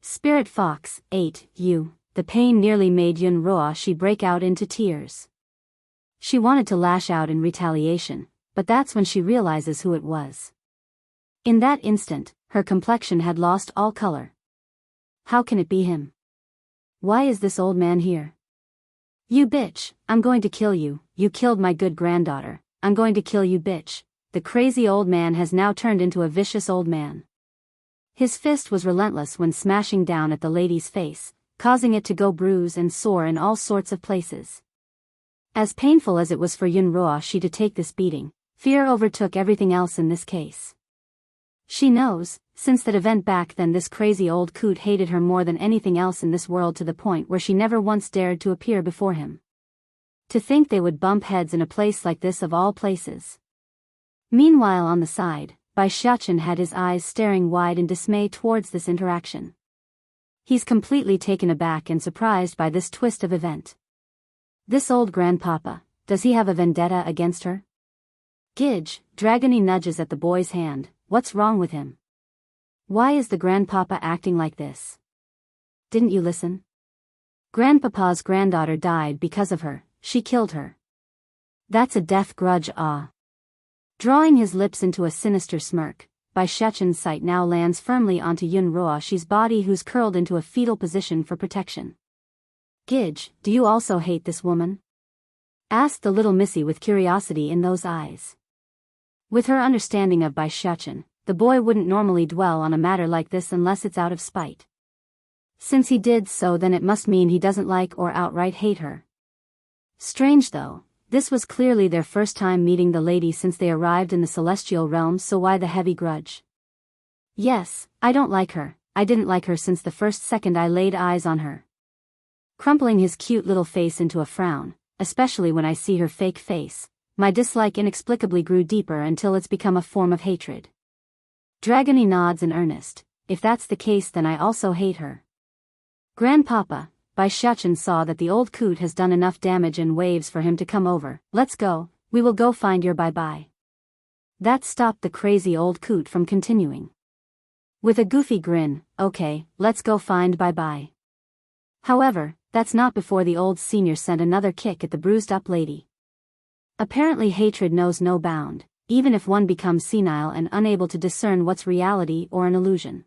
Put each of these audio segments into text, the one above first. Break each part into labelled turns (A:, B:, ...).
A: Spirit Fox, 8, you. The pain nearly made Yun Ruoshi break out into tears. She wanted to lash out in retaliation, but that's when she realizes who it was. In that instant, her complexion had lost all color. How can it be him? Why is this old man here? You bitch, I'm going to kill you. You killed my good granddaughter. I'm going to kill you, bitch. The crazy old man has now turned into a vicious old man. His fist was relentless when smashing down at the lady's face, causing it to go bruise and sore in all sorts of places. As painful as it was for Yun Ruoshi to take this beating, fear overtook everything else in this case. She knows, since that event back then, this crazy old coot hated her more than anything else in this world, to the point where she never once dared to appear before him. To think they would bump heads in a place like this of all places. Meanwhile on the side, Biyao had his eyes staring wide in dismay towards this interaction. He's completely taken aback and surprised by this twist of event. This old grandpapa, does he have a vendetta against her? Gidge, Dragony nudges at the boy's hand. What's wrong with him? Why is the grandpapa acting like this? Didn't you listen? Grandpapa's granddaughter died because of her, she killed her. That's a death grudge, ah. Drawing his lips into a sinister smirk, Biyao sight now lands firmly onto Yun Ruoshi's body, who's curled into a fetal position for protection. Gidge, do you also hate this woman? Asked the little missy with curiosity in those eyes. With her understanding of Biyao, the boy wouldn't normally dwell on a matter like this unless it's out of spite. Since he did so, then it must mean he doesn't like or outright hate her. Strange though, this was clearly their first time meeting the lady since they arrived in the celestial realm, so why the heavy grudge? Yes, I don't like her. I didn't like her since the first second I laid eyes on her. Crumpling his cute little face into a frown, especially when I see her fake face, my dislike inexplicably grew deeper until it's become a form of hatred. Dragony nods in earnest. If that's the case, then I also hate her. Grandpapa, Biyao saw that the old coot has done enough damage and waves for him to come over. Let's go, we will go find your bye-bye. That stopped the crazy old coot from continuing. With a goofy grin, okay, let's go find bye-bye. However, that's not before the old senior sent another kick at the bruised-up lady. Apparently hatred knows no bound, even if one becomes senile and unable to discern what's reality or an illusion.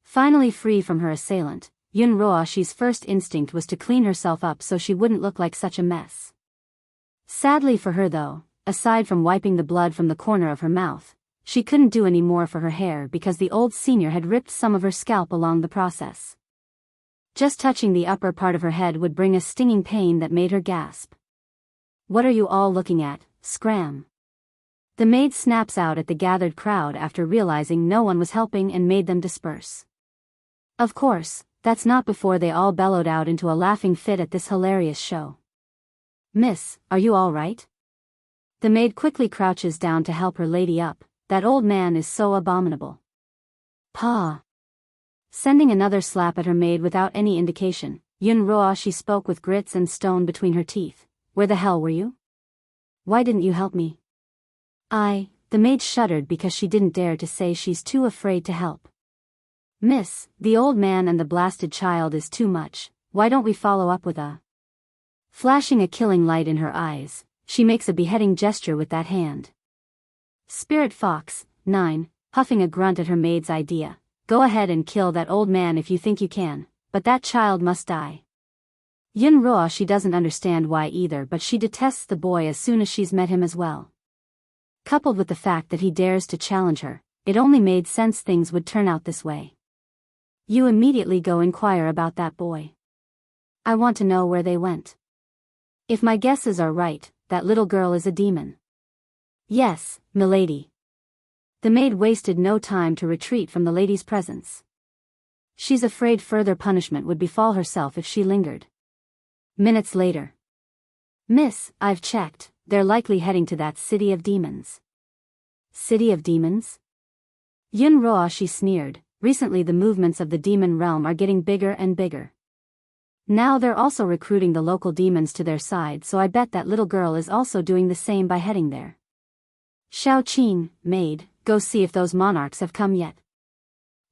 A: Finally free from her assailant, Yun Ruoshi's first instinct was to clean herself up so she wouldn't look like such a mess. Sadly for her though, aside from wiping the blood from the corner of her mouth, she couldn't do any more for her hair because the old senior had ripped some of her scalp along the process. Just touching the upper part of her head would bring a stinging pain that made her gasp. What are you all looking at, scram? The maid snaps out at the gathered crowd after realizing no one was helping and made them disperse. Of course, that's not before they all bellowed out into a laughing fit at this hilarious show. Miss, are you all right? The maid quickly crouches down to help her lady up. That old man is so abominable. Pa. Sending another slap at her maid without any indication, Yun Ruoshi spoke with grits and stone between her teeth. Where the hell were you? Why didn't you help me? The maid shuddered because she didn't dare to say she's too afraid to help. Miss, the old man and the blasted child is too much. Why don't we follow up with a... Flashing a killing light in her eyes, she makes a beheading gesture with that hand. Spirit Fox, 9, puffing a grunt at her maid's idea. Go ahead and kill that old man if you think you can, but that child must die. Yun Ruoshi doesn't understand why either, but she detests the boy as soon as she's met him as well. Coupled with the fact that he dares to challenge her, it only made sense things would turn out this way. You immediately go inquire about that boy. I want to know where they went. If my guesses are right, that little girl is a demon. Yes, milady. The maid wasted no time to retreat from the lady's presence. She's afraid further punishment would befall herself if she lingered. Minutes later. Miss, I've checked, they're likely heading to that city of demons. City of demons? Yun Ruoshi sneered. Recently the movements of the demon realm are getting bigger and bigger. Now they're also recruiting the local demons to their side, so I bet that little girl is also doing the same by heading there. Xiao Qin, maid, go see if those monarchs have come yet.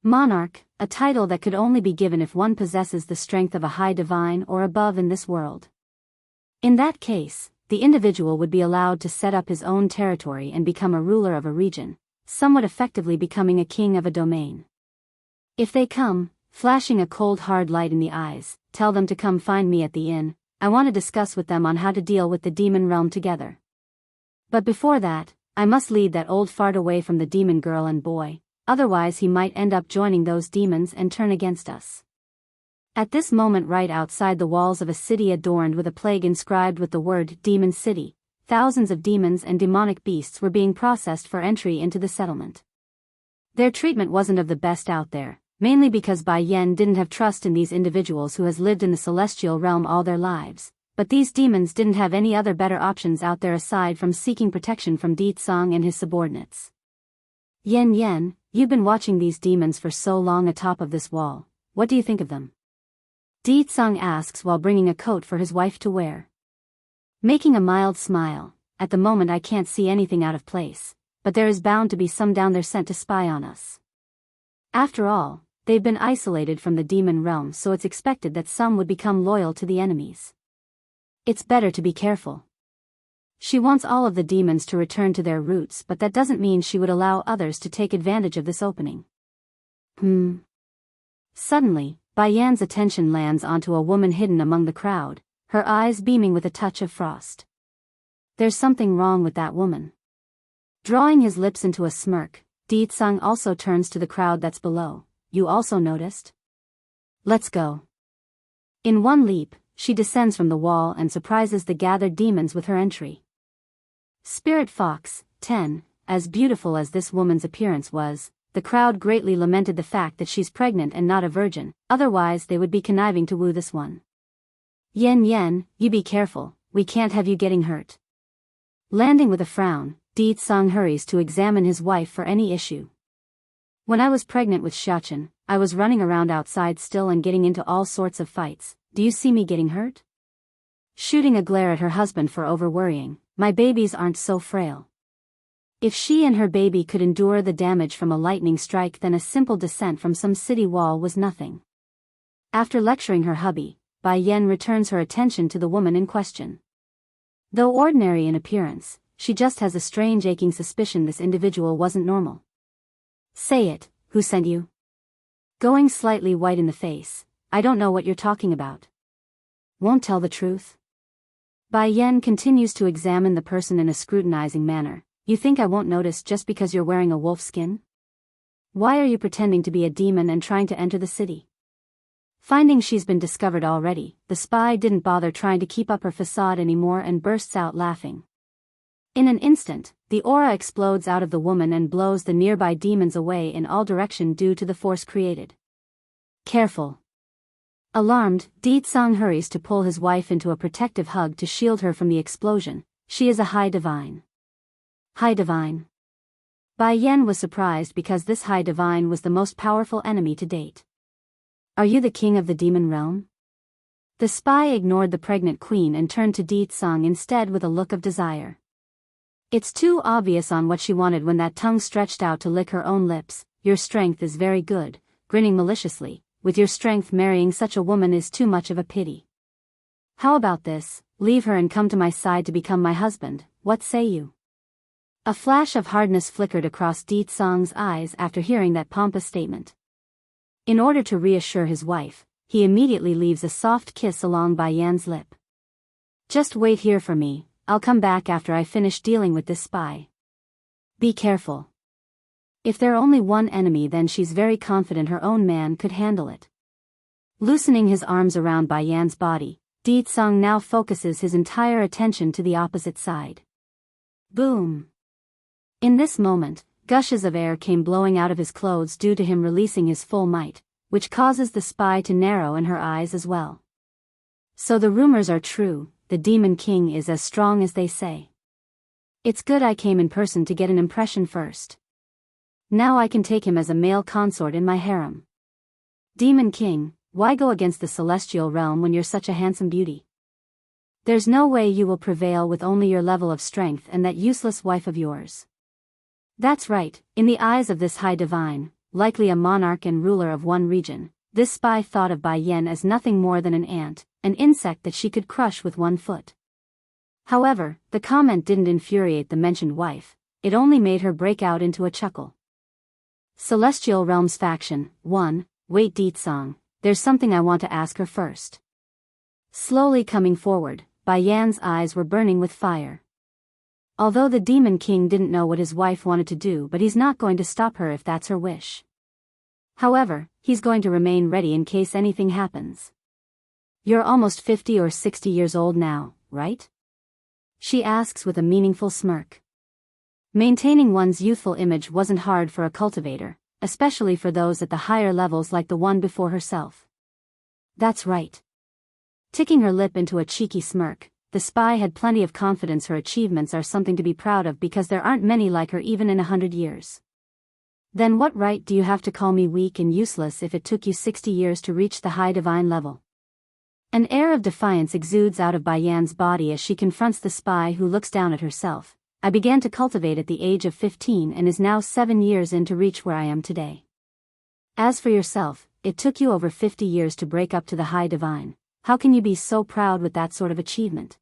A: Monarch, a title that could only be given if one possesses the strength of a high divine or above in this world. In that case, the individual would be allowed to set up his own territory and become a ruler of a region, somewhat effectively becoming a king of a domain. If they come, flashing a cold hard light in the eyes, tell them to come find me at the inn. I want to discuss with them on how to deal with the demon realm together. But before that, I must lead that old fart away from the demon girl and boy, otherwise he might end up joining those demons and turn against us. At this moment, right outside the walls of a city adorned with a plague inscribed with the word Demon City, thousands of demons and demonic beasts were being processed for entry into the settlement. Their treatment wasn't of the best out there, mainly because Bai Yan didn't have trust in these individuals who has lived in the celestial realm all their lives, but these demons didn't have any other better options out there aside from seeking protection from Di Tsang and his subordinates. Yen, you've been watching these demons for so long atop of this wall, what do you think of them? Di Tsang asks while bringing a coat for his wife to wear. Making a mild smile, at the moment I can't see anything out of place, but there is bound to be some down there sent to spy on us. After all, they've been isolated from the demon realm, so it's expected that some would become loyal to the enemies. It's better to be careful. She wants all of the demons to return to their roots, but that doesn't mean she would allow others to take advantage of this opening. Suddenly, Bai Yan's attention lands onto a woman hidden among the crowd, her eyes beaming with a touch of frost. There's something wrong with that woman. Drawing his lips into a smirk, Di Tsang also turns to the crowd that's below. You also noticed? Let's go. In one leap, she descends from the wall and surprises the gathered demons with her entry. Spirit Fox, 10, as beautiful as this woman's appearance was, the crowd greatly lamented the fact that she's pregnant and not a virgin, otherwise they would be conniving to woo this one. Yen, you be careful, we can't have you getting hurt. Landing with a frown, Di Tsang hurries to examine his wife for any issue. When I was pregnant with Xiachen, I was running around outside still and getting into all sorts of fights. Do you see me getting hurt? Shooting a glare at her husband for over-worrying, my babies aren't so frail. If she and her baby could endure the damage from a lightning strike, then a simple descent from some city wall was nothing. After lecturing her hubby, Bai Yan returns her attention to the woman in question. Though ordinary in appearance, she just has a strange aching suspicion this individual wasn't normal. Say it, who sent you? Going slightly white in the face, I don't know what you're talking about. Won't tell the truth? Bai Yan continues to examine the person in a scrutinizing manner. You think I won't notice just because you're wearing a wolf skin? Why are you pretending to be a demon and trying to enter the city? Finding she's been discovered already, the spy didn't bother trying to keep up her facade anymore and bursts out laughing. In an instant, the aura explodes out of the woman and blows the nearby demons away in all directions due to the force created. Careful. Alarmed, Di Tsang hurries to pull his wife into a protective hug to shield her from the explosion. She is a high divine. High divine. Bai Yan was surprised because this high divine was the most powerful enemy to date. Are you the king of the demon realm? The spy ignored the pregnant queen and turned to Di Tsang instead with a look of desire. It's too obvious on what she wanted when that tongue stretched out to lick her own lips. Your strength is very good, grinning maliciously. With your strength, marrying such a woman is too much of a pity. How about this, leave her and come to my side to become my husband, what say you? A flash of hardness flickered across Di Tsang's eyes after hearing that pompous statement. In order to reassure his wife, he immediately leaves a soft kiss along Bai Yan's lip. Just wait here for me, I'll come back after I finish dealing with this spy. Be careful. If they're only one enemy, then she's very confident her own man could handle it. Loosening his arms around Bai Yan's body, Di Tsang now focuses his entire attention to the opposite side. Boom! In this moment, gushes of air came blowing out of his clothes due to him releasing his full might, which causes the spy to narrow in her eyes as well. So the rumors are true, the Demon King is as strong as they say. It's good I came in person to get an impression first. Now I can take him as a male consort in my harem. Demon King, why go against the celestial realm when you're such a handsome beauty? There's no way you will prevail with only your level of strength and that useless wife of yours. That's right, in the eyes of this high divine, likely a monarch and ruler of one region. This spy thought of Bai Yan as nothing more than an ant, an insect that she could crush with one foot. However, the comment didn't infuriate the mentioned wife, it only made her break out into a chuckle. Celestial Realms Faction 1, wait Deetsong, there's something I want to ask her first. Slowly coming forward, Bai Yan's eyes were burning with fire. Although the Demon King didn't know what his wife wanted to do, but he's not going to stop her if that's her wish. However, he's going to remain ready in case anything happens. You're almost 50 or 60 years old now, right? She asks with a meaningful smirk. Maintaining one's youthful image wasn't hard for a cultivator, especially for those at the higher levels like the one before herself. That's right. Ticking her lip into a cheeky smirk, the spy had plenty of confidence her achievements are something to be proud of because there aren't many like her even in 100 years. Then what right do you have to call me weak and useless if it took you 60 years to reach the high divine level? An air of defiance exudes out of Bai Yan's body as she confronts the spy who looks down at herself. I began to cultivate at the age of 15 and is now 7 years in to reach where I am today. As for yourself, it took you over 50 years to break up to the high divine. How can you be so proud with that sort of achievement?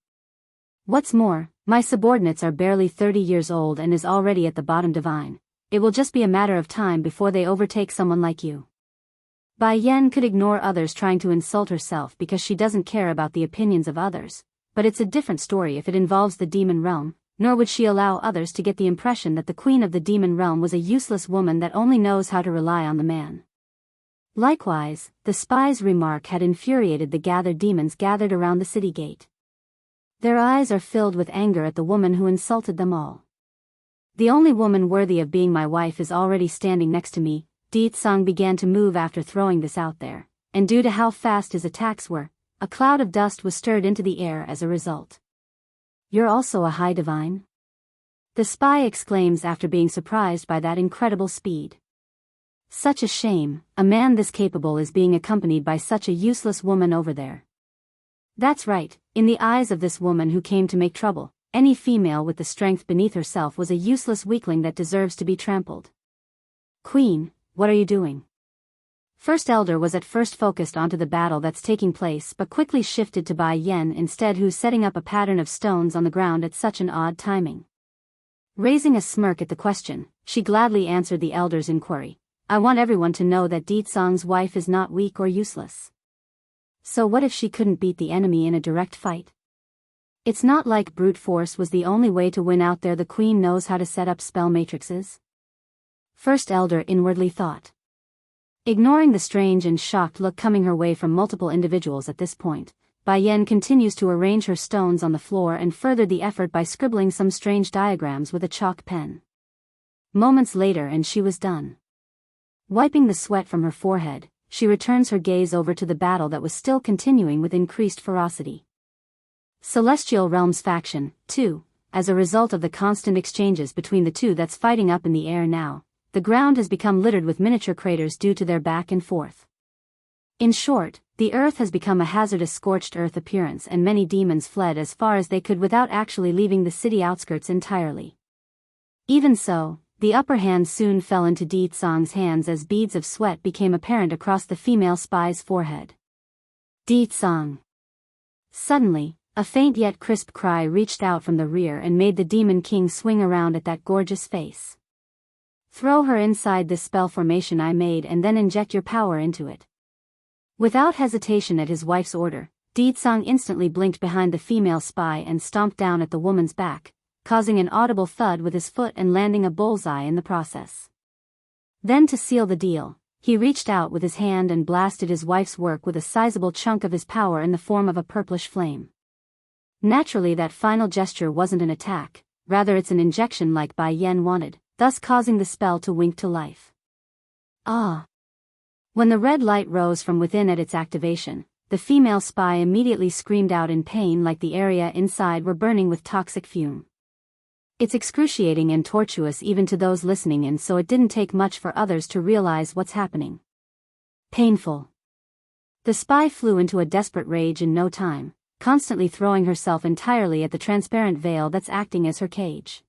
A: What's more, my subordinates are barely 30 years old and is already at the bottom divine. It will just be a matter of time before they overtake someone like you. Bai Yan could ignore others trying to insult herself because she doesn't care about the opinions of others, but it's a different story if it involves the demon realm, nor would she allow others to get the impression that the queen of the demon realm was a useless woman that only knows how to rely on the man. Likewise, the spy's remark had infuriated the gathered demons gathered around the city gate. Their eyes are filled with anger at the woman who insulted them all. The only woman worthy of being my wife is already standing next to me. Deetsong began to move after throwing this out there, and due to how fast his attacks were, a cloud of dust was stirred into the air as a result. You're also a high divine? The spy exclaims after being surprised by that incredible speed. Such a shame, a man this capable is being accompanied by such a useless woman over there. That's right, in the eyes of this woman who came to make trouble, any female with the strength beneath herself was a useless weakling that deserves to be trampled. Queen, what are you doing? First Elder was at first focused onto the battle that's taking place but quickly shifted to Bai Yan instead, who's setting up a pattern of stones on the ground at such an odd timing. Raising a smirk at the question, she gladly answered the Elder's inquiry. I want everyone to know that Deetsong's wife is not weak or useless. So what if she couldn't beat the enemy in a direct fight? It's not like brute force was the only way to win out there. The queen knows how to set up spell matrices. First Elder inwardly thought. Ignoring the strange and shocked look coming her way from multiple individuals at this point, Bai Yan continues to arrange her stones on the floor and furthered the effort by scribbling some strange diagrams with a chalk pen. Moments later and she was done. Wiping the sweat from her forehead, she returns her gaze over to the battle that was still continuing with increased ferocity. Celestial Realms Faction 2, as a result of the constant exchanges between the two that's fighting up in the air now, the ground has become littered with miniature craters due to their back and forth. In short, the earth has become a hazardous scorched earth appearance and many demons fled as far as they could without actually leaving the city outskirts entirely. Even so, the upper hand soon fell into Deetsong's hands as beads of sweat became apparent across the female spy's forehead. Deetsong. Suddenly, a faint yet crisp cry reached out from the rear and made the Demon King swing around at that gorgeous face. Throw her inside this spell formation I made and then inject your power into it. Without hesitation at his wife's order, Deetsong instantly blinked behind the female spy and stomped down at the woman's back, causing an audible thud with his foot and landing a bullseye in the process. Then to seal the deal, he reached out with his hand and blasted his wife's work with a sizable chunk of his power in the form of a purplish flame. Naturally, that final gesture wasn't an attack, rather it's an injection like Bai Yan wanted, thus causing the spell to wink to life. Ah! When the red light rose from within at its activation, the female spy immediately screamed out in pain like the area inside were burning with toxic fume. It's excruciating and tortuous even to those listening in, so it didn't take much for others to realize what's happening. Painful. The spy flew into a desperate rage in no time, constantly throwing herself entirely at the transparent veil that's acting as her cage.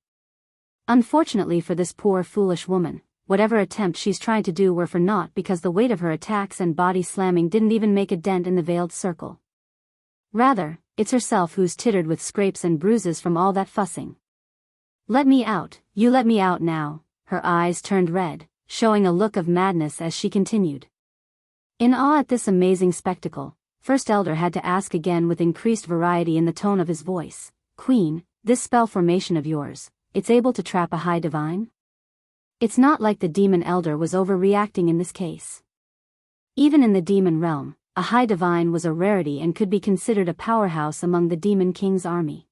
A: Unfortunately for this poor foolish woman, whatever attempt she's trying to do were for naught because the weight of her attacks and body slamming didn't even make a dent in the veiled circle. Rather, it's herself who's tittered with scrapes and bruises from all that fussing. Let me out, you let me out now. Her eyes turned red, showing a look of madness as she continued. In awe at this amazing spectacle, First Elder had to ask again with increased variety in the tone of his voice, Queen, this spell formation of yours, it's able to trap a high divine? It's not like the demon elder was overreacting in this case. Even in the demon realm, a high divine was a rarity and could be considered a powerhouse among the demon king's army.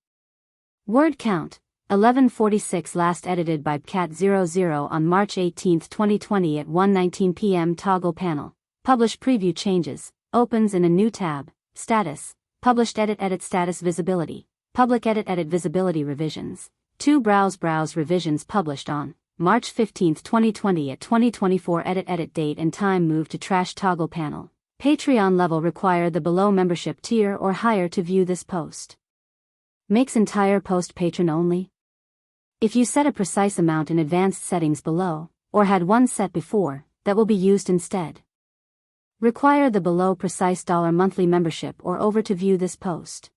A: Word count, 1146, last edited by Cat00 on March 18, 2020 at 1:19 p.m. Toggle panel. Publish preview changes, opens in a new tab, status, published edit status visibility, public edit visibility revisions, 2 browse revisions published on March 15, 2020 at 2024 edit date and time moved to trash toggle panel. Patreon level require the below membership tier or higher to view this post. Makes entire post patron only. If you set a precise amount in advanced settings below, or had one set before, that will be used instead. Require the below precise $1 monthly membership or over to view this post.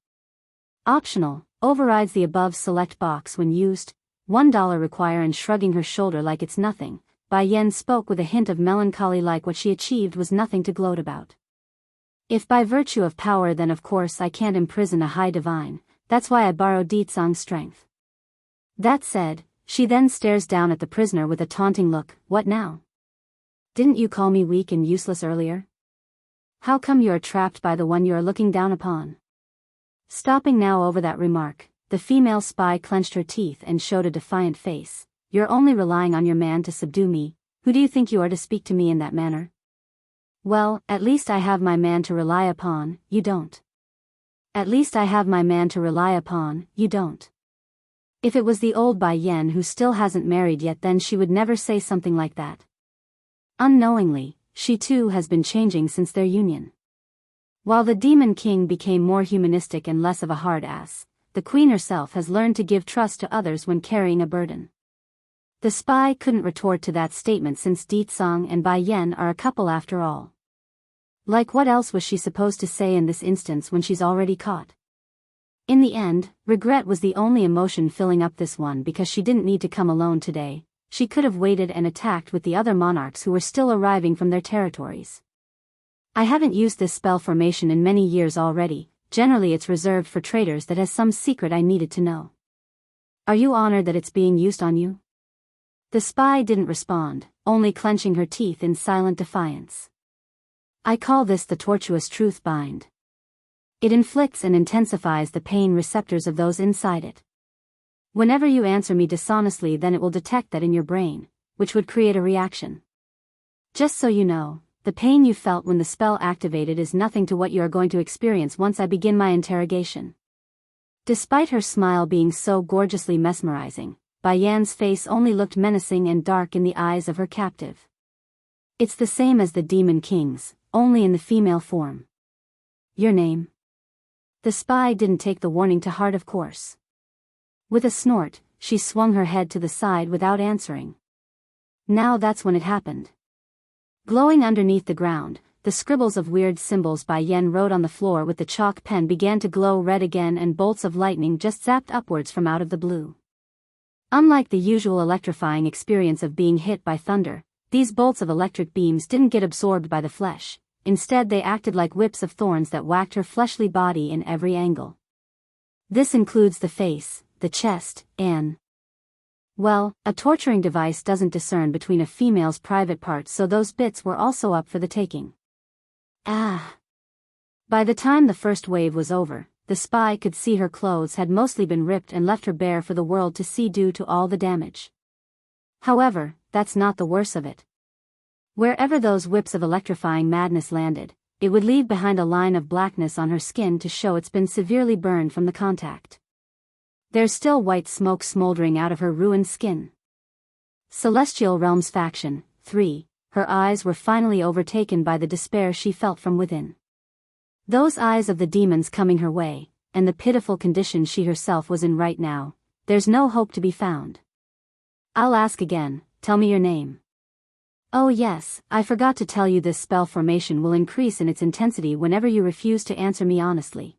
A: Optional, overrides the above select box when used. $1 require. And shrugging her shoulder like it's nothing, Bai Yan spoke with a hint of melancholy, like what she achieved was nothing to gloat about. If by virtue of power, then of course I can't imprison a high divine, that's why I borrowed Ditsang's strength. That said, she then stares down at the prisoner with a taunting look. What now? Didn't you call me weak and useless earlier? How come you are trapped by the one you are looking down upon? Stopping now over that remark, the female spy clenched her teeth and showed a defiant face. You're only relying on your man to subdue me. Who do you think you are to speak to me in that manner? Well, at least I have my man to rely upon, you don't. At least I have my man to rely upon, you don't. If it was the old Bai Yan who still hasn't married yet, then she would never say something like that. Unknowingly, she too has been changing since their union. While the Demon King became more humanistic and less of a hard ass, the Queen herself has learned to give trust to others when carrying a burden. The spy couldn't retort to that statement since Ditsang and Bai Yan are a couple after all. Like, what else was she supposed to say in this instance when she's already caught? In the end, regret was the only emotion filling up this one, because she didn't need to come alone today. She could have waited and attacked with the other monarchs who were still arriving from their territories. I haven't used this spell formation in many years already. Generally it's reserved for traders that has some secret I needed to know. Are you honored that it's being used on you? The spy didn't respond, only clenching her teeth in silent defiance. I call this the tortuous truth bind. It inflicts and intensifies the pain receptors of those inside it. Whenever you answer me dishonestly, then it will detect that in your brain, which would create a reaction. Just so you know, the pain you felt when the spell activated is nothing to what you are going to experience once I begin my interrogation. Despite her smile being so gorgeously mesmerizing, Bai Yan's face only looked menacing and dark in the eyes of her captive. It's the same as the Demon King's, only in the female form. Your name? The spy didn't take the warning to heart, of course. With a snort, she swung her head to the side without answering. Now that's when it happened. Glowing underneath the ground, the scribbles of weird symbols Bai Yan wrote on the floor with the chalk pen began to glow red again, and bolts of lightning just zapped upwards from out of the blue. Unlike the usual electrifying experience of being hit by thunder, these bolts of electric beams didn't get absorbed by the flesh. Instead they acted like whips of thorns that whacked her fleshly body in every angle. This includes the face, the chest, and... well, a torturing device doesn't discern between a female's private parts, so those bits were also up for the taking. Ah! By the time the first wave was over, the spy could see her clothes had mostly been ripped and left her bare for the world to see due to all the damage. However, that's not the worst of it. Wherever those whips of electrifying madness landed, it would leave behind a line of blackness on her skin to show it's been severely burned from the contact. There's still white smoke smoldering out of her ruined skin. Celestial Realms Faction 3, her eyes were finally overtaken by the despair she felt from within. Those eyes of the demons coming her way, and the pitiful condition she herself was in right now, there's no hope to be found. I'll ask again, tell me your name. Oh yes, I forgot to tell you this spell formation will increase in its intensity whenever you refuse to answer me honestly.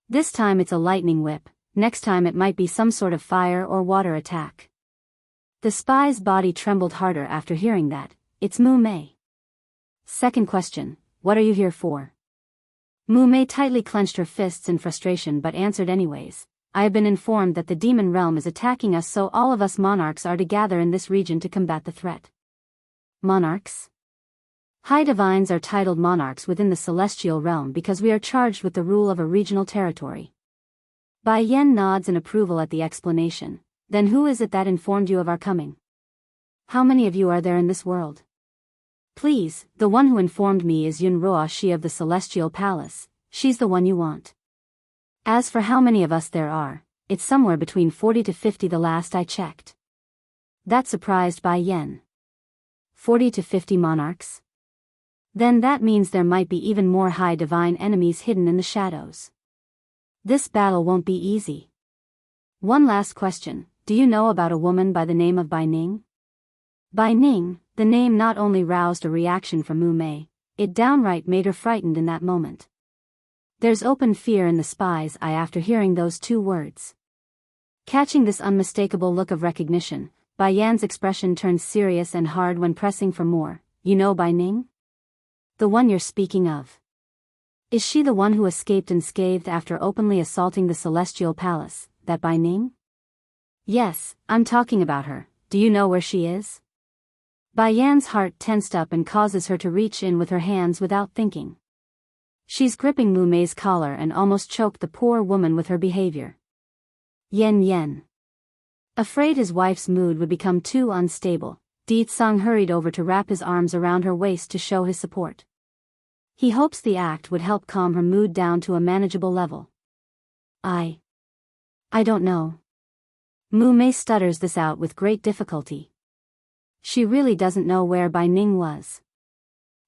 A: This time it's a lightning whip, next time it might be some sort of fire or water attack. The spy's body trembled harder after hearing that. It's Mu Mei. Second question, what are you here for? Mu Mei tightly clenched her fists in frustration but answered anyways. I have been informed that the demon realm is attacking us, so all of us monarchs are to gather in this region to combat the threat. Monarchs? High divines are titled monarchs within the celestial realm because we are charged with the rule of a regional territory. Bai Yan nods in approval at the explanation. Then who is it that informed you of our coming? How many of you are there in this world? Please, the one who informed me is Yunruo Shi of the Celestial Palace. She's the one you want. As for how many of us there are, it's somewhere between 40 to 50 the last I checked. That surprised Bai Yan. 40 to 50 monarchs? Then that means there might be even more high divine enemies hidden in the shadows. This battle won't be easy. One last question, do you know about a woman by the name of Bai Ning? Bai Ning, the name not only roused a reaction from Mu Mei, it downright made her frightened in that moment. There's open fear in the spy's eye after hearing those two words. Catching this unmistakable look of recognition, Bai Yan's expression turned serious and hard when pressing for more. You know Bai Ning? The one you're speaking of. Is she the one who escaped unscathed after openly assaulting the Celestial Palace, that Bai Ning? Yes, I'm talking about her. Do you know where she is? Bai Yan's heart tensed up and causes her to reach in with her hands without thinking. She's gripping Mu Mei's collar and almost choked the poor woman with her behavior. Yen. Afraid his wife's mood would become too unstable, Di Tsang hurried over to wrap his arms around her waist to show his support. He hopes the act would help calm her mood down to a manageable level. I don't know. Mu Mei stutters this out with great difficulty. She really doesn't know where Bai Ning was.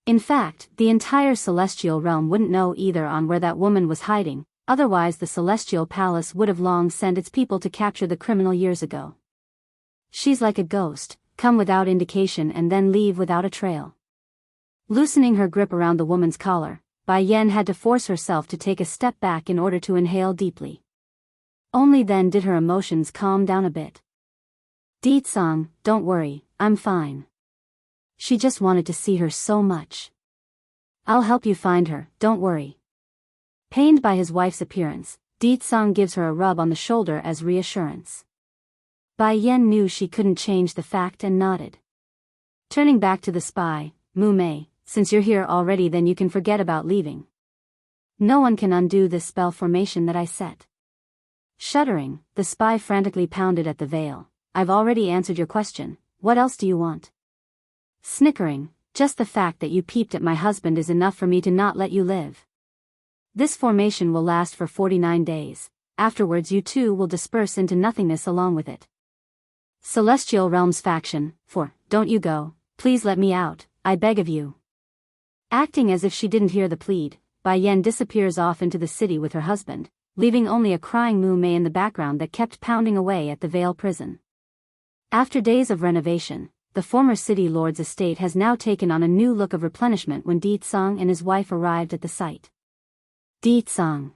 A: In fact, the entire celestial realm wouldn't know either on where that woman was hiding, otherwise the Celestial Palace would have long sent its people to capture the criminal years ago. She's like a ghost, come without indication and then leave without a trail. Loosening her grip around the woman's collar, Bai Yan had to force herself to take a step back in order to inhale deeply. Only then did her emotions calm down a bit. Di Tsang, don't worry, I'm fine. She just wanted to see her so much. I'll help you find her, don't worry. Pained by his wife's appearance, Di Tsang gives her a rub on the shoulder as reassurance. Bai Yan knew she couldn't change the fact and nodded. Turning back to the spy, Mu Mei, since you're here already then you can forget about leaving. No one can undo this spell formation that I set. Shuddering, the spy frantically pounded at the veil. I've already answered your question, what else do you want? Snickering, just the fact that you peeped at my husband is enough for me to not let you live. This formation will last for 49 days, afterwards you too will disperse into nothingness along with it. Celestial Realms faction, don't you go, please let me out, I beg of you. Acting as if she didn't hear the plead, Bai Yan disappears off into the city with her husband, leaving only a crying Mu Mei in the background that kept pounding away at the Veil prison. After days of renovation, the former city lord's estate has now taken on a new look of replenishment when Di Tsang and his wife arrived at the site. Di Tsang.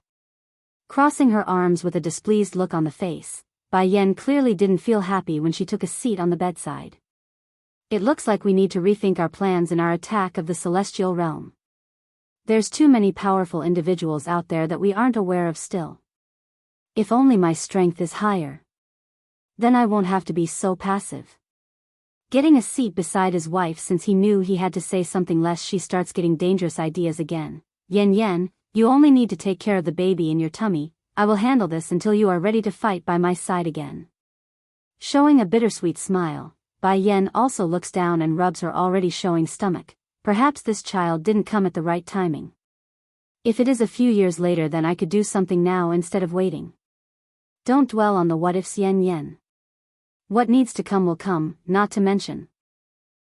A: Crossing her arms with a displeased look on the face, Bai Yan clearly didn't feel happy when she took a seat on the bedside. It looks like we need to rethink our plans in our attack of the celestial realm. There's too many powerful individuals out there that we aren't aware of still. If only my strength is higher. Then I won't have to be so passive. Getting a seat beside his wife since he knew he had to say something lest she starts getting dangerous ideas again. Yen, you only need to take care of the baby in your tummy, I will handle this until you are ready to fight by my side again. Showing a bittersweet smile, Bai Yan also looks down and rubs her already showing stomach. Perhaps this child didn't come at the right timing. If it is a few years later then I could do something now instead of waiting. Don't dwell on the what-ifs Yen. What needs to come will come, not to mention.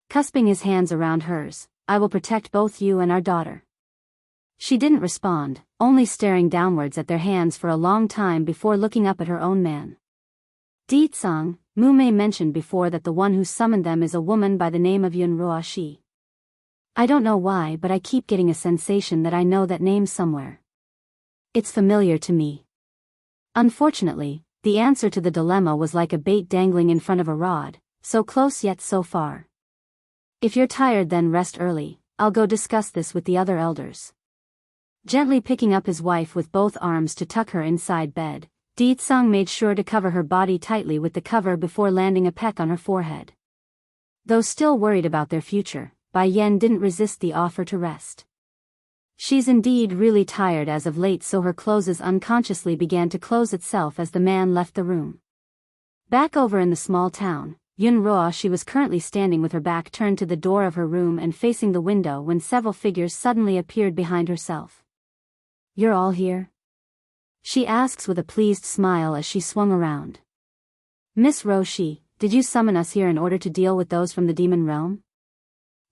A: Cusping his hands around hers, I will protect both you and our daughter. She didn't respond, only staring downwards at their hands for a long time before looking up at her own man. Di Tsang, Mu Mei mentioned before that the one who summoned them is a woman by the name of Yun Ruoxi. I don't know why, but I keep getting a sensation that I know that name somewhere. It's familiar to me. Unfortunately, the answer to the dilemma was like a bait dangling in front of a rod, so close yet so far. If you're tired, then rest early. I'll go discuss this with the other elders. Gently picking up his wife with both arms to tuck her inside bed, Di Tsung made sure to cover her body tightly with the cover before landing a peck on her forehead. Though still worried about their future, Bai Yan didn't resist the offer to rest. She's indeed really tired as of late, so her clothes unconsciously began to close itself as the man left the room. Back over in the small town, Yun Ruoxi was currently standing with her back turned to the door of her room and facing the window when several figures suddenly appeared behind herself. "You're all here?" she asks with a pleased smile as she swung around. "Miss Ruoxi, did you summon us here in order to deal with those from the demon realm?"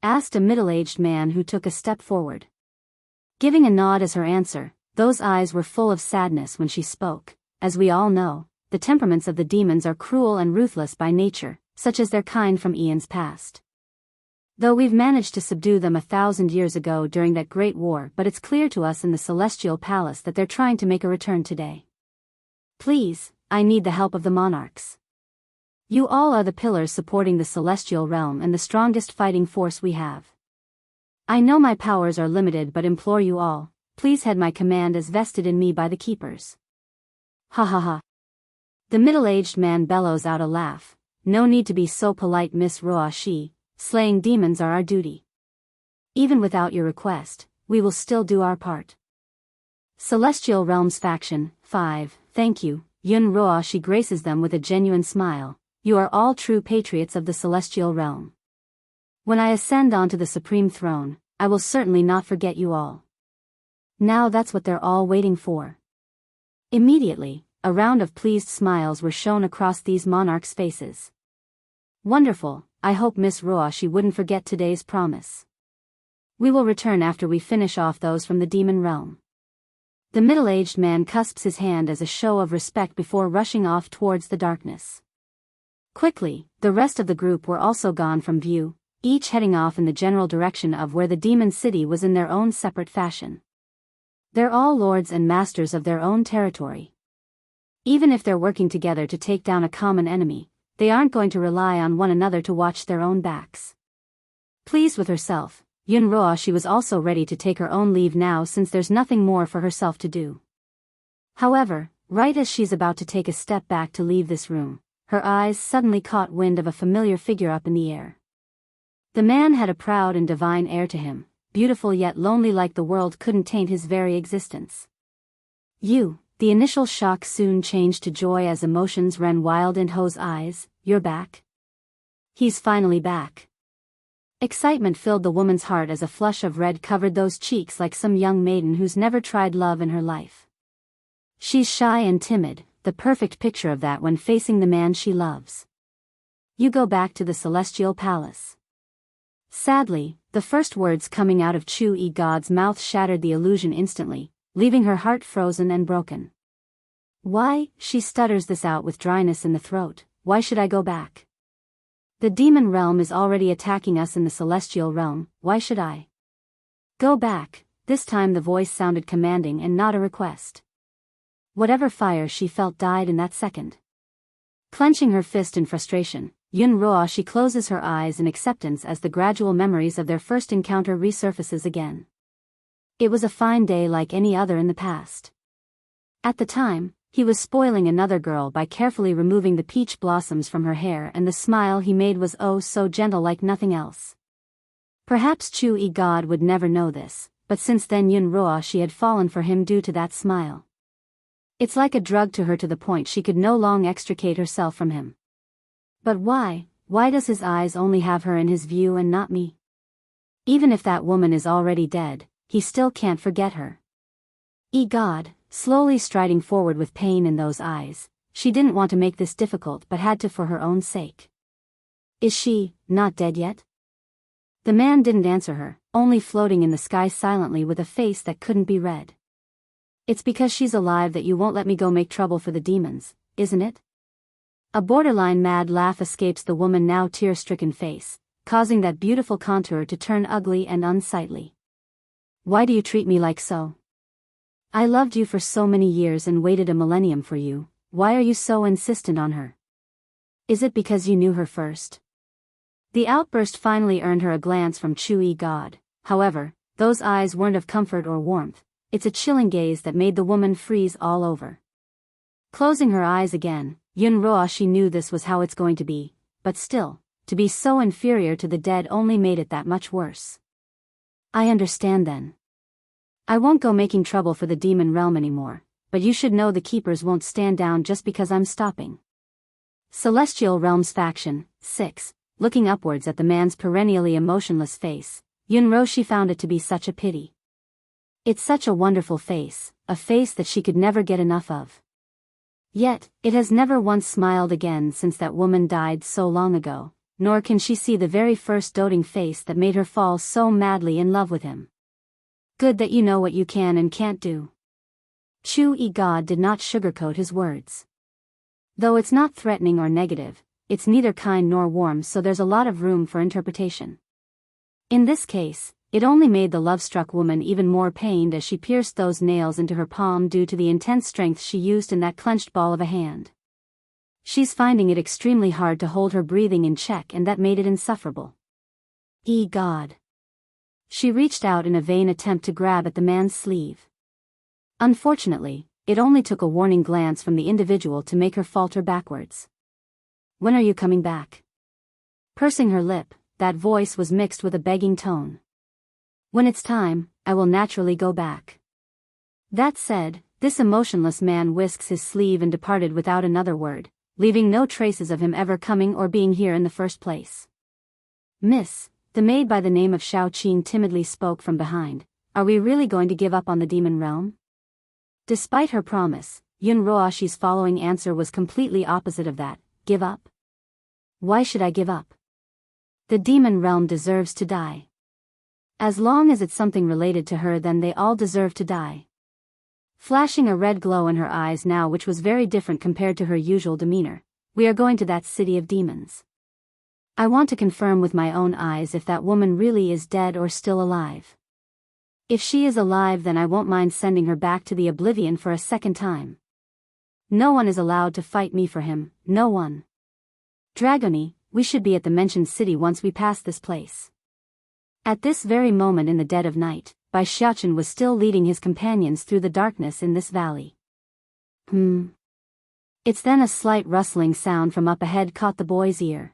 A: asked a middle-aged man who took a step forward. Giving a nod as her answer, those eyes were full of sadness when she spoke. As we all know, the temperaments of the demons are cruel and ruthless by nature, such as their kind from eons past. Though we've managed to subdue them 1,000 years ago during that great war, but it's clear to us in the Celestial Palace that they're trying to make a return today. Please, I need the help of the monarchs. You all are the pillars supporting the Celestial Realm and the strongest fighting force we have. I know my powers are limited, but implore you all, please heed my command as vested in me by the keepers. Ha ha ha. The middle-aged man bellows out a laugh. No need to be so polite, Miss Ruoxi. Slaying demons are our duty. Even without your request, we will still do our part. Celestial Realms Faction 5, thank you. Yun Ruoxi graces them with a genuine smile. You are all true patriots of the Celestial Realm. When I ascend onto the Supreme Throne, I will certainly not forget you all. Now that's what they're all waiting for. Immediately, a round of pleased smiles were shown across these monarchs' faces. Wonderful. I hope Miss Ruoxi wouldn't forget today's promise. We will return after we finish off those from the demon realm. The middle-aged man cusps his hand as a show of respect before rushing off towards the darkness. Quickly, the rest of the group were also gone from view, each heading off in the general direction of where the demon city was in their own separate fashion. They're all lords and masters of their own territory. Even if they're working together to take down a common enemy, they aren't going to rely on one another to watch their own backs. Pleased with herself, Yun Ruoxi was also ready to take her own leave now, since there's nothing more for herself to do. However, right as she's about to take a step back to leave this room, her eyes suddenly caught wind of a familiar figure up in the air. The man had a proud and divine air to him, beautiful yet lonely, like the world couldn't taint his very existence. "You." The initial shock soon changed to joy as emotions ran wild in Ho's eyes. "You're back?" "He's finally back." Excitement filled the woman's heart as a flush of red covered those cheeks like some young maiden who's never tried love in her life. She's shy and timid, the perfect picture of that when facing the man she loves. "You go back to the Celestial Palace." Sadly, the first words coming out of Chu-Yi God's mouth shattered the illusion instantly, leaving her heart frozen and broken. "Why?" she stutters this out with dryness in the throat. "Why should I go back? The demon realm is already attacking us in the celestial realm. Why should I go back?" This time the voice sounded commanding and not a request. Whatever fire she felt died in that second. Clenching her fist in frustration, Yun Ruoxi closes her eyes in acceptance as the gradual memories of their first encounter resurfaces again. It was a fine day like any other in the past. At the time, he was spoiling another girl by carefully removing the peach blossoms from her hair, and the smile he made was oh so gentle, like nothing else. Perhaps Chu-Yi God would never know this, but since then Yun Ruoxi had fallen for him due to that smile. It's like a drug to her, to the point she could no longer extricate herself from him. But why? Why does his eyes only have her in his view and not me? Even if that woman is already dead, he still can't forget her. God, slowly striding forward with pain in those eyes, she didn't want to make this difficult but had to for her own sake. "Is she not dead yet?" The man didn't answer her, only floating in the sky silently with a face that couldn't be read. "It's because she's alive that you won't let me go make trouble for the demons, isn't it?" A borderline mad laugh escapes the woman now tear-stricken face, causing that beautiful contour to turn ugly and unsightly. Why do you treat me like so? I loved you for so many years and waited a millennium for you. Why are you so insistent on her? Is it because you knew her first? The outburst finally earned her a glance from Chui God. However, those eyes weren't of comfort or warmth. It's a chilling gaze that made the woman freeze all over. Closing her eyes again, Yunruo she knew this was how it's going to be, but still, to be so inferior to the dead only made it that much worse. I understand then. I won't go making trouble for the demon realm anymore, but you should know the keepers won't stand down just because I'm stopping. Celestial Realms Faction, 6, looking upwards at the man's perennially emotionless face, Yunruo she found it to be such a pity. It's such a wonderful face, a face that she could never get enough of. Yet, it has never once smiled again since that woman died so long ago, nor can she see the very first doting face that made her fall so madly in love with him. Good that you know what you can and can't do. Chu-Yi God did not sugarcoat his words. Though it's not threatening or negative, it's neither kind nor warm, so there's a lot of room for interpretation. In this case, it only made the love-struck woman even more pained as she pierced those nails into her palm due to the intense strength she used in that clenched ball of a hand. She's finding it extremely hard to hold her breathing in check, and that made it insufferable. God. She reached out in a vain attempt to grab at the man's sleeve. Unfortunately, it only took a warning glance from the individual to make her falter backwards. When are you coming back? Pursing her lip, that voice was mixed with a begging tone. When it's time, I will naturally go back. That said, this emotionless man whisks his sleeve and departed without another word, leaving no traces of him ever coming or being here in the first place. Miss, the maid by the name of Xiao Qing timidly spoke from behind, are we really going to give up on the demon realm? Despite her promise, Yunruo's following answer was completely opposite of that. Give up? Why should I give up? The demon realm deserves to die. As long as it's something related to her, then they all deserve to die. Flashing a red glow in her eyes now, which was very different compared to her usual demeanor, we are going to that city of demons. I want to confirm with my own eyes if that woman really is dead or still alive. If she is alive, then I won't mind sending her back to the oblivion for a second time. No one is allowed to fight me for him, no one. Dragoni, we should be at the mentioned city once we pass this place. At this very moment in the dead of night, Bai Xiaochen was still leading his companions through the darkness in this valley. It's then a slight rustling sound from up ahead caught the boy's ear.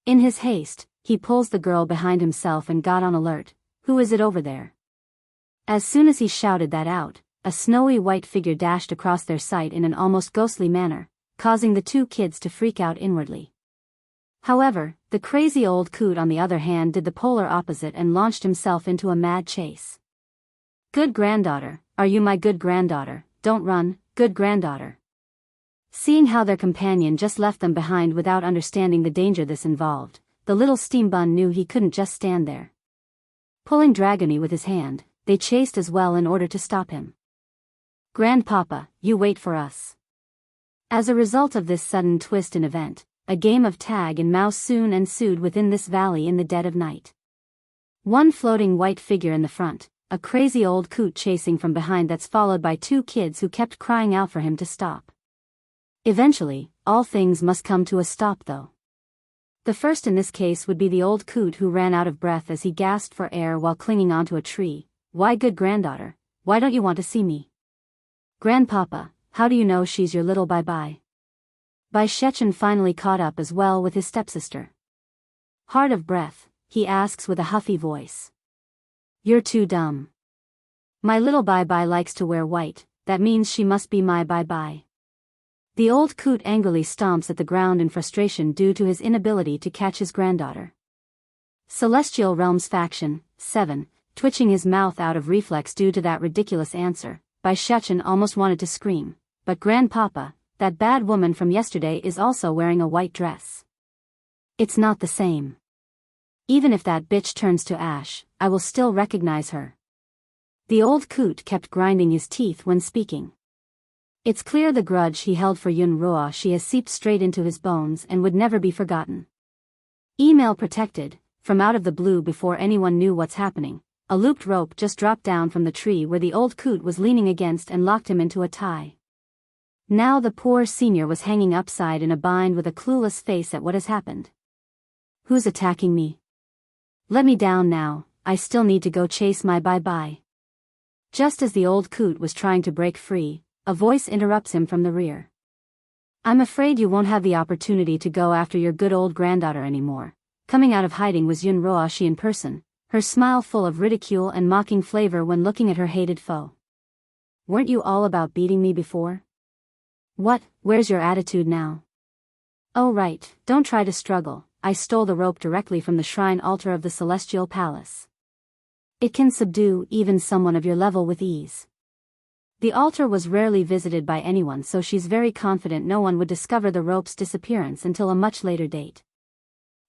A: In his haste, he pulls the girl behind himself and got on alert. Who is it over there? As soon as he shouted that out, a snowy white figure dashed across their sight in an almost ghostly manner, causing the two kids to freak out inwardly. However, the crazy old coot on the other hand did the polar opposite and launched himself into a mad chase. Good granddaughter, are you my good granddaughter? Don't run, good granddaughter. Seeing how their companion just left them behind without understanding the danger this involved, the little steambun knew he couldn't just stand there. Pulling Dragony with his hand, they chased as well in order to stop him. Grandpapa, you wait for us. As a result of this sudden twist in event, a game of tag and mouse soon ensued within this valley in the dead of night. One floating white figure in the front, a crazy old coot chasing from behind, that's followed by two kids who kept crying out for him to stop. Eventually, all things must come to a stop though. The first in this case would be the old coot who ran out of breath as he gasped for air while clinging onto a tree. Why, good granddaughter, why don't you want to see me? Grandpapa, how do you know she's your little bye-bye? Bai Shechen finally caught up as well with his stepsister. Hard of breath, he asks with a huffy voice. You're too dumb. My little bye-bye likes to wear white, that means she must be my bye-bye. The old coot angrily stomps at the ground in frustration due to his inability to catch his granddaughter. Celestial Realms Faction, 7, twitching his mouth out of reflex due to that ridiculous answer, Bai Shechen almost wanted to scream, but grandpapa, that bad woman from yesterday is also wearing a white dress. It's not the same. Even if that bitch turns to ash, I will still recognize her. The old coot kept grinding his teeth when speaking. It's clear the grudge he held for Yun Ruoxi has seeped straight into his bones and would never be forgotten. Email protected. From out of the blue, before anyone knew what's happening, a looped rope just dropped down from the tree where the old coot was leaning against and locked him into a tie. Now the poor senior was hanging upside in a bind with a clueless face at what has happened. Who's attacking me? Let me down now, I still need to go chase my bye-bye. Just as the old coot was trying to break free, a voice interrupts him from the rear. I'm afraid you won't have the opportunity to go after your good old granddaughter anymore. Coming out of hiding was Yun Ruoxi in person, her smile full of ridicule and mocking flavor when looking at her hated foe. Weren't you all about beating me before? What, where's your attitude now? Oh right, don't try to struggle, I stole the rope directly from the shrine altar of the Celestial Palace. It can subdue even someone of your level with ease. The altar was rarely visited by anyone, so she's very confident no one would discover the rope's disappearance until a much later date.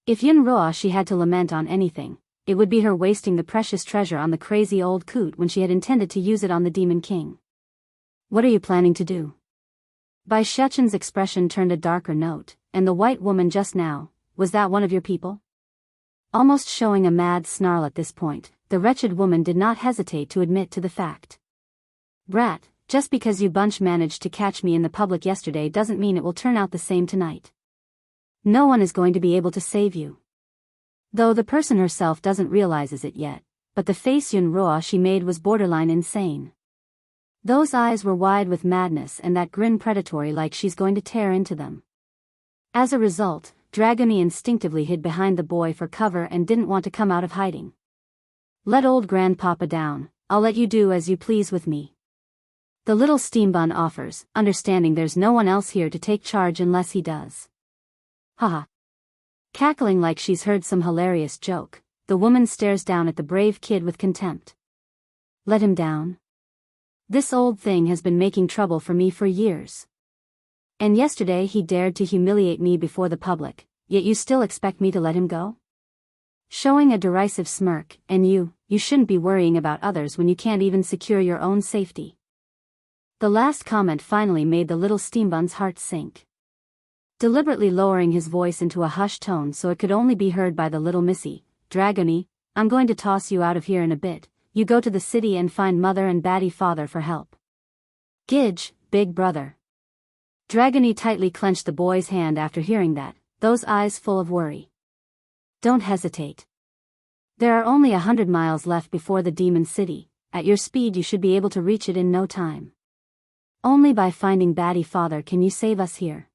A: If Yun Ruoxi had to lament on anything, it would be her wasting the precious treasure on the crazy old coot when she had intended to use it on the Demon King. What are you planning to do? Bai Shechen's expression turned a darker note. And the white woman just now, was that one of your people? Almost showing a mad snarl at this point, the wretched woman did not hesitate to admit to the fact. Brat, just because you bunch managed to catch me in the public yesterday doesn't mean it will turn out the same tonight. No one is going to be able to save you. Though the person herself doesn't realizes it yet, but the face Yun Ruoxi made was borderline insane. Those eyes were wide with madness and that grin predatory, like she's going to tear into them. As a result, Dragony instinctively hid behind the boy for cover and didn't want to come out of hiding. Let old grandpapa down, I'll let you do as you please with me. The little steambun offers, understanding there's no one else here to take charge unless he does. Haha. Cackling like she's heard some hilarious joke, the woman stares down at the brave kid with contempt. Let him down? This old thing has been making trouble for me for years. And yesterday he dared to humiliate me before the public, yet you still expect me to let him go? Showing a derisive smirk, and you shouldn't be worrying about others when you can't even secure your own safety. The last comment finally made the little steambun's heart sink. Deliberately lowering his voice into a hushed tone so it could only be heard by the little missy, Dragony, I'm going to toss you out of here in a bit, you go to the city and find mother and baddie father for help. Gidge, big brother. Dragony tightly clenched the boy's hand after hearing that, those eyes full of worry. Don't hesitate. There are only 100 miles left before the demon city, at your speed you should be able to reach it in no time. Only by finding baddie father can you save us here.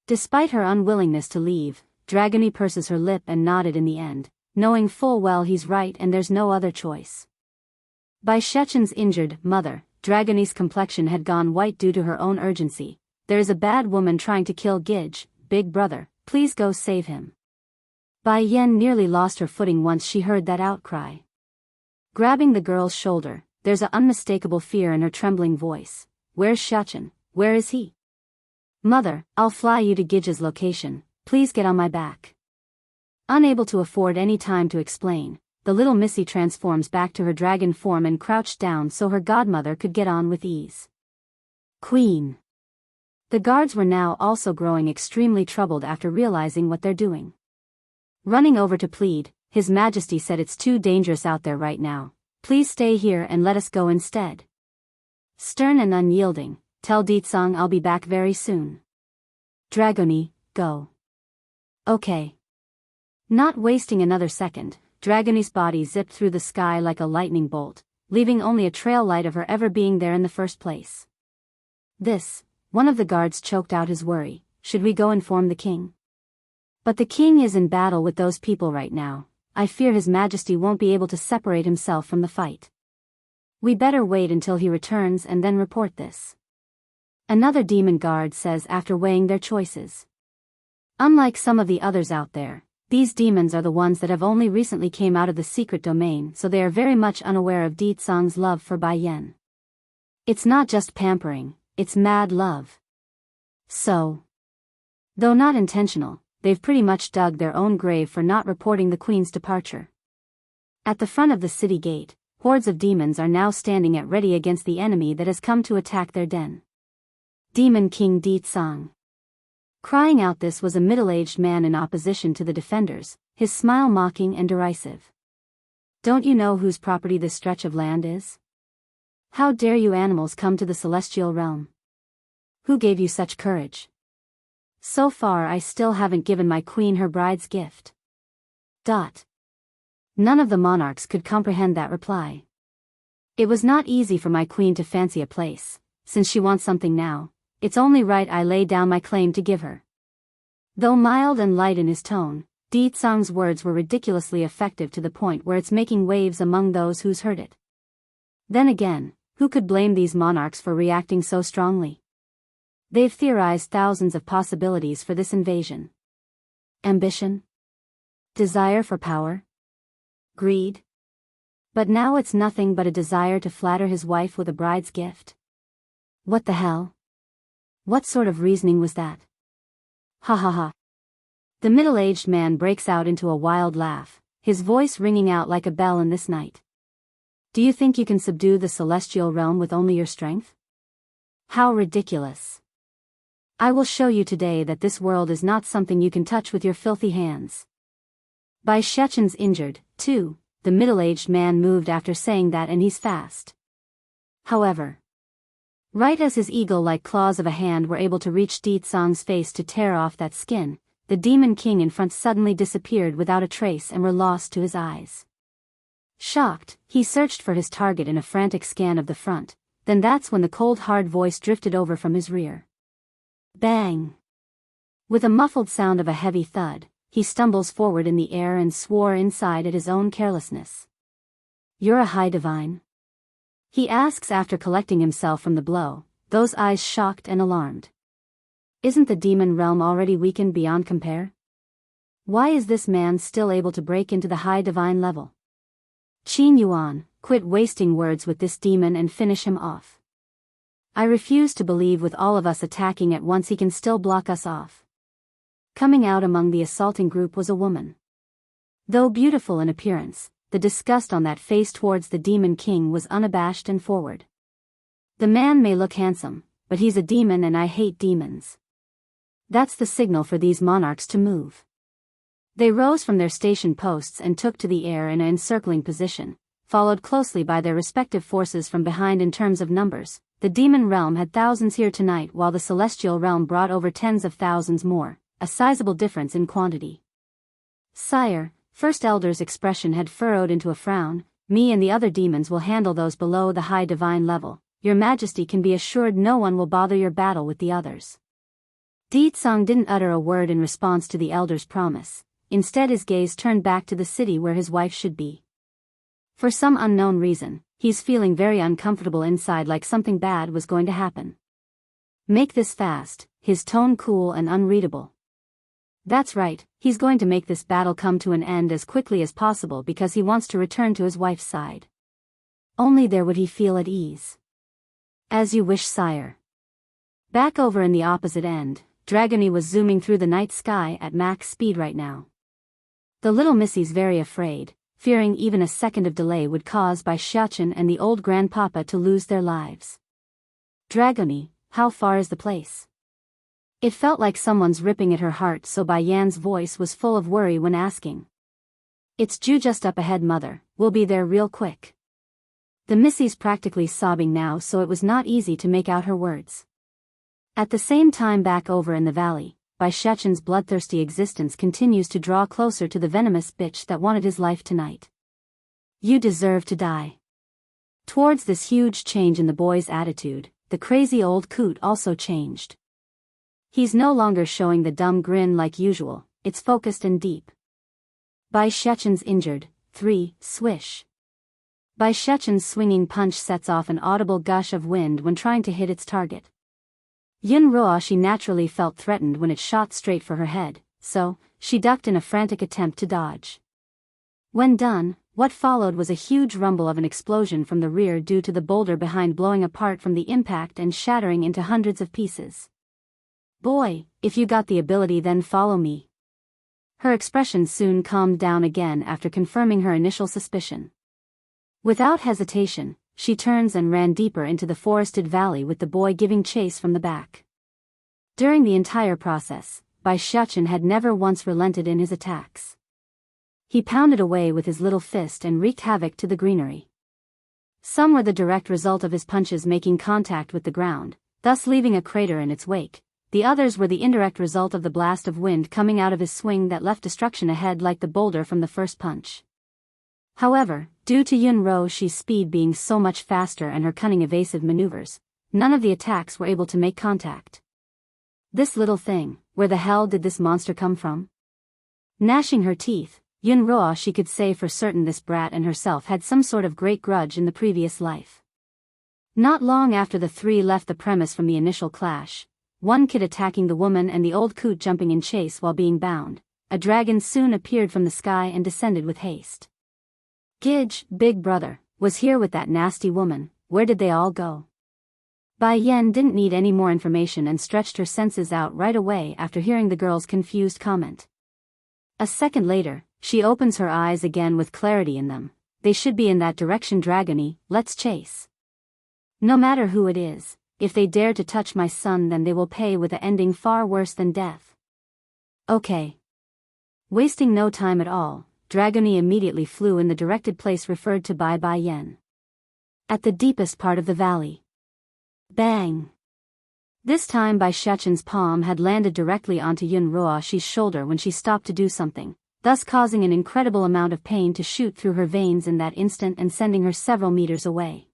A: Despite her unwillingness to leave, Dragony purses her lip and nodded in the end, knowing full well he's right and there's no other choice. By Shechen's injured mother, Dragony's complexion had gone white due to her own urgency. There is a bad woman trying to kill Gidge, big brother, please go save him. Bai Yen nearly lost her footing once she heard that outcry. Grabbing the girl's shoulder, there's an unmistakable fear in her trembling voice. Where's Shechen? Where is he? Mother, I'll fly you to Gidge's location, please get on my back. Unable to afford any time to explain, the little missy transforms back to her dragon form and crouched down so her godmother could get on with ease. Queen. The guards were now also growing extremely troubled after realizing what they're doing. Running over to plead, His Majesty said it's too dangerous out there right now, please stay here and let us go instead. Stern and unyielding, tell Ditsang I'll be back very soon. Dragony, go. Okay. Not wasting another second, Dragony's body zipped through the sky like a lightning bolt, leaving only a trail light of her ever being there in the first place. One of the guards choked out his worry, should we go inform the king? But the king is in battle with those people right now, I fear His Majesty won't be able to separate himself from the fight. We better wait until he returns and then report this. Another demon guard says after weighing their choices. Unlike some of the others out there, these demons are the ones that have only recently came out of the secret domain, so they are very much unaware of Ditsang's love for Bai Yen. It's not just pampering, it's mad love. So, though not intentional, they've pretty much dug their own grave for not reporting the queen's departure. At the front of the city gate, hordes of demons are now standing at ready against the enemy that has come to attack their den. Demon King Di Tsang. Crying out this was a middle-aged man in opposition to the defenders, his smile mocking and derisive. Don't you know whose property this stretch of land is? How dare you animals come to the celestial realm? Who gave you such courage? So far I still haven't given my queen her bride's gift. None of the monarchs could comprehend that reply. It was not easy for my queen to fancy a place. Since she wants something now, it's only right I lay down my claim to give her. Though mild and light in his tone, Di Tsang's words were ridiculously effective to the point where it's making waves among those who's heard it. Then again, who could blame these monarchs for reacting so strongly? They've theorized thousands of possibilities for this invasion. Ambition? Desire for power? Greed? But now it's nothing but a desire to flatter his wife with a bride's gift. What the hell? What sort of reasoning was that? Ha ha ha. The middle-aged man breaks out into a wild laugh, his voice ringing out like a bell in this night. Do you think you can subdue the celestial realm with only your strength? How ridiculous. I will show you today that this world is not something you can touch with your filthy hands. Bai Shechen's injured, too, the middle-aged man moved after saying that, and he's fast. However, right as his eagle-like claws of a hand were able to reach Di Tsang's face to tear off that skin, the demon king in front suddenly disappeared without a trace and were lost to his eyes. Shocked, he searched for his target in a frantic scan of the front, then that's when the cold hard voice drifted over from his rear. Bang! With a muffled sound of a heavy thud, he stumbles forward in the air and swore inside at his own carelessness. You're a high divine? He asks after collecting himself from the blow, those eyes shocked and alarmed. Isn't the demon realm already weakened beyond compare? Why is this man still able to break into the high divine level? Qin Yuan, quit wasting words with this demon and finish him off. I refuse to believe with all of us attacking at once he can still block us off. Coming out among the assaulting group was a woman. Though beautiful in appearance, the disgust on that face towards the demon king was unabashed and forward. The man may look handsome, but he's a demon and I hate demons. That's the signal for these monarchs to move. They rose from their station posts and took to the air in an encircling position, followed closely by their respective forces from behind. In terms of numbers, the demon realm had thousands here tonight while the celestial realm brought over tens of thousands more, a sizable difference in quantity. Sire, First Elder's expression had furrowed into a frown. Me and the other demons will handle those below the high divine level. Your Majesty can be assured no one will bother your battle with the others. Di Tsang didn't utter a word in response to the elder's promise. Instead his gaze turned back to the city where his wife should be. For some unknown reason, he's feeling very uncomfortable inside, like something bad was going to happen. Make this fast, his tone cool and unreadable. That's right, he's going to make this battle come to an end as quickly as possible because he wants to return to his wife's side. Only there would he feel at ease. As you wish, sire. Back over in the opposite end, Dragony was zooming through the night sky at max speed right now. The little missy's very afraid, fearing even a second of delay would cause Bai Xiachen and the old grandpapa to lose their lives. Dragony, how far is the place? It felt like someone's ripping at her heart, so Bai Yan's voice was full of worry when asking. It's just up ahead, mother, we'll be there real quick. The missy's practically sobbing now, so it was not easy to make out her words. At the same time, back over in the valley, Bai Shechen's bloodthirsty existence continues to draw closer to the venomous bitch that wanted his life tonight. You deserve to die. Towards this huge change in the boy's attitude, the crazy old coot also changed. He's no longer showing the dumb grin like usual, it's focused and deep. Bai Shechen's injured, 3, swish. Bai Shechen's swinging punch sets off an audible gush of wind when trying to hit its target. Yun Ruoshi naturally felt threatened when it shot straight for her head, so she ducked in a frantic attempt to dodge. When done, what followed was a huge rumble of an explosion from the rear due to the boulder behind blowing apart from the impact and shattering into hundreds of pieces. Boy, if you got the ability then follow me. Her expression soon calmed down again after confirming her initial suspicion. Without hesitation, she turns and ran deeper into the forested valley with the boy giving chase from the back. During the entire process, Biyao had never once relented in his attacks. He pounded away with his little fist and wreaked havoc to the greenery. Some were the direct result of his punches making contact with the ground, thus leaving a crater in its wake. The others were the indirect result of the blast of wind coming out of his swing that left destruction ahead like the boulder from the first punch. However, due to Yunruo's speed being so much faster and her cunning evasive maneuvers, none of the attacks were able to make contact. This little thing, where the hell did this monster come from? Gnashing her teeth, Yunruo could say for certain this brat and herself had some sort of great grudge in the previous life. Not long after the three left the premise from the initial clash, one kid attacking the woman and the old coot jumping in chase while being bound, a dragon soon appeared from the sky and descended with haste. Gidge, big brother, was here with that nasty woman. Where did they all go? Bai Yan didn't need any more information and stretched her senses out right away after hearing the girl's confused comment. A second later, she opens her eyes again with clarity in them. They should be in that direction, Dragony. Let's chase. No matter who it is, if they dare to touch my son, then they will pay with an ending far worse than death. Okay. Wasting no time at all, Dragony immediately flew in the directed place referred to by Bai Yan. At the deepest part of the valley. Bang! This time Biyao palm had landed directly onto Yunruo's shoulder when she stopped to do something, thus causing an incredible amount of pain to shoot through her veins in that instant and sending her several meters away.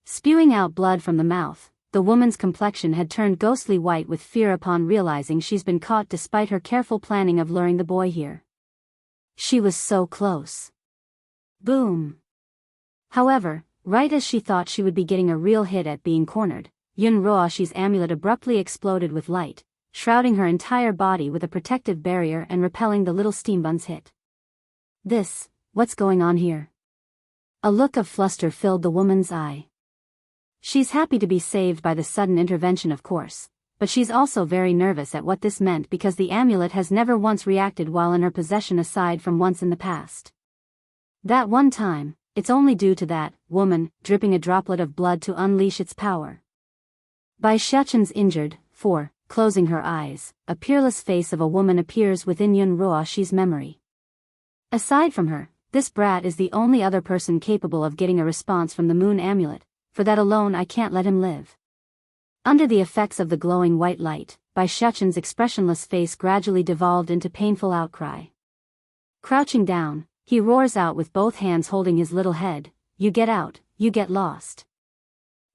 A: Spewing out blood from the mouth, the woman's complexion had turned ghostly white with fear upon realizing she's been caught despite her careful planning of luring the boy here. She was so close. Boom! However, right as she thought she would be getting a real hit at being cornered, Yunruo's amulet abruptly exploded with light, shrouding her entire body with a protective barrier and repelling the little steambun's hit. What's going on here? A look of fluster filled the woman's eye. She's happy to be saved by the sudden intervention, of course, but she's also very nervous at what this meant because the amulet has never once reacted while in her possession aside from once in the past. That one time, it's only due to that woman dripping a droplet of blood to unleash its power. Biyao injured, closing her eyes, a peerless face of a woman appears within Yunruo's memory. Aside from her, this brat is the only other person capable of getting a response from the moon amulet. For that alone I can't let him live. Under the effects of the glowing white light, Biyao's expressionless face gradually devolved into painful outcry. Crouching down, he roars out with both hands holding his little head, "You get out, you get lost."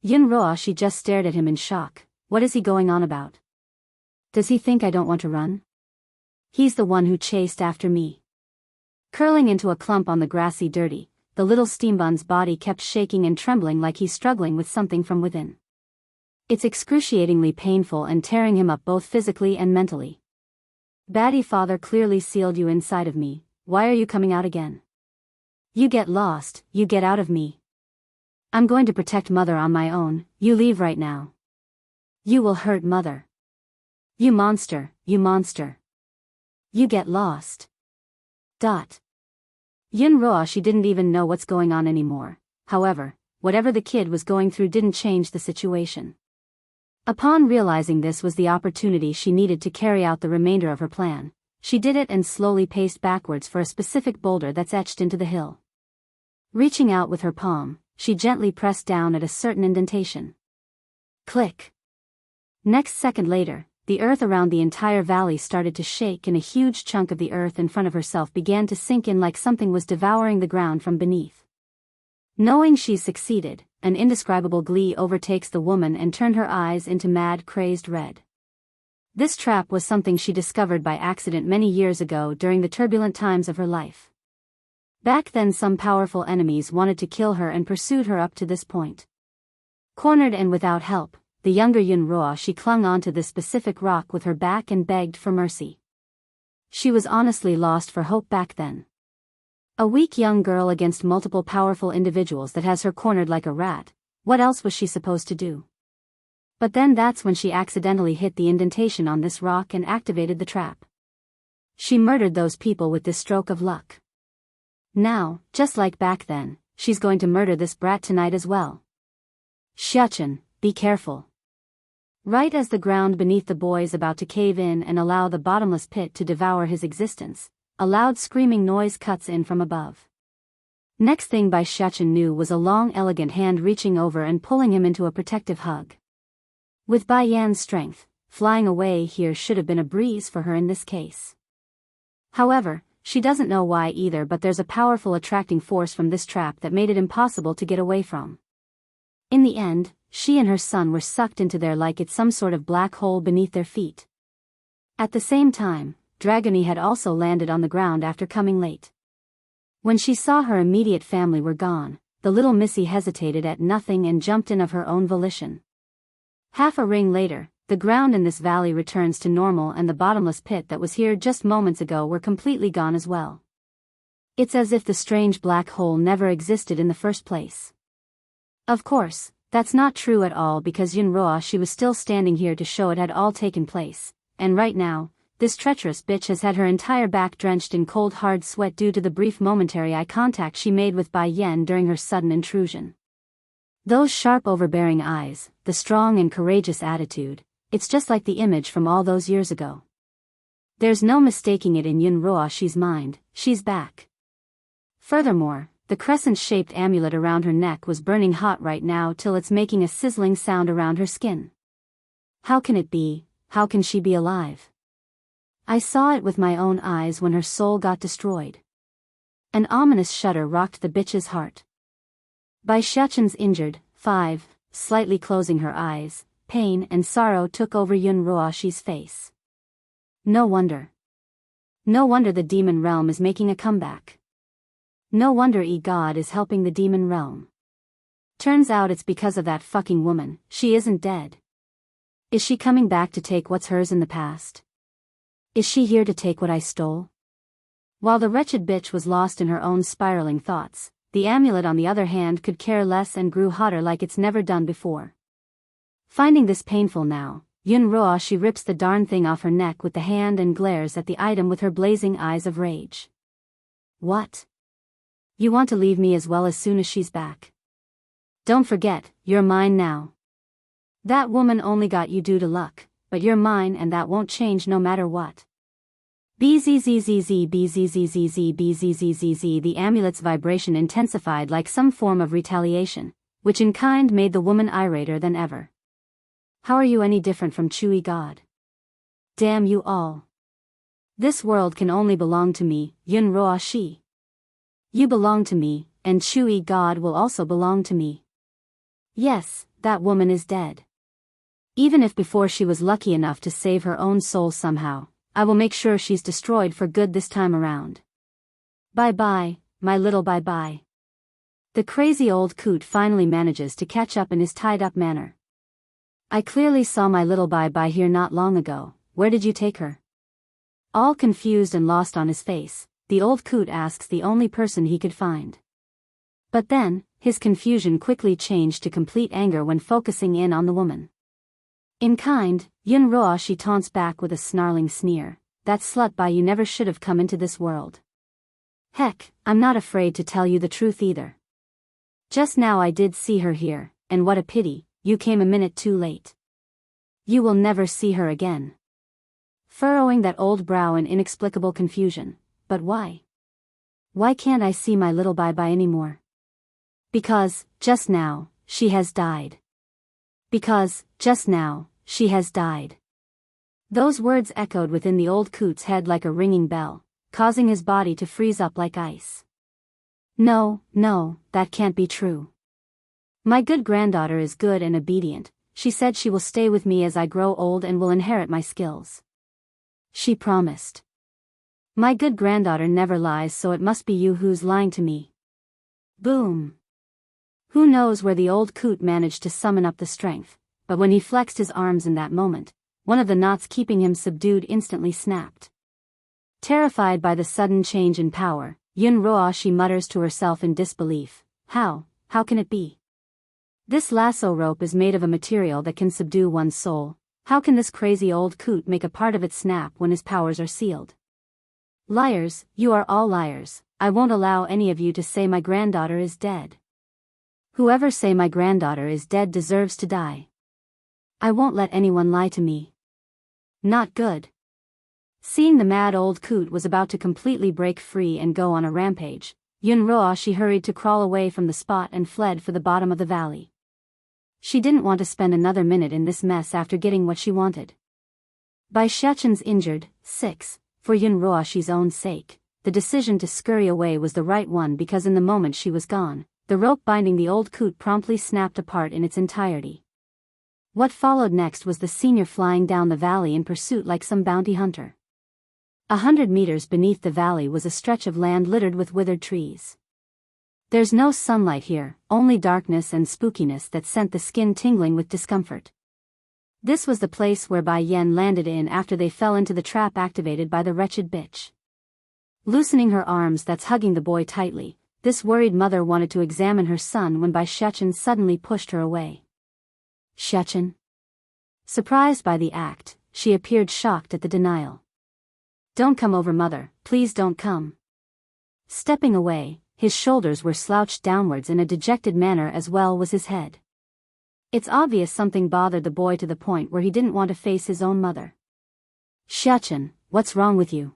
A: Yunruo just stared at him in shock. What is he going on about? Does he think I don't want to run? He's the one who chased after me. Curling into a clump on the grassy dirty, the little steambun's body kept shaking and trembling like he's struggling with something from within. It's excruciatingly painful and tearing him up both physically and mentally. Batty father clearly sealed you inside of me, why are you coming out again? You get lost, you get out of me. I'm going to protect mother on my own, you leave right now. You will hurt mother. You monster, you monster. You get lost. Yunruo didn't even know what's going on anymore. However, whatever the kid was going through didn't change the situation. Upon realizing this was the opportunity she needed to carry out the remainder of her plan, she did it and slowly paced backwards for a specific boulder that's etched into the hill. Reaching out with her palm, she gently pressed down at a certain indentation. Click. Next second later, the earth around the entire valley started to shake and a huge chunk of the earth in front of herself began to sink in like something was devouring the ground from beneath. Knowing she's succeeded, an indescribable glee overtakes the woman and turned her eyes into mad, crazed red. This trap was something she discovered by accident many years ago during the turbulent times of her life. Back then some powerful enemies wanted to kill her and pursued her up to this point. Cornered and without help, the younger Yunruo clung onto this specific rock with her back and begged for mercy. She was honestly lost for hope back then. A weak young girl against multiple powerful individuals that has her cornered like a rat, what else was she supposed to do? But then that's when she accidentally hit the indentation on this rock and activated the trap. She murdered those people with this stroke of luck. Now, just like back then, she's going to murder this brat tonight as well. Xiachen, be careful. Right as the ground beneath the boy is about to cave in and allow the bottomless pit to devour his existence, a loud screaming noise cuts in from above. Next thing Bai Xiachen knew was a long elegant hand reaching over and pulling him into a protective hug. With Bai Yan's strength, flying away here should have been a breeze for her in this case. However, she doesn't know why either, but there's a powerful attracting force from this trap that made it impossible to get away from. In the end, she and her son were sucked into there like it's some sort of black hole beneath their feet. At the same time, Dragony had also landed on the ground after coming late. When she saw her immediate family were gone, the little missy hesitated at nothing and jumped in of her own volition. Half a ring later, the ground in this valley returns to normal and the bottomless pit that was here just moments ago were completely gone as well. It's as if the strange black hole never existed in the first place. Of course, that's not true at all because Yunruo she was still standing here to show it had all taken place, and right now, this treacherous bitch has had her entire back drenched in cold hard sweat due to the brief momentary eye contact she made with Bai Yan during her sudden intrusion. Those sharp overbearing eyes, the strong and courageous attitude, it's just like the image from all those years ago. There's no mistaking it in Yunruo she's mind, she's back. Furthermore, the crescent-shaped amulet around her neck was burning hot right now till it's making a sizzling sound around her skin. How can it be? How can she be alive? I saw it with my own eyes when her soul got destroyed. An ominous shudder rocked the bitch's heart. Bai Xiachen's injured, slightly closing her eyes, pain and sorrow took over Yunruo's face. No wonder. No wonder the demon realm is making a comeback. No wonder God is helping the demon realm. Turns out it's because of that fucking woman, she isn't dead. Is she coming back to take what's hers in the past? Is she here to take what I stole? While the wretched bitch was lost in her own spiraling thoughts, the amulet on the other hand could care less and grew hotter like it's never done before. Finding this painful now, Yunruo she rips the darn thing off her neck with the hand and glares at the item with her blazing eyes of rage. What? You want to leave me as well as soon as she's back? Don't forget, you're mine now. That woman only got you due to luck, but you're mine and that won't change no matter what. Bzzzzz bzzzzz bzzzzz. The amulet's vibration intensified like some form of retaliation, which in kind made the woman irater than ever. How are you any different from Chui God? Damn you all. This world can only belong to me, Yunruo Shi. You belong to me, and Chui God will also belong to me. Yes, that woman is dead. Even if before she was lucky enough to save her own soul somehow, I will make sure she's destroyed for good this time around. Bye-bye, my little bye-bye. The crazy old coot finally manages to catch up in his tied-up manner. I clearly saw my little bye-bye here not long ago, where did you take her? All confused and lost on his face, the old coot asks the only person he could find. But then, his confusion quickly changed to complete anger when focusing in on the woman. In kind, Yunruo she taunts back with a snarling sneer, that slut Bai you never should have come into this world. Heck, I'm not afraid to tell you the truth either. Just now I did see her here, and what a pity, you came a minute too late. You will never see her again. Furrowing that old brow in inexplicable confusion, but why? Why can't I see my little Bai anymore? Because, just now, she has died. Because, just now, she has died. Those words echoed within the old coot's head like a ringing bell, causing his body to freeze up like ice. No, that can't be true. My good granddaughter is good and obedient, she said she will stay with me as I grow old and will inherit my skills. She promised. My good granddaughter never lies, so it must be you who's lying to me. Boom. Who knows where the old coot managed to summon up the strength, but when he flexed his arms in that moment, one of the knots keeping him subdued instantly snapped. Terrified by the sudden change in power, Yunruo she mutters to herself in disbelief, how can it be? This lasso rope is made of a material that can subdue one's soul, how can this crazy old coot make a part of it snap when his powers are sealed? Liars, you are all liars. I won't allow any of you to say my granddaughter is dead. Whoever say my granddaughter is dead deserves to die. I won't let anyone lie to me. Not good. Seeing the mad old coot was about to completely break free and go on a rampage, Yunruo hurried to crawl away from the spot and fled for the bottom of the valley. She didn't want to spend another minute in this mess after getting what she wanted. Bai Shechen's injured, 6, for Yunruo's own sake, the decision to scurry away was the right one because in the moment she was gone, the rope binding the old coot promptly snapped apart in its entirety. What followed next was the senior flying down the valley in pursuit like some bounty hunter. 100 meters beneath the valley was a stretch of land littered with withered trees. There's no sunlight here, only darkness and spookiness that sent the skin tingling with discomfort. This was the place where Bai Yan landed in after they fell into the trap activated by the wretched bitch. Loosening her arms that's hugging the boy tightly, this worried mother wanted to examine her son when Bai Shechen suddenly pushed her away. Shechen? Surprised by the act, she appeared shocked at the denial. Don't come over, mother, please don't come. Stepping away, his shoulders were slouched downwards in a dejected manner as well was his head. It's obvious something bothered the boy to the point where he didn't want to face his own mother. Shechen, what's wrong with you?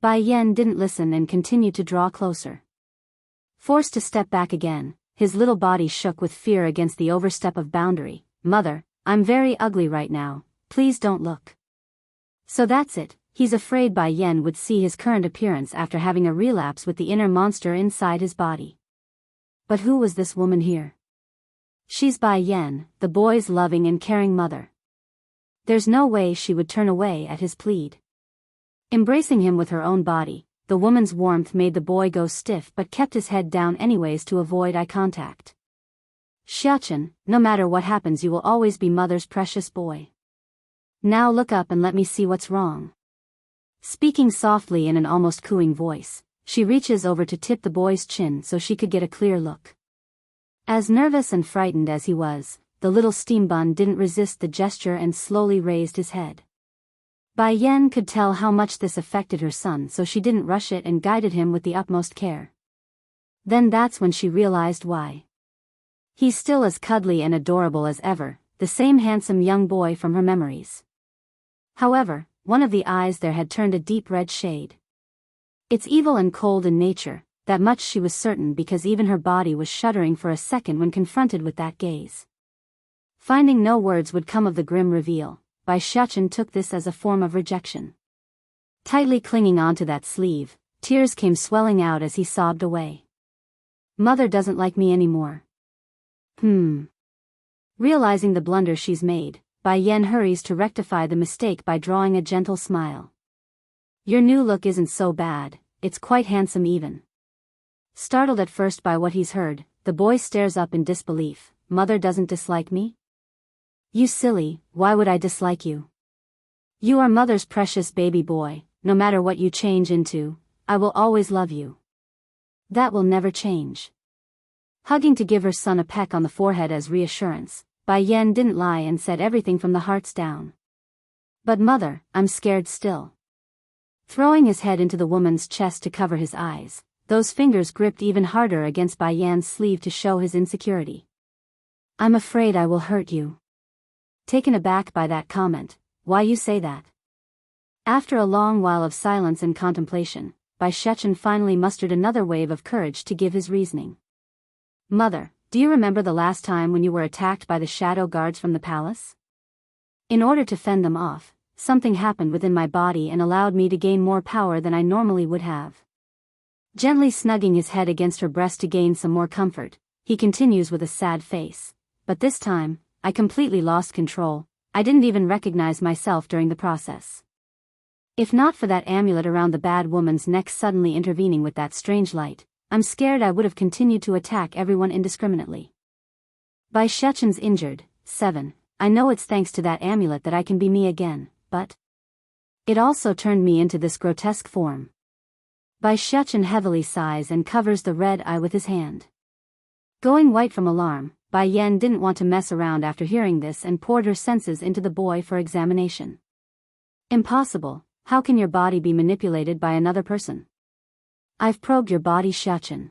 A: Bai Yan didn't listen and continued to draw closer. Forced to step back again, his little body shook with fear against the overstep of boundary. Mother, I'm very ugly right now, please don't look. So that's it, he's afraid Bai Yan would see his current appearance after having a relapse with the inner monster inside his body. But who was this woman here? She's Bai Yan, the boy's loving and caring mother. There's no way she would turn away at his plead. Embracing him with her own body, the woman's warmth made the boy go stiff but kept his head down anyways to avoid eye contact. Shechen, no matter what happens you will always be mother's precious boy. Now look up and let me see what's wrong. Speaking softly in an almost cooing voice, she reaches over to tip the boy's chin so she could get a clear look. As nervous and frightened as he was, the little steam bun didn't resist the gesture and slowly raised his head. Bai Yan could tell how much this affected her son, so she didn't rush it and guided him with the utmost care. Then that's when she realized why. He's still as cuddly and adorable as ever, the same handsome young boy from her memories. However, one of the eyes there had turned a deep red shade. It's evil and cold in nature, that much she was certain because even her body was shuddering for a second when confronted with that gaze. Finding no words would come of the grim reveal, Bai Shechen took this as a form of rejection. Tightly clinging onto that sleeve, tears came swelling out as he sobbed away. Mother doesn't like me anymore. Realizing the blunder she's made, Bai Yan hurries to rectify the mistake by drawing a gentle smile. Your new look isn't so bad, it's quite handsome even. Startled at first by what he's heard, the boy stares up in disbelief. Mother doesn't dislike me? You silly, why would I dislike you? You are mother's precious baby boy, no matter what you change into, I will always love you. That will never change. Hugging to give her son a peck on the forehead as reassurance, Bai Yan didn't lie and said everything from the hearts down. But mother, I'm scared still. Throwing his head into the woman's chest to cover his eyes, those fingers gripped even harder against Bai Yan's sleeve to show his insecurity. I'm afraid I will hurt you. Taken aback by that comment, why you say that? After a long while of silence and contemplation, Bai Shechen finally mustered another wave of courage to give his reasoning. Mother, do you remember the last time when you were attacked by the shadow guards from the palace? In order to fend them off, something happened within my body and allowed me to gain more power than I normally would have. Gently snugging his head against her breast to gain some more comfort, he continues with a sad face. But this time, I completely lost control. I didn't even recognize myself during the process. If not for that amulet around the bad woman's neck suddenly intervening with that strange light, I'm scared I would have continued to attack everyone indiscriminately. Bai Shechen's injured, 7. I know it's thanks to that amulet that I can be me again, but it also turned me into this grotesque form. Bai Shechen heavily sighs and covers the red eye with his hand. Going white from alarm, Bai Yan didn't want to mess around after hearing this and poured her senses into the boy for examination. Impossible, How can your body be manipulated by another person? I've probed your body, Xiachen.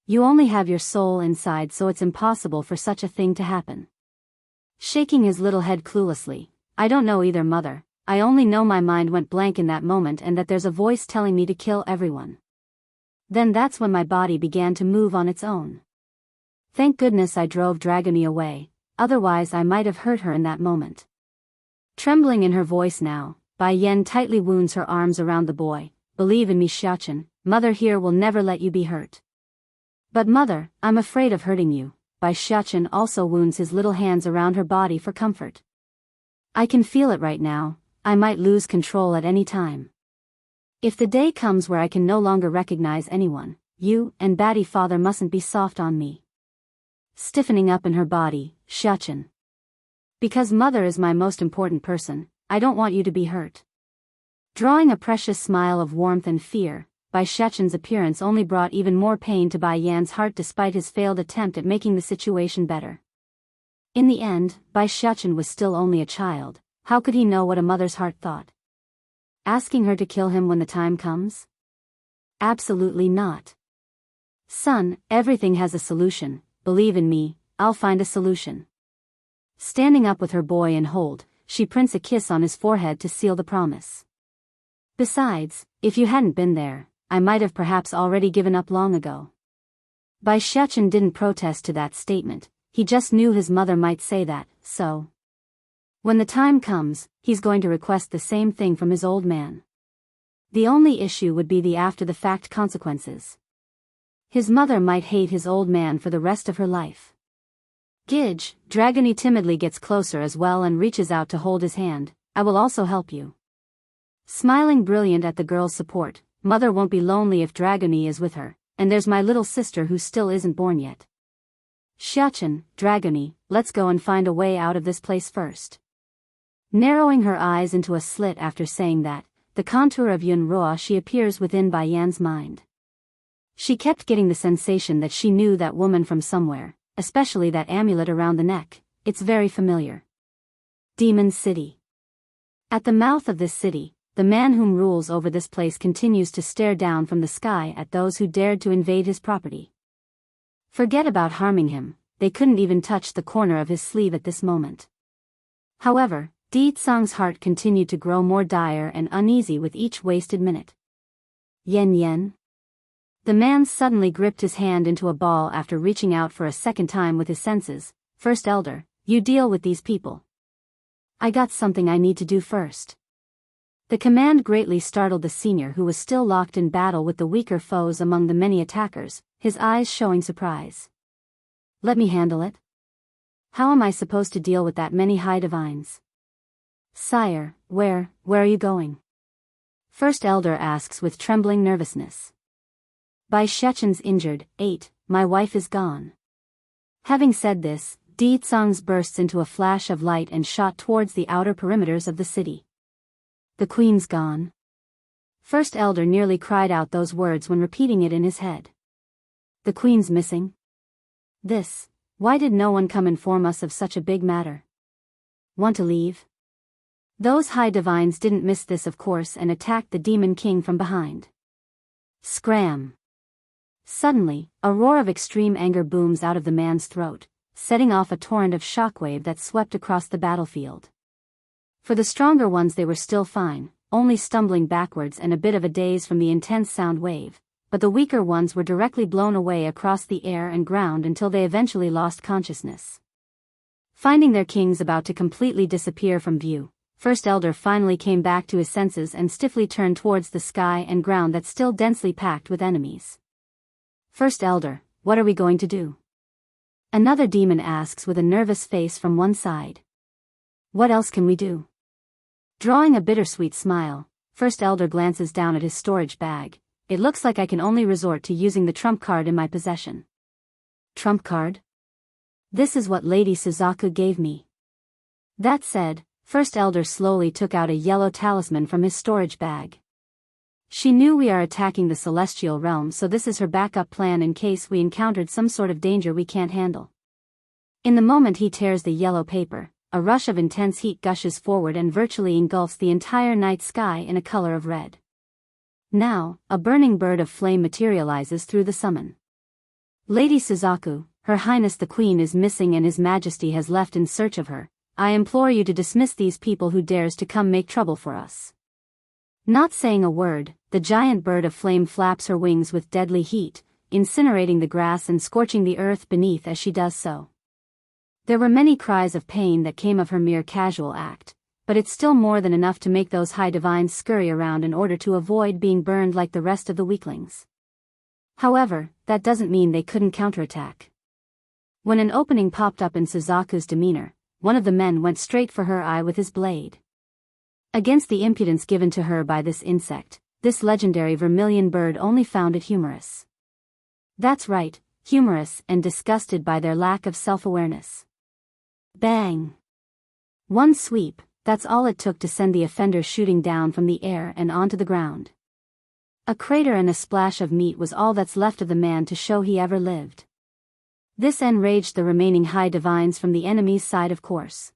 A: You only have your soul inside, so it's impossible for such a thing to happen. Shaking his little head cluelessly, I don't know either, mother. I only know my mind went blank in that moment and that there's a voice telling me to kill everyone. Then that's when my body began to move on its own. Thank goodness I drove Dragony away, otherwise I might have hurt her in that moment. Trembling in her voice now, Bai Yan tightly wounds her arms around the boy. Believe in me, Xiachen, mother here will never let you be hurt. But mother, I'm afraid of hurting you. Bai Xiachen also wounds his little hands around her body for comfort. I can feel it right now, I might lose control at any time. If the day comes where I can no longer recognize anyone, you and Batty father mustn't be soft on me. Stiffening up in her body, Xiachen. Because mother is my most important person, I don't want you to be hurt. Drawing a precious smile of warmth and fear, Bai Xiachen's appearance only brought even more pain to Bai Yan's heart despite his failed attempt at making the situation better. In the end, Bai Xiachen was still only a child. How could he know what a mother's heart thought? Asking her to kill him when the time comes? Absolutely not. Son, everything has a solution, believe in me, I'll find a solution. Standing up with her boy in hold, she prints a kiss on his forehead to seal the promise. Besides, if you hadn't been there, I might have perhaps already given up long ago. Bai Xiachen didn't protest to that statement, he just knew his mother might say that, so. When the time comes, he's going to request the same thing from his old man. The only issue would be the after-the-fact consequences. His mother might hate his old man for the rest of her life. Gidge, Dragony timidly gets closer as well and reaches out to hold his hand. I will also help you. Smiling brilliant at the girl's support, mother won't be lonely if Dragony is with her, and there's my little sister who still isn't born yet. Xiachen, Dragony, let's go and find a way out of this place first. Narrowing her eyes into a slit after saying that, the contour of Yun Ruoxi appears within Bai Yan's mind. She kept getting the sensation that she knew that woman from somewhere, especially that amulet around the neck. It's very familiar. Demon City. At the mouth of this city, the man whom rules over this place continues to stare down from the sky at those who dared to invade his property. Forget about harming him, they couldn't even touch the corner of his sleeve at this moment. However, Di Tsang's heart continued to grow more dire and uneasy with each wasted minute. Yen Yen? The man suddenly gripped his hand into a ball after reaching out for a second time with his senses. First Elder, you deal with these people. I got something I need to do first. The command greatly startled the senior, who was still locked in battle with the weaker foes among the many attackers, his eyes showing surprise. Let me handle it. How am I supposed to deal with that many high divines? Sire, where are you going? First Elder asks with trembling nervousness. Bai Xiachen's injured, 8, my wife is gone. Having said this, Di Tsang's bursts into a flash of light and shot towards the outer perimeters of the city. The queen's gone. First Elder nearly cried out those words when repeating it in his head. The queen's missing? Why did no one come inform us of such a big matter? Want to leave? Those high divines didn't miss this, of course, and attacked the demon king from behind. Scram! Suddenly, a roar of extreme anger booms out of the man's throat, setting off a torrent of shockwave that swept across the battlefield. For the stronger ones they were still fine, only stumbling backwards and a bit of a daze from the intense sound wave, but the weaker ones were directly blown away across the air and ground until they eventually lost consciousness. Finding their kings about to completely disappear from view, First Elder finally came back to his senses and stiffly turned towards the sky and ground that's still densely packed with enemies. First Elder, what are we going to do? Another demon asks with a nervous face from one side. What else can we do? Drawing a bittersweet smile, First Elder glances down at his storage bag. It looks like I can only resort to using the trump card in my possession. Trump card? This is what Lady Suzaku gave me. That said, First Elder slowly took out a yellow talisman from his storage bag. She knew we are attacking the celestial realm, so this is her backup plan in case we encountered some sort of danger we can't handle. In the moment he tears the yellow paper, a rush of intense heat gushes forward and virtually engulfs the entire night sky in a color of red. Now, a burning bird of flame materializes through the summon. Lady Suzaku, Her Highness the Queen is missing and His Majesty has left in search of her. I implore you to dismiss these people who dares to come make trouble for us. Not saying a word, the giant bird of flame flaps her wings with deadly heat, incinerating the grass and scorching the earth beneath as she does so. There were many cries of pain that came of her mere casual act, but it's still more than enough to make those high divines scurry around in order to avoid being burned like the rest of the weaklings. However, that doesn't mean they couldn't counterattack. When an opening popped up in Suzaku's demeanor, one of the men went straight for her eye with his blade. Against the impudence given to her by this insect, this legendary vermilion bird only found it humorous. That's right, humorous and disgusted by their lack of self-awareness. Bang! One sweep, that's all it took to send the offender shooting down from the air and onto the ground. A crater and a splash of meat was all that's left of the man to show he ever lived. This enraged the remaining high divines from the enemy's side, of course.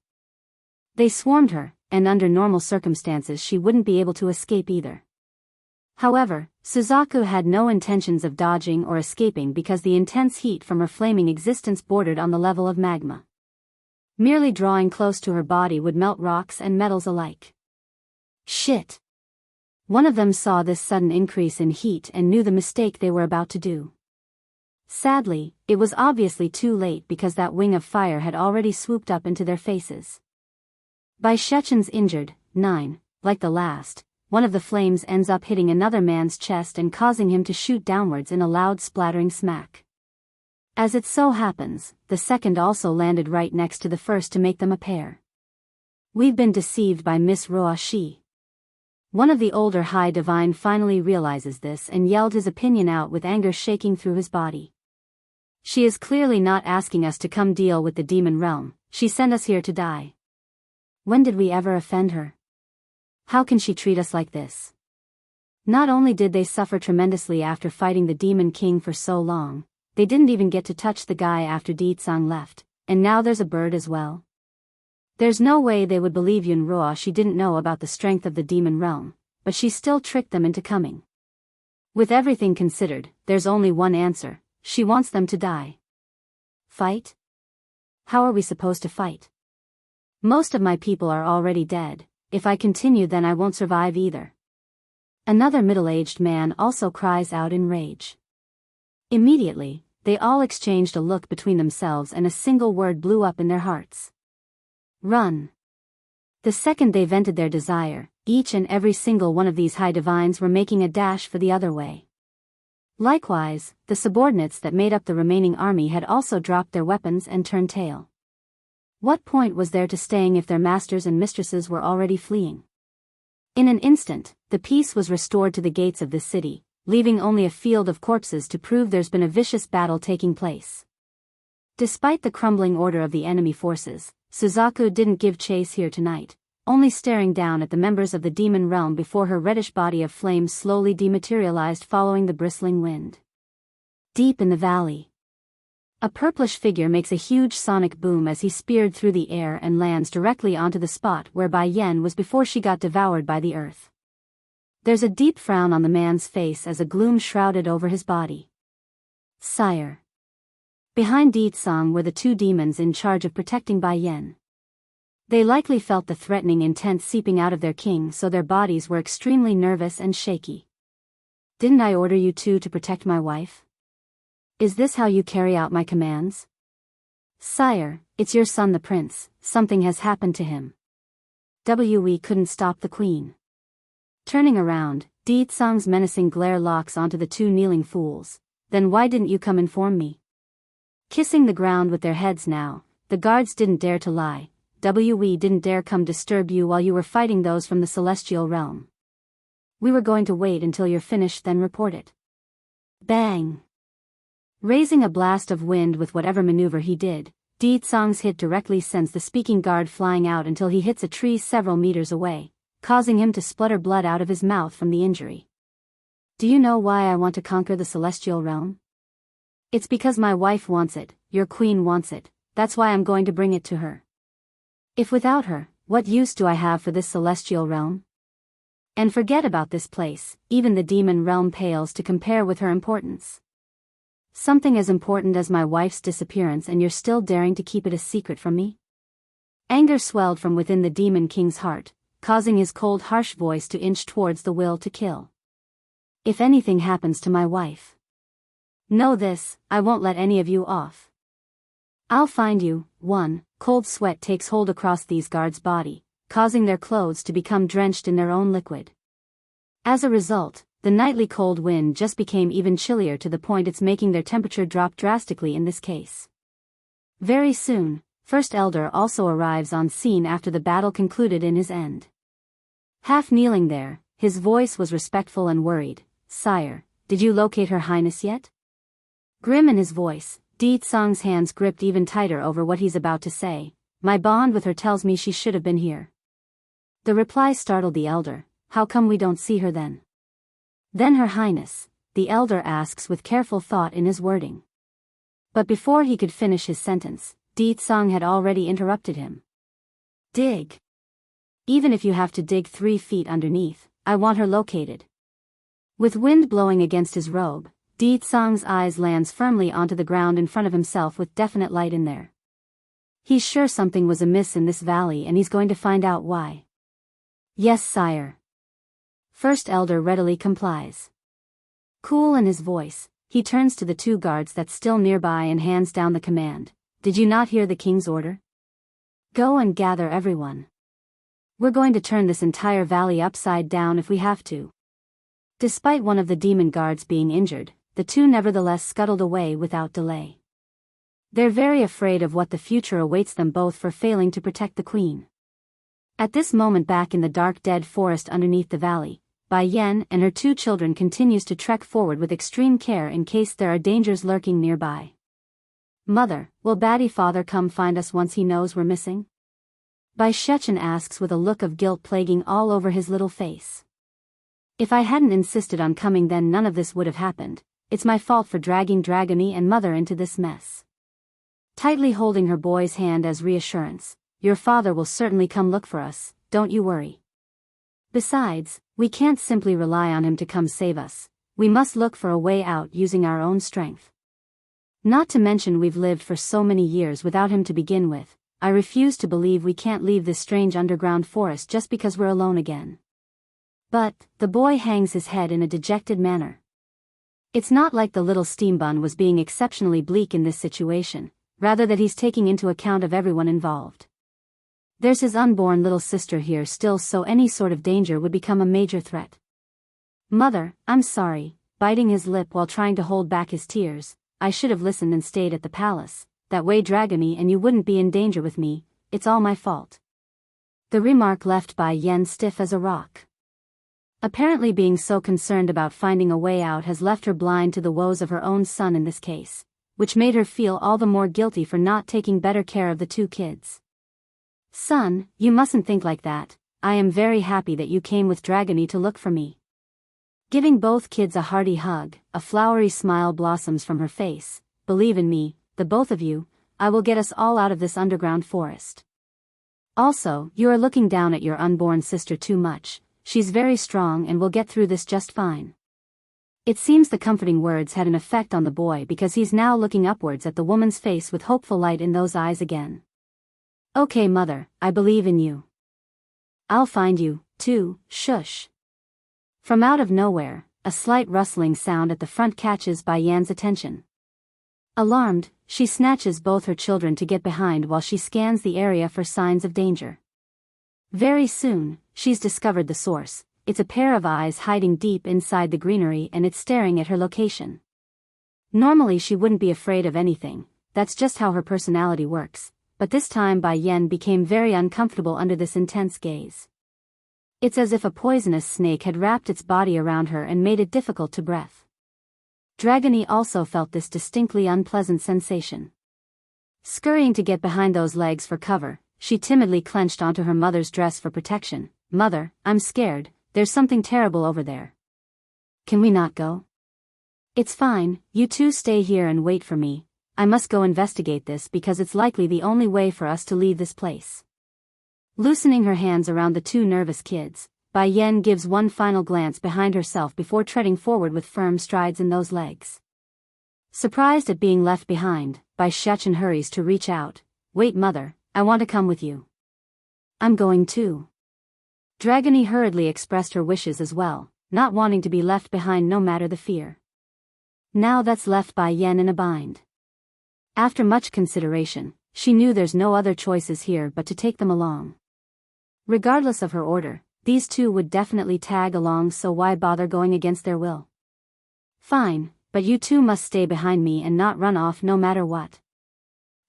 A: They swarmed her, and under normal circumstances she wouldn't be able to escape either. However, Suzaku had no intentions of dodging or escaping because the intense heat from her flaming existence bordered on the level of magma. Merely drawing close to her body would melt rocks and metals alike. Shit! One of them saw this sudden increase in heat and knew the mistake they were about to do. Sadly, it was obviously too late because that wing of fire had already swooped up into their faces. By Shechen's injured, 9, like the last, one of the flames ends up hitting another man's chest and causing him to shoot downwards in a loud splattering smack. As it so happens, the second also landed right next to the first to make them a pair. We've been deceived by Miss Roashi. One of the older high divine finally realizes this and yelled his opinion out with anger shaking through his body. She is clearly not asking us to come deal with the demon realm, she sent us here to die. When did we ever offend her? How can she treat us like this? Not only did they suffer tremendously after fighting the Demon King for so long, they didn't even get to touch the guy after Ditsang left, and now there's a bird as well. There's no way they would believe Yunroa she didn't know about the strength of the demon realm, but she still tricked them into coming. With everything considered, there's only one answer, she wants them to die. Fight? How are we supposed to fight? Most of my people are already dead, if I continue then I won't survive either. Another middle-aged man also cries out in rage. Immediately, they all exchanged a look between themselves and a single word blew up in their hearts. Run. The second they vented their desire, each and every single one of these high divines were making a dash for the other way. Likewise, the subordinates that made up the remaining army had also dropped their weapons and turned tail. What point was there to staying if their masters and mistresses were already fleeing? In an instant, the peace was restored to the gates of this city, leaving only a field of corpses to prove there's been a vicious battle taking place. Despite the crumbling order of the enemy forces, Suzaku didn't give chase here tonight, only staring down at the members of the demon realm before her reddish body of flame slowly dematerialized following the bristling wind. Deep in the valley, a purplish figure makes a huge sonic boom as he speared through the air and lands directly onto the spot where Bai Yen was before she got devoured by the earth. There's a deep frown on the man's face as a gloom shrouded over his body. Sire. Behind Ditsang were the two demons in charge of protecting Bai Yen. They likely felt the threatening intent seeping out of their king, so their bodies were extremely nervous and shaky. Didn't I order you two to protect my wife? Is this how you carry out my commands? Sire, it's your son the prince, something has happened to him. We couldn't stop the queen. Turning around, Ditsang's menacing glare locks onto the two kneeling fools. Then why didn't you come inform me? Kissing the ground with their heads now, the guards didn't dare to lie. We didn't dare come disturb you while you were fighting those from the celestial realm. We were going to wait until you're finished then report it. Bang! Raising a blast of wind with whatever maneuver he did, Ditsang's hit directly sends the speaking guard flying out until he hits a tree several meters away, causing him to splutter blood out of his mouth from the injury. Do you know why I want to conquer the celestial realm? It's because my wife wants it, your queen wants it, that's why I'm going to bring it to her. If without her, what use do I have for this celestial realm? And forget about this place, even the demon realm pales to compare with her importance. Something as important as my wife's disappearance, and you're still daring to keep it a secret from me? Anger swelled from within the demon king's heart, causing his cold, harsh voice to inch towards the will to kill. If anything happens to my wife, know this, I won't let any of you off. I'll find you. 1. Cold sweat takes hold across these guards' body, causing their clothes to become drenched in their own liquid. As a result, the nightly cold wind just became even chillier to the point it's making their temperature drop drastically in this case. Very soon, First Elder also arrives on scene after the battle concluded in his end. Half kneeling there, his voice was respectful and worried. Sire, did you locate Her Highness yet? Grim in his voice, Di Tsong's hands gripped even tighter over what he's about to say. My bond with her tells me she should have been here. The reply startled the elder. How come we don't see her then? Then Her Highness, the elder asks with careful thought in his wording. But before he could finish his sentence, Di Tsong had already interrupted him. Dig. Even if you have to dig 3 feet underneath, I want her located. With wind blowing against his robe, Di Tsong's eyes lands firmly onto the ground in front of himself with definite light in there. He's sure something was amiss in this valley and he's going to find out why. Yes, sire. First Elder readily complies. Cool in his voice, he turns to the 2 guards that's still nearby and hands down the command. Did you not hear the king's order? Go and gather everyone. We're going to turn this entire valley upside down if we have to. Despite one of the demon guards being injured, the 2 nevertheless scuttled away without delay. They're very afraid of what the future awaits them both for failing to protect the queen. At this moment back in the dark dead forest underneath the valley, Bai Yan and her 2 children continues to trek forward with extreme care in case there are dangers lurking nearby. Mother, will Batty Father come find us once he knows we're missing? Bai Shechen asks with a look of guilt plaguing all over his little face. If I hadn't insisted on coming then none of this would have happened. It's my fault for dragging Dragony and Mother into this mess. Tightly holding her boy's hand as reassurance, your father will certainly come look for us, don't you worry. Besides, we can't simply rely on him to come save us. We must look for a way out using our own strength. Not to mention we've lived for so many years without him to begin with. I refuse to believe we can't leave this strange underground forest just because we're alone again. But, the boy hangs his head in a dejected manner. It's not like the little steambun was being exceptionally bleak in this situation, rather that he's taking into account of everyone involved. There's his unborn little sister here still, so any sort of danger would become a major threat. Mother, I'm sorry, biting his lip while trying to hold back his tears. I should have listened and stayed at the palace. That way Dragony and you wouldn't be in danger with me. It's all my fault. The remark left Bai Yan stiff as a rock. Apparently being so concerned about finding a way out has left her blind to the woes of her own son in this case, which made her feel all the more guilty for not taking better care of the 2 kids. Son, you mustn't think like that. I am very happy that you came with Dragony to look for me. Giving both kids a hearty hug, a flowery smile blossoms from her face. Believe in me, the both of you, I will get us all out of this underground forest. Also, you are looking down at your unborn sister too much. She's very strong and will get through this just fine. It seems the comforting words had an effect on the boy because he's now looking upwards at the woman's face with hopeful light in those eyes again. Okay, Mother, I believe in you. I'll find you, too. Shush. From out of nowhere, a slight rustling sound at the front catches Bai Yan's attention. Alarmed, she snatches both her children to get behind while she scans the area for signs of danger. Very soon, she's discovered the source. It's a pair of eyes hiding deep inside the greenery and it's staring at her location. Normally she wouldn't be afraid of anything, that's just how her personality works, but this time Bai Yan became very uncomfortable under this intense gaze. It's as if a poisonous snake had wrapped its body around her and made it difficult to breathe. Dragony also felt this distinctly unpleasant sensation. Scurrying to get behind those legs for cover, she timidly clenched onto her mother's dress for protection. Mother, I'm scared, there's something terrible over there. Can we not go? It's fine, you 2 stay here and wait for me. I must go investigate this because it's likely the only way for us to leave this place. Loosening her hands around the two nervous kids, Bai Yen gives one final glance behind herself before treading forward with firm strides in those legs. Surprised at being left behind, Bai Shechen hurries to reach out. Wait, mother, I want to come with you. I'm going too. Dragony hurriedly expressed her wishes as well, not wanting to be left behind no matter the fear. Now that's left Bai Yen in a bind. After much consideration, she knew there's no other choices here but to take them along. Regardless of her order, these two would definitely tag along, so why bother going against their will? Fine, but you two must stay behind me and not run off no matter what.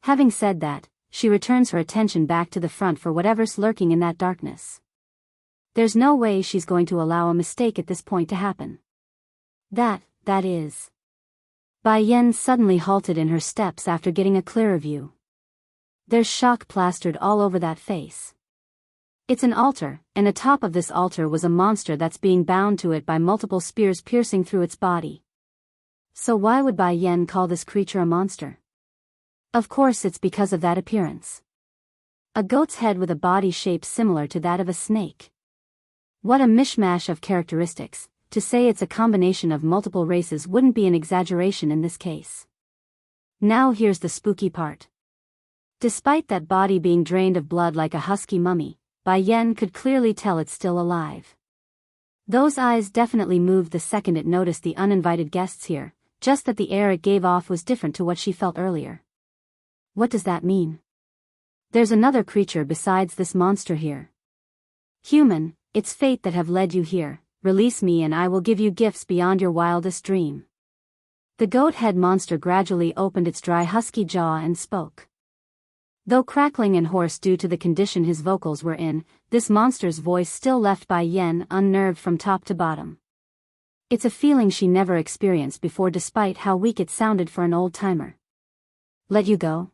A: Having said that, she returns her attention back to the front for whatever's lurking in that darkness. There's no way she's going to allow a mistake at this point to happen. That is. Bai Yen suddenly halted in her steps after getting a clearer view. There's shock plastered all over that face. It's an altar, and atop of this altar was a monster that's being bound to it by multiple spears piercing through its body. So why would Bai Yen call this creature a monster? Of course it's because of that appearance. A goat's head with a body shape similar to that of a snake. What a mishmash of characteristics. To say it's a combination of multiple races wouldn't be an exaggeration in this case. Now here's the spooky part. Despite that body being drained of blood like a husky mummy, Bai Yen could clearly tell it's still alive. Those eyes definitely moved the second it noticed the uninvited guests here, just that the air it gave off was different to what she felt earlier. What does that mean? There's another creature besides this monster here. Human, it's fate that have led you here. Release me and I will give you gifts beyond your wildest dream. The goat-head monster gradually opened its dry husky jaw and spoke. Though crackling and hoarse due to the condition his vocals were in, this monster's voice still left Bai Yen unnerved from top to bottom. It's a feeling she never experienced before despite how weak it sounded for an old-timer. Let you go?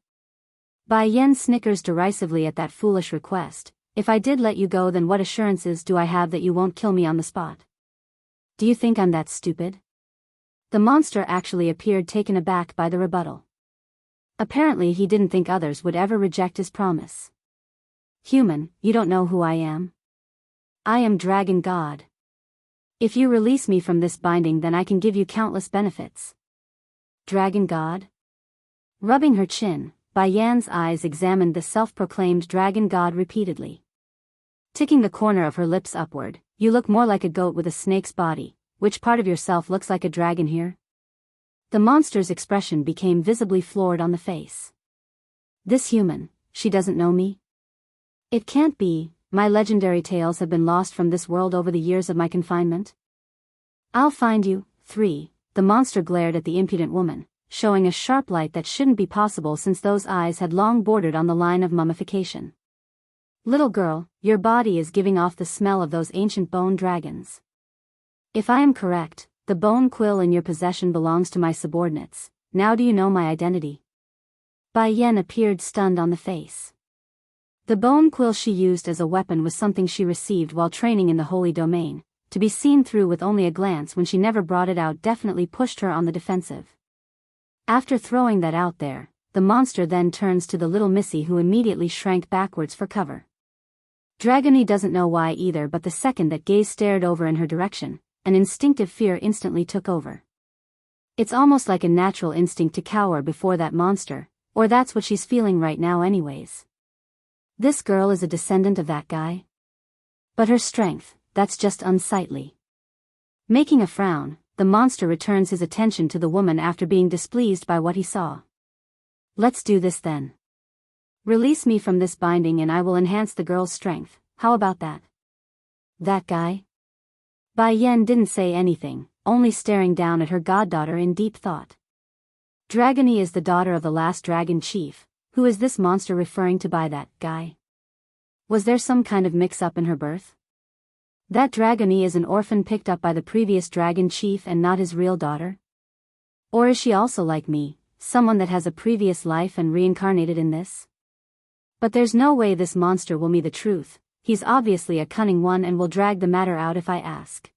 A: Bai Yen snickers derisively at that foolish request. If I did let you go, then what assurances do I have that you won't kill me on the spot? Do you think I'm that stupid? The monster actually appeared taken aback by the rebuttal. Apparently he didn't think others would ever reject his promise. Human, you don't know who I am? I am Dragon God. If you release me from this binding, then I can give you countless benefits. Dragon God? Rubbing her chin, Bai Yan's eyes examined the self-proclaimed Dragon God repeatedly. Ticking the corner of her lips upward, you look more like a goat with a snake's body. Which part of yourself looks like a dragon here? The monster's expression became visibly floored on the face. This human, she doesn't know me? It can't be, my legendary tales have been lost from this world over the years of my confinement. I'll find you. 3. The monster glared at the impudent woman, showing a sharp light that shouldn't be possible since those eyes had long bordered on the line of mummification. Little girl, your body is giving off the smell of those ancient bone dragons. If I am correct, the bone quill in your possession belongs to my subordinates. Now do you know my identity? Bai Yen appeared stunned on the face. The bone quill she used as a weapon was something she received while training in the holy domain. To be seen through with only a glance when she never brought it out definitely pushed her on the defensive. After throwing that out there, the monster then turns to the little missy, who immediately shrank backwards for cover. Dragony doesn't know why either, but the second that gaze stared over in her direction, an instinctive fear instantly took over. It's almost like a natural instinct to cower before that monster, or that's what she's feeling right now anyways. This girl is a descendant of that guy? But her strength, that's just unsightly. Making a frown, the monster returns his attention to the woman after being displeased by what he saw. Let's do this then. Release me from this binding and I will enhance the girl's strength. How about that? That guy? Bai Yen didn't say anything, only staring down at her goddaughter in deep thought. Dragony is the daughter of the last dragon chief. Who is this monster referring to by that guy? Was there some kind of mix-up in her birth? That Dragony is an orphan picked up by the previous dragon chief and not his real daughter? Or is she also like me, someone that has a previous life and reincarnated in this? But there's no way this monster will me the truth. He's obviously a cunning one and will drag the matter out if I ask.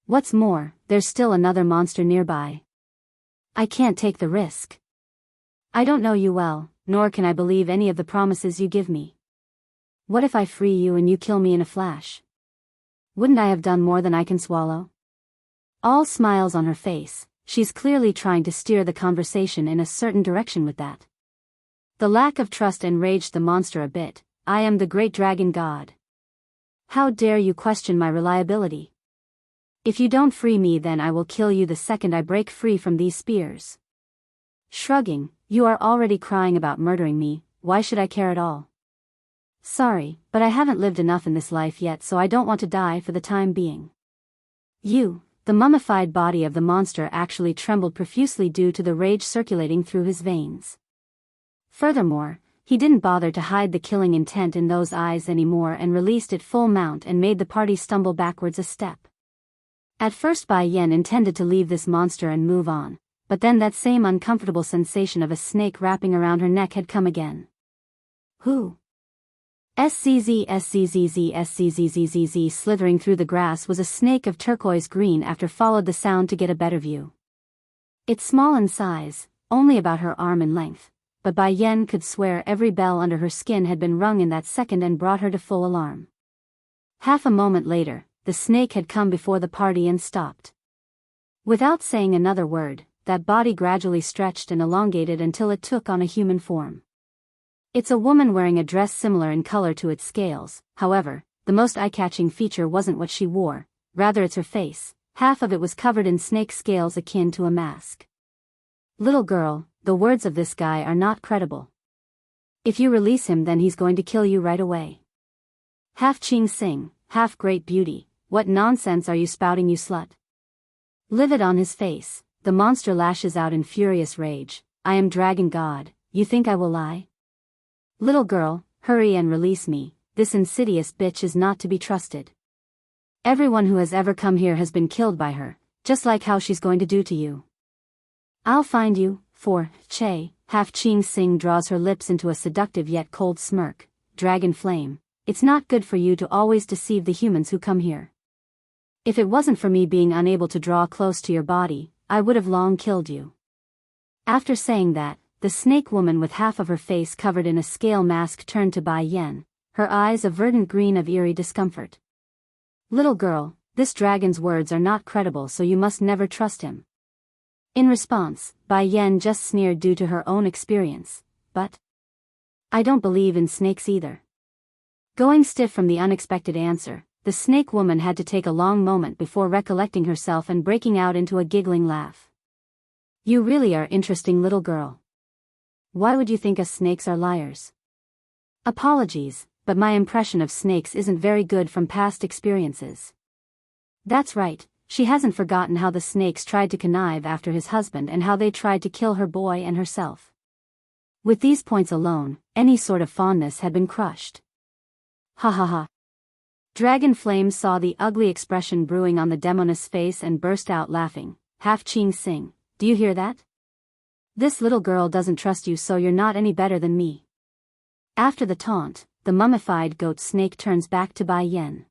A: What's more, there's still another monster nearby. I can't take the risk. I don't know you well, nor can I believe any of the promises you give me. What if I free you and you kill me in a flash? Wouldn't I have done more than I can swallow? All smiles on her face, she's clearly trying to steer the conversation in a certain direction with that. The lack of trust enraged the monster a bit. I am the great dragon god. How dare you question my reliability? If you don't free me, then I will kill you the second I break free from these spears. Shrugging, you are already crying about murdering me, why should I care at all? Sorry, but I haven't lived enough in this life yet, so I don't want to die for the time being. The mummified body of the monster actually trembled profusely due to the rage circulating through his veins. Furthermore, he didn't bother to hide the killing intent in those eyes anymore and released it full mount and made the party stumble backwards a step. At first Bai Yan intended to leave this monster and move on, but then that same uncomfortable sensation of a snake wrapping around her neck had come again. Who? SCZ slithering through the grass was a snake of turquoise green after followed the sound to get a better view. It's small in size, only about her arm in length, but Bai Yan could swear every bell under her skin had been rung in that second and brought her to full alarm. Half a moment later, the snake had come before the party and stopped. Without saying another word, that body gradually stretched and elongated until it took on a human form. It's a woman wearing a dress similar in color to its scales. However, the most eye-catching feature wasn't what she wore, rather it's her face. Half of it was covered in snake scales akin to a mask. Little girl, the words of this guy are not credible. If you release him, then he's going to kill you right away. Half Ching Sing, half great beauty, what nonsense are you spouting, you slut? Livid on his face, the monster lashes out in furious rage. I am Dragon God, you think I will lie? Little girl, hurry and release me, this insidious bitch is not to be trusted. Everyone who has ever come here has been killed by her, just like how she's going to do to you. I'll find you, Che, half Ching Sing draws her lips into a seductive yet cold smirk. Dragon Flame, it's not good for you to always deceive the humans who come here. If it wasn't for me being unable to draw close to your body, I would have long killed you. After saying that, the snake woman with half of her face covered in a scale mask turned to Bai Yan, her eyes a verdant green of eerie discomfort. Little girl, this dragon's words are not credible, so you must never trust him. In response, Bai Yan just sneered due to her own experience, but I don't believe in snakes either. Going stiff from the unexpected answer, the snake woman had to take a long moment before recollecting herself and breaking out into a giggling laugh. You really are interesting, little girl. Why would you think us snakes are liars? Apologies, but my impression of snakes isn't very good from past experiences. That's right. She hasn't forgotten how the snakes tried to connive after his husband and how they tried to kill her boy and herself. With these points alone, any sort of fondness had been crushed. Ha ha ha. Dragon Flame saw the ugly expression brewing on the demoness face and burst out laughing. Half Ching Sing, do you hear that? This little girl doesn't trust you, so you're not any better than me. After the taunt, the mummified goat snake turns back to Bai Yan.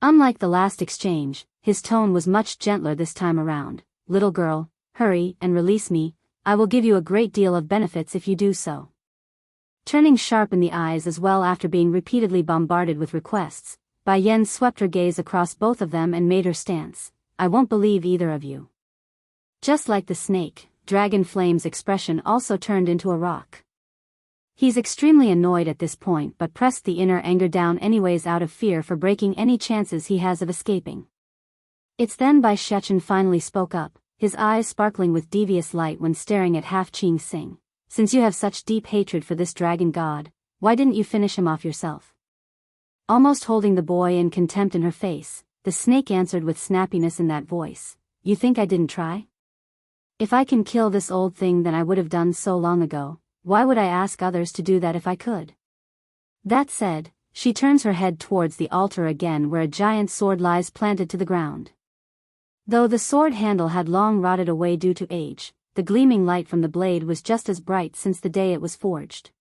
A: Unlike the last exchange, his tone was much gentler this time around. Little girl, hurry and release me, I will give you a great deal of benefits if you do so. Turning sharp in the eyes as well after being repeatedly bombarded with requests, Bai Yan swept her gaze across both of them and made her stance. I won't believe either of you. Just like the snake, Dragon Flame's expression also turned into a rock. He's extremely annoyed at this point but pressed the inner anger down anyways out of fear for breaking any chances he has of escaping. It's then Bai Shechen finally spoke up, his eyes sparkling with devious light when staring at half Ching Sing. Since you have such deep hatred for this dragon god, why didn't you finish him off yourself? Almost holding the boy in contempt in her face, the snake answered with snappiness in that voice. You think I didn't try? If I can kill this old thing, then I would have done so long ago. Why would I ask others to do that if I could? That said, she turns her head towards the altar again where a giant sword lies planted to the ground. Though the sword handle had long rotted away due to age, the gleaming light from the blade was just as bright since the day it was forged.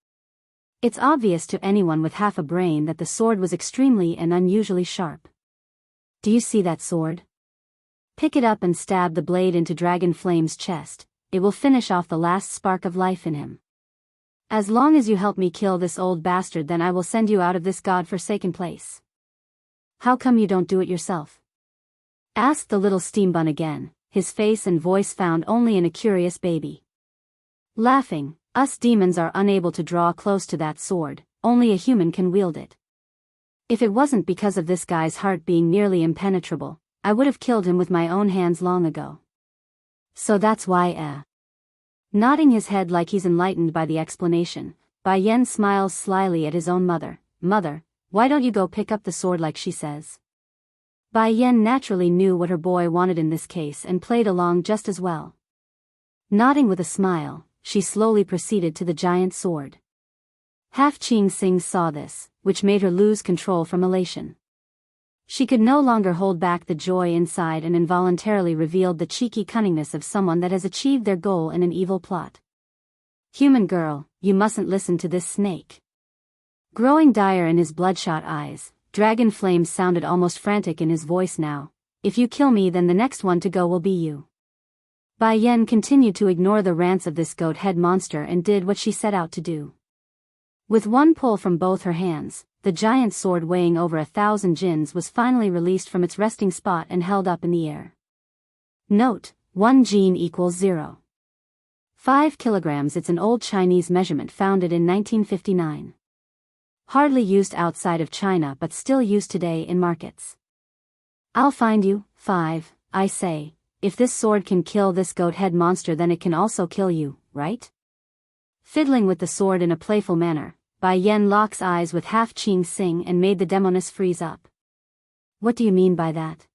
A: It's obvious to anyone with half a brain that the sword was extremely and unusually sharp. Do you see that sword? Pick it up and stab the blade into Dragon Flame's chest. It will finish off the last spark of life in him. As long as you help me kill this old bastard, then I will send you out of this god-forsaken place. How come you don't do it yourself? Asked the little steambun again, his face and voice found only in a curious baby. Laughing, us demons are unable to draw close to that sword, only a human can wield it. If it wasn't because of this guy's heart being nearly impenetrable, I would have killed him with my own hands long ago. So that's why Nodding his head like he's enlightened by the explanation, Bai Yan smiles slyly at his own mother. Mother, why don't you go pick up the sword like she says? Bai Yan naturally knew what her boy wanted in this case and played along just as well. Nodding with a smile, she slowly proceeded to the giant sword. Half Ching Sing saw this, which made her lose control from elation. She could no longer hold back the joy inside and involuntarily revealed the cheeky cunningness of someone that has achieved their goal in an evil plot. Human girl, you mustn't listen to this snake. Growing dire in his bloodshot eyes, Dragon Flame sounded almost frantic in his voice now. If you kill me, then the next one to go will be you. Bai Yan continued to ignore the rants of this goat-head monster and did what she set out to do. With one pull from both her hands, the giant sword weighing over 1,000 jins was finally released from its resting spot and held up in the air. Note, 1 jin equals 0.5 kilograms. It's an old Chinese measurement founded in 1959. Hardly used outside of China but still used today in markets. I'll find you, 5, I say. If this sword can kill this goat-head monster, then it can also kill you, right? Fiddling with the sword in a playful manner, Bai Yan locks eyes with Half Ching Sing and made the demoness freeze up. What do you mean by that?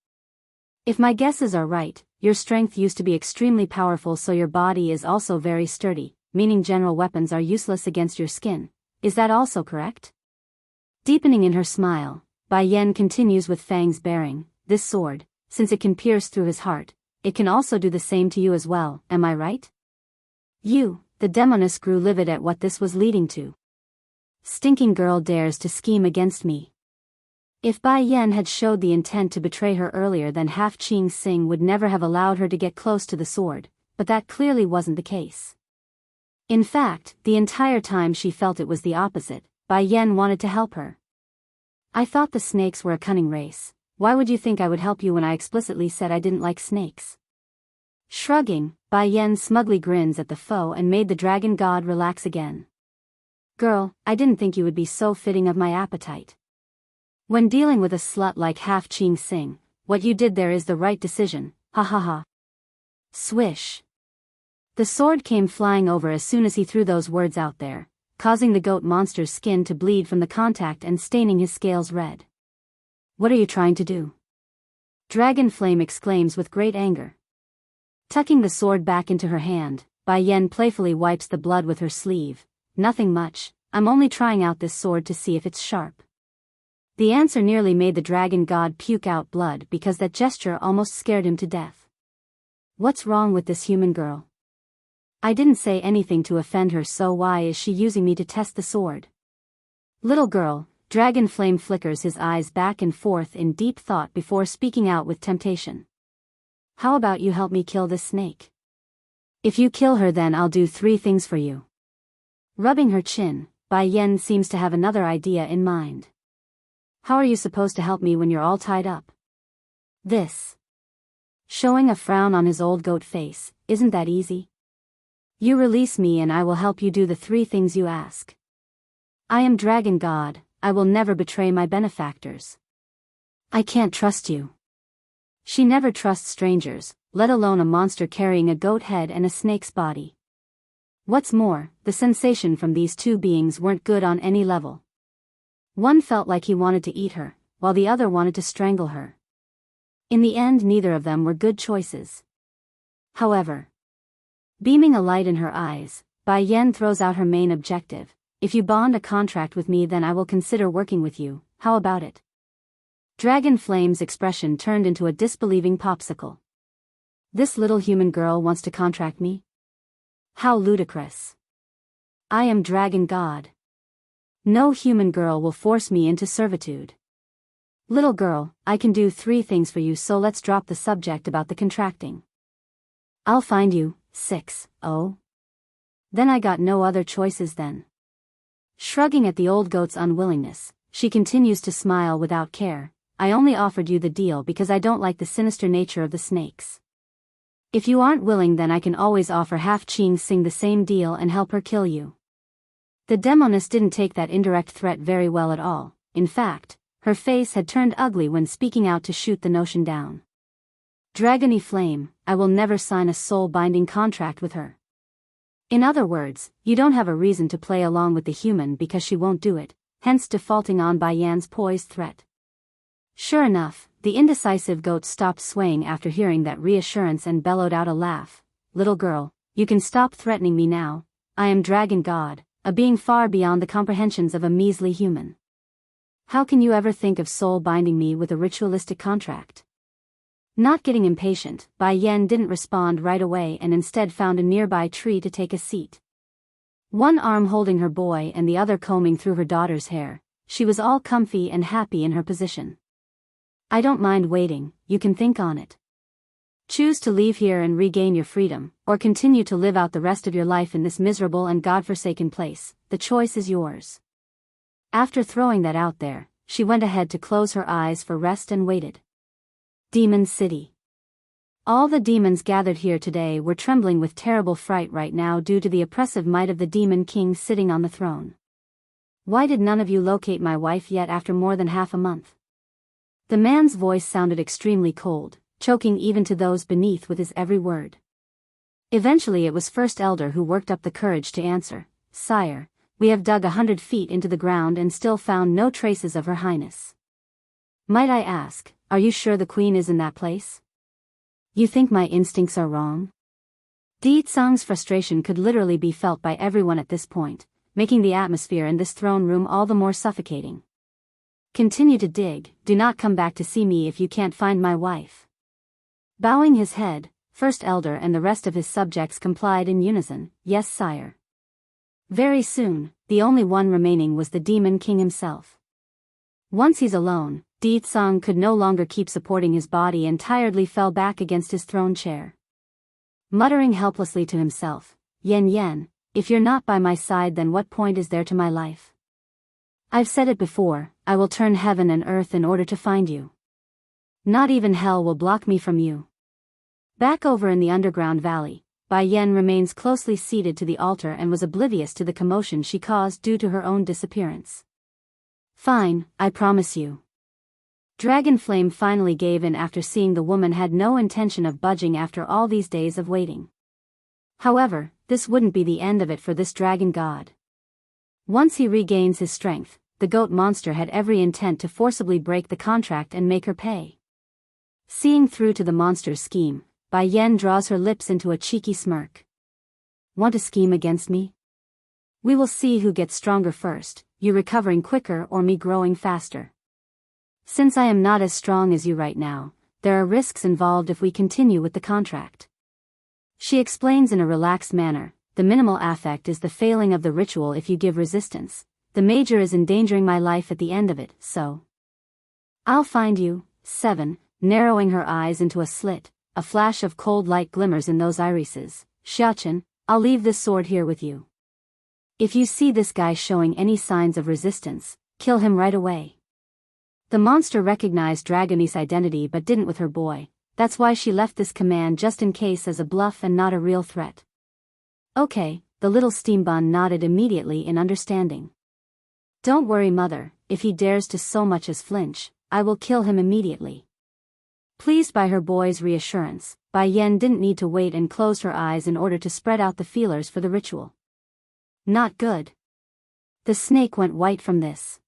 A: If my guesses are right, your strength used to be extremely powerful, so your body is also very sturdy, meaning general weapons are useless against your skin. Is that also correct? Deepening in her smile, Bai Yan continues with fangs baring. This sword, since it can pierce through his heart, it can also do the same to you as well, am I right? You, the demoness grew livid at what this was leading to. Stinking girl dares to scheme against me. If Bai Yan had showed the intent to betray her earlier, then Half Ching Sing would never have allowed her to get close to the sword, but that clearly wasn't the case. In fact, the entire time she felt it was the opposite. Bai Yan wanted to help her. I thought the snakes were a cunning race. Why would you think I would help you when I explicitly said I didn't like snakes? Shrugging, Bai Yan smugly grins at the foe and made the dragon god relax again. Girl, I didn't think you would be so fitting of my appetite. When dealing with a slut like Half Ching Sing, what you did there is the right decision, ha ha ha. Swish. The sword came flying over as soon as he threw those words out there, causing the goat monster's skin to bleed from the contact and staining his scales red. What are you trying to do? Dragon Flame exclaims with great anger. Tucking the sword back into her hand, Bai Yan playfully wipes the blood with her sleeve. Nothing much, I'm only trying out this sword to see if it's sharp. The answer nearly made the dragon god puke out blood because that gesture almost scared him to death. What's wrong with this human girl? I didn't say anything to offend her, so why is she using me to test the sword? Little girl, Dragon Flame flickers his eyes back and forth in deep thought before speaking out with temptation. How about you help me kill this snake? If you kill her, then I'll do 3 things for you. Rubbing her chin, Bai Yan seems to have another idea in mind. How are you supposed to help me when you're all tied up? This. Showing a frown on his old goat face, isn't that easy? You release me and I will help you do the 3 things you ask. I am Dragon God, I will never betray my benefactors. I can't trust you. She never trusts strangers, let alone a monster carrying a goat head and a snake's body. What's more, the sensation from these 2 beings weren't good on any level. One felt like he wanted to eat her, while the other wanted to strangle her. In the end, neither of them were good choices. However, beaming a light in her eyes, Bai Yan throws out her main objective. If you bond a contract with me, then I will consider working with you, how about it? Dragon Flame's expression turned into a disbelieving popsicle. This little human girl wants to contract me? How ludicrous. I am Dragon God. No human girl will force me into servitude. Little girl, I can do 3 things for you, so let's drop the subject about the contracting. I'll find you, 6, oh. Then I got no other choices then. Shrugging at the old goat's unwillingness, she continues to smile without care. I only offered you the deal because I don't like the sinister nature of the snakes. If you aren't willing, then I can always offer half Ching Sing the same deal and help her kill you. The demoness didn't take that indirect threat very well at all. In fact, her face had turned ugly when speaking out to shoot the notion down. Dragony Flame, I will never sign a soul-binding contract with her. In other words, you don't have a reason to play along with the human because she won't do it, hence defaulting on Baiyan's poised threat. Sure enough, the indecisive goat stopped swaying after hearing that reassurance and bellowed out a laugh. Little girl, you can stop threatening me now. I am Dragon God, a being far beyond the comprehensions of a measly human. How can you ever think of soul binding me with a ritualistic contract? Not getting impatient, Bai Yan didn't respond right away and instead found a nearby tree to take a seat. One arm holding her boy and the other combing through her daughter's hair, she was all comfy and happy in her position. I don't mind waiting, you can think on it. Choose to leave here and regain your freedom, or continue to live out the rest of your life in this miserable and godforsaken place. The choice is yours. After throwing that out there, she went ahead to close her eyes for rest and waited. Demon City. All the demons gathered here today were trembling with terrible fright right now due to the oppressive might of the Demon King sitting on the throne. Why did none of you locate my wife yet after more than half a month? The man's voice sounded extremely cold, choking even to those beneath with his every word. Eventually it was First Elder who worked up the courage to answer. Sire, we have dug 100 feet into the ground and still found no traces of Her Highness. Might I ask, are you sure the Queen is in that place? You think my instincts are wrong? Di Tsang's frustration could literally be felt by everyone at this point, making the atmosphere in this throne room all the more suffocating. Continue to dig, do not come back to see me if you can't find my wife. Bowing his head, First Elder and the rest of his subjects complied in unison. Yes, sire. Very soon, the only one remaining was the Demon King himself. Once he's alone, Di Tsang could no longer keep supporting his body and tiredly fell back against his throne chair. Muttering helplessly to himself, Yen Yen, if you're not by my side, then what point is there to my life? I've said it before, I will turn heaven and earth in order to find you. Not even hell will block me from you. Back over in the underground valley, Bai Yan remains closely seated to the altar and was oblivious to the commotion she caused due to her own disappearance. Fine, I promise you. Dragon Flame finally gave in after seeing the woman had no intention of budging after all these days of waiting. However, this wouldn't be the end of it for this dragon god. Once he regains his strength, the goat monster had every intent to forcibly break the contract and make her pay. Seeing through to the monster's scheme, Bai Yan draws her lips into a cheeky smirk. Want to scheme against me? We will see who gets stronger first, you recovering quicker or me growing faster. Since I am not as strong as you right now, there are risks involved if we continue with the contract. She explains in a relaxed manner. The minimal affect is the failing of the ritual if you give resistance. The major is endangering my life at the end of it, so. I'll find you. 7. Narrowing her eyes into a slit, a flash of cold light glimmers in those irises. Xiachen, I'll leave this sword here with you. If you see this guy showing any signs of resistance, kill him right away. The monster recognized Dragony's identity but didn't with her boy. That's why she left this command just in case as a bluff and not a real threat. Okay, the little steambun nodded immediately in understanding. Don't worry, mother, if he dares to so much as flinch, I will kill him immediately. Pleased by her boy's reassurance, Bai Yan didn't need to wait and closed her eyes in order to spread out the feelers for the ritual. Not good. The snake went white from this.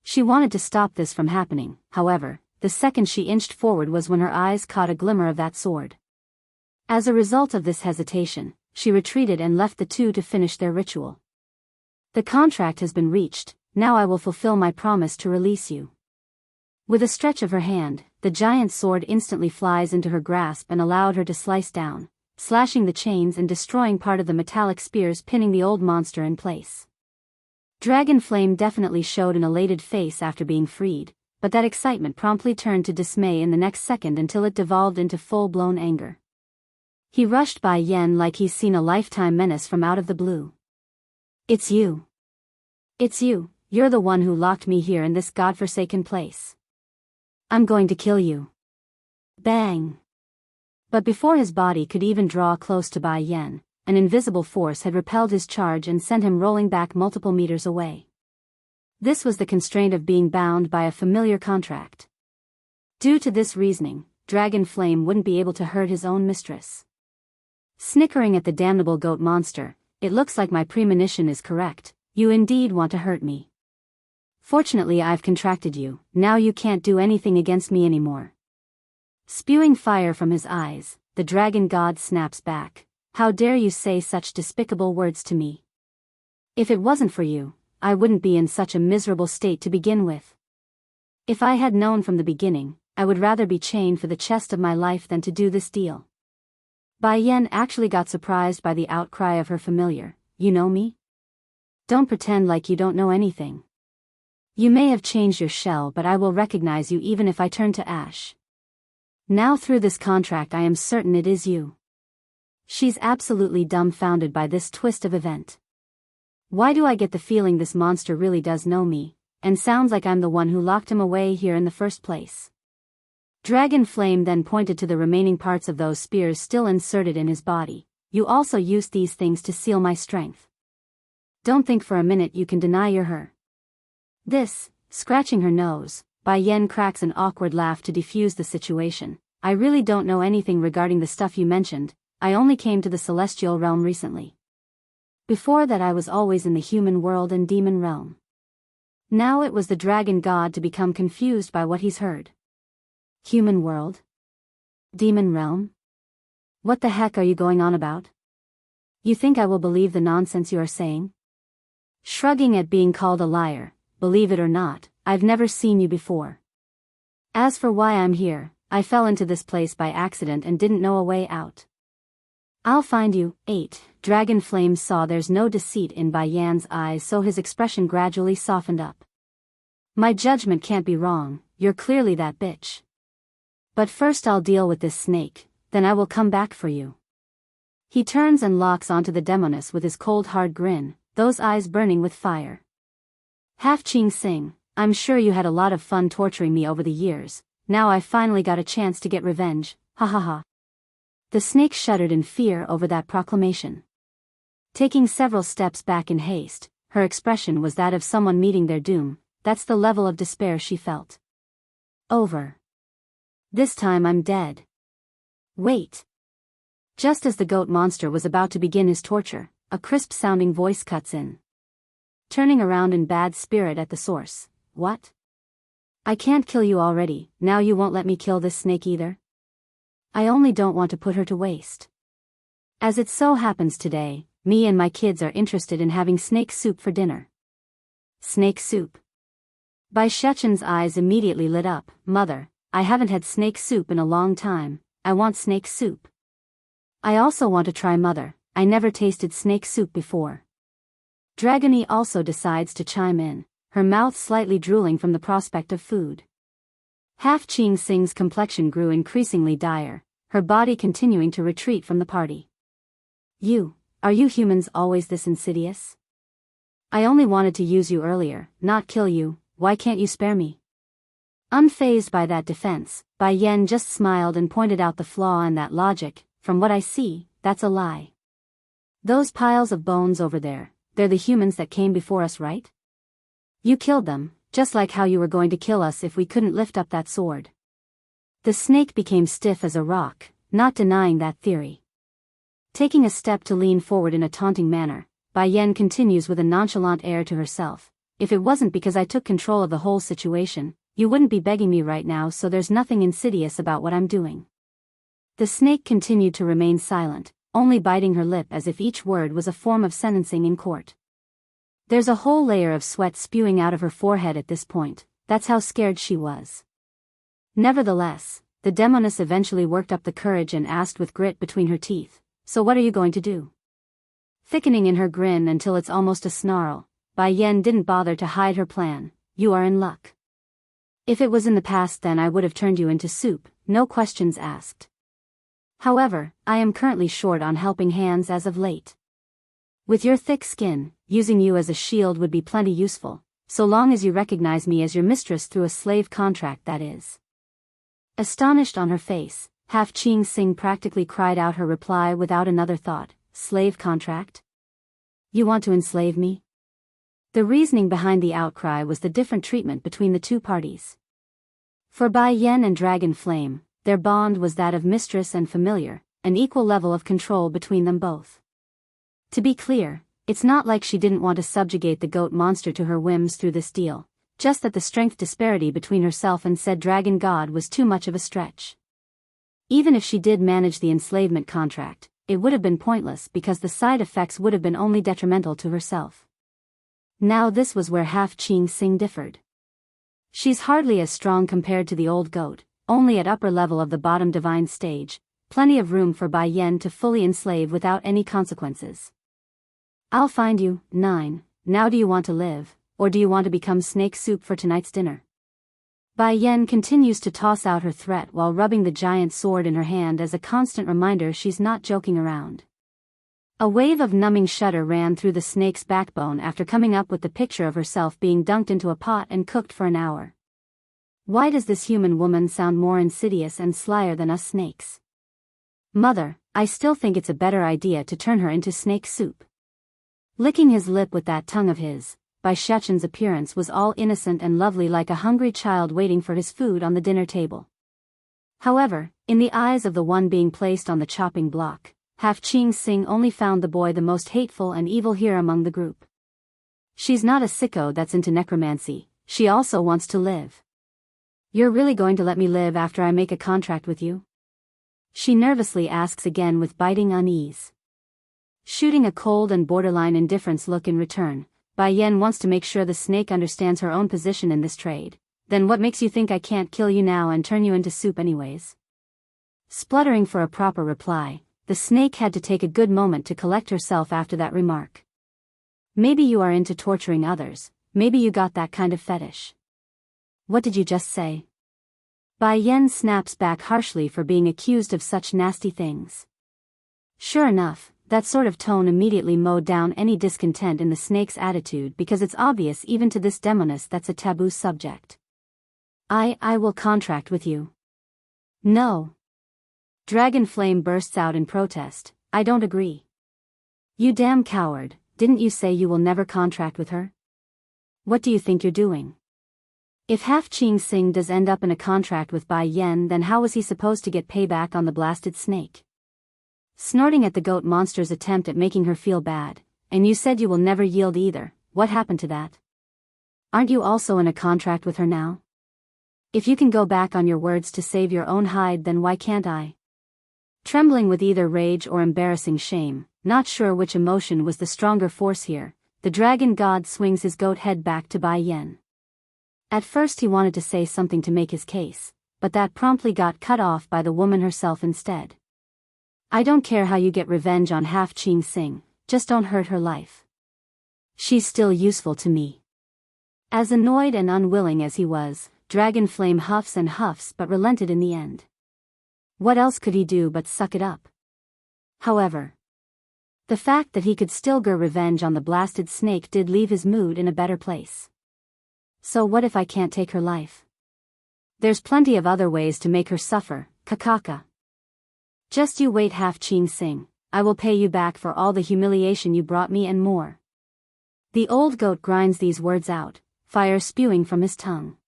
A: She wanted to stop this from happening, however, the second she inched forward was when her eyes caught a glimmer of that sword. As a result of this hesitation, she retreated and left the two to finish their ritual. The contract has been reached, now I will fulfill my promise to release you. With a stretch of her hand, the giant sword instantly flies into her grasp and allowed her to slice down, slashing the chains and destroying part of the metallic spears pinning the old monster in place. Dragon Flame definitely showed an elated face after being freed, but that excitement promptly turned to dismay in the next second until it devolved into full-blown anger. He rushed by Yen like he's seen a lifetime menace from out of the blue. It's you. It's you, you're the one who locked me here in this godforsaken place. I'm going to kill you. Bang! But before his body could even draw close to Bai Yan, an invisible force had repelled his charge and sent him rolling back multiple meters away. This was the constraint of being bound by a familiar contract. Due to this reasoning, Dragon Flame wouldn't be able to hurt his own mistress. Snickering at the damnable goat monster, it looks like my premonition is correct, you indeed want to hurt me. Fortunately I've contracted you, now you can't do anything against me anymore. Spewing fire from his eyes, the dragon god snaps back. How dare you say such despicable words to me? If it wasn't for you, I wouldn't be in such a miserable state to begin with. If I had known from the beginning, I would rather be chained for the rest of my life than to do this deal. Bai Yan actually got surprised by the outcry of her familiar, you know me? Don't pretend like you don't know anything. You may have changed your shell, but I will recognize you even if I turn to ash. Now through this contract I am certain it is you. She's absolutely dumbfounded by this twist of event. Why do I get the feeling this monster really does know me, and sounds like I'm the one who locked him away here in the first place? Dragon Flame then pointed to the remaining parts of those spears still inserted in his body. You also used these things to seal my strength. Don't think for a minute you can deny you're her. This, scratching her nose, Bai Yan cracks an awkward laugh to defuse the situation. I really don't know anything regarding the stuff you mentioned, I only came to the celestial realm recently. Before that I was always in the human world and demon realm. Now it was the dragon god to become confused by what he's heard. Human world? Demon realm? What the heck are you going on about? You think I will believe the nonsense you are saying? Shrugging at being called a liar, believe it or not, I've never seen you before. As for why I'm here, I fell into this place by accident and didn't know a way out. I'll find you. 8. Dragon Flame saw there's no deceit in Bai Yan's eyes, so his expression gradually softened up. My judgment can't be wrong, you're clearly that bitch. But first I'll deal with this snake, then I will come back for you. He turns and locks onto the demoness with his cold hard grin, those eyes burning with fire. Half Ching Sing, I'm sure you had a lot of fun torturing me over the years, now I finally got a chance to get revenge, ha ha ha. The snake shuddered in fear over that proclamation. Taking several steps back in haste, her expression was that of someone meeting their doom. That's the level of despair she felt. Over. This time I'm dead. Wait. Just as the goat monster was about to begin his torture, a crisp-sounding voice cuts in. Turning around in bad spirit at the source. What? I can't kill you already, now you won't let me kill this snake either? I only don't want to put her to waste. As it so happens today, me and my kids are interested in having snake soup for dinner. Snake soup. Bai Shechen's eyes immediately lit up. Mother, I haven't had snake soup in a long time, I want snake soup. I also want to try, Mother, I never tasted snake soup before. Dragony also decides to chime in, her mouth slightly drooling from the prospect of food. Half Ching Sing's complexion grew increasingly dire, her body continuing to retreat from the party. Are you humans always this insidious? I only wanted to use you earlier, not kill you, why can't you spare me? Unfazed by that defense, Bai Yan just smiled and pointed out the flaw in that logic. From what I see, that's a lie. Those piles of bones over there, they're the humans that came before us, right? You killed them, just like how you were going to kill us if we couldn't lift up that sword. The snake became stiff as a rock, not denying that theory. Taking a step to lean forward in a taunting manner, Bai Yan continues with a nonchalant air to herself. If it wasn't because I took control of the whole situation, you wouldn't be begging me right now, so there's nothing insidious about what I'm doing. The snake continued to remain silent, only biting her lip as if each word was a form of sentencing in court. There's a whole layer of sweat spewing out of her forehead at this point, that's how scared she was. Nevertheless, the demoness eventually worked up the courage and asked with grit between her teeth, so what are you going to do? Thickening in her grin until it's almost a snarl, Bai Yan didn't bother to hide her plan. You are in luck. If it was in the past, then I would have turned you into soup, no questions asked. However, I am currently short on helping hands as of late. With your thick skin, using you as a shield would be plenty useful, so long as you recognize me as your mistress through a slave contract, that is." Astonished on her face, Half Ching Sing practically cried out her reply without another thought. "Slave contract? You want to enslave me?" The reasoning behind the outcry was the different treatment between the two parties. For Bai Yen and Dragon Flame, their bond was that of mistress and familiar, an equal level of control between them both. To be clear, it's not like she didn't want to subjugate the goat monster to her whims through this deal, just that the strength disparity between herself and said dragon god was too much of a stretch. Even if she did manage the enslavement contract, it would have been pointless because the side effects would have been only detrimental to herself. Now this was where Half Ching Sing differed. She's hardly as strong compared to the old goat, only at upper level of the bottom divine stage, plenty of room for Bai Yen to fully enslave without any consequences. "I'll find you, 9, now do you want to live, or do you want to become snake soup for tonight's dinner?" Bai Yen continues to toss out her threat while rubbing the giant sword in her hand as a constant reminder she's not joking around. A wave of numbing shudder ran through the snake's backbone after coming up with the picture of herself being dunked into a pot and cooked for an hour. Why does this human woman sound more insidious and slyer than us snakes? "Mother, I still think it's a better idea to turn her into snake soup." Licking his lip with that tongue of his, Bai Shechen's appearance was all innocent and lovely like a hungry child waiting for his food on the dinner table. However, in the eyes of the one being placed on the chopping block, Half Ching Sing only found the boy the most hateful and evil here among the group. She's not a sicko that's into necromancy, she also wants to live. "You're really going to let me live after I make a contract with you?" She nervously asks again with biting unease. Shooting a cold and borderline indifference look in return, Bai Yen wants to make sure the snake understands her own position in this trade. "Then what makes you think I can't kill you now and turn you into soup anyways?" Spluttering for a proper reply, the snake had to take a good moment to collect herself after that remark. "Maybe you are into torturing others, maybe you got that kind of fetish." "What did you just say?" Bai Yen snaps back harshly for being accused of such nasty things. Sure enough, that sort of tone immediately mowed down any discontent in the snake's attitude because it's obvious even to this demoness that's a taboo subject. I will contract with you." "No." Dragon Flame bursts out in protest, "I don't agree." "You damn coward, didn't you say you will never contract with her? What do you think you're doing?" If Half Ching Sing does end up in a contract with Bai Yen, then how was he supposed to get payback on the blasted snake? Snorting at the goat monster's attempt at making her feel bad, "And you said you will never yield either, what happened to that? Aren't you also in a contract with her now? If you can go back on your words to save your own hide, then why can't I?" Trembling with either rage or embarrassing shame, not sure which emotion was the stronger force here, the dragon god swings his goat head back to Bai Yen. At first he wanted to say something to make his case, but that promptly got cut off by the woman herself instead. "I don't care how you get revenge on Half Ching Sing, just don't hurt her life. She's still useful to me." As annoyed and unwilling as he was, Dragon Flame huffs and huffs but relented in the end. What else could he do but suck it up? However, the fact that he could still get revenge on the blasted snake did leave his mood in a better place. "So what if I can't take her life? There's plenty of other ways to make her suffer, kakaka. Just you wait, Half Ching Sing, I will pay you back for all the humiliation you brought me and more." The old goat grinds these words out, fire spewing from his tongue.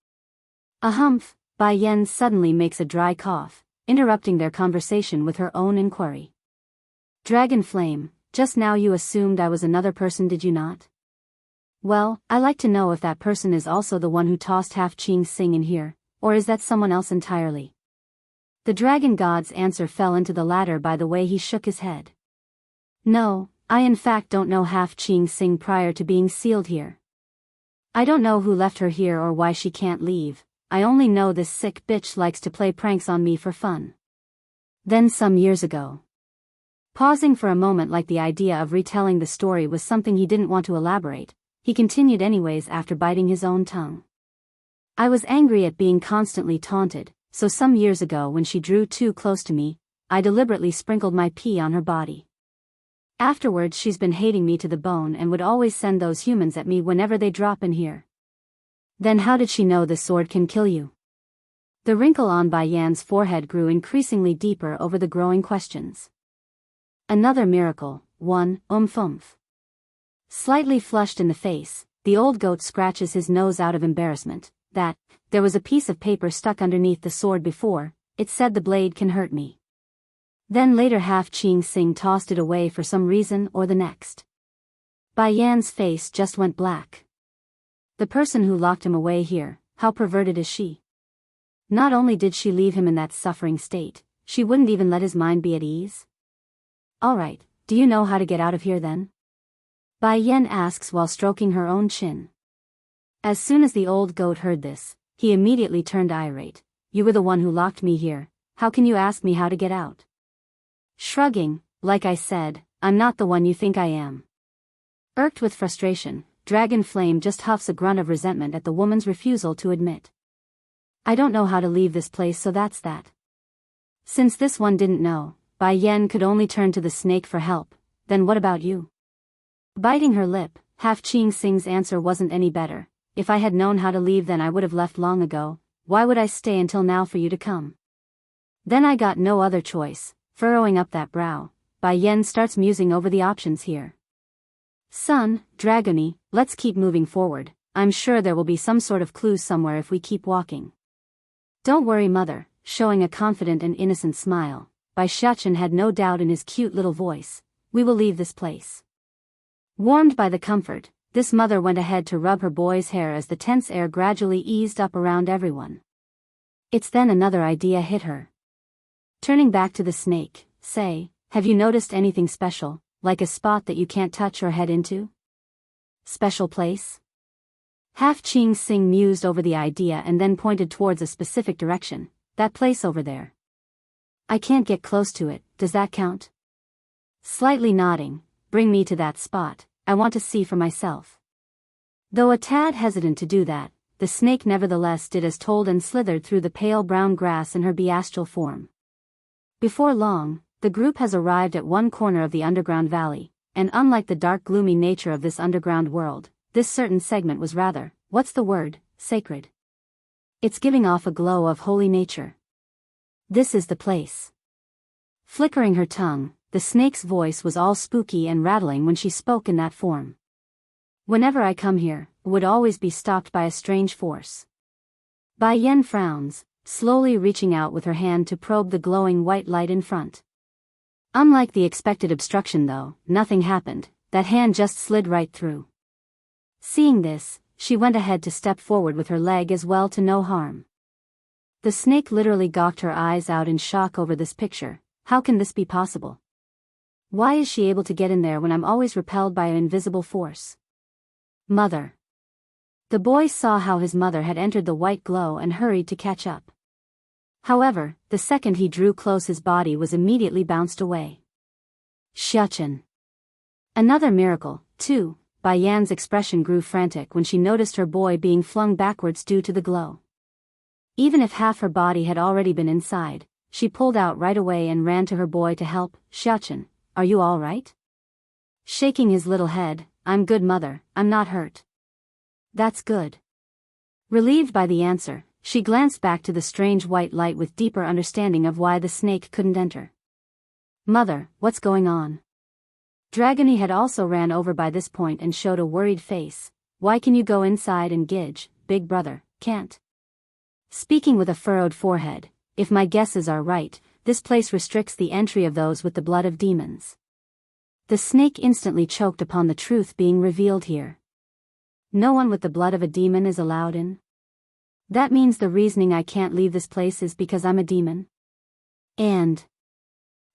A: A humph, Bai Yen suddenly makes a dry cough, interrupting their conversation with her own inquiry. "Dragon Flame, just now you assumed I was another person, did you not? Well, I like to know if that person is also the one who tossed Half Ching Sing in here, or is that someone else entirely?" The dragon god's answer fell into the latter by the way he shook his head. "No, I in fact don't know Half Ching Sing prior to being sealed here. I don't know who left her here or why she can't leave, I only know this sick bitch likes to play pranks on me for fun. Then some years ago." Pausing for a moment like the idea of retelling the story was something he didn't want to elaborate, he continued anyways after biting his own tongue. "I was angry at being constantly taunted, so some years ago when she drew too close to me, I deliberately sprinkled my pee on her body. Afterwards she's been hating me to the bone and would always send those humans at me whenever they drop in here. Then how did she know this sword can kill you? The wrinkle on Bai Yan's forehead grew increasingly deeper over the growing questions. Another miracle, one, oomph. Slightly flushed in the face, the old goat scratches his nose out of embarrassment. There was a piece of paper stuck underneath the sword before, it said the blade can hurt me. Then later Ching Sing tossed it away for some reason or the next. Bai Yan's face just went black. The person who locked him away here, how perverted is she? Not only did she leave him in that suffering state, she wouldn't even let his mind be at ease? Alright, do you know how to get out of here then? Bai Yan asks while stroking her own chin. As soon as the old goat heard this, he immediately turned irate. You were the one who locked me here, how can you ask me how to get out? Shrugging, like I said, I'm not the one you think I am. Irked with frustration, Dragon Flame just huffs a grunt of resentment at the woman's refusal to admit. I don't know how to leave this place, so that's that. Since this one didn't know, Bai Yan could only turn to the snake for help. Then what about you? Biting her lip, Ching Sing's answer wasn't any better. If I had known how to leave then I would have left long ago. Why would I stay until now for you to come? Then I got no other choice. Furrowing up that brow, Bai Yan starts musing over the options here. Son, Dragony, let's keep moving forward. I'm sure there will be some sort of clue somewhere if we keep walking. Don't worry mother, showing a confident and innocent smile, Bai Shachen had no doubt in his cute little voice. We will leave this place. Warmed by the comfort, this mother went ahead to rub her boy's hair as the tense air gradually eased up around everyone. It's then another idea hit her. Turning back to the snake, say, have you noticed anything special, like a spot that you can't touch or head into? Special place? Ching Sing mused over the idea and then pointed towards a specific direction. That place over there. I can't get close to it, does that count? Slightly nodding, bring me to that spot, I want to see for myself. Though a tad hesitant to do that, the snake nevertheless did as told and slithered through the pale brown grass in her bestial form. Before long, the group has arrived at one corner of the underground valley, and unlike the dark gloomy nature of this underground world, this certain segment was rather, what's the word, sacred. It's giving off a glow of holy nature. This is the place. Flickering her tongue, the snake's voice was all spooky and rattling when she spoke in that form. Whenever I come here, would always be stopped by a strange force. Bai Yan frowns, slowly reaching out with her hand to probe the glowing white light in front. Unlike the expected obstruction though, nothing happened, that hand just slid right through. Seeing this, she went ahead to step forward with her leg as well to no harm. The snake literally gawked her eyes out in shock over this picture. How can this be possible? Why is she able to get in there when I'm always repelled by an invisible force? Mother. The boy saw how his mother had entered the white glow and hurried to catch up. However, the second he drew close his body was immediately bounced away. Shachen. Another miracle, too. Bai Yan's expression grew frantic when she noticed her boy being flung backwards due to the glow. Even if half her body had already been inside, she pulled out right away and ran to her boy to help. Shachen, are you all right? Shaking his little head, I'm good mother, I'm not hurt. That's good. Relieved by the answer, she glanced back to the strange white light with deeper understanding of why the snake couldn't enter. Mother, what's going on? Dragony had also ran over by this point and showed a worried face. Why can you go inside and Gidge, big brother, can't? Speaking with a furrowed forehead, if my guesses are right, this place restricts the entry of those with the blood of demons. The snake instantly choked upon the truth being revealed here. No one with the blood of a demon is allowed in? That means the reasoning I can't leave this place is because I'm a demon? And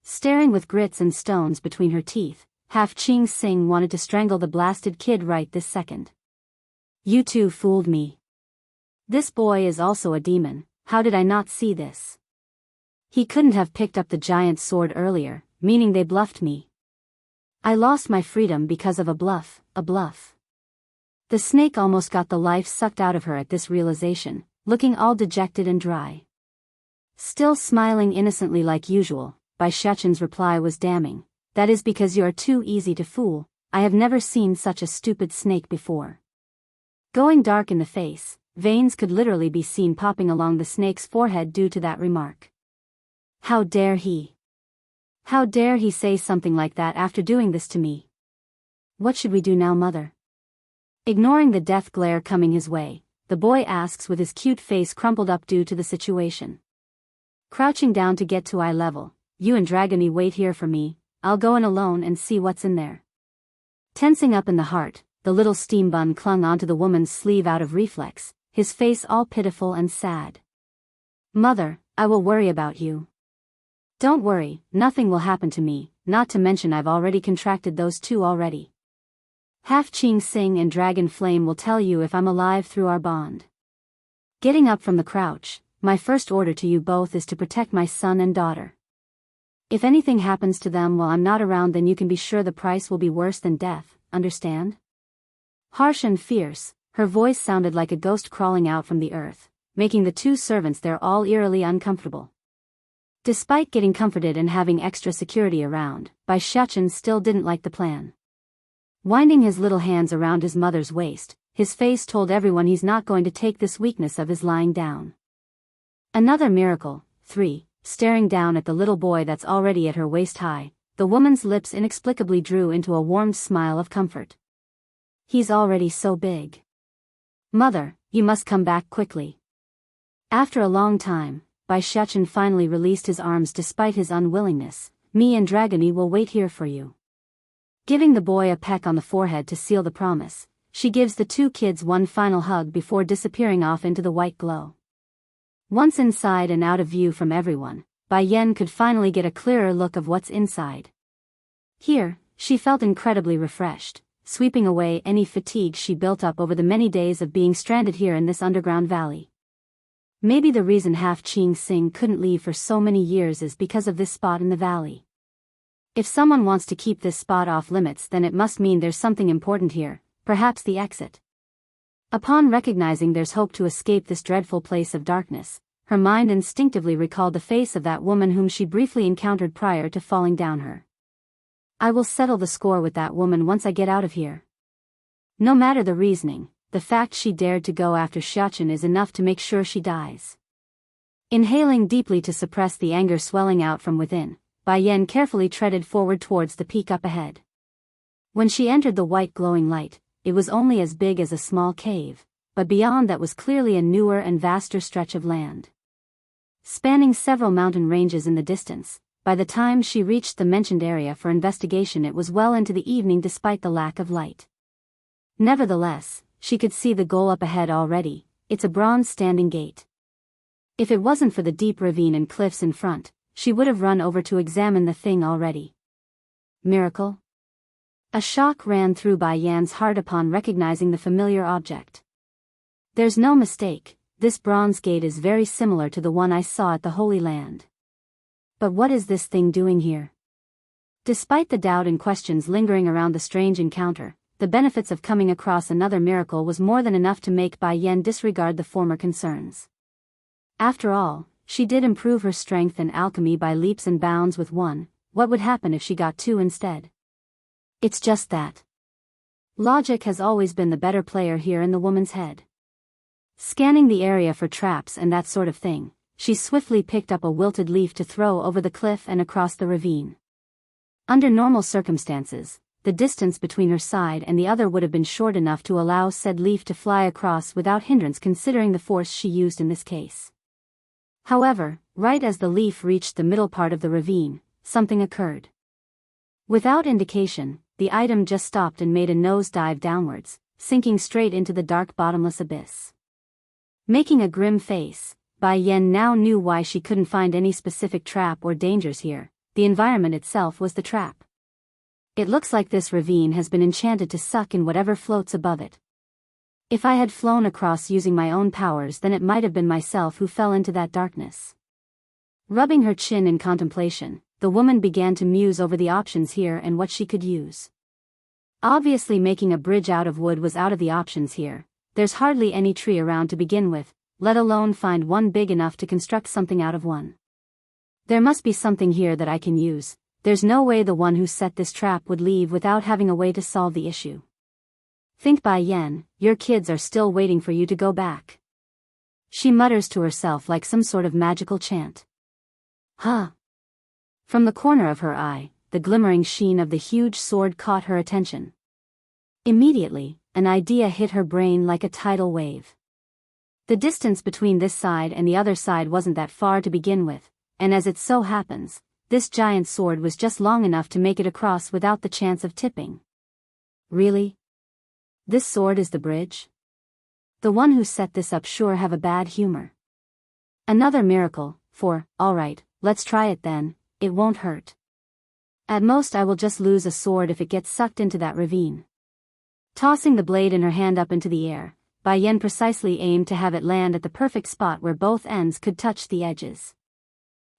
A: staring with grits and stones between her teeth, Ching Sing wanted to strangle the blasted kid right this second. You two fooled me. This boy is also a demon, how did I not see this? He couldn't have picked up the giant sword earlier, meaning they bluffed me. I lost my freedom because of a bluff, a bluff. The snake almost got the life sucked out of her at this realization, looking all dejected and dry. Still smiling innocently like usual, Bai Shachen's reply was damning. that is because you are too easy to fool. I have never seen such a stupid snake before. Going dark in the face, veins could literally be seen popping along the snake's forehead due to that remark. How dare he? How dare he say something like that after doing this to me? What should we do now, mother? Ignoring the death glare coming his way, the boy asks with his cute face crumpled up due to the situation. Crouching down to get to eye level, you and Dragony wait here for me, I'll go in alone and see what's in there. Tensing up in the heart, the little steam bun clung onto the woman's sleeve out of reflex, his face all pitiful and sad. Mother, I will worry about you. Don't worry, nothing will happen to me, not to mention I've already contracted those two already. Half Ching Sing and Dragon Flame will tell you if I'm alive through our bond. Getting up from the crouch, my first order to you both is to protect my son and daughter. If anything happens to them while I'm not around, then you can be sure the price will be worse than death, understand? Harsh and fierce, her voice sounded like a ghost crawling out from the earth, making the two servants there all eerily uncomfortable. Despite getting comforted and having extra security around, Biyao still didn't like the plan. Winding his little hands around his mother's waist, his face told everyone he's not going to take this weakness of his lying down. Another miracle. 3. Staring down at the little boy that's already at her waist high, the woman's lips inexplicably drew into a warm smile of comfort. He's already so big. Mother, you must come back quickly. After a long time, Biyao finally released his arms despite his unwillingness. Me and Dragony will wait here for you. Giving the boy a peck on the forehead to seal the promise, she gives the two kids one final hug before disappearing off into the white glow. Once inside and out of view from everyone, Biyao could finally get a clearer look of what's inside. Here, she felt incredibly refreshed, sweeping away any fatigue she built up over the many days of being stranded here in this underground valley. Maybe the reason Half Ching Sing couldn't leave for so many years is because of this spot in the valley. If someone wants to keep this spot off limits, then it must mean there's something important here, perhaps the exit. Upon recognizing there's hope to escape this dreadful place of darkness, her mind instinctively recalled the face of that woman whom she briefly encountered prior to falling down her. I will settle the score with that woman once I get out of here. No matter the reasoning, the fact she dared to go after Xiachen is enough to make sure she dies. Inhaling deeply to suppress the anger swelling out from within, Biyao carefully treaded forward towards the peak up ahead. When she entered the white glowing light, it was only as big as a small cave, but beyond that was clearly a newer and vaster stretch of land. Spanning several mountain ranges in the distance, by the time she reached the mentioned area for investigation it was well into the evening despite the lack of light. Nevertheless, she could see the goal up ahead already. It's a bronze standing gate. If it wasn't for the deep ravine and cliffs in front, she would have run over to examine the thing already. Miracle? A shock ran through Biyao's heart upon recognizing the familiar object. There's no mistake, this bronze gate is very similar to the one I saw at the Holy Land. But what is this thing doing here? Despite the doubt and questions lingering around the strange encounter, the benefits of coming across another miracle was more than enough to make Biyao disregard the former concerns. After all, she did improve her strength and alchemy by leaps and bounds with one. What would happen if she got two instead? It's just that. Logic has always been the better player here in the woman's head. Scanning the area for traps and that sort of thing, she swiftly picked up a wilted leaf to throw over the cliff and across the ravine. Under normal circumstances, the distance between her side and the other would have been short enough to allow said leaf to fly across without hindrance considering the force she used in this case. However, right as the leaf reached the middle part of the ravine, something occurred. Without indication, the item just stopped and made a nosedive downwards, sinking straight into the dark bottomless abyss. Making a grim face, Biyao now knew why she couldn't find any specific trap or dangers here. The environment itself was the trap. It looks like this ravine has been enchanted to suck in whatever floats above it. If I had flown across using my own powers, then it might have been myself who fell into that darkness. Rubbing her chin in contemplation, the woman began to muse over the options here and what she could use. Obviously making a bridge out of wood was out of the options here. There's hardly any tree around to begin with, let alone find one big enough to construct something out of one. There must be something here that I can use. there's no way the one who set this trap would leave without having a way to solve the issue. Think, Bai Yan, your kids are still waiting for you to go back. She mutters to herself like some sort of magical chant. Huh. From the corner of her eye, the glimmering sheen of the huge sword caught her attention. Immediately, an idea hit her brain like a tidal wave. The distance between this side and the other side wasn't that far to begin with, and as it so happens, this giant sword was just long enough to make it across without the chance of tipping. Really? This sword is the bridge? The one who set this up sure have a bad humor. Another miracle, alright, let's try it then, it won't hurt. At most I will just lose a sword if it gets sucked into that ravine. Tossing the blade in her hand up into the air, Bai Yan precisely aimed to have it land at the perfect spot where both ends could touch the edges.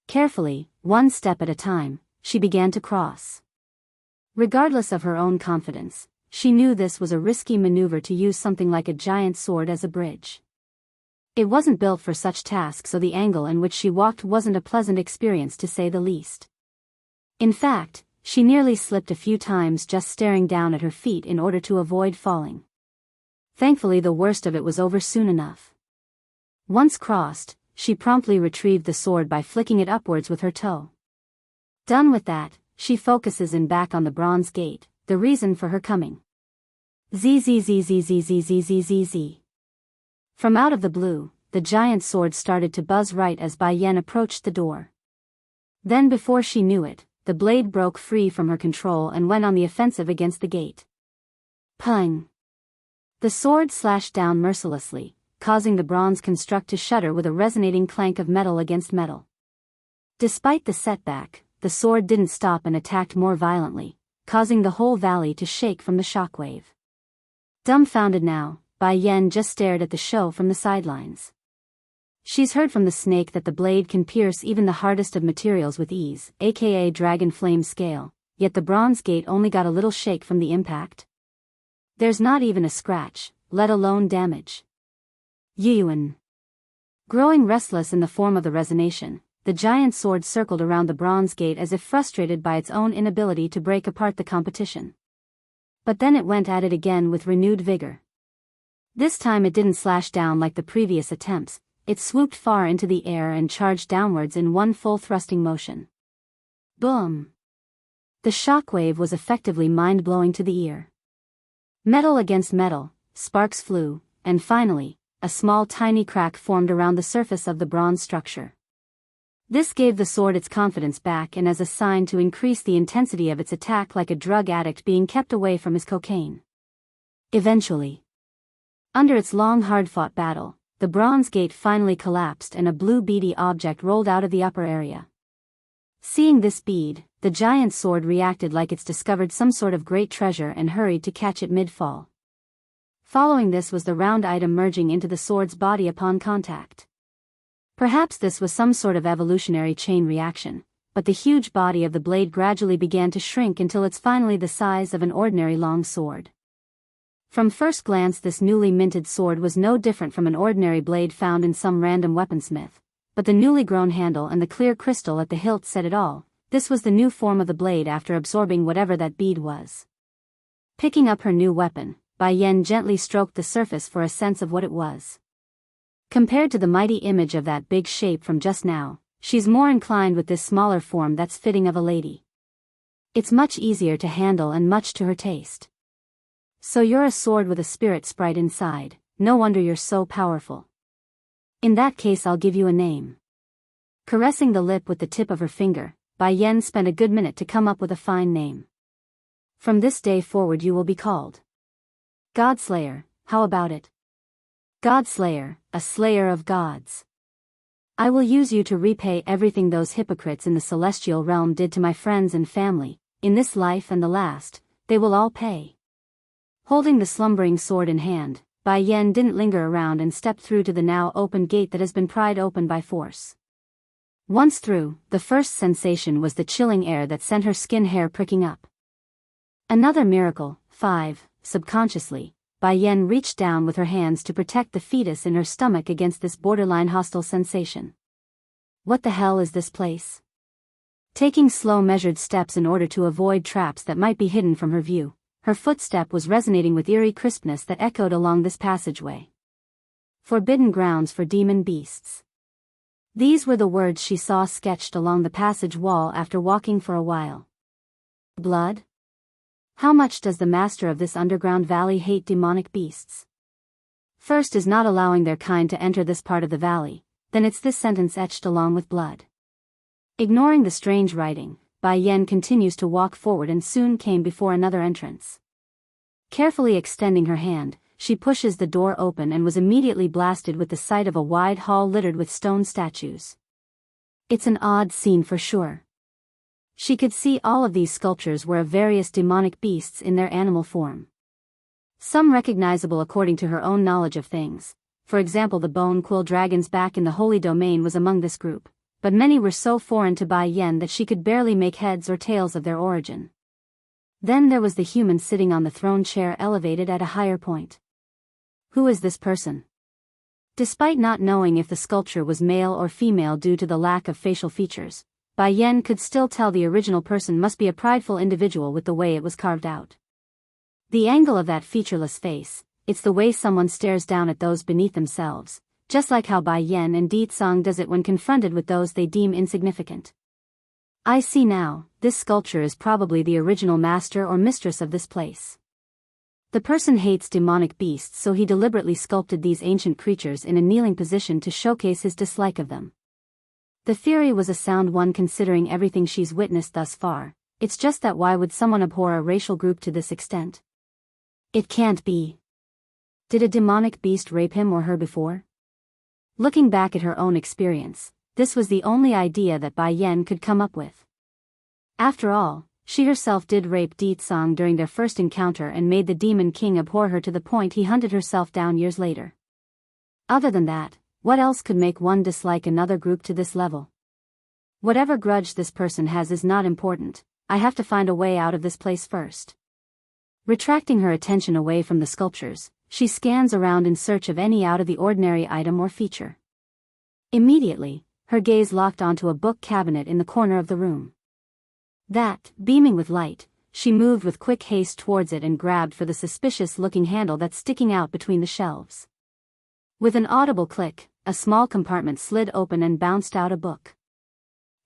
A: Carefully, one step at a time, she began to cross. Regardless of her own confidence, she knew this was a risky maneuver to use something like a giant sword as a bridge. It wasn't built for such tasks, so the angle in which she walked wasn't a pleasant experience to say the least. In fact, she nearly slipped a few times just staring down at her feet in order to avoid falling. Thankfully the worst of it was over soon enough. Once crossed, she promptly retrieved the sword by flicking it upwards with her toe. Done with that, she focuses in back on the bronze gate, the reason for her coming. Zzzzzzzzzzzzzzz. From out of the blue, the giant sword started to buzz right as Bai Yan approached the door. Then before she knew it, the blade broke free from her control and went on the offensive against the gate. Pung! The sword slashed down mercilessly, causing the bronze construct to shudder with a resonating clank of metal against metal. Despite the setback, the sword didn't stop and attacked more violently, causing the whole valley to shake from the shockwave. Dumbfounded now, Bai Yan just stared at the show from the sidelines. She's heard from the snake that the blade can pierce even the hardest of materials with ease, aka dragon flame scale, yet the bronze gate only got a little shake from the impact. There's not even a scratch, let alone damage. Yuan. Growing restless in the form of the resonation, the giant sword circled around the bronze gate as if frustrated by its own inability to break apart the competition. But then it went at it again with renewed vigor. This time it didn't slash down like the previous attempts, it swooped far into the air and charged downwards in one full thrusting motion. Boom! The shockwave was effectively mind-blowing to the ear. Metal against metal, sparks flew, and finally, a small tiny crack formed around the surface of the bronze structure. This gave the sword its confidence back and as a sign to increase the intensity of its attack like a drug addict being kept away from his cocaine. Eventually, under its long hard-fought battle, the bronze gate finally collapsed and a blue beady object rolled out of the upper area. Seeing this bead, the giant sword reacted like it's discovered some sort of great treasure and hurried to catch it mid-fall. Following this was the round item merging into the sword's body upon contact. Perhaps this was some sort of evolutionary chain reaction, but the huge body of the blade gradually began to shrink until it's finally the size of an ordinary long sword. From first glance this newly minted sword was no different from an ordinary blade found in some random weaponsmith, but the newly grown handle and the clear crystal at the hilt said it all. This was the new form of the blade after absorbing whatever that bead was. Picking up her new weapon, Bai Yan gently stroked the surface for a sense of what it was. Compared to the mighty image of that big shape from just now, she's more inclined with this smaller form that's fitting of a lady. It's much easier to handle and much to her taste. So you're a sword with a spirit sprite inside, no wonder you're so powerful. In that case I'll give you a name. Caressing the lip with the tip of her finger, Bai Yan spent a good minute to come up with a fine name. From this day forward you will be called Godslayer, how about it? Godslayer, a slayer of gods. I will use you to repay everything those hypocrites in the celestial realm did to my friends and family, in this life and the last, they will all pay. Holding the slumbering sword in hand, Bai Yan didn't linger around and stepped through to the now open gate that has been pried open by force. Once through, the first sensation was the chilling air that sent her skin hair pricking up. Another miracle. 5. Subconsciously, Bai Yan reached down with her hands to protect the fetus in her stomach against this borderline hostile sensation. What the hell is this place? Taking slow measured steps in order to avoid traps that might be hidden from her view, her footstep was resonating with eerie crispness that echoed along this passageway. Forbidden grounds for demon beasts. These were the words she saw sketched along the passage wall after walking for a while. Blood? How much does the master of this underground valley hate demonic beasts? First is not allowing their kind to enter this part of the valley, then it's this sentence etched along with blood. Ignoring the strange writing, Bai Yen continues to walk forward and soon came before another entrance. Carefully extending her hand, she pushes the door open and was immediately blasted with the sight of a wide hall littered with stone statues. It's an odd scene for sure. She could see all of these sculptures were of various demonic beasts in their animal form. Some recognizable according to her own knowledge of things. For example, the bone quill dragons back in the Holy Domain was among this group, but many were so foreign to Bai Yen that she could barely make heads or tails of their origin. Then there was the human sitting on the throne chair elevated at a higher point. Who is this person? Despite not knowing if the sculpture was male or female due to the lack of facial features, Bai Yen could still tell the original person must be a prideful individual with the way it was carved out. The angle of that featureless face, it's the way someone stares down at those beneath themselves, just like how Bai Yen and Di Tsang does it when confronted with those they deem insignificant. I see now, this sculpture is probably the original master or mistress of this place. The person hates demonic beasts, so he deliberately sculpted these ancient creatures in a kneeling position to showcase his dislike of them. The theory was a sound one considering everything she's witnessed thus far. It's just that why would someone abhor a racial group to this extent? It can't be. Did a demonic beast rape him or her before? Looking back at her own experience, this was the only idea that Bai Yen could come up with. After all, she herself did rape Di Tsang during their first encounter and made the Demon King abhor her to the point he hunted herself down years later. Other than that, what else could make one dislike another group to this level? Whatever grudge this person has is not important. I have to find a way out of this place first. Retracting her attention away from the sculptures, she scans around in search of any out-of-the-ordinary item or feature. Immediately, her gaze locked onto a book cabinet in the corner of the room. That, beaming with light, she moved with quick haste towards it and grabbed for the suspicious-looking handle that's sticking out between the shelves. With an audible click, a small compartment slid open and bounced out a book.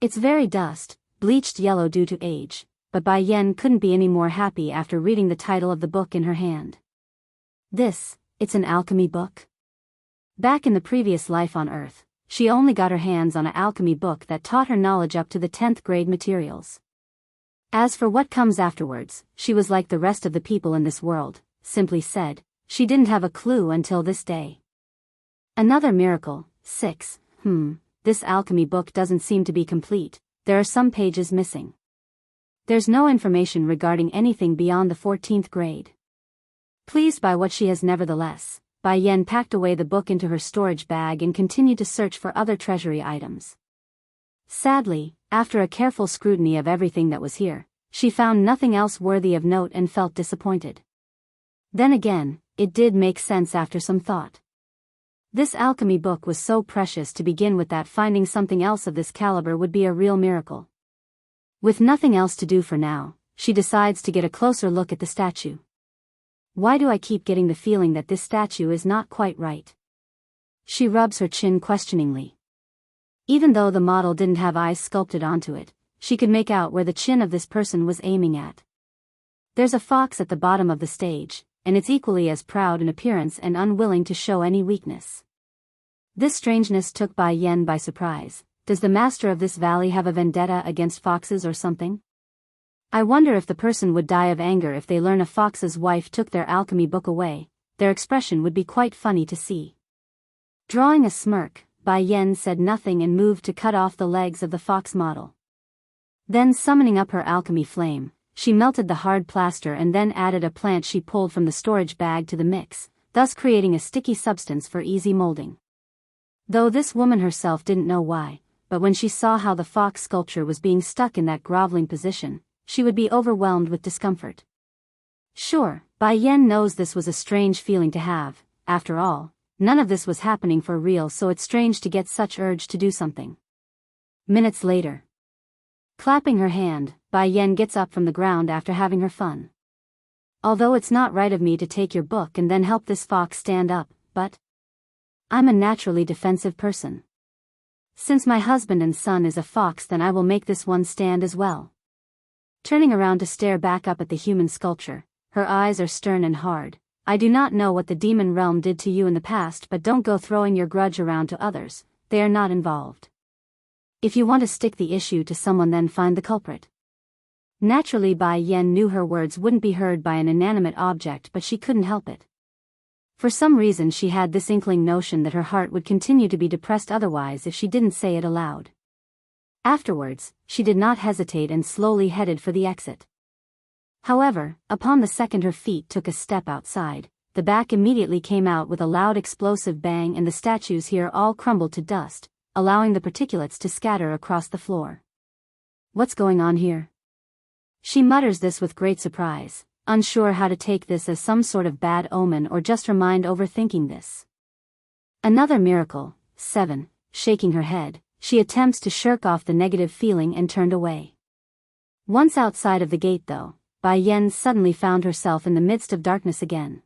A: It's very dust, bleached yellow due to age, but Bai Yen couldn't be any more happy after reading the title of the book in her hand. It's an alchemy book? Back in the previous life on Earth, she only got her hands on an alchemy book that taught her knowledge up to the 10th grade materials. As for what comes afterwards, she was like the rest of the people in this world, simply said, she didn't have a clue until this day. Another miracle. 6. This alchemy book doesn't seem to be complete. There are some pages missing. There's no information regarding anything beyond the 14th grade. Pleased by what she has nevertheless, Bai Yen packed away the book into her storage bag and continued to search for other treasury items. Sadly, after a careful scrutiny of everything that was here, she found nothing else worthy of note and felt disappointed. Then again, it did make sense after some thought. This alchemy book was so precious to begin with that finding something else of this caliber would be a real miracle. With nothing else to do for now, she decides to get a closer look at the statue. Why do I keep getting the feeling that this statue is not quite right? She rubs her chin questioningly. Even though the model didn't have eyes sculpted onto it, she could make out where the chin of this person was aiming at. There's a fox at the bottom of the stage, and it's equally as proud in appearance and unwilling to show any weakness. This strangeness took Bai Yen by surprise. Does the master of this valley have a vendetta against foxes or something? I wonder if the person would die of anger if they learn a fox's wife took their alchemy book away. Their expression would be quite funny to see. Drawing a smirk, Bai Yen said nothing and moved to cut off the legs of the fox model. Then summoning up her alchemy flame, she melted the hard plaster and then added a plant she pulled from the storage bag to the mix, thus creating a sticky substance for easy molding. Though this woman herself didn't know why, but when she saw how the fox sculpture was being stuck in that groveling position, she would be overwhelmed with discomfort. Sure, Bai Yen knows this was a strange feeling to have. After all, none of this was happening for real, so it's strange to get such urge to do something. Minutes later. Clapping her hand, Bai Yen gets up from the ground after having her fun. Although it's not right of me to take your book and then help this fox stand up, but I'm a naturally defensive person. Since my husband and son is a fox, then I will make this one stand as well. Turning around to stare back up at the human sculpture, her eyes are stern and hard. I do not know what the demon realm did to you in the past, but don't go throwing your grudge around to others. They are not involved. If you want to stick the issue to someone, then find the culprit. Naturally, Bai Yen knew her words wouldn't be heard by an inanimate object, but she couldn't help it. For some reason she had this inkling notion that her heart would continue to be depressed otherwise if she didn't say it aloud. Afterwards, she did not hesitate and slowly headed for the exit. However, upon the second her feet took a step outside, the back immediately came out with a loud explosive bang, and the statues here all crumbled to dust, allowing the particulates to scatter across the floor. What's going on here? She mutters this with great surprise, unsure how to take this as some sort of bad omen or just her mind overthinking this. Another miracle. 7. Shaking her head, she attempts to shirk off the negative feeling and turned away. Once outside of the gate though, Bai Yen suddenly found herself in the midst of darkness again.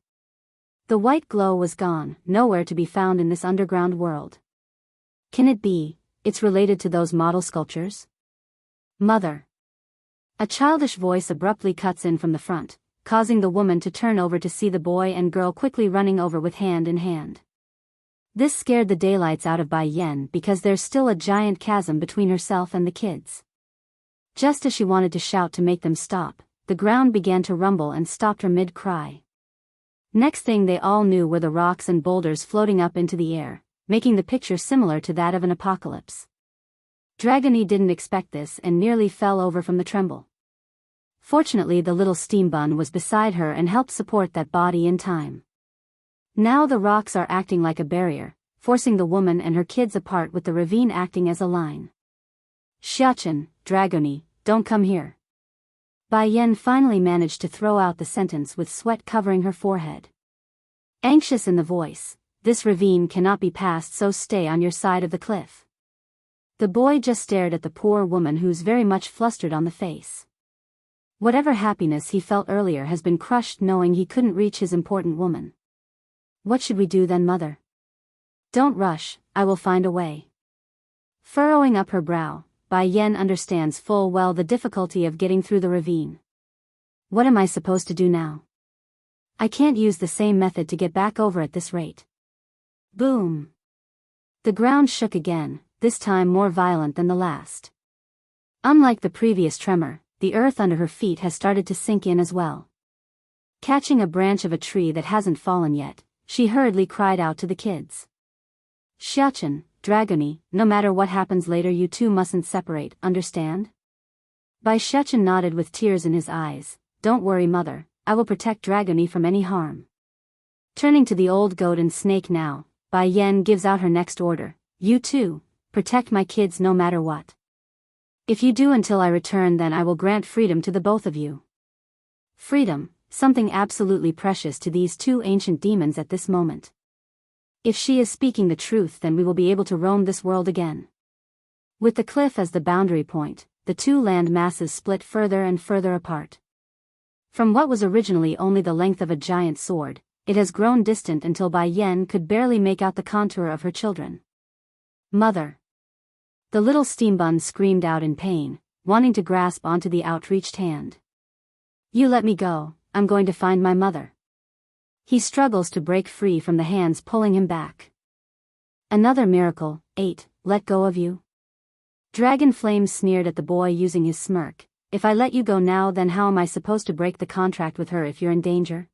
A: The white glow was gone, nowhere to be found in this underground world. Can it be, it's related to those model sculptures? Mother. A childish voice abruptly cuts in from the front, causing the woman to turn over to see the boy and girl quickly running over with hand in hand. This scared the daylights out of Bai Yen because there's still a giant chasm between herself and the kids. Just as she wanted to shout to make them stop, the ground began to rumble and stopped her mid-cry. Next thing they all knew were the rocks and boulders floating up into the air, making the picture similar to that of an apocalypse. Dragony didn't expect this and nearly fell over from the tremble. Fortunately, the little steam bun was beside her and helped support that body in time. Now the rocks are acting like a barrier, forcing the woman and her kids apart, with the ravine acting as a line. Xiachen, Dragony, don't come here. Bai Yen finally managed to throw out the sentence with sweat covering her forehead. Anxious in the voice, this ravine cannot be passed, so stay on your side of the cliff. The boy just stared at the poor woman, who's very much flustered on the face. Whatever happiness he felt earlier has been crushed knowing he couldn't reach his important woman. What should we do then, mother? Don't rush, I will find a way. Furrowing up her brow, Bai Yen understands full well the difficulty of getting through the ravine. What am I supposed to do now? I can't use the same method to get back over at this rate. Boom! The ground shook again, this time more violent than the last. Unlike the previous tremor, the earth under her feet has started to sink in as well. Catching a branch of a tree that hasn't fallen yet, she hurriedly cried out to the kids. Xiachen, Dragony, no matter what happens later, you two mustn't separate, understand? Bai Xiachen nodded with tears in his eyes. Don't worry, mother, I will protect Dragony from any harm. Turning to the old goat and snake now, Bai Yen gives out her next order. You two, protect my kids no matter what. If you do until I return, then I will grant freedom to the both of you. Freedom, something absolutely precious to these two ancient demons at this moment. If she is speaking the truth, then we will be able to roam this world again. With the cliff as the boundary point, the two land masses split further and further apart. From what was originally only the length of a giant sword, it has grown distant until Bai Yen could barely make out the contour of her children. Mother! The little steambun screamed out in pain, wanting to grasp onto the outreached hand. You let me go, I'm going to find my mother. He struggles to break free from the hands pulling him back. Another miracle. 8. Let go of you? Dragon Flame sneered at the boy using his smirk. If I let you go now, then how am I supposed to break the contract with her if you're in danger?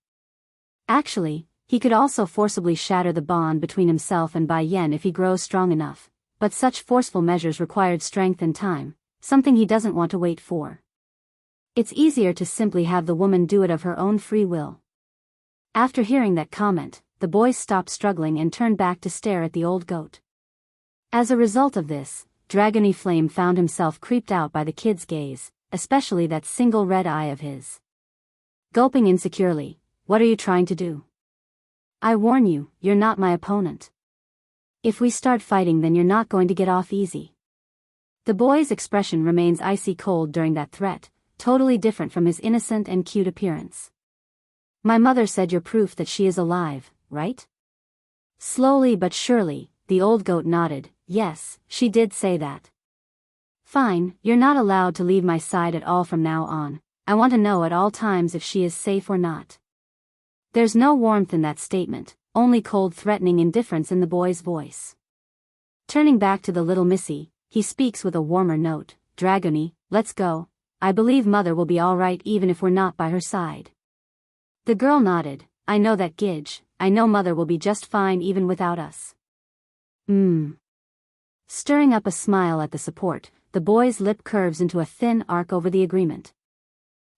A: Actually, he could also forcibly shatter the bond between himself and Bai Yen if he grows strong enough, but such forceful measures required strength and time, something he doesn't want to wait for. It's easier to simply have the woman do it of her own free will. After hearing that comment, the boy stopped struggling and turned back to stare at the old goat. As a result of this, Dragony Flame found himself creeped out by the kid's gaze, especially that single red eye of his. Gulping insecurely, what are you trying to do? I warn you, you're not my opponent. If we start fighting, then you're not going to get off easy. The boy's expression remains icy cold during that threat, totally different from his innocent and cute appearance. My mother said you're proof that she is alive, right? Slowly but surely, the old goat nodded. Yes, she did say that. Fine, you're not allowed to leave my side at all from now on. I want to know at all times if she is safe or not. There's no warmth in that statement, only cold threatening indifference in the boy's voice. Turning back to the little missy, he speaks with a warmer note. Dragony, let's go. I believe mother will be all right even if we're not by her side. The girl nodded. I know that, Gidge. I know mother will be just fine even without us. Stirring up a smile at the support, the boy's lip curves into a thin arc over the agreement.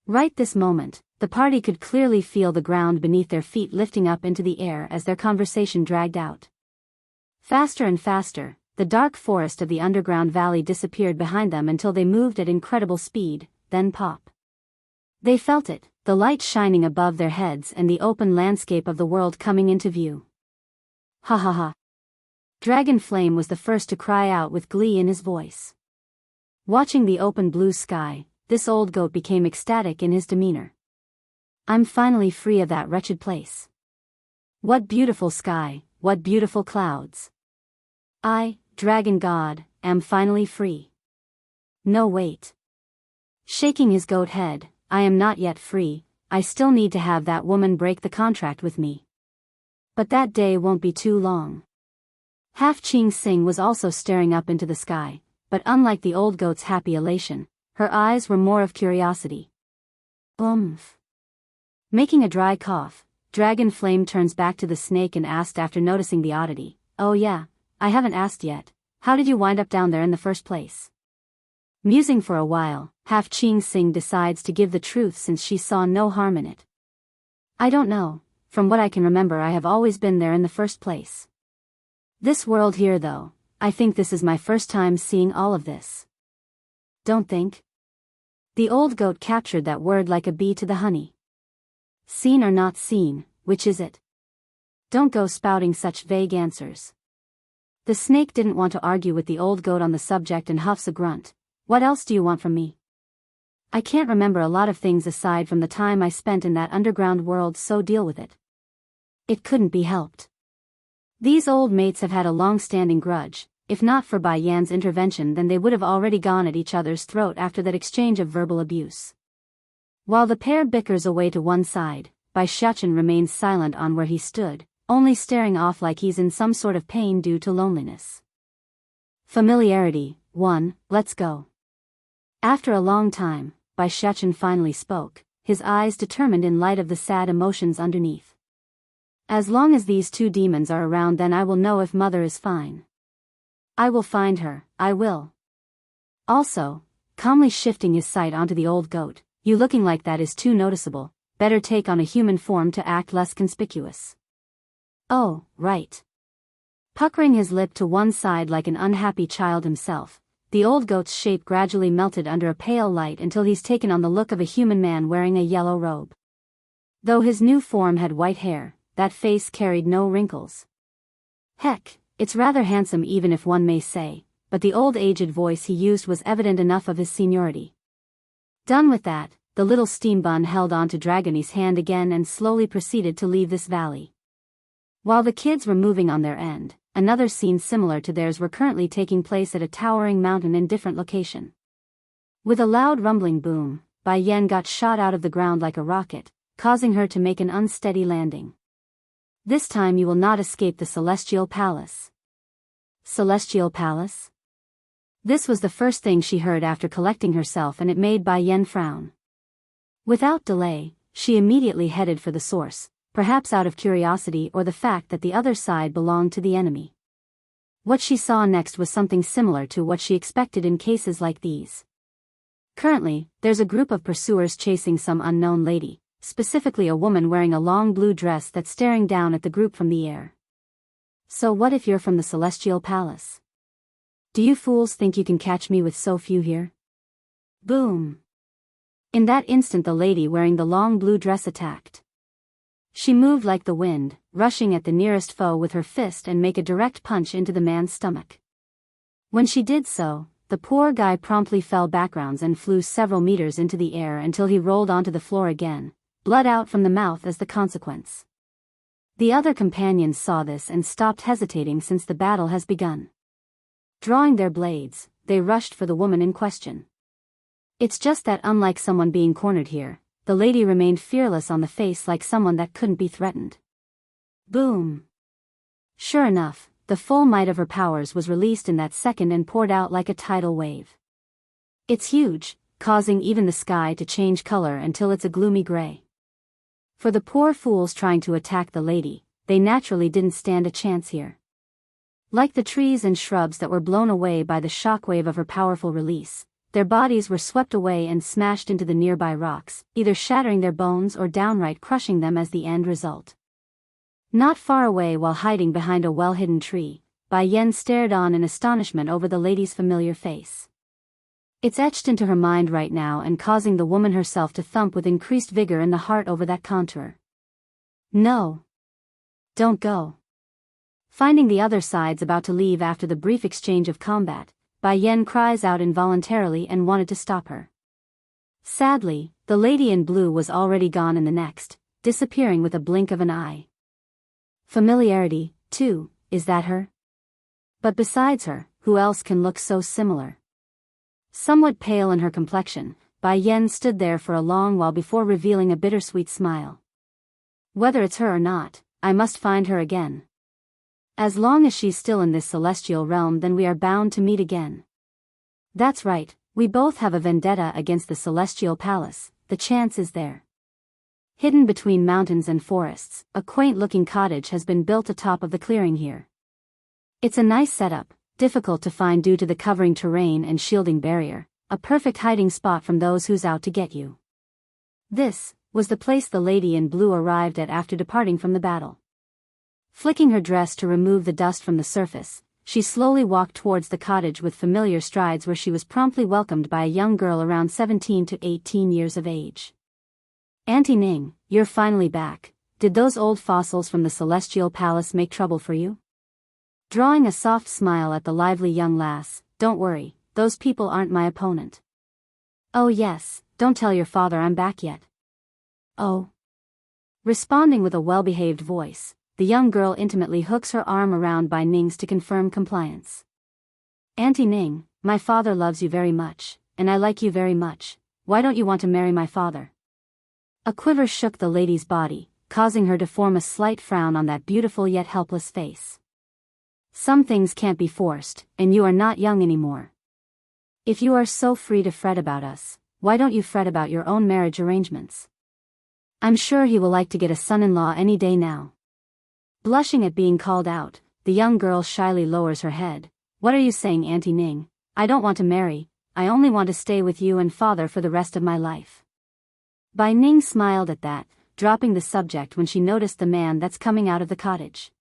A: Right this moment, the party could clearly feel the ground beneath their feet lifting up into the air as their conversation dragged out. Faster and faster, the dark forest of the underground valley disappeared behind them until they moved at incredible speed, then pop. They felt it, the light shining above their heads and the open landscape of the world coming into view. Ha ha ha. Dragon Flame was the first to cry out with glee in his voice. Watching the open blue sky, this old goat became ecstatic in his demeanor. I'm finally free of that wretched place. What beautiful sky, what beautiful clouds. I, Dragon God, am finally free. No wait. Shaking his goat head, I am not yet free, I still need to have that woman break the contract with me. But that day won't be too long. Half Ching Sing was also staring up into the sky, but unlike the old goat's happy elation, her eyes were more of curiosity. Oomph. Making a dry cough, Dragon Flame turns back to the snake and asked after noticing the oddity. Oh yeah, I haven't asked yet, how did you wind up down there in the first place? Musing for a while, Half Ching Sing decides to give the truth since she saw no harm in it. I don't know, from what I can remember I have always been there in the first place. This world here though, I think this is my first time seeing all of this. Don't think? The old goat captured that word like a bee to the honey. Seen or not seen, which is it? Don't go spouting such vague answers. The snake didn't want to argue with the old goat on the subject and huffs a grunt. What else do you want from me? I can't remember a lot of things aside from the time I spent in that underground world, so deal with it. It couldn't be helped. These old mates have had a long-standing grudge. If not for Bai Yan's intervention then they would have already gone at each other's throat after that exchange of verbal abuse. While the pair bickers away to one side, Bai Shachen remains silent on where he stood, only staring off like he's in some sort of pain due to loneliness. Familiarity, 1, let's go. After a long time, Bai Shachen finally spoke, his eyes determined in light of the sad emotions underneath. As long as these two demons are around then I will know if mother is fine. I will find her, I will. Also, calmly shifting his sight onto the old goat, you looking like that is too noticeable, better take on a human form to act less conspicuous. Oh, right. Puckering his lip to one side like an unhappy child himself, the old goat's shape gradually melted under a pale light until he's taken on the look of a human man wearing a yellow robe. Though his new form had white hair, that face carried no wrinkles. Heck, it's rather handsome even if one may say, but the old aged voice he used was evident enough of his seniority. Done with that, the little steam bun held on to Dragony's hand again and slowly proceeded to leave this valley. While the kids were moving on their end, another scene similar to theirs were currently taking place at a towering mountain in different location. With a loud rumbling boom, Bai Yan got shot out of the ground like a rocket, causing her to make an unsteady landing. This time you will not escape the Celestial Palace. Celestial Palace? This was the first thing she heard after collecting herself and it made Bai Yan frown. Without delay, she immediately headed for the source, perhaps out of curiosity or the fact that the other side belonged to the enemy. What she saw next was something similar to what she expected in cases like these. Currently, there's a group of pursuers chasing some unknown lady, specifically a woman wearing a long blue dress that's staring down at the group from the air. So what if you're from the Celestial Palace? Do you fools think you can catch me with so few here? Boom! In that instant the lady wearing the long blue dress attacked. She moved like the wind, rushing at the nearest foe with her fist and make a direct punch into the man's stomach. When she did so, the poor guy promptly fell backwards and flew several meters into the air until he rolled onto the floor again, blood out from the mouth as the consequence. The other companions saw this and stopped hesitating since the battle has begun. Drawing their blades, they rushed for the woman in question. It's just that unlike someone being cornered here, the lady remained fearless on the face like someone that couldn't be threatened. Boom! Sure enough, the full might of her powers was released in that second and poured out like a tidal wave. It's huge, causing even the sky to change color until it's a gloomy gray. For the poor fools trying to attack the lady, they naturally didn't stand a chance here. Like the trees and shrubs that were blown away by the shockwave of her powerful release, their bodies were swept away and smashed into the nearby rocks, either shattering their bones or downright crushing them as the end result. Not far away, while hiding behind a well-hidden tree, Biyao stared on in astonishment over the lady's familiar face. It's etched into her mind right now and causing the woman herself to thump with increased vigor in the heart over that contour. No. Don't go. Finding the other sides about to leave after the brief exchange of combat, Biyao cries out involuntarily and wanted to stop her. Sadly, the lady in blue was already gone in the next, disappearing with a blink of an eye. Familiarity, too, is that her? But besides her, who else can look so similar? Somewhat pale in her complexion, Biyao stood there for a long while before revealing a bittersweet smile. Whether it's her or not, I must find her again. As long as she's still in this celestial realm, then we are bound to meet again. That's right, we both have a vendetta against the celestial palace, the chance is there. Hidden between mountains and forests, a quaint-looking cottage has been built atop of the clearing here. It's a nice setup, difficult to find due to the covering terrain and shielding barrier, a perfect hiding spot from those who's out to get you. This was the place the lady in blue arrived at after departing from the battle. Flicking her dress to remove the dust from the surface, she slowly walked towards the cottage with familiar strides, where she was promptly welcomed by a young girl around 17 to 18 years of age. Auntie Ning, you're finally back. Did those old fossils from the Celestial Palace make trouble for you? Drawing a soft smile at the lively young lass, don't worry, those people aren't my opponent. Oh yes, don't tell your father I'm back yet. Oh. Responding with a well-behaved voice, the young girl intimately hooks her arm around Bai Ning's to confirm compliance. Auntie Ning, my father loves you very much, and I like you very much. Why don't you want to marry my father? A quiver shook the lady's body, causing her to form a slight frown on that beautiful yet helpless face. Some things can't be forced, and you are not young anymore. If you are so free to fret about us, why don't you fret about your own marriage arrangements? I'm sure he will like to get a son-in-law any day now. Blushing at being called out, the young girl shyly lowers her head. What are you saying, Auntie Ning? I don't want to marry, I only want to stay with you and father for the rest of my life. Bai Ning smiled at that, dropping the subject when she noticed the man that's coming out of the cottage.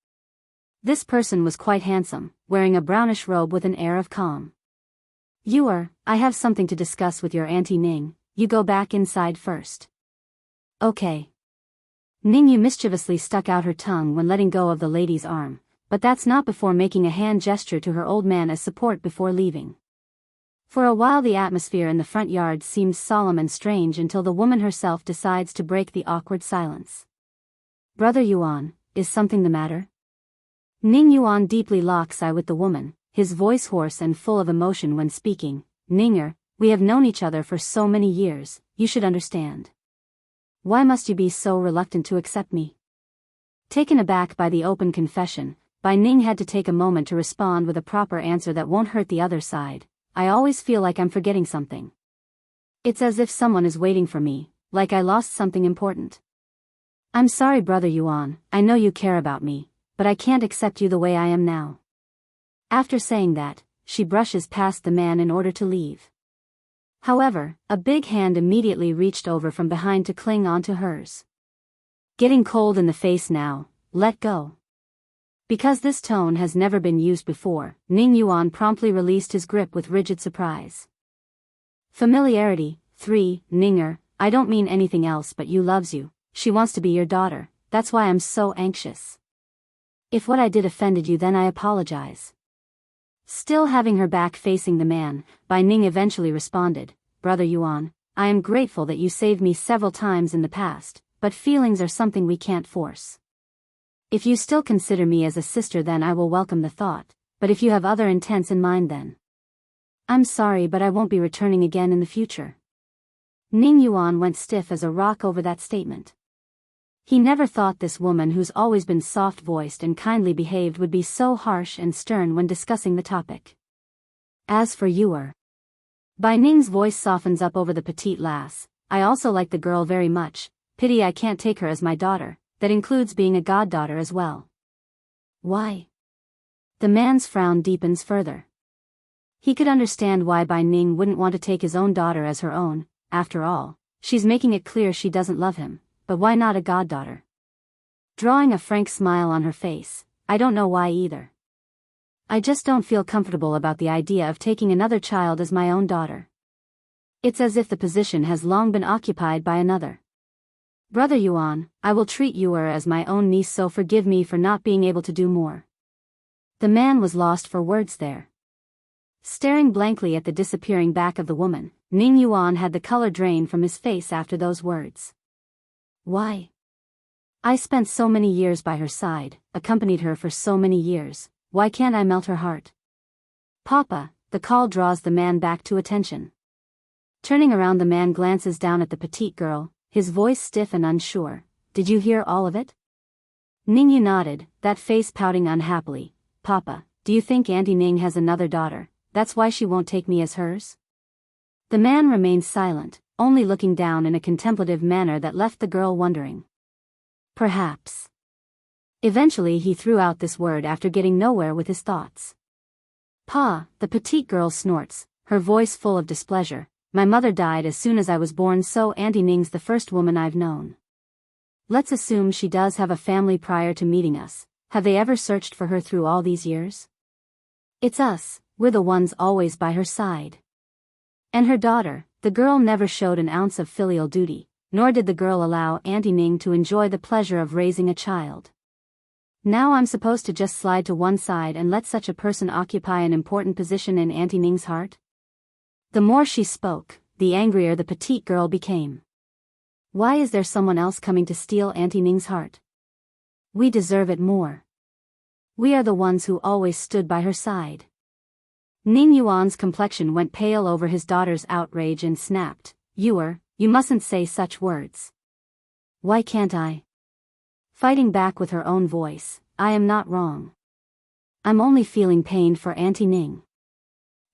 A: This person was quite handsome, wearing a brownish robe with an air of calm. I have something to discuss with your Auntie Ning, you go back inside first. Okay. Ning Yu mischievously stuck out her tongue when letting go of the lady's arm, but that's not before making a hand gesture to her old man as support before leaving. For a while the atmosphere in the front yard seemed solemn and strange until the woman herself decides to break the awkward silence. Brother Yuan, is something the matter? Ning Yuan deeply locks eye with the woman, his voice hoarse and full of emotion when speaking. Ninger, we have known each other for so many years, you should understand. Why must you be so reluctant to accept me? Taken aback by the open confession, Bai Ning had to take a moment to respond with a proper answer that won't hurt the other side. I always feel like I'm forgetting something. It's as if someone is waiting for me, like I lost something important. I'm sorry, Brother Yuan, I know you care about me, but I can't accept you the way I am now. After saying that, she brushes past the man in order to leave. However, a big hand immediately reached over from behind to cling onto hers. Getting cold in the face now, let go. Because this tone has never been used before, Ning Yuan promptly released his grip with rigid surprise. Familiarity, 3, Ninger, I don't mean anything else but you loves you, she wants to be your daughter, that's why I'm so anxious. If what I did offended you then I apologize. Still having her back facing the man, Bai Ning eventually responded, "Brother Yuan, I am grateful that you saved me several times in the past, but feelings are something we can't force. If you still consider me as a sister, then I will welcome the thought, but if you have other intents in mind, then I'm sorry, but I won't be returning again in the future." Ning Yuan went stiff as a rock over that statement. He never thought this woman, who's always been soft-voiced and kindly behaved, would be so harsh and stern when discussing the topic. "As for you," Bai Ning's voice softens up over the petite lass, "I also like the girl very much, pity I can't take her as my daughter, that includes being a goddaughter as well." "Why?" The man's frown deepens further. He could understand why Bai Ning wouldn't want to take his own daughter as her own. After all, she's making it clear she doesn't love him, but why not a goddaughter? Drawing a frank smile on her face, "I don't know why either. I just don't feel comfortable about the idea of taking another child as my own daughter. It's as if the position has long been occupied by another. Brother Yuan, I will treat you as my own niece, so forgive me for not being able to do more." The man was lost for words there. Staring blankly at the disappearing back of the woman, Ning Yuan had the color drain from his face after those words. "Why? I spent so many years by her side, accompanied her for so many years, why can't I melt her heart?" "Papa," the call draws the man back to attention. Turning around, the man glances down at the petite girl, his voice stiff and unsure. "Did you hear all of it?" Ning Yu nodded, that face pouting unhappily. "Papa, do you think Auntie Ning has another daughter? That's why she won't take me as hers?" The man remained silent, only looking down in a contemplative manner that left the girl wondering. Perhaps. Eventually he threw out this word after getting nowhere with his thoughts. "Pa," the petite girl snorts, her voice full of displeasure, "my mother died as soon as I was born, so Auntie Ning's the first woman I've known. Let's assume she does have a family prior to meeting us. Have they ever searched for her through all these years? It's us, we're the ones always by her side. And her daughter, the girl never showed an ounce of filial duty, nor did the girl allow Auntie Ning to enjoy the pleasure of raising a child. Now I'm supposed to just slide to one side and let such a person occupy an important position in Auntie Ning's heart?" The more she spoke, the angrier the petite girl became. "Why is there someone else coming to steal Auntie Ning's heart? We deserve it more. We are the ones who always stood by her side." Ning Yuan's complexion went pale over his daughter's outrage and snapped, You mustn't say such words." "Why can't I?" Fighting back with her own voice, "I am not wrong. I'm only feeling pained for Auntie Ning."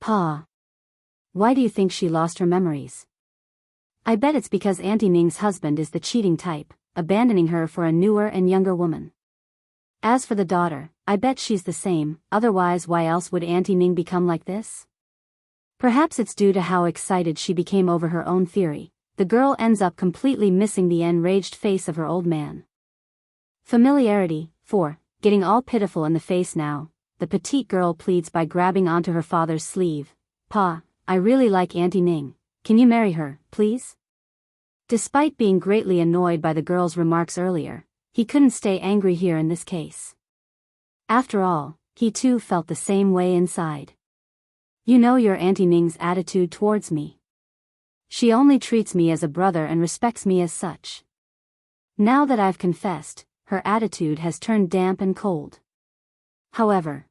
A: "Pa. Why do you think she lost her memories?" "I bet it's because Auntie Ning's husband is the cheating type, abandoning her for a newer and younger woman. As for the daughter, I bet she's the same, otherwise why else would Auntie Ning become like this? Perhaps it's due to how excited she became over her own theory. The girl ends up completely missing the enraged face of her old man. Familiarity, 4, getting all pitiful in the face now, the petite girl pleads by grabbing onto her father's sleeve. "Pa, I really like Auntie Ning. Can you marry her, please?" Despite being greatly annoyed by the girl's remarks earlier, he couldn't stay angry here in this case. After all, he too felt the same way inside. "You know your Auntie Ning's attitude towards me. She only treats me as a brother and respects me as such. Now that I've confessed, her attitude has turned damp and cold. However,"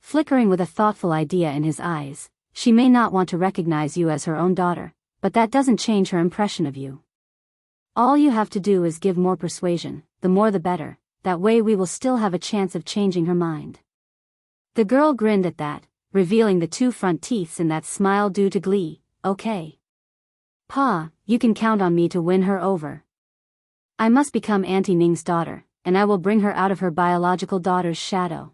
A: flickering with a thoughtful idea in his eyes, "she may not want to recognize you as her own daughter, but that doesn't change her impression of you. All you have to do is give more persuasion, the more the better, that way we will still have a chance of changing her mind." The girl grinned at that, revealing the 2 front teeth in that smile due to glee. "Okay. Pa, you can count on me to win her over. I must become Auntie Ning's daughter, and I will bring her out of her biological daughter's shadow."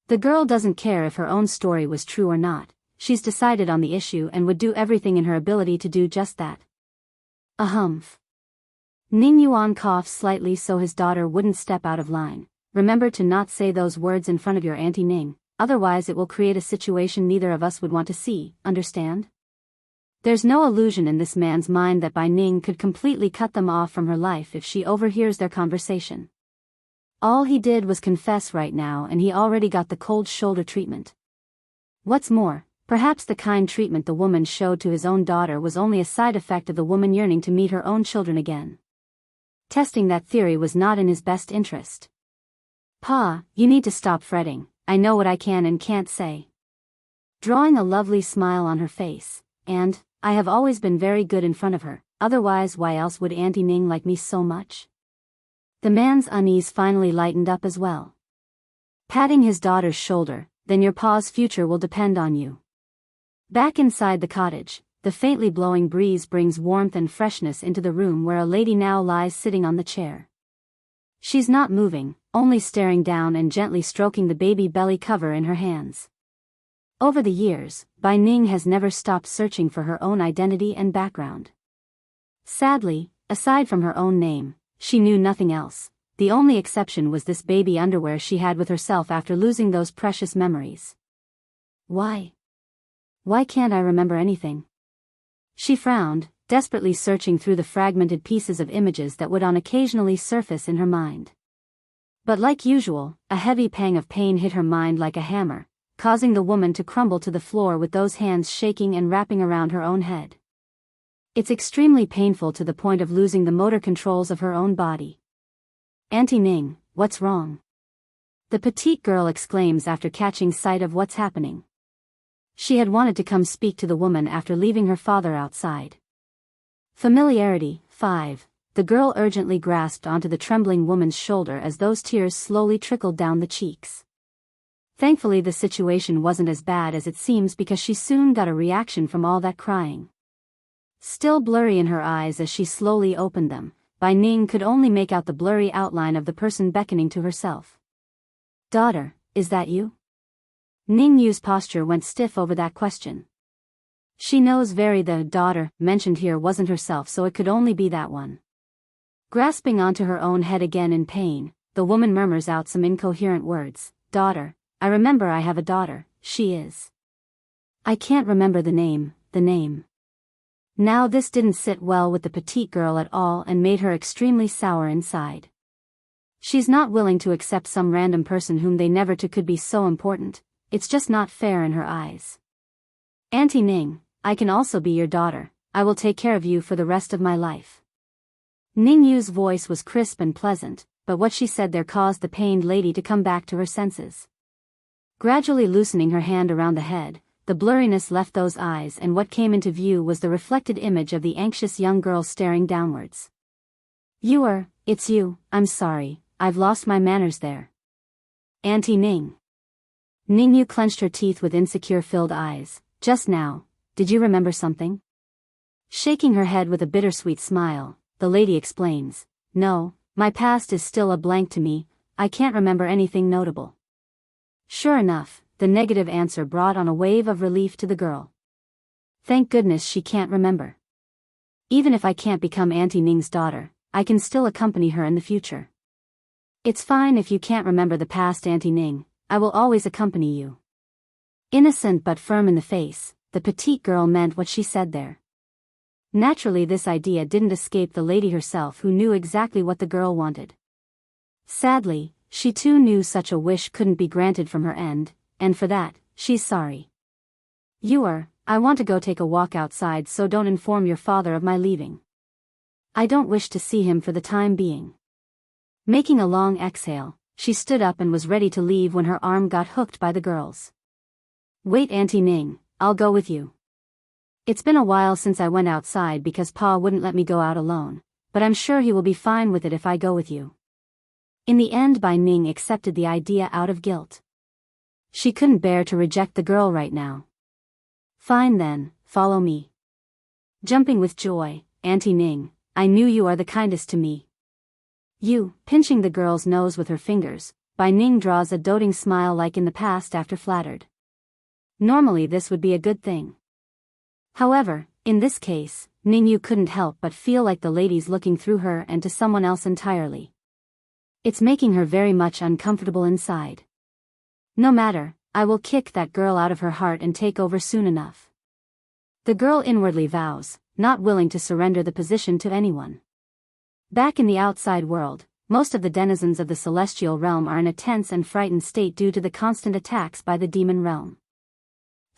A: The girl doesn't care if her own story was true or not. She's decided on the issue and would do everything in her ability to do just that. A humph. Ning Yuan coughed slightly so his daughter wouldn't step out of line. "Remember to not say those words in front of your Auntie Ning, otherwise it will create a situation neither of us would want to see, understand?" There's no illusion in this man's mind that Bai Ning could completely cut them off from her life if she overhears their conversation. All he did was confess right now and he already got the cold shoulder treatment. What's more, perhaps the kind treatment the woman showed to his own daughter was only a side effect of the woman yearning to meet her own children again. Testing that theory was not in his best interest. Pa, you need to stop fretting, I know what I can and can't say. Drawing a lovely smile on her face, and, I have always been very good in front of her, otherwise why else would Auntie Ning like me so much? The man's unease finally lightened up as well. Patting his daughter's shoulder, then your pa's future will depend on you. Back inside the cottage, the faintly blowing breeze brings warmth and freshness into the room where a lady now lies sitting on the chair. She's not moving, only staring down and gently stroking the baby belly cover in her hands. Over the years, Bai Ning has never stopped searching for her own identity and background. Sadly, aside from her own name, she knew nothing else. The only exception was this baby underwear she had with herself after losing those precious memories. Why? Why can't I remember anything? She frowned, desperately searching through the fragmented pieces of images that would occasionally surface in her mind. But like usual, a heavy pang of pain hit her mind like a hammer, causing the woman to crumble to the floor with those hands shaking and wrapping around her own head. It's extremely painful to the point of losing the motor controls of her own body. Auntie Ning, what's wrong? The petite girl exclaims after catching sight of what's happening. She had wanted to come speak to the woman after leaving her father outside. Familiarity, 5. The girl urgently grasped onto the trembling woman's shoulder as those tears slowly trickled down the cheeks. Thankfully the situation wasn't as bad as it seems because she soon got a reaction from all that crying. Still blurry in her eyes as she slowly opened them, Bai Ning could only make out the blurry outline of the person beckoning to herself. Daughter, is that you? Ning Yu's posture went stiff over that question. She knows the daughter mentioned here wasn't herself, so it could only be that one. Grasping onto her own head again in pain, the woman murmurs out some incoherent words. Daughter, I remember I have a daughter, she is. I can't remember the name. Now this didn't sit well with the petite girl at all and made her extremely sour inside. She's not willing to accept some random person whom they never took could be so important. It's just not fair in her eyes. Auntie Ning, I can also be your daughter, I will take care of you for the rest of my life. Ning Yu's voice was crisp and pleasant, but what she said there caused the pained lady to come back to her senses. Gradually loosening her hand around the head, the blurriness left those eyes and what came into view was the reflected image of the anxious young girl staring downwards. It's you, I'm sorry, I've lost my manners there. Auntie Ning. Ning Yu clenched her teeth with insecure-filled eyes. Just now, did you remember something? Shaking her head with a bittersweet smile, the lady explains, No, my past is still a blank to me, I can't remember anything notable. Sure enough, the negative answer brought on a wave of relief to the girl. Thank goodness she can't remember. Even if I can't become Auntie Ning's daughter, I can still accompany her in the future. It's fine if you can't remember the past, Auntie Ning, I will always accompany you. Innocent but firm in the face, the petite girl meant what she said there. Naturally this idea didn't escape the lady herself, who knew exactly what the girl wanted. Sadly, she too knew such a wish couldn't be granted from her end, and for that, she's sorry. I want to go take a walk outside, so don't inform your father of my leaving. I don't wish to see him for the time being. Making a long exhale, she stood up and was ready to leave when her arm got hooked by the girls. Wait, Auntie Ning, I'll go with you. It's been a while since I went outside because Pa wouldn't let me go out alone, but I'm sure he will be fine with it if I go with you. In the end, Bai Ning accepted the idea out of guilt. She couldn't bear to reject the girl right now. Fine then, follow me. Jumping with joy, Auntie Ning, I knew you are the kindest to me. Pinching the girl's nose with her fingers, Bai Ning draws a doting smile like in the past after flattered. Normally this would be a good thing. However, in this case, Ning Yu couldn't help but feel like the lady's looking through her and to someone else entirely. It's making her very much uncomfortable inside. No matter, I will kick that girl out of her heart and take over soon enough. The girl inwardly vows, not willing to surrender the position to anyone. Back in the outside world, most of the denizens of the celestial realm are in a tense and frightened state due to the constant attacks by the demon realm.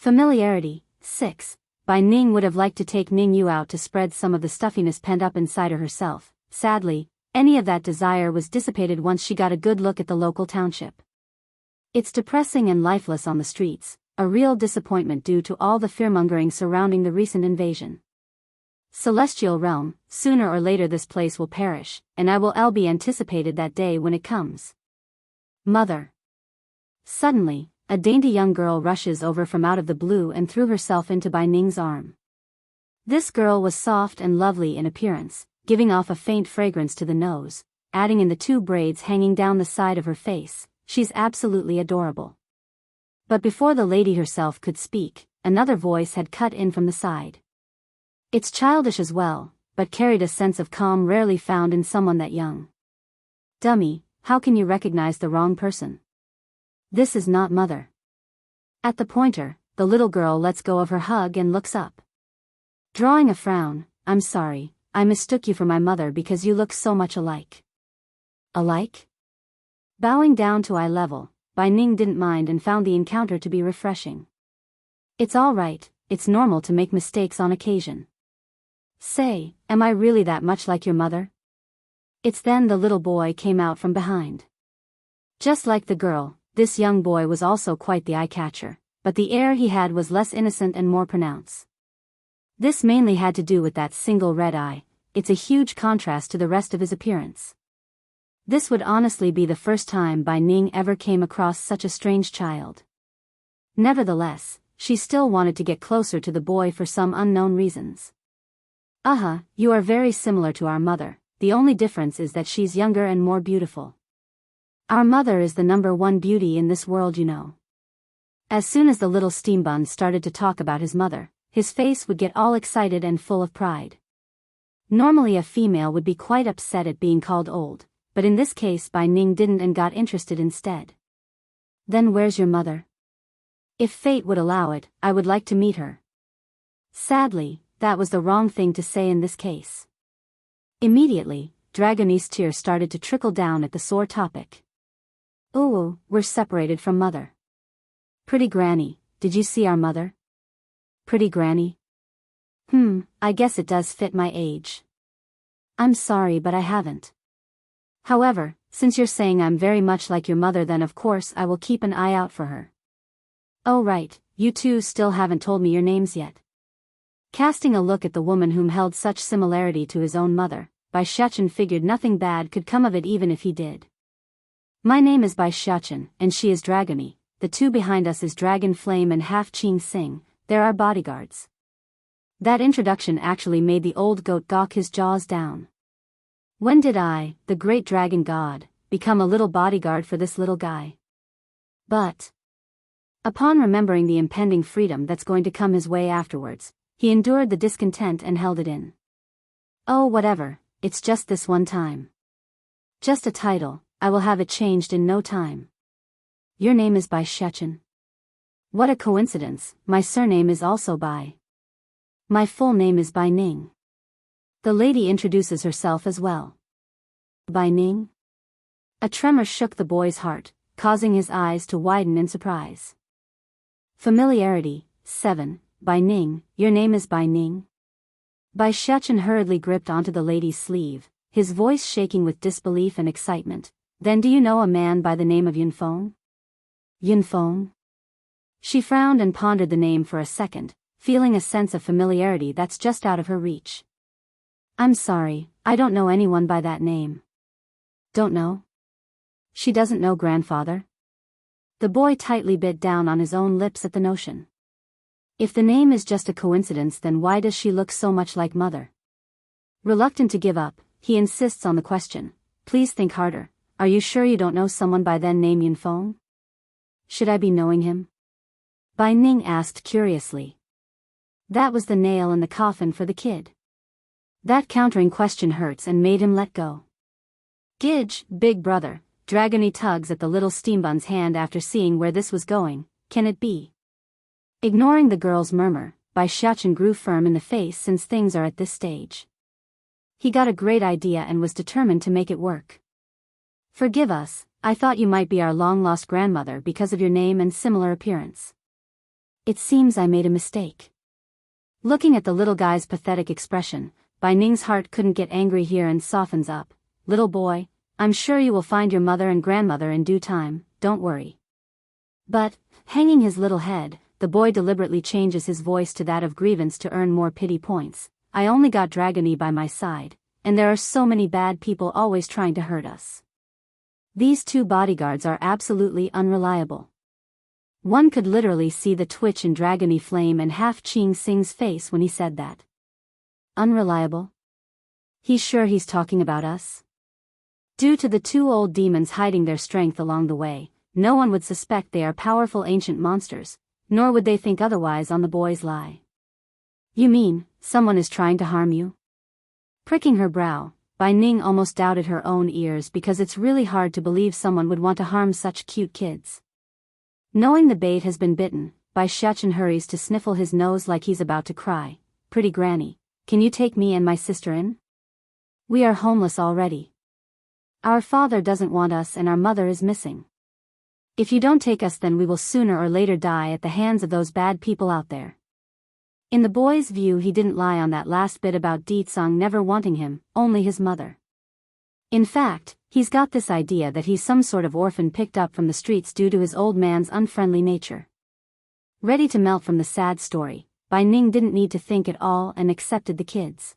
A: Familiarity. 6. Bai Ning would have liked to take Ning Yu out to spread some of the stuffiness pent up inside her herself. Sadly, any of that desire was dissipated once she got a good look at the local township. It's depressing and lifeless on the streets, a real disappointment due to all the fearmongering surrounding the recent invasion. Celestial realm, sooner or later this place will perish, and I will be anticipated that day when it comes. Mother. Suddenly, a dainty young girl rushes over from out of the blue and threw herself into Bai Ning's arm. This girl was soft and lovely in appearance, giving off a faint fragrance to the nose, adding in the 2 braids hanging down the side of her face. She's absolutely adorable. But before the lady herself could speak, another voice had cut in from the side. It's childish as well, but carried a sense of calm rarely found in someone that young. Dummy, how can you recognize the wrong person? This is not mother. At the pointer, the little girl lets go of her hug and looks up. Drawing a frown, I'm sorry, I mistook you for my mother because you look so much alike. Alike? Bowing down to eye level, Bai Ning didn't mind and found the encounter to be refreshing. It's all right, it's normal to make mistakes on occasion. Say, am I really that much like your mother? It's then the little boy came out from behind. Just like the girl, this young boy was also quite the eye-catcher, but the air he had was less innocent and more pronounced. This mainly had to do with that single red eye. It's a huge contrast to the rest of his appearance. This would honestly be the first time Bai Ning ever came across such a strange child. Nevertheless, she still wanted to get closer to the boy for some unknown reasons. You are very similar to our mother, the only difference is that she's younger and more beautiful. Our mother is the #1 beauty in this world, you know. As soon as the little steambun started to talk about his mother, his face would get all excited and full of pride. Normally a female would be quite upset at being called old, but in this case Bai Ning didn't and got interested instead. Then where's your mother? If fate would allow it, I would like to meet her. Sadly, that was the wrong thing to say in this case. Immediately, Dragonese tears started to trickle down at the sore topic. Ooh, we're separated from mother. Pretty granny, did you see our mother? Pretty granny? I guess it does fit my age. I'm sorry but I haven't. However, since you're saying I'm very much like your mother then of course I will keep an eye out for her. Oh right, you two still haven't told me your names yet. Casting a look at the woman whom held such similarity to his own mother, Bai Xiachen figured nothing bad could come of it even if he did. My name is Bai Xiachen, and she is Dragony. The 2 behind us is Dragon Flame and Half Qing Sing, they're our bodyguards. That introduction actually made the old goat gawk his jaws down. When did I, the great dragon god, become a little bodyguard for this little guy? But upon remembering the impending freedom that's going to come his way afterwards, he endured the discontent and held it in. Oh whatever, it's just this one time. Just a title, I will have it changed in no time. Your name is Bai Xiachen. What a coincidence, my surname is also Bai. My full name is Bai Ning. The lady introduces herself as well. Bai Ning? A tremor shook the boy's heart, causing his eyes to widen in surprise. Familiarity. 7. Bai Ning, your name is Bai Ning? Bai Xiachen hurriedly gripped onto the lady's sleeve, his voice shaking with disbelief and excitement. Then do you know a man by the name of Yunfeng? Yunfeng? She frowned and pondered the name for a second, feeling a sense of familiarity that's just out of her reach. I'm sorry, I don't know anyone by that name. Don't know? She doesn't know grandfather? The boy tightly bit down on his own lips at the notion. If the name is just a coincidence then why does she look so much like mother? Reluctant to give up, he insists on the question. Please think harder. Are you sure you don't know someone by then named Yunfeng? Should I be knowing him? Bai Ning asked curiously. That was the nail in the coffin for the kid. That countering question hurts and made him let go. Gidge, big brother, Dragony tugs at the little steambun's hand after seeing where this was going. Can it be? Ignoring the girl's murmur, Bai Xiachen grew firm in the face since things are at this stage. He got a great idea and was determined to make it work. Forgive us, I thought you might be our long-lost grandmother because of your name and similar appearance. It seems I made a mistake. Looking at the little guy's pathetic expression, Bai Ning's heart couldn't get angry here and softens up. Little boy, I'm sure you will find your mother and grandmother in due time, don't worry. But, hanging his little head, the boy deliberately changes his voice to that of grievance to earn more pity points. I only got Dragony by my side, and there are so many bad people always trying to hurt us. These 2 bodyguards are absolutely unreliable. One could literally see the twitch in Dragony Flame and half Ching Sing's face when he said that. Unreliable? He's sure he's talking about us? Due to the 2 old demons hiding their strength along the way, no one would suspect they are powerful ancient monsters, nor would they think otherwise on the boy's lie. You mean, someone is trying to harm you? Pricking her brow, Bai Ning almost doubted her own ears because it's really hard to believe someone would want to harm such cute kids. Knowing the bait has been bitten, Bai Xiachen hurries to sniffle his nose like he's about to cry. Pretty granny, can you take me and my sister in? We are homeless already. Our father doesn't want us and our mother is missing. If you don't take us, then we will sooner or later die at the hands of those bad people out there. In the boy's view, he didn't lie on that last bit about Ditsang never wanting him, only his mother. In fact, he's got this idea that he's some sort of orphan picked up from the streets due to his old man's unfriendly nature. Ready to melt from the sad story, Bai Ning didn't need to think at all and accepted the kids.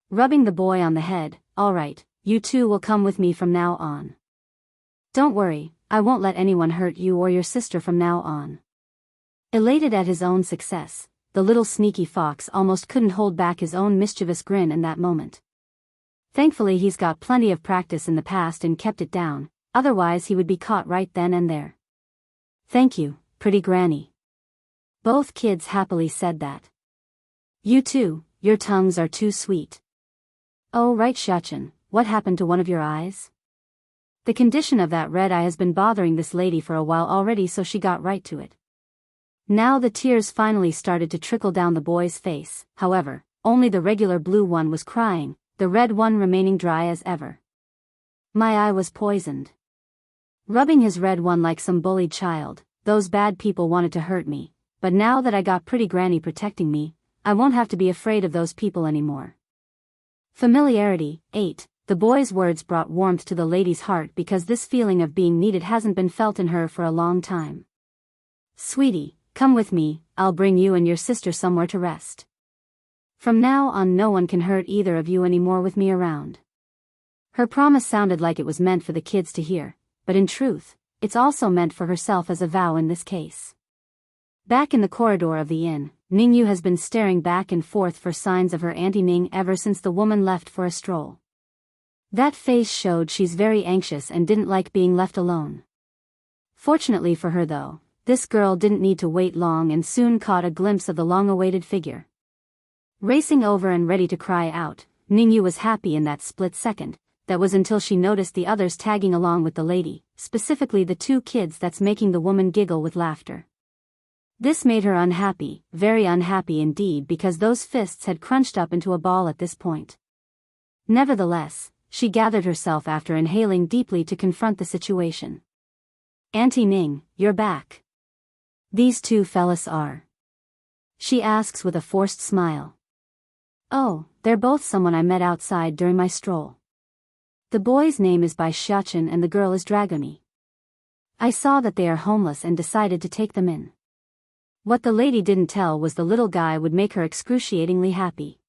A: Rubbing the boy on the head, all right, you 2 will come with me from now on. Don't worry, I won't let anyone hurt you or your sister from now on. Elated at his own success, the little sneaky fox almost couldn't hold back his own mischievous grin in that moment. Thankfully he's got plenty of practice in the past and kept it down, otherwise he would be caught right then and there. Thank you, pretty granny. Both kids happily said that. You too, your tongues are too sweet. Oh right Xiachen, what happened to one of your eyes? The condition of that red eye has been bothering this lady for a while already, so she got right to it. Now the tears finally started to trickle down the boy's face, however, only the regular blue one was crying, the red one remaining dry as ever. My eye was poisoned. Rubbing his red one like some bullied child, those bad people wanted to hurt me, but now that I got pretty granny protecting me, I won't have to be afraid of those people anymore. Familiarity. 8. The boy's words brought warmth to the lady's heart because this feeling of being needed hasn't been felt in her for a long time. Sweetie, come with me, I'll bring you and your sister somewhere to rest. From now on no one can hurt either of you anymore with me around. Her promise sounded like it was meant for the kids to hear, but in truth, it's also meant for herself as a vow in this case. Back in the corridor of the inn, Ningyu has been staring back and forth for signs of her Auntie Ning ever since the woman left for a stroll. That face showed she's very anxious and didn't like being left alone. Fortunately for her though, this girl didn't need to wait long and soon caught a glimpse of the long-awaited figure. Racing over and ready to cry out, Ningyu was happy in that split second. That was until she noticed the others tagging along with the lady, specifically the 2 kids that's making the woman giggle with laughter. This made her unhappy, very unhappy indeed, because those fists had crunched up into a ball at this point. Nevertheless, she gathered herself after inhaling deeply to confront the situation. Auntie Ning, you're back. These 2 fellas are? She asks with a forced smile. Oh, they're both someone I met outside during my stroll. The boy's name is Bai Xiachen and the girl is Dragony. I saw that they are homeless and decided to take them in. What the lady didn't tell was the little guy would make her excruciatingly happy.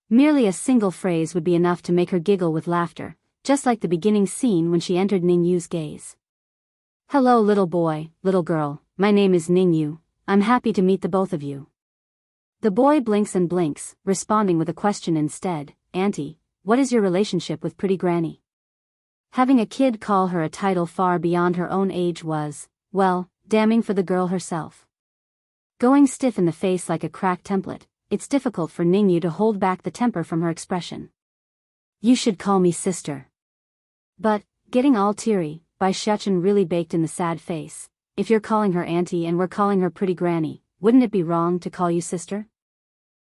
A: Merely a single phrase would be enough to make her giggle with laughter, just like the beginning scene when she entered Ningyu's gaze. Hello little boy, little girl, my name is Ningyu, I'm happy to meet the both of you. The boy blinks and blinks, responding with a question instead. Auntie, what is your relationship with pretty granny? Having a kid call her a title far beyond her own age was, well, damning for the girl herself. Going stiff in the face like a cracked template, it's difficult for Ningyu to hold back the temper from her expression. You should call me sister. But, getting all teary, Bai Xiachen really baked in the sad face. If you're calling her auntie and we're calling her pretty granny, wouldn't it be wrong to call you sister?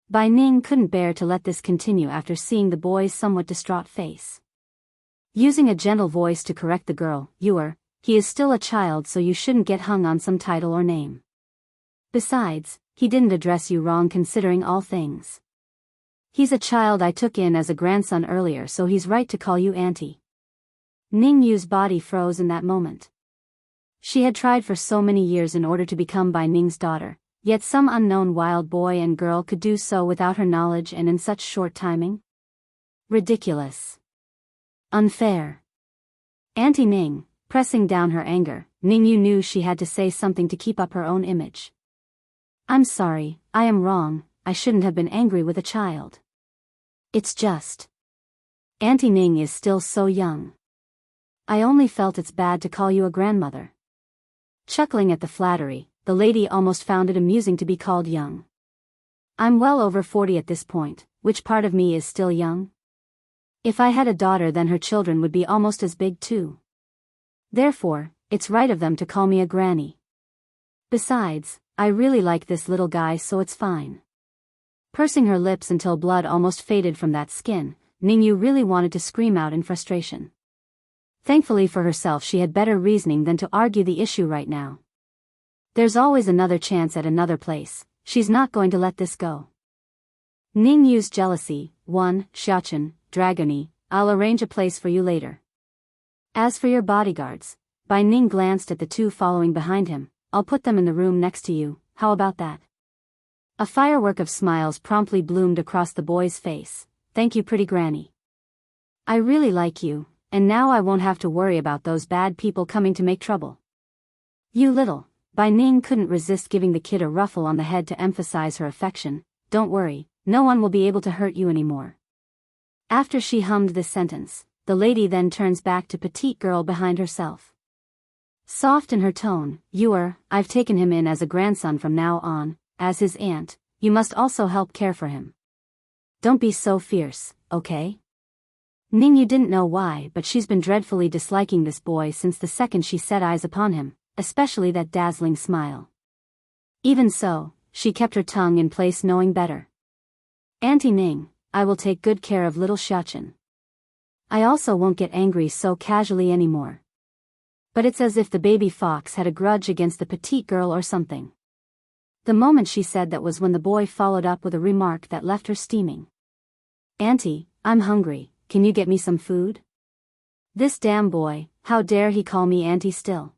A: Bai Ning couldn't bear to let this continue after seeing the boy's somewhat distraught face. Using a gentle voice to correct the girl, he is still a child, so you shouldn't get hung on some title or name. Besides, he didn't address you wrong considering all things. He's a child I took in as a grandson earlier, so he's right to call you auntie. Ning Yu's body froze in that moment. She had tried for so many years in order to become Bai Ning's daughter, yet some unknown wild boy and girl could do so without her knowledge and in such short timing? Ridiculous. Unfair. Auntie Ning, pressing down her anger, Ning Yu knew she had to say something to keep up her own image. I'm sorry, I am wrong, I shouldn't have been angry with a child. It's just. Auntie Ning is still so young. I only felt it's bad to call you a grandmother. Chuckling at the flattery, the lady almost found it amusing to be called young. I'm well over 40 at this point, which part of me is still young? If I had a daughter, then her children would be almost as big too. Therefore, it's right of them to call me a granny. Besides, I really like this little guy, so it's fine. Pursing her lips until blood almost faded from that skin, Ning Yu really wanted to scream out in frustration. Thankfully for herself, she had better reasoning than to argue the issue right now. There's always another chance at another place, she's not going to let this go. Ning Yu's jealousy. 1. Xiachen, Dragoni, I'll arrange a place for you later. As for your bodyguards, Bai Ning glanced at the two following behind him, I'll put them in the room next to you, how about that? A firework of smiles promptly bloomed across the boy's face. Thank you, pretty granny. I really like you, and now I won't have to worry about those bad people coming to make trouble. You little. Bai Ning couldn't resist giving the kid a ruffle on the head to emphasize her affection. Don't worry, no one will be able to hurt you anymore. After she hummed this sentence, the lady then turns back to petite girl behind herself. Soft in her tone, I've taken him in as a grandson from now on, as his aunt, you must also help care for him. Don't be so fierce, okay? Ning Yu didn't know why, but she's been dreadfully disliking this boy since the second she set eyes upon him, especially that dazzling smile. Even so, she kept her tongue in place, knowing better. Auntie Ning, I will take good care of little Xiachen. I also won't get angry so casually anymore. But it's as if the baby fox had a grudge against the petite girl or something. The moment she said that was when the boy followed up with a remark that left her steaming. Auntie, I'm hungry, can you get me some food? This damn boy, how dare he call me auntie still?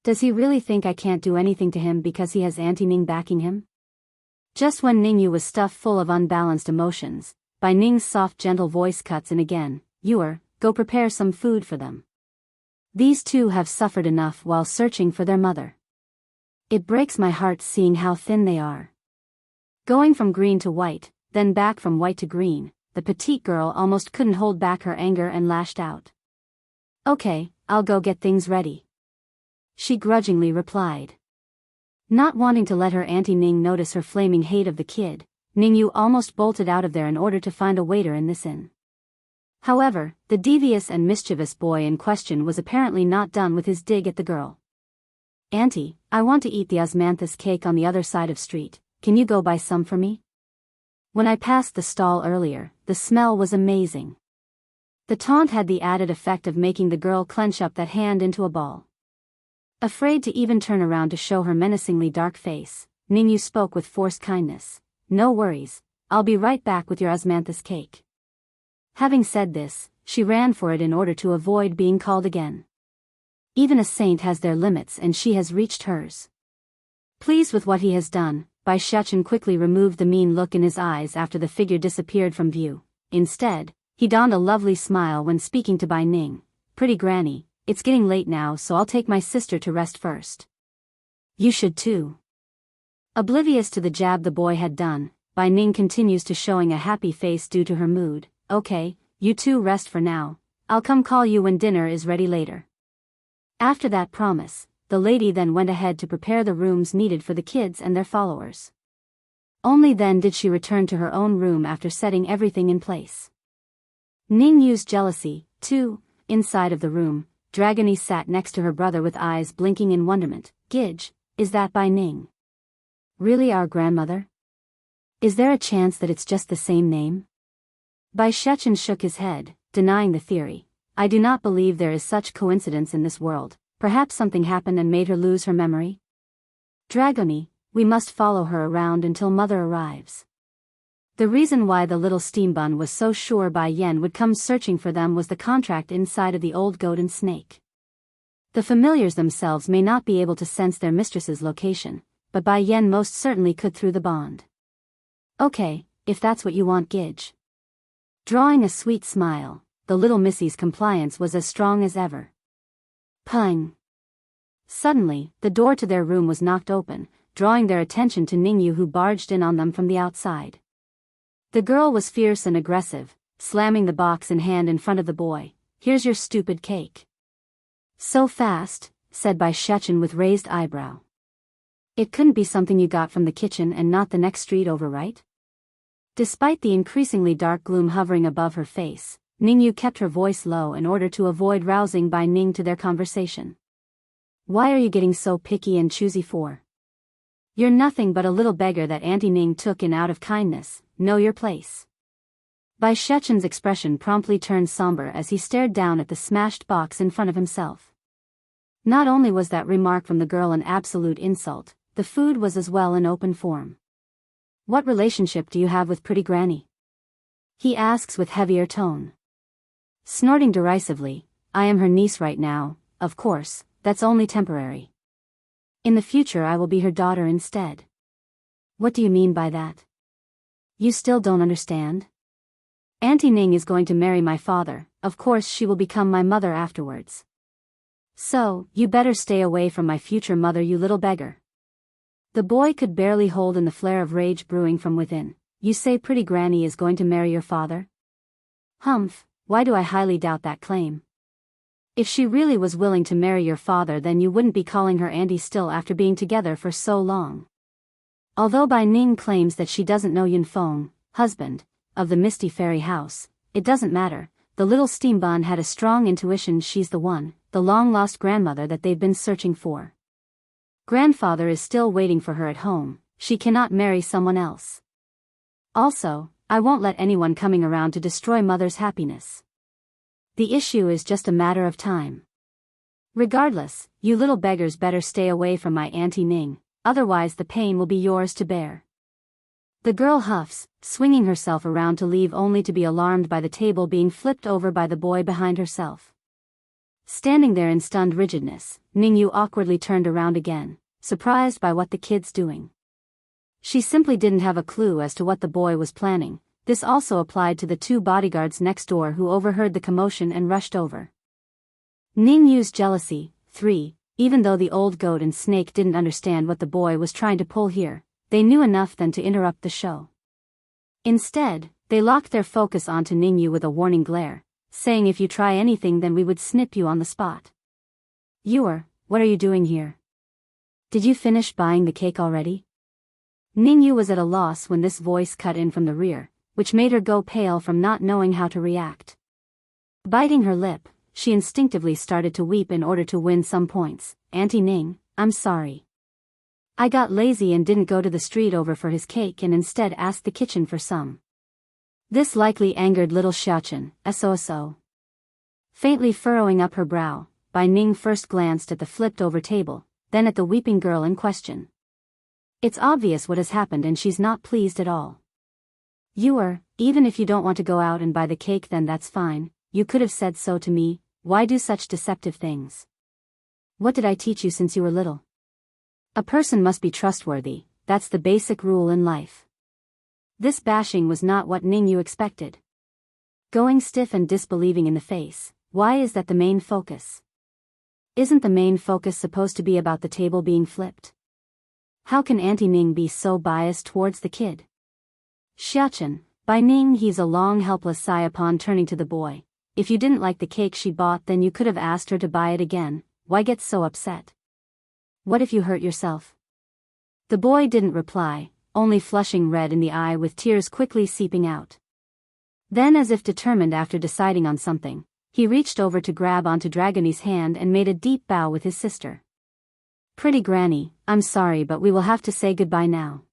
A: Does he really think I can't do anything to him because he has Auntie Ning backing him? Just when Ning Yu was stuffed full of unbalanced emotions, Bai Ning's soft gentle voice cuts in again, go prepare some food for them. These two have suffered enough while searching for their mother. It breaks my heart seeing how thin they are. Going from green to white, then back from white to green, the petite girl almost couldn't hold back her anger and lashed out. Okay, I'll go get things ready. She grudgingly replied. Not wanting to let her Auntie Ning notice her flaming hate of the kid, Ning Yu almost bolted out of there in order to find a waiter in this inn. However, the devious and mischievous boy in question was apparently not done with his dig at the girl. Auntie, I want to eat the osmanthus cake on the other side of street, can you go buy some for me? When I passed the stall earlier, the smell was amazing. The taunt had the added effect of making the girl clench up that hand into a ball. Afraid to even turn around to show her menacingly dark face, Ning Yu spoke with forced kindness. No worries, I'll be right back with your osmanthus cake. Having said this, she ran for it in order to avoid being called again. Even a saint has their limits and she has reached hers. Pleased with what he has done, Bai Xiachen quickly removed the mean look in his eyes after the figure disappeared from view. Instead, he donned a lovely smile when speaking to Bai Ning. Pretty granny, it's getting late now, so I'll take my sister to rest first. You should too. Oblivious to the jab the boy had done, Bai Ning continues to showing a happy face due to her mood. Okay, you two rest for now, I'll come call you when dinner is ready later. After that promise, the lady then went ahead to prepare the rooms needed for the kids and their followers. Only then did she return to her own room after setting everything in place. Ning Yu's jealousy, too. Inside of the room, Dragony sat next to her brother with eyes blinking in wonderment. Gidge, is that Bai Ning? Really our grandmother? Is there a chance that it's just the same name? Bai Xiachen shook his head, denying the theory. I do not believe there is such coincidence in this world. Perhaps something happened and made her lose her memory? Dragony, we must follow her around until mother arrives. The reason why the little steambun was so sure Bai Yen would come searching for them was the contract inside of the old goat and snake. The familiars themselves may not be able to sense their mistress's location, but Bai Yen most certainly could through the bond. Okay, if that's what you want, Gidge. Drawing a sweet smile, the little missy's compliance was as strong as ever. Pung! Suddenly, the door to their room was knocked open, drawing their attention to Ningyu, who barged in on them from the outside. The girl was fierce and aggressive, slamming the box in hand in front of the boy. Here's your stupid cake. So fast, said Bai Shechen with raised eyebrow. It couldn't be something you got from the kitchen and not the next street over, right? Despite the increasingly dark gloom hovering above her face, Ningyu kept her voice low in order to avoid rousing Bai Ning to their conversation. Why are you getting so picky and choosy for? You're nothing but a little beggar that Auntie Ning took in out of kindness. Know your place. Bai Shechen's expression promptly turned somber as he stared down at the smashed box in front of himself. Not only was that remark from the girl an absolute insult, the food was as well in open form. What relationship do you have with pretty granny? He asks with heavier tone. Snorting derisively, I am her niece right now, of course, that's only temporary. In the future I will be her daughter instead. What do you mean by that? You still don't understand? Auntie Ning is going to marry my father, of course she will become my mother afterwards. So, you better stay away from my future mother, you little beggar. The boy could barely hold in the flare of rage brewing from within. You say pretty granny is going to marry your father? Humph, why do I highly doubt that claim? If she really was willing to marry your father, then you wouldn't be calling her auntie still after being together for so long. Although Bai Ning claims that she doesn't know Yun Feng, husband, of the Misty Fairy House, it doesn't matter. The little steambun had a strong intuition she's the one, the long-lost grandmother that they've been searching for. Grandfather is still waiting for her at home, she cannot marry someone else. Also, I won't let anyone coming around to destroy mother's happiness. The issue is just a matter of time. Regardless, you little beggars better stay away from my Auntie Ning, otherwise the pain will be yours to bear. The girl huffs, swinging herself around to leave only to be alarmed by the table being flipped over by the boy behind herself. Standing there in stunned rigidness, Ningyu awkwardly turned around again, surprised by what the kid's doing. She simply didn't have a clue as to what the boy was planning. This also applied to the two bodyguards next door who overheard the commotion and rushed over. Ningyu's jealousy, 3, even though the old goat and snake didn't understand what the boy was trying to pull here, they knew enough then to interrupt the show. Instead, they locked their focus onto Ningyu with a warning glare, saying if you try anything then we would snip you on the spot. What are you doing here? Did you finish buying the cake already? Ningyu was at a loss when this voice cut in from the rear, which made her go pale from not knowing how to react. Biting her lip, she instinctively started to weep in order to win some points. Auntie Ning, I'm sorry. I got lazy and didn't go to the street over for his cake and instead asked the kitchen for some. This likely angered little Xiachen, SOSO. Faintly furrowing up her brow, Bai Ning first glanced at the flipped-over table, then at the weeping girl in question. It's obvious what has happened and she's not pleased at all. Even if you don't want to go out and buy the cake then that's fine, you could have said so to me, why do such deceptive things? What did I teach you since you were little? A person must be trustworthy, that's the basic rule in life. This bashing was not what Ningyu expected. Going stiff and disbelieving in the face, why is that the main focus? Isn't the main focus supposed to be about the table being flipped? How can Auntie Ning be so biased towards the kid? Xiachen, Bai Ning heaves a long helpless sigh upon turning to the boy. If you didn't like the cake she bought then you could have asked her to buy it again, why get so upset? What if you hurt yourself? The boy didn't reply, only flushing red in the eye with tears quickly seeping out. Then as if determined after deciding on something, he reached over to grab onto Dragonie's hand and made a deep bow with his sister. Pretty granny, I'm sorry but we will have to say goodbye now.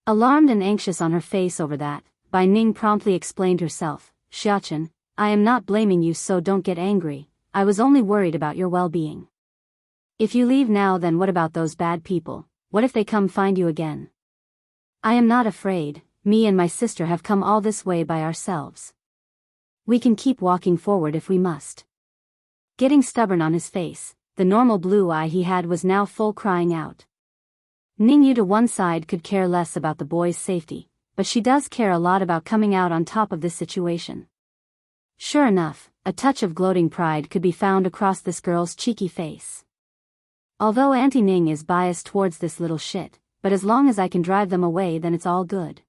A: Alarmed and anxious on her face over that, Bai Ning promptly explained herself, Xiachen, I am not blaming you so don't get angry, I was only worried about your well-being. If you leave now then what about those bad people? what if they come find you again? I am not afraid, me and my sister have come all this way by ourselves. We can keep walking forward if we must. Getting stubborn on his face, the normal blue eye he had was now full crying out. Ningyu to one side could care less about the boy's safety, but she does care a lot about coming out on top of this situation. Sure enough, a touch of gloating pride could be found across this girl's cheeky face. Although Auntie Ning is biased towards this little shit, but as long as I can drive them away then it's all good.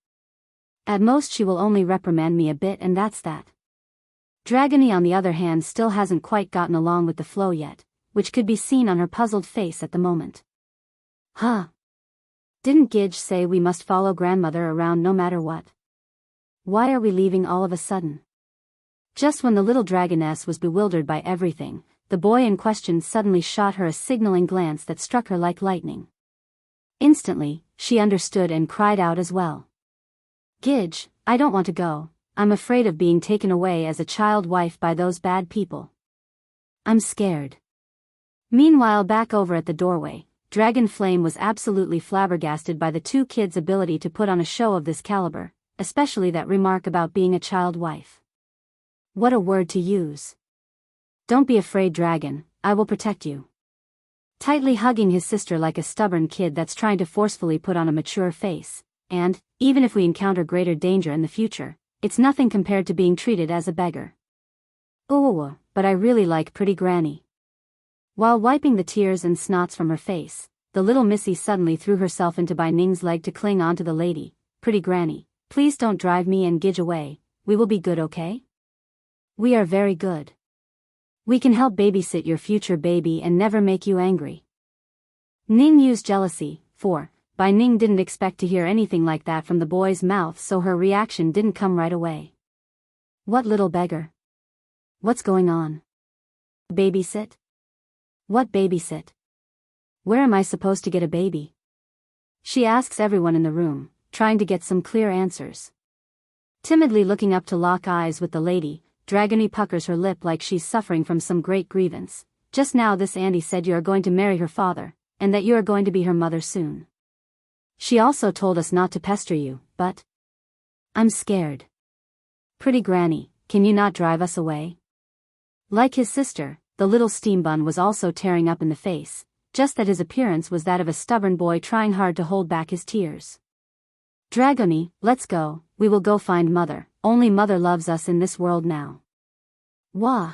A: At most she will only reprimand me a bit and that's that. Dragony on the other hand still hasn't quite gotten along with the flow yet, which could be seen on her puzzled face at the moment. Huh? Didn't Gidge say we must follow grandmother around no matter what? Why are we leaving all of a sudden? Just when the little dragoness was bewildered by everything, the boy in question suddenly shot her a signaling glance that struck her like lightning. Instantly, she understood and cried out as well. Gidge, I don't want to go. I'm afraid of being taken away as a child wife by those bad people. I'm scared. Meanwhile back over at the doorway, Dragon Flame was absolutely flabbergasted by the two kids' ability to put on a show of this caliber, especially that remark about being a child wife. What a word to use. Don't be afraid, Dragon, I will protect you. Tightly hugging his sister like a stubborn kid that's trying to forcefully put on a mature face, and, even if we encounter greater danger in the future, it's nothing compared to being treated as a beggar. Oh, but I really like pretty Granny. While wiping the tears and snots from her face, the little missy suddenly threw herself into Bai Ning's leg to cling onto the lady. Pretty Granny, please don't drive me and Gidge away, we will be good, okay? We are very good. We can help babysit your future baby and never make you angry. Ning used jealousy, for Bai Ning didn't expect to hear anything like that from the boy's mouth, so her reaction didn't come right away. What little beggar? What's going on? Babysit? What babysit? Where am I supposed to get a baby? She asks everyone in the room, trying to get some clear answers. Timidly looking up to lock eyes with the lady, Dragony puckers her lip like she's suffering from some great grievance. Just now this Andy said you are going to marry her father, and that you are going to be her mother soon. She also told us not to pester you, but I'm scared. Pretty Granny, can you not drive us away? Like his sister, the little steam bun was also tearing up in the face, just that his appearance was that of a stubborn boy trying hard to hold back his tears. Dragony, let's go, we will go find mother, only mother loves us in this world now. Wah!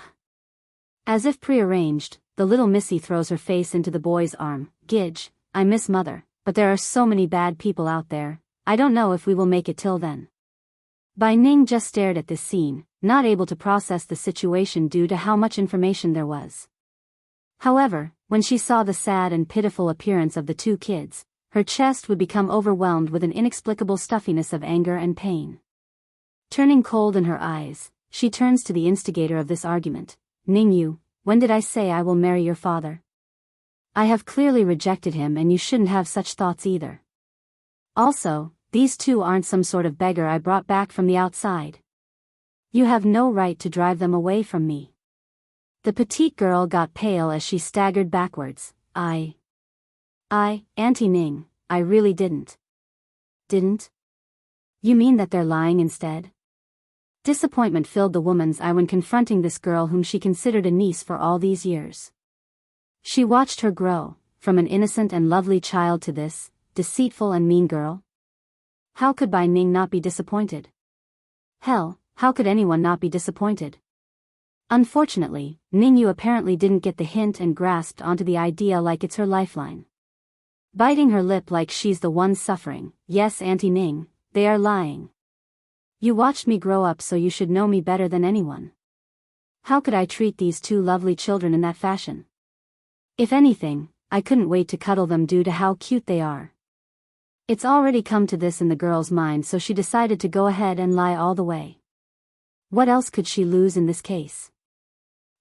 A: As if prearranged, the little missy throws her face into the boy's arm. Gidge, I miss mother, but there are so many bad people out there, I don't know if we will make it till then. Bai Ning just stared at this scene, not able to process the situation due to how much information there was. However, when she saw the sad and pitiful appearance of the two kids, her chest would become overwhelmed with an inexplicable stuffiness of anger and pain. Turning cold in her eyes, she turns to the instigator of this argument. Ningyu, when did I say I will marry your father? I have clearly rejected him and you shouldn't have such thoughts either. Also, these two aren't some sort of beggar I brought back from the outside. You have no right to drive them away from me. The petite girl got pale as she staggered backwards. Auntie Ning, I really didn't. Didn't? You mean that they're lying instead? Disappointment filled the woman's eye when confronting this girl whom she considered a niece for all these years. She watched her grow, from an innocent and lovely child to this, deceitful and mean girl. How could Bai Ning not be disappointed? Hell, how could anyone not be disappointed? Unfortunately, Ningyu apparently didn't get the hint and grasped onto the idea like it's her lifeline. Biting her lip like she's the one suffering. Yes, Auntie Ning, they are lying. You watched me grow up, so you should know me better than anyone. How could I treat these two lovely children in that fashion? If anything, I couldn't wait to cuddle them due to how cute they are. It's already come to this in the girl's mind, so she decided to go ahead and lie all the way. What else could she lose in this case?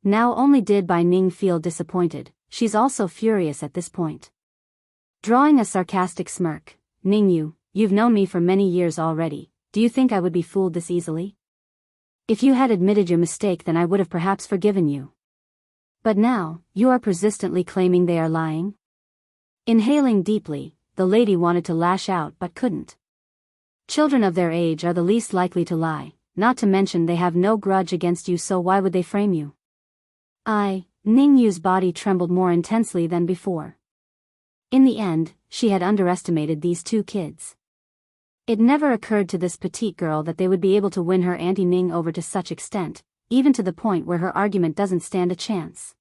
A: Now only did Bai Ning feel disappointed, she's also furious at this point. Drawing a sarcastic smirk, Ningyu, you've known me for many years already, do you think I would be fooled this easily? If you had admitted your mistake, then I would have perhaps forgiven you. But now, you are persistently claiming they are lying? Inhaling deeply, the lady wanted to lash out but couldn't. Children of their age are the least likely to lie, not to mention they have no grudge against you, so why would they frame you? Ning Yu's body trembled more intensely than before. In the end, she had underestimated these two kids. It never occurred to this petite girl that they would be able to win her Auntie Ning over to such extent, even to the point where her argument doesn't stand a chance.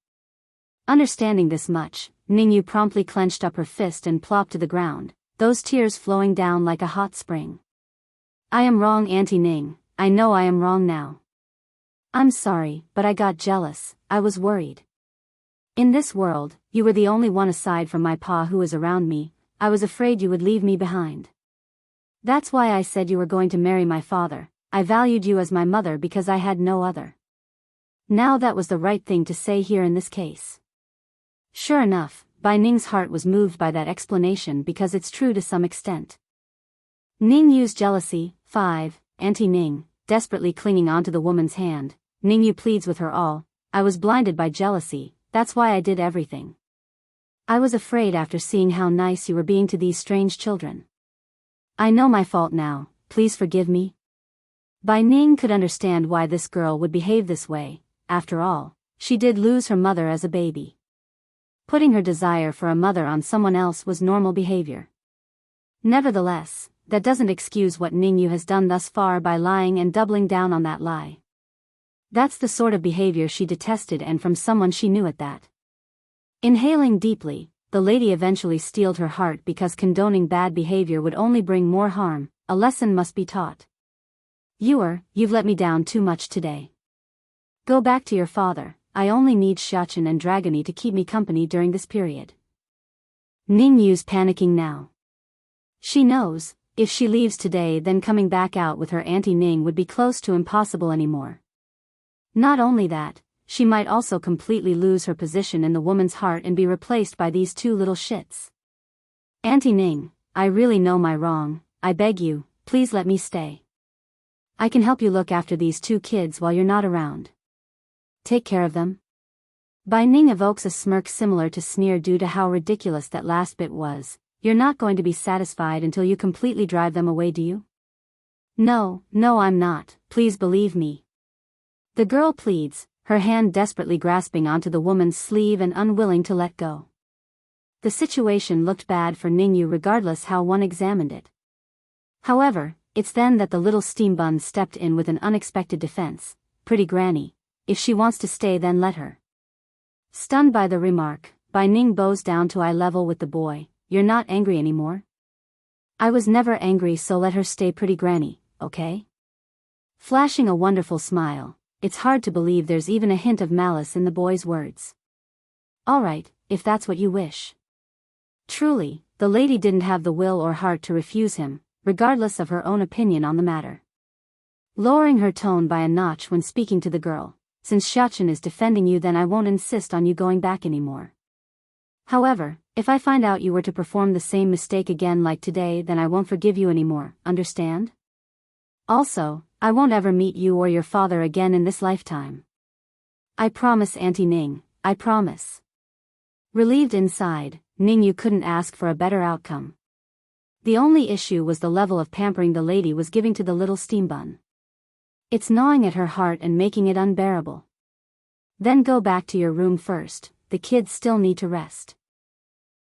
A: Understanding this much, Ning Yu promptly clenched up her fist and plopped to the ground, those tears flowing down like a hot spring. I am wrong, Auntie Ning, I know I am wrong now. I'm sorry, but I got jealous, I was worried. In this world, you were the only one aside from my pa who was around me, I was afraid you would leave me behind. That's why I said you were going to marry my father, I valued you as my mother because I had no other. Now that was the right thing to say here in this case. Sure enough, Bai Ning's heart was moved by that explanation because it's true to some extent. Ning Yu's jealousy. 5. Auntie Ning, desperately clinging onto the woman's hand, Ning Yu pleads with her all, I was blinded by jealousy, that's why I did everything. I was afraid after seeing how nice you were being to these strange children. I know my fault now, please forgive me. Bai Ning could understand why this girl would behave this way, after all, she did lose her mother as a baby. Putting her desire for a mother on someone else was normal behavior. Nevertheless, that doesn't excuse what Ning Yu has done thus far by lying and doubling down on that lie. That's the sort of behavior she detested, and from someone she knew at that. Inhaling deeply, the lady eventually steeled her heart because condoning bad behavior would only bring more harm, a lesson must be taught. You've let me down too much today. Go back to your father, I only need Xiachen and Dragony to keep me company during this period. Ning Yu's panicking now. She knows, if she leaves today then coming back out with her Auntie Ning would be close to impossible anymore. Not only that, she might also completely lose her position in the woman's heart and be replaced by these two little shits. Auntie Ning, I really know my wrong, I beg you, please let me stay. I can help you look after these two kids while you're not around. Take care of them. Bai Ning evokes a smirk similar to sneer due to how ridiculous that last bit was. You're not going to be satisfied until you completely drive them away, do you? No, I'm not, please believe me. The girl pleads, her hand desperately grasping onto the woman's sleeve and unwilling to let go. The situation looked bad for Ning Yu regardless how one examined it. However, it's then that the little steam bun stepped in with an unexpected defense. Pretty granny, if she wants to stay then let her. Stunned by the remark, Bai Ning bows down to eye level with the boy. You're not angry anymore? I was never angry, so let her stay, pretty granny, okay? Flashing a wonderful smile, it's hard to believe there's even a hint of malice in the boy's words. Alright, if that's what you wish. Truly, the lady didn't have the will or heart to refuse him, regardless of her own opinion on the matter. Lowering her tone by a notch when speaking to the girl, since Xiachen is defending you then I won't insist on you going back anymore. However, if I find out you were to perform the same mistake again like today then I won't forgive you anymore, understand? Also, I won't ever meet you or your father again in this lifetime. I promise, Auntie Ning, I promise. Relieved inside, Ning Yu couldn't ask for a better outcome. The only issue was the level of pampering the lady was giving to the little steam bun. It's gnawing at her heart and making it unbearable. Then go back to your room first, the kids still need to rest.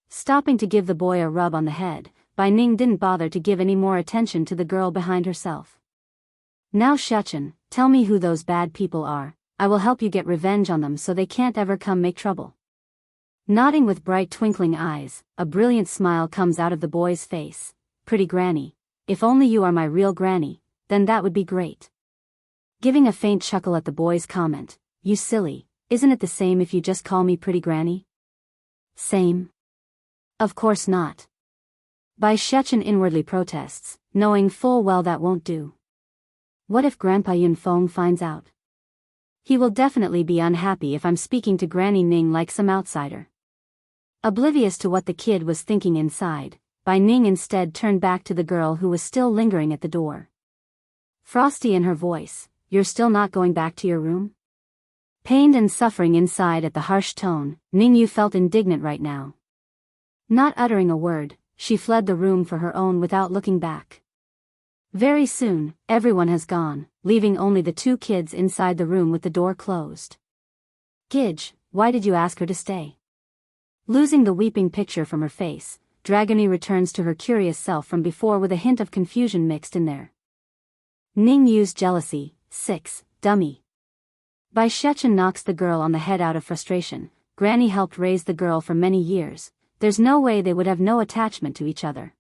A: Stopping to give the boy a rub on the head, Bai Ning didn't bother to give any more attention to the girl behind herself. Now Xiachen, tell me who those bad people are, I will help you get revenge on them so they can't ever come make trouble. Nodding with bright twinkling eyes, a brilliant smile comes out of the boy's face. Pretty granny, if only you are my real granny, then that would be great. Giving a faint chuckle at the boy's comment, you silly, isn't it the same if you just call me pretty granny? Same? Of course not. Bai Xiachen inwardly protests, knowing full well that won't do. What if Grandpa Yunfeng finds out? He will definitely be unhappy if I'm speaking to Granny Ning like some outsider. Oblivious to what the kid was thinking inside, Bai Ning instead turned back to the girl who was still lingering at the door. Frosty in her voice, you're still not going back to your room? Pained and suffering inside at the harsh tone, Ning Yu felt indignant right now. Not uttering a word, she fled the room for her own without looking back. Very soon, everyone has gone, leaving only the two kids inside the room with the door closed. Gidge, why did you ask her to stay? Losing the weeping picture from her face, Dragony returns to her curious self from before with a hint of confusion mixed in there. Ning Yu's jealousy, 6, dummy. Bai Shechen knocks the girl on the head out of frustration. Granny helped raise the girl for many years, there's no way they would have no attachment to each other.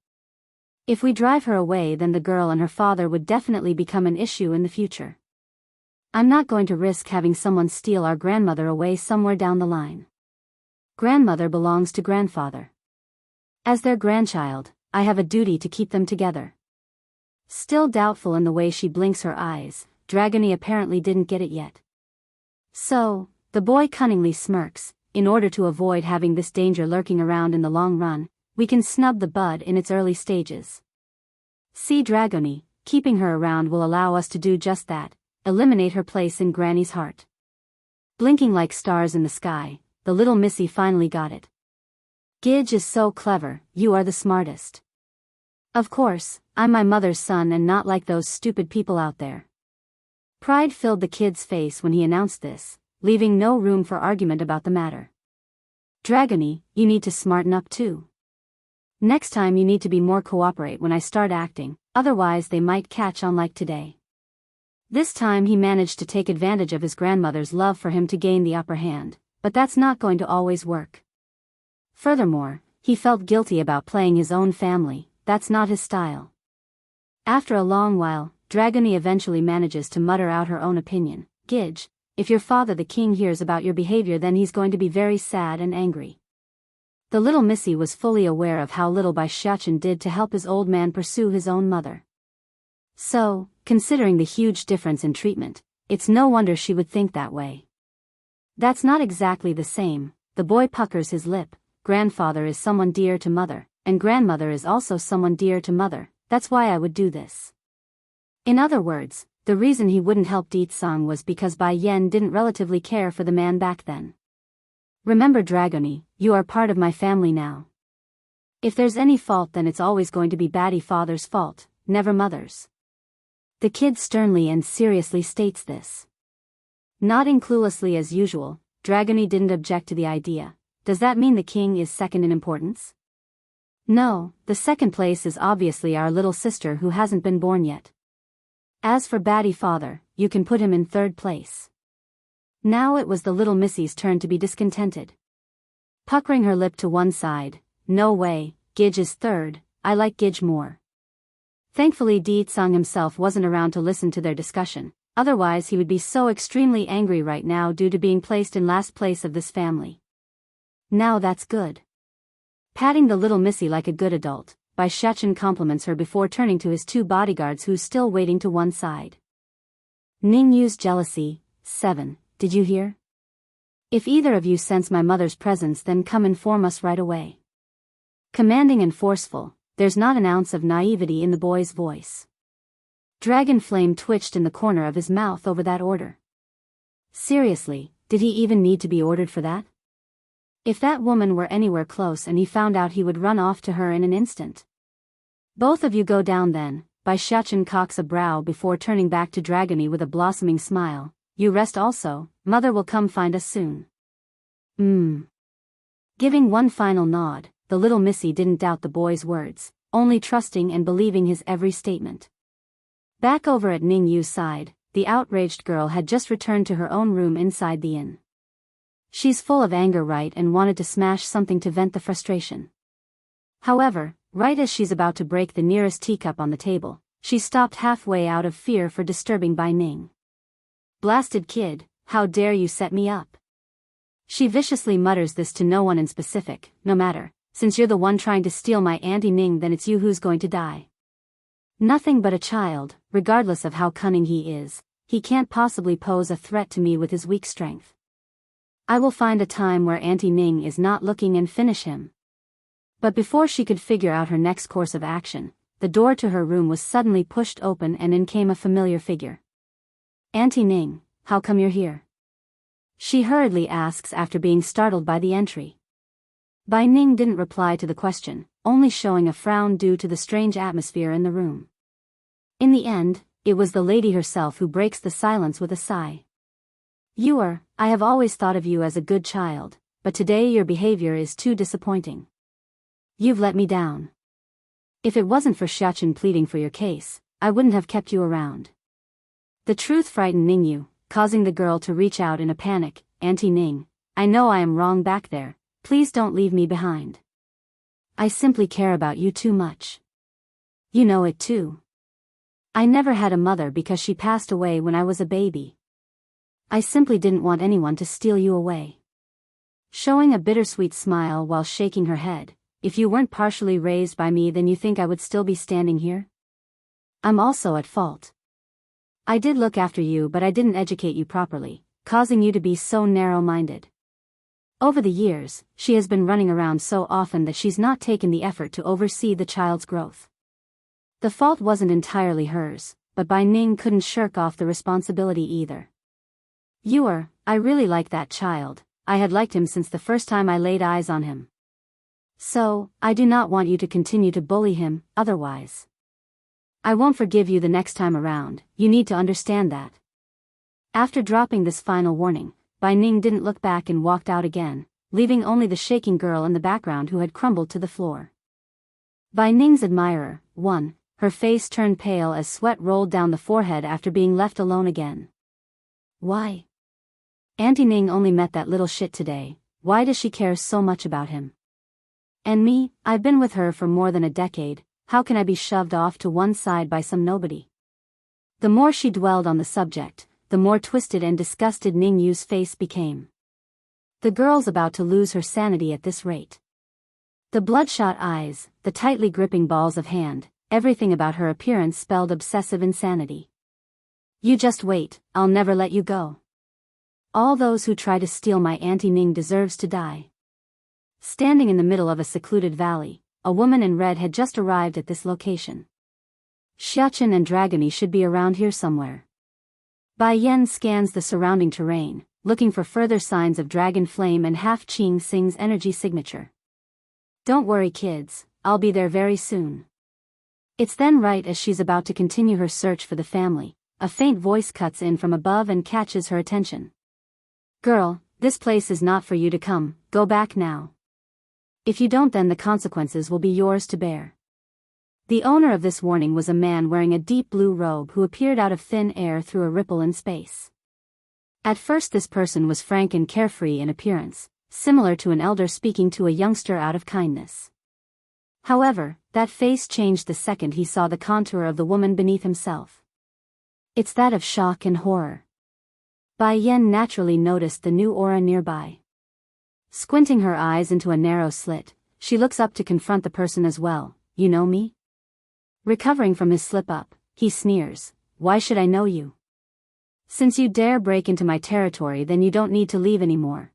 A: If we drive her away, then the girl and her father would definitely become an issue in the future. I'm not going to risk having someone steal our grandmother away somewhere down the line. Grandmother belongs to grandfather. As their grandchild, I have a duty to keep them together. Still doubtful in the way she blinks her eyes, Dragony apparently didn't get it yet. So, the boy cunningly smirks, in order to avoid having this danger lurking around in the long run, we can snub the bud in its early stages. See Dragony, keeping her around will allow us to do just that, eliminate her place in Granny's heart. Blinking like stars in the sky, the little missy finally got it. Gidge is so clever, you are the smartest. Of course, I'm my mother's son and not like those stupid people out there. Pride filled the kid's face when he announced this, leaving no room for argument about the matter. Dragony, you need to smarten up too. Next time you need to be more cooperate when I start acting, otherwise they might catch on like today. This time he managed to take advantage of his grandmother's love for him to gain the upper hand, but that's not going to always work. Furthermore, he felt guilty about playing his own family, that's not his style. After a long while, Dragony eventually manages to mutter out her own opinion. Gidge, if your father the king hears about your behavior, then he's going to be very sad and angry. The little missy was fully aware of how little Bai Shechen did to help his old man pursue his own mother. So, considering the huge difference in treatment, it's no wonder she would think that way. That's not exactly the same, the boy puckers his lip. Grandfather is someone dear to mother, and grandmother is also someone dear to mother, that's why I would do this. In other words, the reason he wouldn't help Deetsang was because Bai Yen didn't relatively care for the man back then. Remember Dragony, you are part of my family now. If there's any fault, then it's always going to be baddie father's fault, never mother's. The kid sternly and seriously states this. Nodding cluelessly as usual, Dragony didn't object to the idea. Does that mean the king is second in importance? No, the second place is obviously our little sister who hasn't been born yet. As for baddie father, you can put him in third place. Now it was the little missy's turn to be discontented. Puckering her lip to one side, no way, Gidge is third, I like Gidge more. Thankfully Deetsang himself wasn't around to listen to their discussion, otherwise he would be so extremely angry right now due to being placed in last place of this family. Now that's good. Patting the little missy like a good adult, Bai Shechen compliments her before turning to his two bodyguards who's still waiting to one side. Ning Yu's jealousy, 7. Did you hear? If either of you sense my mother's presence, then come inform us right away. Commanding and forceful, there's not an ounce of naivety in the boy's voice. Dragon flame twitched in the corner of his mouth over that order. Seriously, did he even need to be ordered for that? If that woman were anywhere close and he found out, he would run off to her in an instant. Both of you go down then, Bai Shechen cocks a brow before turning back to Dragony with a blossoming smile. You rest also, mother will come find us soon. Giving one final nod, the little missy didn't doubt the boy's words, only trusting and believing his every statement. Back over at Ning Yu's side, the outraged girl had just returned to her own room inside the inn. She's full of anger, right, and wanted to smash something to vent the frustration. However, right as she's about to break the nearest teacup on the table, she stopped halfway out of fear for disturbing Bai Ning. Blasted kid, how dare you set me up? She viciously mutters this to no one in specific. No matter, since you're the one trying to steal my Auntie Ning, then it's you who's going to die. Nothing but a child, regardless of how cunning he is, he can't possibly pose a threat to me with his weak strength. I will find a time where Auntie Ning is not looking and finish him. But before she could figure out her next course of action, the door to her room was suddenly pushed open and in came a familiar figure. Auntie Ning, how come you're here? She hurriedly asks after being startled by the entry. Bai Ning didn't reply to the question, only showing a frown due to the strange atmosphere in the room. In the end, it was the lady herself who breaks the silence with a sigh. I have always thought of you as a good child, but today your behavior is too disappointing. You've let me down. If it wasn't for Xiachen pleading for your case, I wouldn't have kept you around. The truth frightened Ningyu, causing the girl to reach out in a panic. Auntie Ning, I know I am wrong back there, please don't leave me behind. I simply care about you too much. You know it too. I never had a mother because she passed away when I was a baby. I simply didn't want anyone to steal you away. Showing a bittersweet smile while shaking her head, if you weren't partially raised by me, then you think I would still be standing here? I'm also at fault. I did look after you, but I didn't educate you properly, causing you to be so narrow-minded. Over the years, she has been running around so often that she's not taken the effort to oversee the child's growth. The fault wasn't entirely hers, but Bai Ning couldn't shirk off the responsibility either. I really like that child. I had liked him since the first time I laid eyes on him. So, I do not want you to continue to bully him, otherwise I won't forgive you the next time around, you need to understand that. After dropping this final warning, Bai Ning didn't look back and walked out again, leaving only the shaking girl in the background who had crumbled to the floor. Bai Ning's admirer, 1, her face turned pale as sweat rolled down the forehead after being left alone again. Why? Auntie Ning only met that little shit today, why does she care so much about him? And me, I've been with her for more than a decade, how can I be shoved off to one side by some nobody? The more she dwelled on the subject, the more twisted and disgusted Ningyu's face became. The girl's about to lose her sanity at this rate. The bloodshot eyes, the tightly gripping balls of hand, everything about her appearance spelled obsessive insanity. You just wait, I'll never let you go. All those who try to steal my Auntie Ning deserves to die. Standing in the middle of a secluded valley, a woman in red had just arrived at this location. Xiachen and Dragony should be around here somewhere. Bai Yan scans the surrounding terrain, looking for further signs of Dragon Flame and Half Qing Xing's energy signature. Don't worry kids, I'll be there very soon. It's then right as she's about to continue her search for the family, a faint voice cuts in from above and catches her attention. Girl, this place is not for you to come, go back now. If you don't, then the consequences will be yours to bear. The owner of this warning was a man wearing a deep blue robe who appeared out of thin air through a ripple in space. At first this person was frank and carefree in appearance, similar to an elder speaking to a youngster out of kindness. However, that face changed the second he saw the contour of the woman beneath himself. It's that of shock and horror. Bai Yan naturally noticed the new aura nearby. Squinting her eyes into a narrow slit, she looks up to confront the person as well. You know me? Recovering from his slip-up, he sneers, why should I know you? Since you dare break into my territory, then you don't need to leave anymore.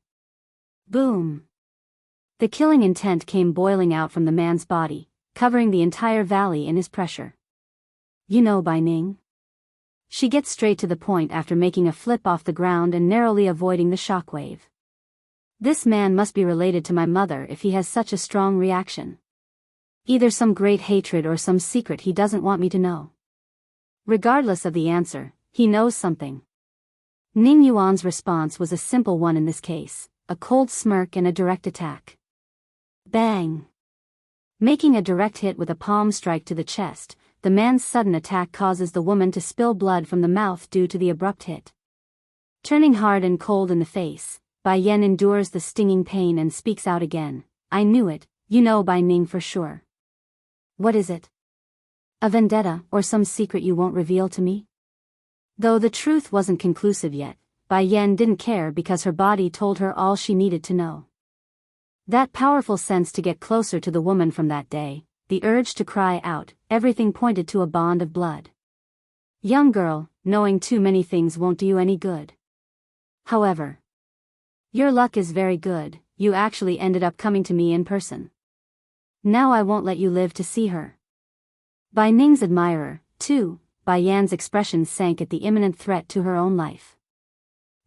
A: Boom! The killing intent came boiling out from the man's body, covering the entire valley in his pressure. You know Bai Ning? She gets straight to the point after making a flip off the ground and narrowly avoiding the shockwave. This man must be related to my mother if he has such a strong reaction. Either some great hatred or some secret he doesn't want me to know. Regardless of the answer, he knows something. Ning Yuan's response was a simple one in this case, a cold smirk and a direct attack. Bang! Making a direct hit with a palm strike to the chest, the man's sudden attack causes the woman to spill blood from the mouth due to the abrupt hit. Turning hard and cold in the face, Bai Yan endures the stinging pain and speaks out again. I knew it, you know Bai Ning for sure. What is it? A vendetta or some secret you won't reveal to me? Though the truth wasn't conclusive yet, Bai Yan didn't care because her body told her all she needed to know. That powerful sense to get closer to the woman from that day, the urge to cry out, everything pointed to a bond of blood. Young girl, knowing too many things won't do you any good. However, your luck is very good, you actually ended up coming to me in person. Now I won't let you live to see her. Bai Ning's admirer, too, Bai Yan's expression sank at the imminent threat to her own life.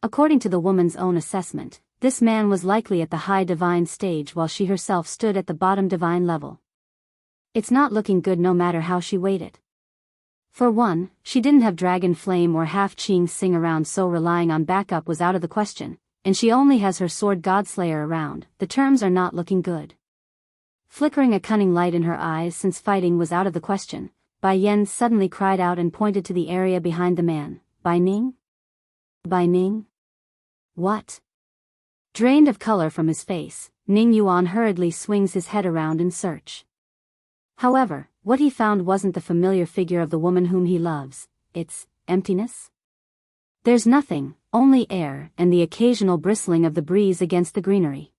A: According to the woman's own assessment, this man was likely at the high divine stage while she herself stood at the bottom divine level. It's not looking good no matter how she waited. For one, she didn't have Dragon Flame or Half-Ching Sing around, so relying on backup was out of the question, and she only has her sword Godslayer around. The terms are not looking good. Flickering a cunning light in her eyes since fighting was out of the question, Bai Yan suddenly cried out and pointed to the area behind the man. Bai Ning? Bai Ning? What? Drained of color from his face, Ning Yuan hurriedly swings his head around in search. However, what he found wasn't the familiar figure of the woman whom he loves, it's emptiness. There's nothing, only air and the occasional bristling of the breeze against the greenery.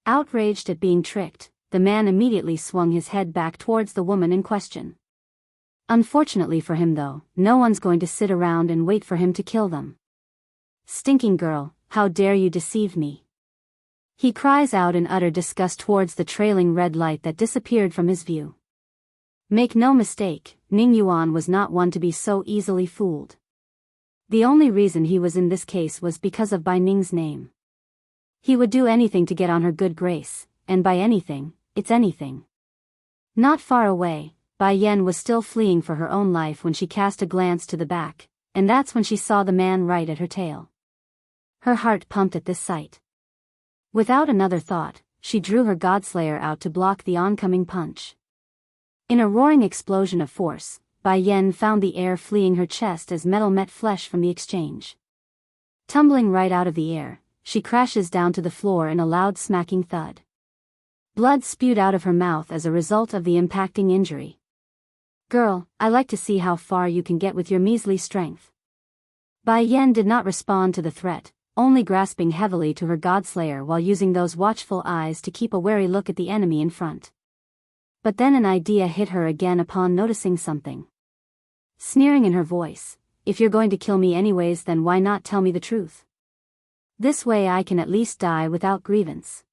A: Outraged at being tricked, the man immediately swung his head back towards the woman in question. Unfortunately for him though, no one's going to sit around and wait for him to kill them. Stinking girl, how dare you deceive me? He cries out in utter disgust towards the trailing red light that disappeared from his view. Make no mistake, Ning Yuan was not one to be so easily fooled. The only reason he was in this case was because of Bai Ning's name. He would do anything to get on her good grace, and by anything, it's anything. Not far away, Bai Yan was still fleeing for her own life when she cast a glance to the back, and that's when she saw the man right at her tail. Her heart pumped at this sight. Without another thought, she drew her Godslayer out to block the oncoming punch. In a roaring explosion of force, Bai Yan found the air fleeing her chest as metal met flesh from the exchange. Tumbling right out of the air, she crashes down to the floor in a loud smacking thud. Blood spewed out of her mouth as a result of the impacting injury. Girl, I like to see how far you can get with your measly strength. Bai Yan did not respond to the threat, only grasping heavily to her Godslayer while using those watchful eyes to keep a wary look at the enemy in front. But then an idea hit her again upon noticing something. Sneering in her voice, if you're going to kill me anyways, then why not tell me the truth? This way I can at least die without grievance.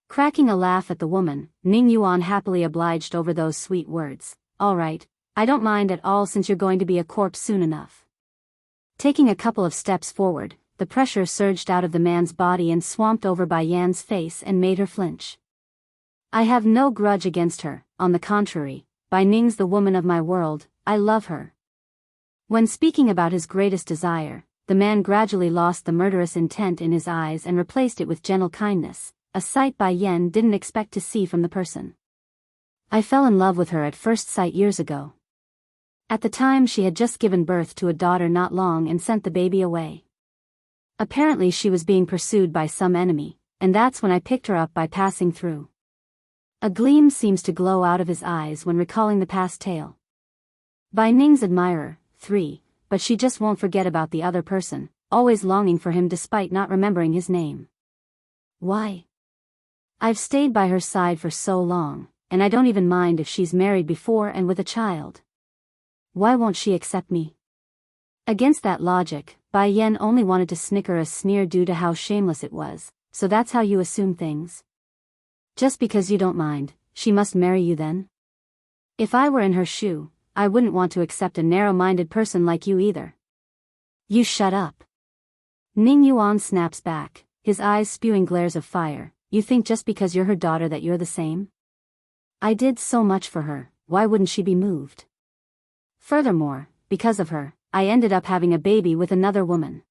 A: Cracking a laugh at the woman, Ning Yuan happily obliged over those sweet words. All right, I don't mind at all since you're going to be a corpse soon enough. Taking a couple of steps forward, the pressure surged out of the man's body and swamped over Bai Yan's face and made her flinch. I have no grudge against her, on the contrary, Bai Ning's the woman of my world, I love her. When speaking about his greatest desire, the man gradually lost the murderous intent in his eyes and replaced it with gentle kindness, a sight Bai Yan didn't expect to see from the person. I fell in love with her at first sight years ago. At the time she had just given birth to a daughter not long and sent the baby away. Apparently she was being pursued by some enemy, and that's when I picked her up by passing through. A gleam seems to glow out of his eyes when recalling the past tale. Bai Ning's admirer, 3, but she just won't forget about the other person, always longing for him despite not remembering his name. Why? I've stayed by her side for so long, and I don't even mind if she's married before and with a child. Why won't she accept me? Against that logic, Bai Yan only wanted to snicker a sneer due to how shameless it was. So that's how you assume things? Just because you don't mind, she must marry you then? If I were in her shoe, I wouldn't want to accept a narrow-minded person like you either. You shut up. Ning Yuan snaps back, his eyes spewing glares of fire. You think just because you're her daughter that you're the same? I did so much for her, why wouldn't she be moved? Furthermore, because of her, I ended up having a baby with another woman.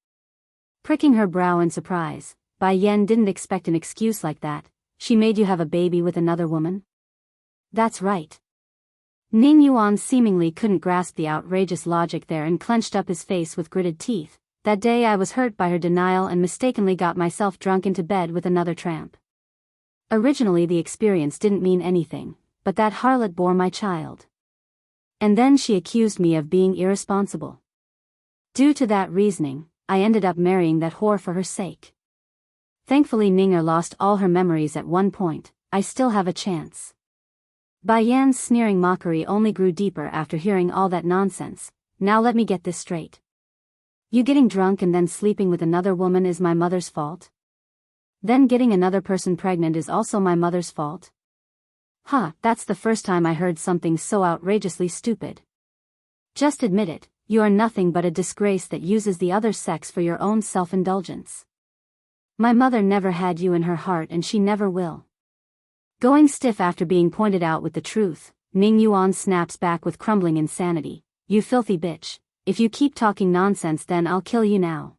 A: Pricking her brow in surprise, Bai Yan didn't expect an excuse like that. She made you have a baby with another woman? That's right. Ning Yuan seemingly couldn't grasp the outrageous logic there and clenched up his face with gritted teeth. That day I was hurt by her denial and mistakenly got myself drunk into bed with another tramp. Originally the experience didn't mean anything, but that harlot bore my child. And then she accused me of being irresponsible. Due to that reasoning, I ended up marrying that whore for her sake. Thankfully Ninger lost all her memories at one point. I still have a chance. Bai Yan's sneering mockery only grew deeper after hearing all that nonsense. Now let me get this straight. You getting drunk and then sleeping with another woman is my mother's fault? Then getting another person pregnant is also my mother's fault? That's the first time I heard something so outrageously stupid. Just admit it, you are nothing but a disgrace that uses the other sex for your own self-indulgence. My mother never had you in her heart and she never will. Going stiff after being pointed out with the truth, Ning Yuan snaps back with crumbling insanity. You filthy bitch, if you keep talking nonsense then I'll kill you now.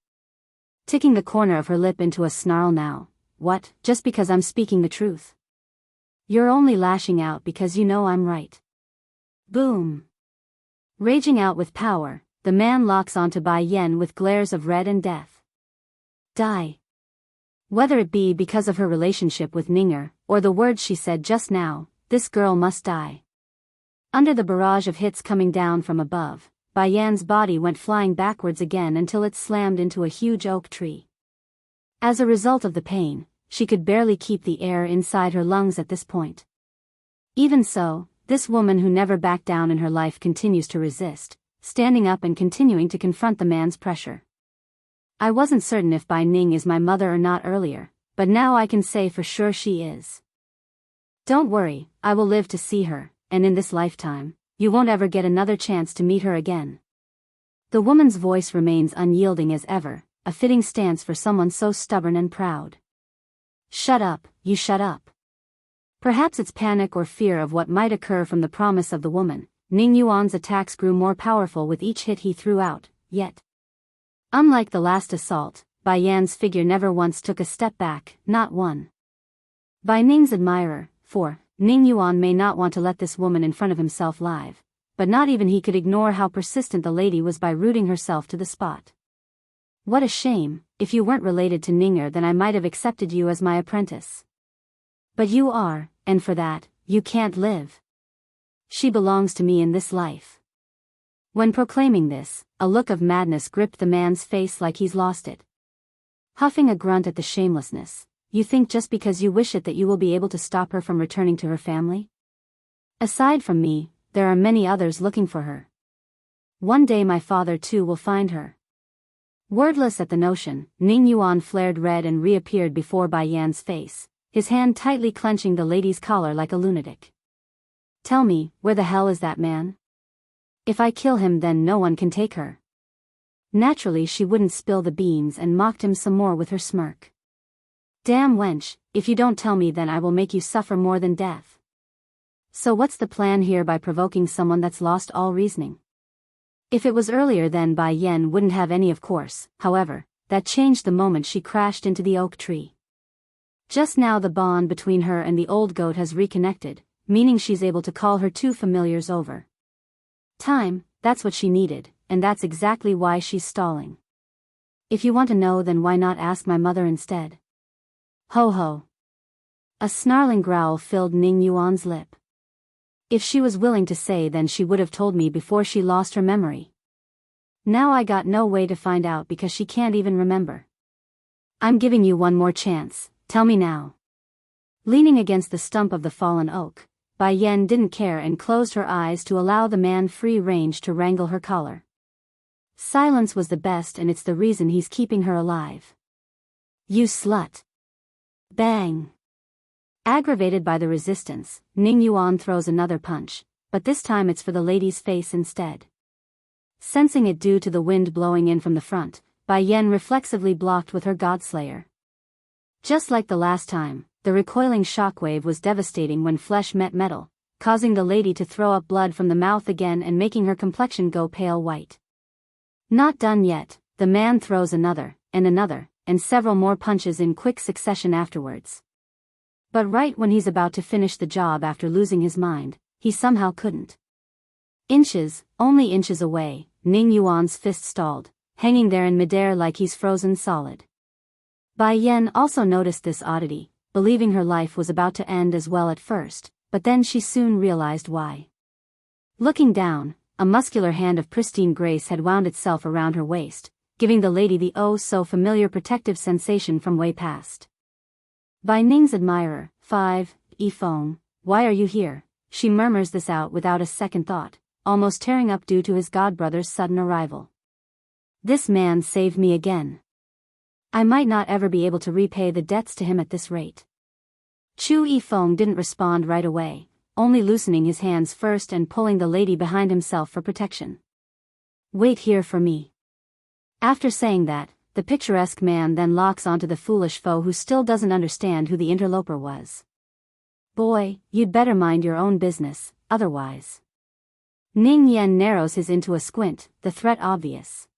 A: Ticking the corner of her lip into a snarl now. What, just because I'm speaking the truth? You're only lashing out because you know I'm right. Boom. Raging out with power, the man locks onto Bai Yan with glares of red and death. Die. Whether it be because of her relationship with Ninger, or the words she said just now, this girl must die. Under the barrage of hits coming down from above, Bai Yan's body went flying backwards again until it slammed into a huge oak tree. As a result of the pain, she could barely keep the air inside her lungs at this point. Even so, this woman who never backed down in her life continues to resist, standing up and continuing to confront the man's pressure. I wasn't certain if Bai Ning is my mother or not earlier, but now I can say for sure she is. Don't worry, I will live to see her, and in this lifetime, you won't ever get another chance to meet her again. The woman's voice remains unyielding as ever, a fitting stance for someone so stubborn and proud. Shut up, you shut up. Perhaps it's panic or fear of what might occur from the promise of the woman. Ning Yuan's attacks grew more powerful with each hit he threw out, yet. Unlike the last assault, Bai Yan's figure never once took a step back, not one. Bai Ning's admirer, for Ning Yuan may not want to let this woman in front of himself live, but not even he could ignore how persistent the lady was by rooting herself to the spot. What a shame, if you weren't related to Ninger then I might have accepted you as my apprentice. But you are, and for that, you can't live. She belongs to me in this life. When proclaiming this, a look of madness gripped the man's face like he's lost it. Huffing a grunt at the shamelessness, you think just because you wish it that you will be able to stop her from returning to her family? Aside from me, there are many others looking for her. One day my father too will find her. Wordless at the notion, Ning Yuan flared red and reappeared before Bai Yan's face, his hand tightly clenching the lady's collar like a lunatic. Tell me, where the hell is that man? If I kill him then no one can take her. Naturally she wouldn't spill the beans and mocked him some more with her smirk. Damn wench, if you don't tell me then I will make you suffer more than death. So what's the plan here by provoking someone that's lost all reasoning? If it was earlier then Bai Yan wouldn't have any of course, however, that changed the moment she crashed into the oak tree. Just now the bond between her and the old goat has reconnected, meaning she's able to call her two familiars over. Time, that's what she needed, and that's exactly why she's stalling. If you want to know then why not ask my mother instead? Ho ho. A snarling growl filled Ning Yuan's lip. If she was willing to say then she would have told me before she lost her memory. Now I got no way to find out because she can't even remember. I'm giving you one more chance, tell me now. Leaning against the stump of the fallen oak, Bai Yan didn't care and closed her eyes to allow the man free range to wrangle her collar. Silence was the best and it's the reason he's keeping her alive. You slut. Bang. Aggravated by the resistance, Ning Yuan throws another punch, but this time it's for the lady's face instead. Sensing it due to the wind blowing in from the front, Bai Yan reflexively blocked with her Godslayer. Just like the last time, the recoiling shockwave was devastating when flesh met metal, causing the lady to throw up blood from the mouth again and making her complexion go pale white. Not done yet, the man throws another, and several more punches in quick succession afterwards. But right when he's about to finish the job after losing his mind, he somehow couldn't. Inches, only inches away, Ning Yuan's fist stalled, hanging there in midair like he's frozen solid. Bai Yan also noticed this oddity, believing her life was about to end as well at first, but then she soon realized why. Looking down, a muscular hand of pristine grace had wound itself around her waist, giving the lady the oh-so-familiar protective sensation from way past. Bai Ning's admirer, 5, Yifeng, why are you here? She murmurs this out without a second thought, almost tearing up due to his godbrother's sudden arrival. This man saved me again. I might not ever be able to repay the debts to him at this rate. Chu Yifeng didn't respond right away, only loosening his hands first and pulling the lady behind himself for protection. Wait here for me. After saying that, the picturesque man then locks onto the foolish foe who still doesn't understand who the interloper was. Boy, you'd better mind your own business, otherwise. Ning Yan narrows his into a squint, the threat obvious.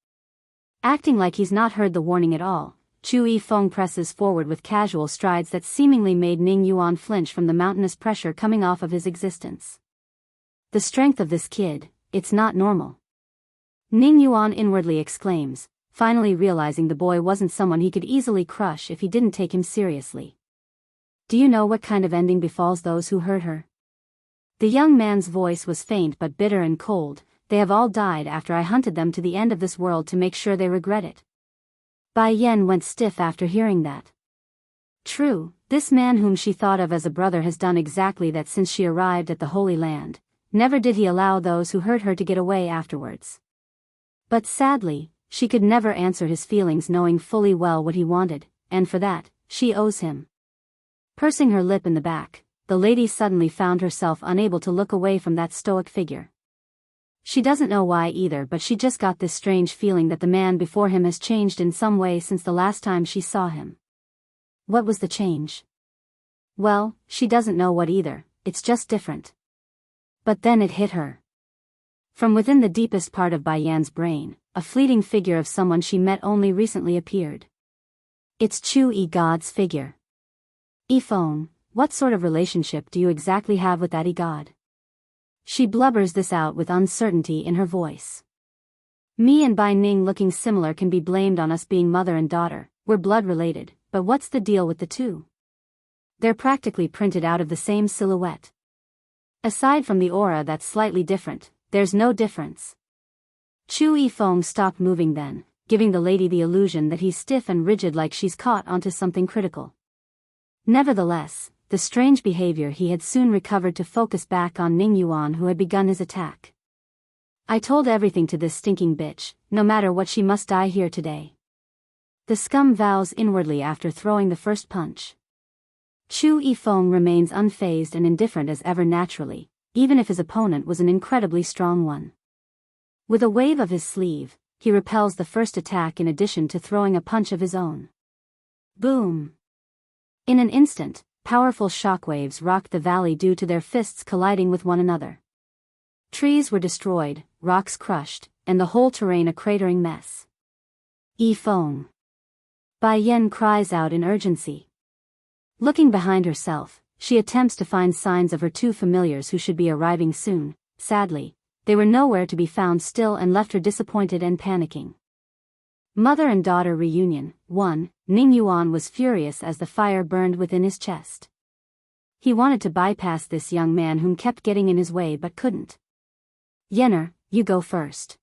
A: Acting like he's not heard the warning at all, Chu Yifeng presses forward with casual strides that seemingly made Ning Yuan flinch from the mountainous pressure coming off of his existence. The strength of this kid, it's not normal. Ning Yuan inwardly exclaims, finally realizing the boy wasn't someone he could easily crush if he didn't take him seriously. Do you know what kind of ending befalls those who hurt her? The young man's voice was faint but bitter and cold. They have all died after I hunted them to the end of this world to make sure they regret it. Bai Yan went stiff after hearing that. True, this man whom she thought of as a brother has done exactly that since she arrived at the Holy Land. Never did he allow those who hurt her to get away afterwards. But sadly, she could never answer his feelings knowing fully well what he wanted, and for that, she owes him. Pursing her lip in the back, the lady suddenly found herself unable to look away from that stoic figure. She doesn't know why either, but she just got this strange feeling that the man before him has changed in some way since the last time she saw him. What was the change? Well, she doesn't know what either, it's just different. But then it hit her. From within the deepest part of Bai Yan's brain, a fleeting figure of someone she met only recently appeared. It's Chu Yi God's figure. Yifeng, what sort of relationship do you exactly have with that God? She blubbers this out with uncertainty in her voice. Me and Bai Ning looking similar can be blamed on us being mother and daughter, we're blood related, but what's the deal with the two? They're practically printed out of the same silhouette. Aside from the aura that's slightly different, there's no difference. Chu Yifeng stopped moving then, giving the lady the illusion that he's stiff and rigid like she's caught onto something critical. Nevertheless, the strange behavior he had soon recovered to focus back on Ning Yuan who had begun his attack. I told everything to this stinking bitch, no matter what she must die here today. The scum vows inwardly after throwing the first punch. Chu Yifeng remains unfazed and indifferent as ever naturally, even if his opponent was an incredibly strong one. With a wave of his sleeve, he repels the first attack in addition to throwing a punch of his own. Boom! In an instant, powerful shockwaves rocked the valley due to their fists colliding with one another. Trees were destroyed, rocks crushed, and the whole terrain a cratering mess. Yifeng! Bai Yan cries out in urgency. Looking behind herself, she attempts to find signs of her two familiars who should be arriving soon. Sadly, they were nowhere to be found still and left her disappointed and panicking. Mother and daughter reunion. 1. Ning Yuan was furious as the fire burned within his chest. He wanted to bypass this young man whom kept getting in his way but couldn't. Yenner, you go first.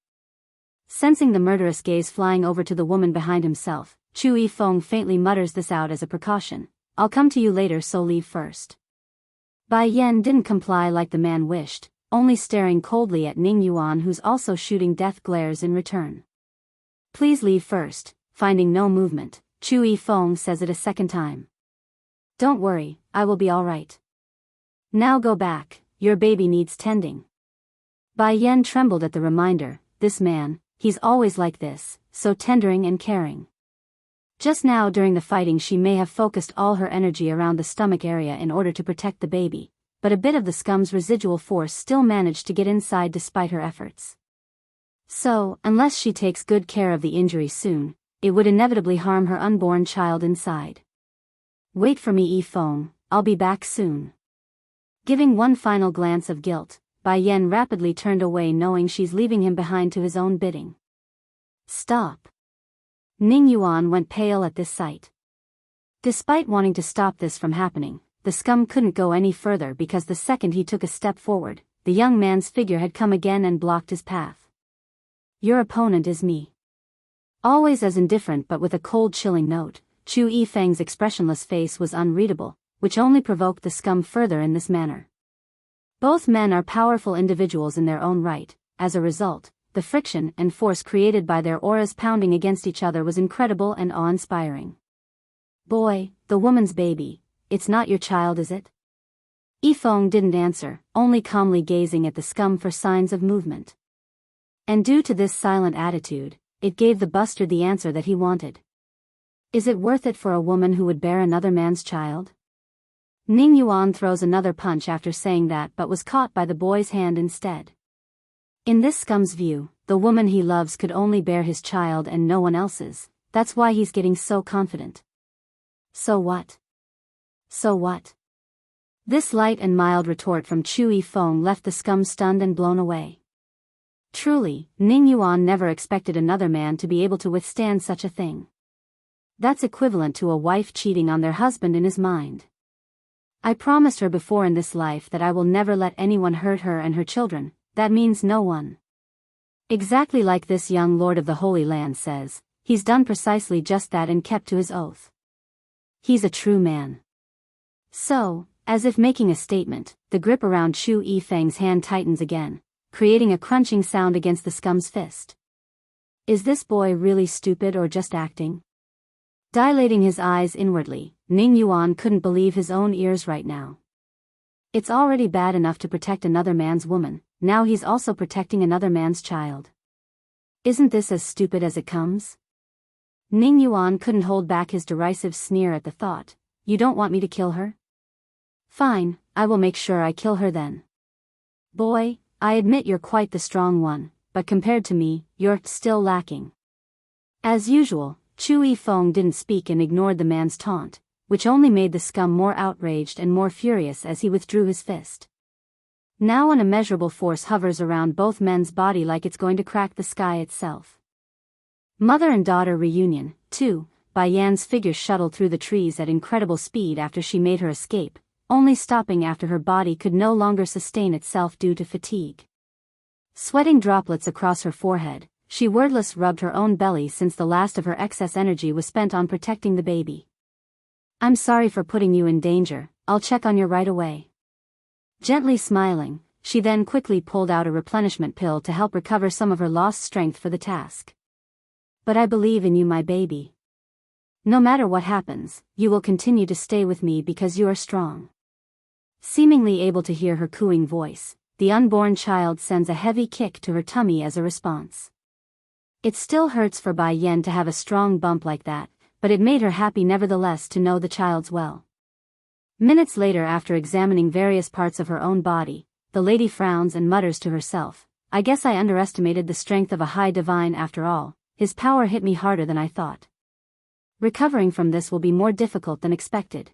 A: Sensing the murderous gaze flying over to the woman behind himself, Chu Yifeng faintly mutters this out as a precaution. I'll come to you later, so leave first. Bai Yan didn't comply like the man wished, only staring coldly at Ning Yuan who's also shooting death glares in return. Please leave first. Finding no movement, Chu Yifeng says it a second time. Don't worry, I will be alright. Now go back, your baby needs tending. Bai Yan trembled at the reminder, this man, he's always like this, so tendering and caring. Just now during the fighting she may have focused all her energy around the stomach area in order to protect the baby, but a bit of the scum's residual force still managed to get inside despite her efforts. So, unless she takes good care of the injury soon, it would inevitably harm her unborn child inside. Wait for me, Yifeng, I'll be back soon. Giving one final glance of guilt, Bai Yan rapidly turned away knowing she's leaving him behind to his own bidding. Stop. Ning Yuan went pale at this sight. Despite wanting to stop this from happening, the scum couldn't go any further because the second he took a step forward, the young man's figure had come again and blocked his path. Your opponent is me. Always as indifferent but with a cold chilling note, Chu Yifeng's expressionless face was unreadable, which only provoked the scum further in this manner. Both men are powerful individuals in their own right. As a result, the friction and force created by their auras pounding against each other was incredible and awe-inspiring. Boy, the woman's baby, it's not your child, is it? Yifeng didn't answer, only calmly gazing at the scum for signs of movement. And due to this silent attitude, it gave the bastard the answer that he wanted. Is it worth it for a woman who would bear another man's child? Ning Yuan throws another punch after saying that but was caught by the boy's hand instead. In this scum's view, the woman he loves could only bear his child and no one else's, that's why he's getting so confident. So what? So what? This light and mild retort from Chu Yifeng left the scum stunned and blown away. Truly, Ning Yuan never expected another man to be able to withstand such a thing. That's equivalent to a wife cheating on their husband in his mind. I promised her before in this life that I will never let anyone hurt her and her children, that means no one. Exactly like this young lord of the Holy Land says, he's done precisely just that and kept to his oath. He's a true man. So, as if making a statement, the grip around Chu Yifeng's hand tightens again, creating a crunching sound against the scum's fist. Is this boy really stupid or just acting? Dilating his eyes inwardly, Ning Yuan couldn't believe his own ears right now. It's already bad enough to protect another man's woman, now he's also protecting another man's child. Isn't this as stupid as it comes? Ning Yuan couldn't hold back his derisive sneer at the thought. You don't want me to kill her? Fine, I will make sure I kill her then. Boy, I admit you're quite the strong one, but compared to me, you're still lacking. As usual, Chu Yifeng didn't speak and ignored the man's taunt, which only made the scum more outraged and more furious as he withdrew his fist. Now an immeasurable force hovers around both men's body like it's going to crack the sky itself. Mother and daughter reunion, too. Baiyan's figure shuttled through the trees at incredible speed after she made her escape, only stopping after her body could no longer sustain itself due to fatigue. Sweating droplets across her forehead, she wordless rubbed her own belly since the last of her excess energy was spent on protecting the baby. I'm sorry for putting you in danger, I'll check on you right away. Gently smiling, she then quickly pulled out a replenishment pill to help recover some of her lost strength for the task. But I believe in you, my baby. No matter what happens, you will continue to stay with me because you are strong. Seemingly able to hear her cooing voice, the unborn child sends a heavy kick to her tummy as a response. It still hurts for Bai Yan to have a strong bump like that, but it made her happy nevertheless to know the child's well. Minutes later, after examining various parts of her own body, the lady frowns and mutters to herself, I guess I underestimated the strength of a high divine after all, his power hit me harder than I thought. Recovering from this will be more difficult than expected.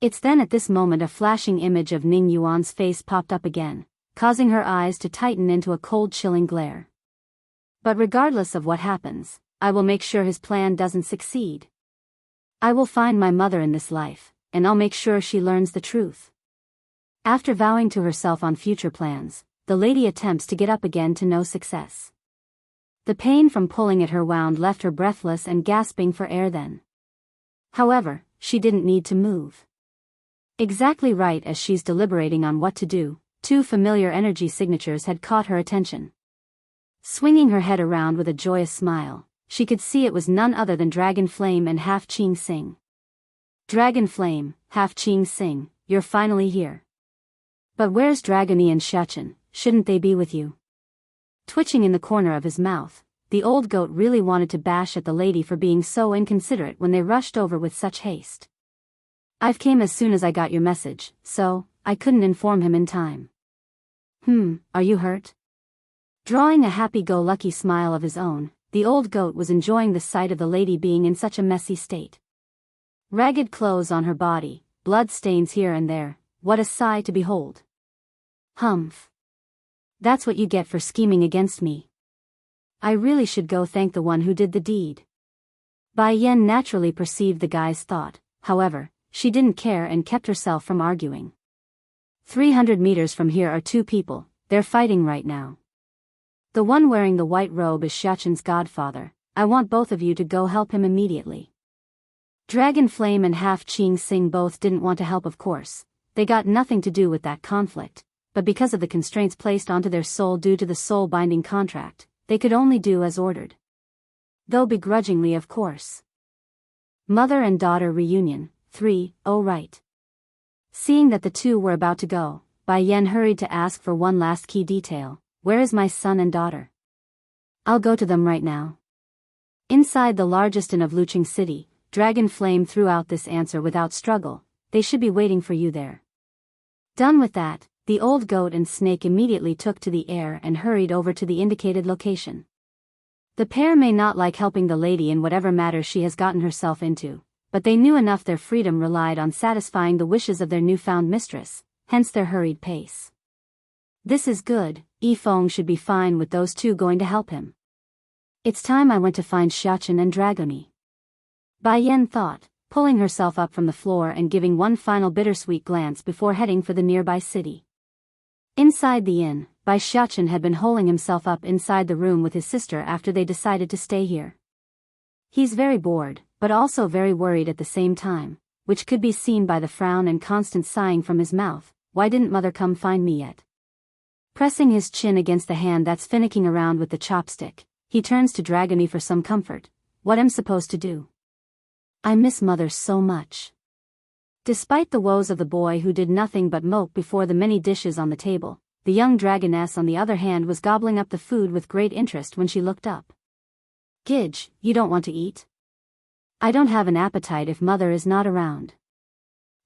A: It's then at this moment a flashing image of Ning Yuan's face popped up again, causing her eyes to tighten into a cold chilling glare. But regardless of what happens, I will make sure his plan doesn't succeed. I will find my mother in this life, and I'll make sure she learns the truth. After vowing to herself on future plans, the lady attempts to get up again to no success. The pain from pulling at her wound left her breathless and gasping for air then. However, she didn't need to move. Exactly right as she's deliberating on what to do, two familiar energy signatures had caught her attention. Swinging her head around with a joyous smile, she could see it was none other than Dragon Flame and Half Qing Sing. Dragon Flame, Half Qing Sing, you're finally here. But where's Dragony and Shechen, shouldn't they be with you? Twitching in the corner of his mouth, the old goat really wanted to bash at the lady for being so inconsiderate when they rushed over with such haste. I've came as soon as I got your message, so I couldn't inform him in time. Are you hurt? Drawing a happy-go-lucky smile of his own, the old goat was enjoying the sight of the lady being in such a messy state. Ragged clothes on her body, blood stains here and there, what a sight to behold. Humph. That's what you get for scheming against me. I really should go thank the one who did the deed. Bai Yan naturally perceived the guy's thought, however, she didn't care and kept herself from arguing. 300 meters from here are two people, they're fighting right now. The one wearing the white robe is Shechen's godfather, I want both of you to go help him immediately. Dragon Flame and Half Qing Sing both didn't want to help, of course, they got nothing to do with that conflict, but because of the constraints placed onto their soul due to the soul-binding contract, they could only do as ordered. Though begrudgingly, of course. Mother and daughter reunion, 3, oh right. Seeing that the two were about to go, Bai Yan hurried to ask for one last key detail, where is my son and daughter? I'll go to them right now. Inside the largest inn of Lucheng City, Dragon Flame threw out this answer without struggle, they should be waiting for you there. Done with that, the old goat and snake immediately took to the air and hurried over to the indicated location. The pair may not like helping the lady in whatever matter she has gotten herself into, but they knew enough their freedom relied on satisfying the wishes of their newfound mistress, hence their hurried pace. This is good, Yifeng should be fine with those two going to help him. It's time I went to find Xiachen and Dragoni. Bai Yan thought, pulling herself up from the floor and giving one final bittersweet glance before heading for the nearby city. Inside the inn, Bai Xiachen had been holing himself up inside the room with his sister after they decided to stay here. He's very bored, but also very worried at the same time, which could be seen by the frown and constant sighing from his mouth. Why didn't mother come find me yet? Pressing his chin against the hand that's finicking around with the chopstick, he turns to Dragoni for some comfort. What am I supposed to do? I miss mother so much. Despite the woes of the boy who did nothing but mope before the many dishes on the table, the young dragoness on the other hand was gobbling up the food with great interest when she looked up. Gidge, you don't want to eat? I don't have an appetite if mother is not around.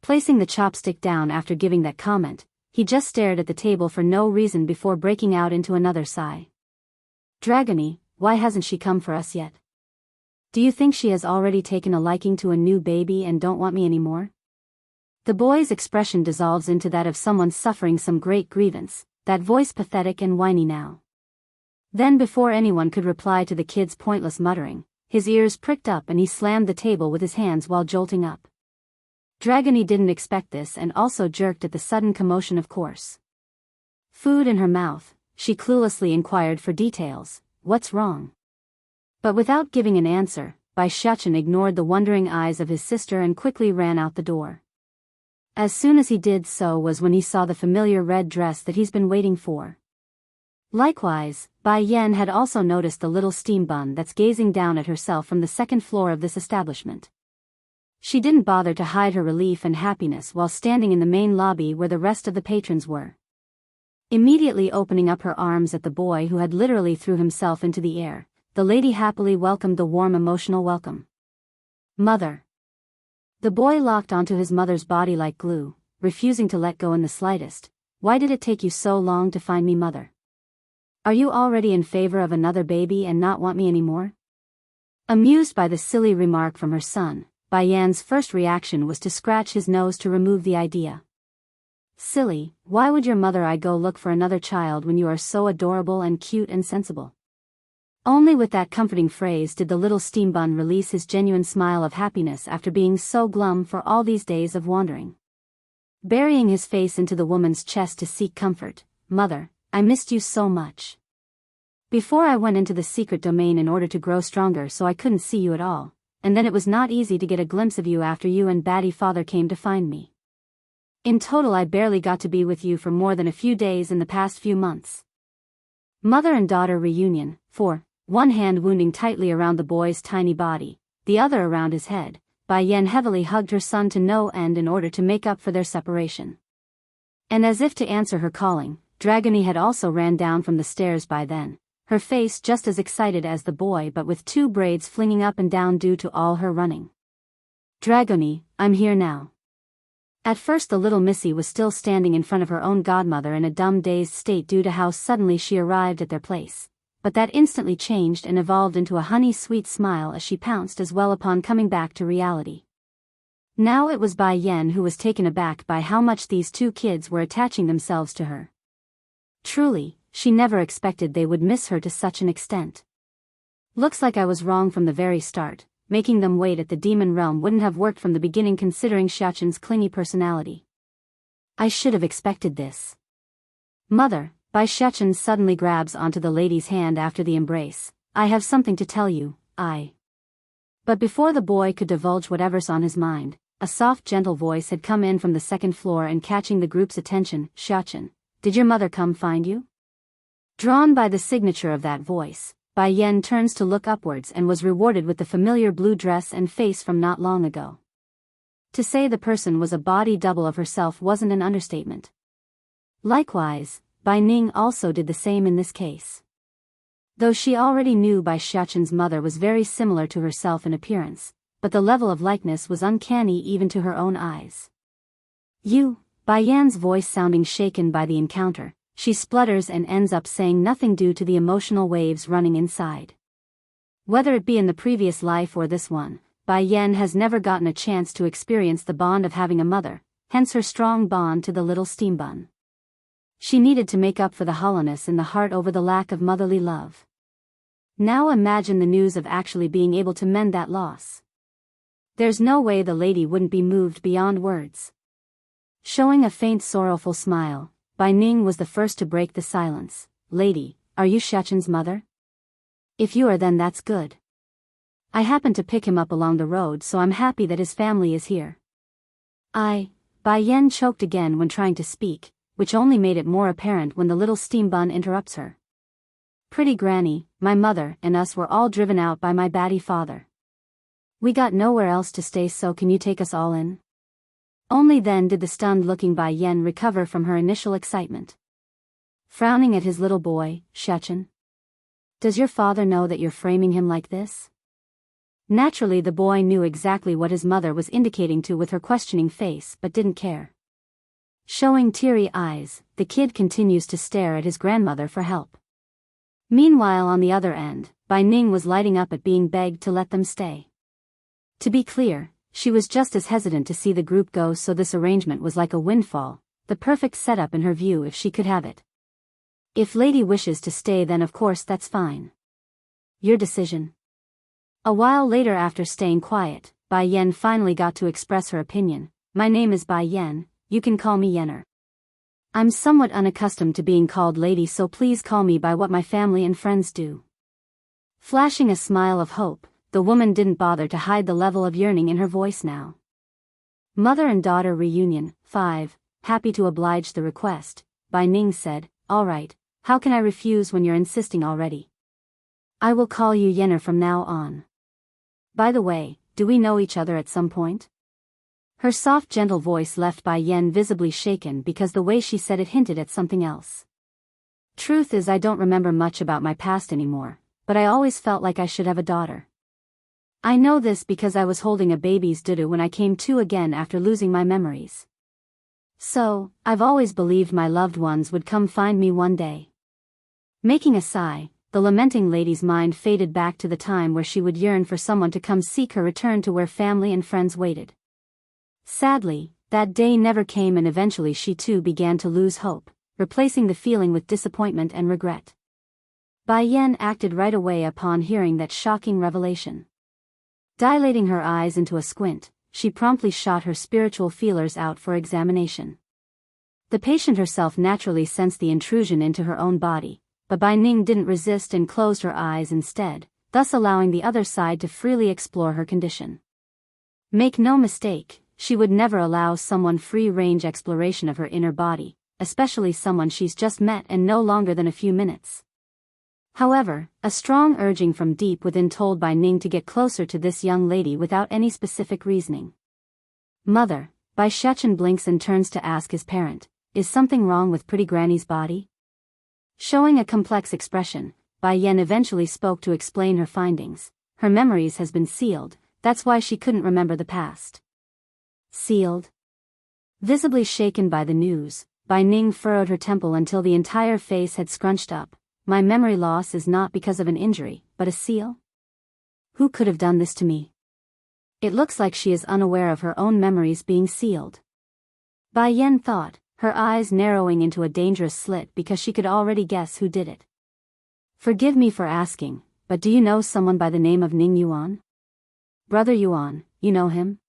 A: Placing the chopstick down after giving that comment, he just stared at the table for no reason before breaking out into another sigh. Dragoni, why hasn't she come for us yet? Do you think she has already taken a liking to a new baby and don't want me anymore? The boy's expression dissolves into that of someone suffering some great grievance, that voice pathetic and whiny now. Then before anyone could reply to the kid's pointless muttering, his ears pricked up and he slammed the table with his hands while jolting up. Dragoni didn't expect this and also jerked at the sudden commotion of course. Food in her mouth, she cluelessly inquired for details, what's wrong? But without giving an answer, Bai Xiachen ignored the wondering eyes of his sister and quickly ran out the door. As soon as he did so was when he saw the familiar red dress that he's been waiting for. Likewise, Bai Yan had also noticed the little steam bun that's gazing down at herself from the second floor of this establishment. She didn't bother to hide her relief and happiness while standing in the main lobby where the rest of the patrons were. Immediately opening up her arms at the boy who had literally threw himself into the air, the lady happily welcomed the warm emotional welcome. Mother. The boy locked onto his mother's body like glue, refusing to let go in the slightest. Why did it take you so long to find me, mother? Are you already in favor of another baby and not want me anymore? Amused by the silly remark from her son, Bai Yan's first reaction was to scratch his nose to remove the idea. Silly, why would your mother I go look for another child when you are so adorable and cute and sensible? Only with that comforting phrase did the little steam bun release his genuine smile of happiness after being so glum for all these days of wandering. Burying his face into the woman's chest to seek comfort, Mother, I missed you so much. Before I went into the secret domain in order to grow stronger so I couldn't see you at all, and then it was not easy to get a glimpse of you after you and Batty Father came to find me. In total I barely got to be with you for more than a few days in the past few months. Mother and daughter reunion, 4. One hand wounding tightly around the boy's tiny body, the other around his head, Bai Yan heavily hugged her son to no end in order to make up for their separation. And as if to answer her calling, Dragoni had also ran down from the stairs by then, her face just as excited as the boy but with 2 braids flinging up and down due to all her running. Dragoni, I'm here now. At first the little missy was still standing in front of her own godmother in a dumb dazed state due to how suddenly she arrived at their place. But that instantly changed and evolved into a honey-sweet smile as she pounced as well upon coming back to reality. Now it was Bai Yan who was taken aback by how much these 2 kids were attaching themselves to her. Truly, she never expected they would miss her to such an extent. Looks like I was wrong from the very start, making them wait at the demon realm wouldn't have worked from the beginning considering Xiachen's clingy personality. I should have expected this. Mother, Bai Xiachen suddenly grabs onto the lady's hand after the embrace. I have something to tell you, But before the boy could divulge whatever's on his mind, a soft gentle voice had come in from the second floor and catching the group's attention. Xiachen, did your mother come find you? Drawn by the signature of that voice, Bai Yan turns to look upwards and was rewarded with the familiar blue dress and face from not long ago. To say the person was a body double of herself wasn't an understatement. Likewise, Bai Ning also did the same in this case. Though she already knew Bai Xiachen's mother was very similar to herself in appearance, but the level of likeness was uncanny even to her own eyes. You, Bai Yan's voice sounding shaken by the encounter, she splutters and ends up saying nothing due to the emotional waves running inside. Whether it be in the previous life or this one, Bai Yan has never gotten a chance to experience the bond of having a mother, hence her strong bond to the little steam bun. She needed to make up for the hollowness in the heart over the lack of motherly love. Now imagine the news of actually being able to mend that loss. There's no way the lady wouldn't be moved beyond words. Showing a faint sorrowful smile, Bai Ning was the first to break the silence. Lady, are you Shechen's mother? If you are, then that's good. I happened to pick him up along the road, so I'm happy that his family is here. Bai Yan choked again when trying to speak, which only made it more apparent when the little steam bun interrupts her. Pretty granny, my mother and us were all driven out by my batty father. We got nowhere else to stay, so can you take us all in? Only then did the stunned-looking Bai Yan recover from her initial excitement. Frowning at his little boy, Shechen. Does your father know that you're framing him like this? Naturally, the boy knew exactly what his mother was indicating to with her questioning face, but didn't care. Showing teary eyes, the kid continues to stare at his grandmother for help. Meanwhile, on the other end, Bai Ning was lighting up at being begged to let them stay. To be clear, she was just as hesitant to see the group go, so this arrangement was like a windfall, the perfect setup in her view if she could have it. If lady wishes to stay, then of course that's fine. Your decision. A while later, after staying quiet, Bai Yan finally got to express her opinion. My name is Bai Yan, you can call me Yenner. I'm somewhat unaccustomed to being called lady, so please call me by what my family and friends do. Flashing a smile of hope, the woman didn't bother to hide the level of yearning in her voice now. Mother and daughter reunion, 5, happy to oblige the request, Bai Ning said, all right, how can I refuse when you're insisting already? I will call you Yenner from now on. By the way, do we know each other at some point? Her soft gentle voice left Bai Yan visibly shaken because the way she said it hinted at something else. Truth is, I don't remember much about my past anymore, but I always felt like I should have a daughter. I know this because I was holding a baby's doo-doo when I came to again after losing my memories. So, I've always believed my loved ones would come find me one day. Making a sigh, the lamenting lady's mind faded back to the time where she would yearn for someone to come seek her return to where family and friends waited. Sadly, that day never came, and eventually she too began to lose hope, replacing the feeling with disappointment and regret. Bai Yan acted right away upon hearing that shocking revelation. Dilating her eyes into a squint, she promptly shot her spiritual feelers out for examination. The patient herself naturally sensed the intrusion into her own body, but Bai Ning didn't resist and closed her eyes instead, thus allowing the other side to freely explore her condition. Make no mistake, she would never allow someone free-range exploration of her inner body, especially someone she's just met and no longer than a few minutes. However, a strong urging from deep within told Bai Ning to get closer to this young lady without any specific reasoning. Mother, Bai Shechen blinks and turns to ask his parent, is something wrong with pretty granny's body? Showing a complex expression, Bai Yan eventually spoke to explain her findings. Her memories has been sealed, that's why she couldn't remember the past. Sealed? Visibly shaken by the news, Bai Ning furrowed her temple until the entire face had scrunched up. My memory loss is not because of an injury, but a seal? Who could have done this to me? It looks like she is unaware of her own memories being sealed. Bai Yan thought, her eyes narrowing into a dangerous slit because she could already guess who did it. Forgive me for asking, but do you know someone by the name of Ning Yuan? Brother Yuan, you know him?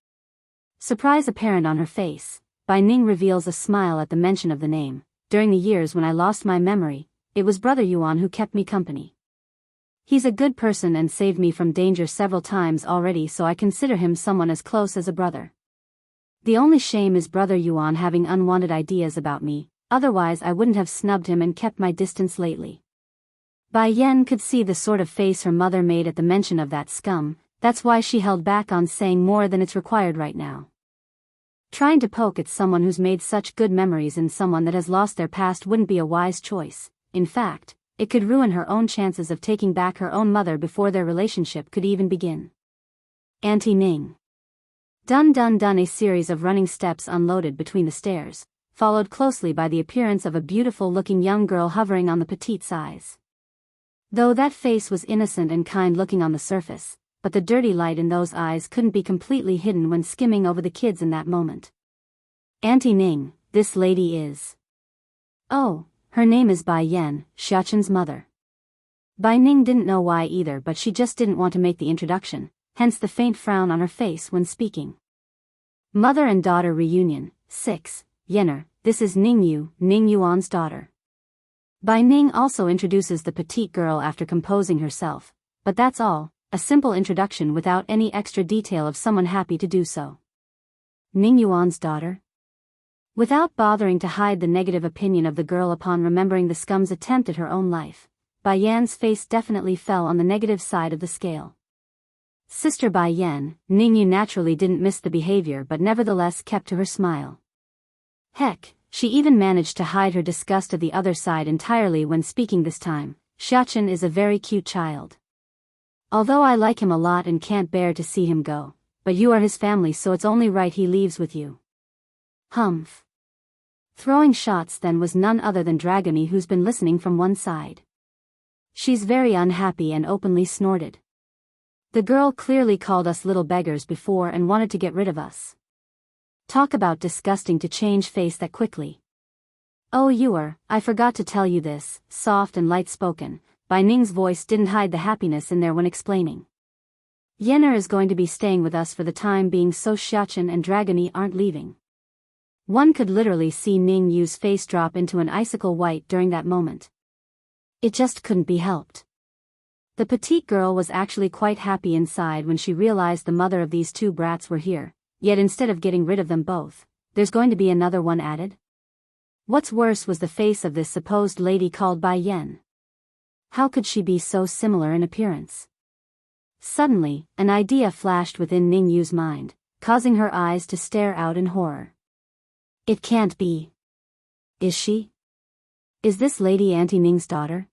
A: Surprise apparent on her face, Bai Ning reveals a smile at the mention of the name. During the years when I lost my memory, it was Brother Yuan who kept me company. He's a good person and saved me from danger several times already, so I consider him someone as close as a brother. The only shame is Brother Yuan having unwanted ideas about me, otherwise I wouldn't have snubbed him and kept my distance lately. Bai Yan could see the sort of face her mother made at the mention of that scum, that's why she held back on saying more than it's required right now. Trying to poke at someone who's made such good memories in someone that has lost their past wouldn't be a wise choice. In fact, it could ruin her own chances of taking back her own mother before their relationship could even begin. Auntie Ning. Dun dun dun. A series of running steps unloaded between the stairs, followed closely by the appearance of a beautiful-looking young girl hovering on the petite size. Though that face was innocent and kind-looking on the surface, but the dirty light in those eyes couldn't be completely hidden when skimming over the kids in that moment. Auntie Ning, this lady is... Oh, her name is Bai Yan, Xiaoqin's mother. Bai Ning didn't know why either, but she just didn't want to make the introduction, hence the faint frown on her face when speaking. Mother and daughter reunion, 6, Yener, this is Ning Yu, Ning Yuan's daughter. Bai Ning also introduces the petite girl after composing herself, but that's all, a simple introduction without any extra detail of someone happy to do so. Ning Yuan's daughter? Without bothering to hide the negative opinion of the girl upon remembering the scum's attempt at her own life, Bai Yan's face definitely fell on the negative side of the scale. Sister Bai Yan, Ning Yu naturally didn't miss the behavior but nevertheless kept to her smile. Heck, she even managed to hide her disgust of the other side entirely when speaking this time. Xiaoqin is a very cute child. Although I like him a lot and can't bear to see him go, but you are his family, so it's only right he leaves with you. Humph. Throwing shots then was none other than Dragony, who's been listening from one side. She's very unhappy and openly snorted. The girl clearly called us little beggars before and wanted to get rid of us. Talk about disgusting to change face that quickly. Oh, I forgot to tell you this, soft and light-spoken. Bai Ning's voice didn't hide the happiness in there when explaining. Yener is going to be staying with us for the time being, so Xiaoqin and Dragony aren't leaving. One could literally see Ning Yu's face drop into an icicle white during that moment. It just couldn't be helped. The petite girl was actually quite happy inside when she realized the mother of these two brats were here, yet instead of getting rid of them both, there's going to be another one added? What's worse was the face of this supposed lady called Bai Yan. How could she be so similar in appearance? Suddenly, an idea flashed within Ning Yu's mind, causing her eyes to stare out in horror. It can't be. Is she? Is this lady Auntie Ning's daughter?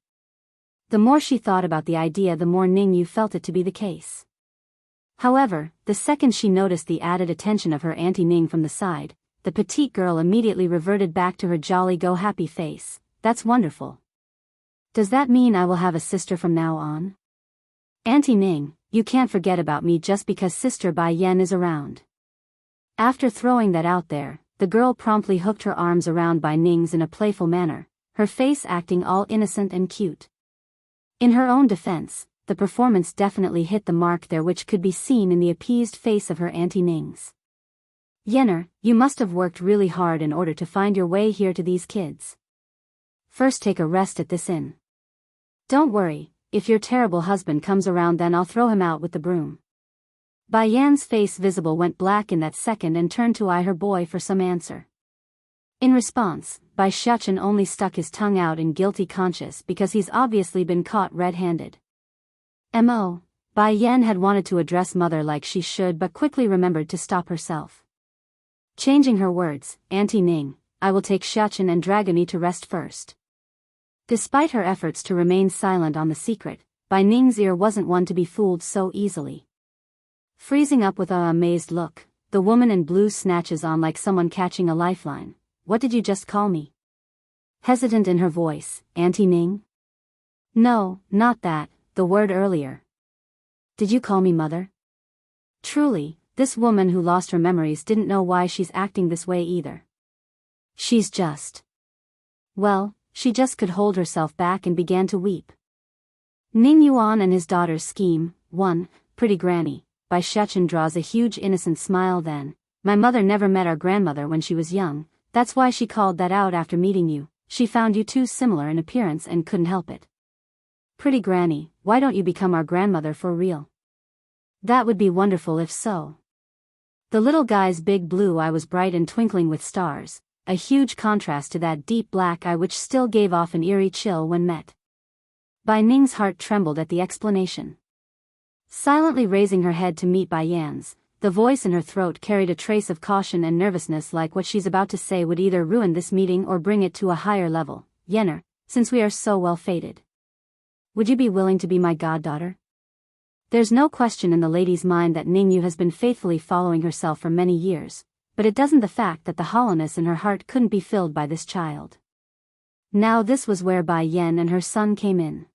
A: The more she thought about the idea, the more Ning Yu felt it to be the case. However, the second she noticed the added attention of her Auntie Ning from the side, the petite girl immediately reverted back to her jolly-go-happy face. That's wonderful. Does that mean I will have a sister from now on? Auntie Ning, you can't forget about me just because Sister Bai Yan is around. After throwing that out there, the girl promptly hooked her arms around Bai Ning's in a playful manner, her face acting all innocent and cute. In her own defense, the performance definitely hit the mark there, which could be seen in the appeased face of her Auntie Ning's. Yener, you must have worked really hard in order to find your way here to these kids. First take a rest at this inn. Don't worry, if your terrible husband comes around then I'll throw him out with the broom. Bai Yan's face visible went black in that second and turned to eye her boy for some answer. In response, Bai Xiaoqin only stuck his tongue out in guilty conscience because he's obviously been caught red-handed. Bai Yan had wanted to address mother like she should but quickly remembered to stop herself. Changing her words, Auntie Ning, I will take Xiaoqin and Dragony to rest first. Despite her efforts to remain silent on the secret, Bai Ning's ear wasn't one to be fooled so easily. Freezing up with an amazed look, the woman in blue snatches on like someone catching a lifeline. What did you just call me? Hesitant in her voice, Auntie Ning? No, not that, the word earlier. Did you call me mother? Truly, this woman who lost her memories didn't know why she's acting this way either. She's just... Well, she just could hold herself back and began to weep. Ning Yuan and his daughter's scheme, 1, Pretty Granny. Bai Xiaoqin draws a huge innocent smile then. My mother never met our grandmother when she was young, that's why she called that out after meeting you. She found you two similar in appearance and couldn't help it. Pretty Granny, why don't you become our grandmother for real? That would be wonderful if so. The little guy's big blue eye was bright and twinkling with stars, a huge contrast to that deep black eye which still gave off an eerie chill when met. Bai Ning's heart trembled at the explanation. Silently raising her head to meet Bai Yan's, the voice in her throat carried a trace of caution and nervousness, like what she's about to say would either ruin this meeting or bring it to a higher level. Yener, since we are so well fated, would you be willing to be my goddaughter? There's no question in the lady's mind that Ningyu has been faithfully following herself for many years, but it doesn't the fact that the hollowness in her heart couldn't be filled by this child. Now this was where Bai Yan and her son came in.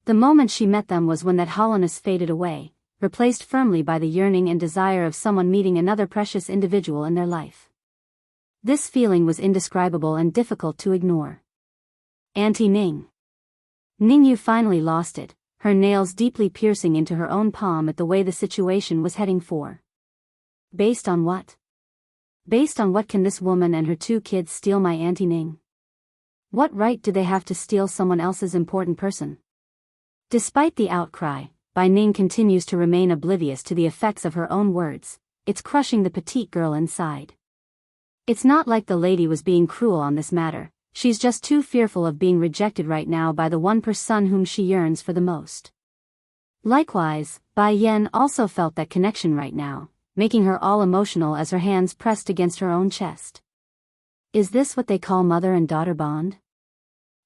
A: The moment she met them was when that hollowness faded away, replaced firmly by the yearning and desire of someone meeting another precious individual in their life. This feeling was indescribable and difficult to ignore. Auntie Ning. Ningyu finally lost it, her nails deeply piercing into her own palm at the way the situation was heading for. Based on what? Based on what can this woman and her 2 kids steal my Auntie Ning? What right do they have to steal someone else's important person? Despite the outcry, Bai Ning continues to remain oblivious to the effects of her own words. It's crushing the petite girl inside. It's not like the lady was being cruel on this matter, she's just too fearful of being rejected right now by the one person whom she yearns for the most. Likewise, Bai Yan also felt that connection right now, making her all emotional as her hands pressed against her own chest. Is this what they call mother and daughter bond?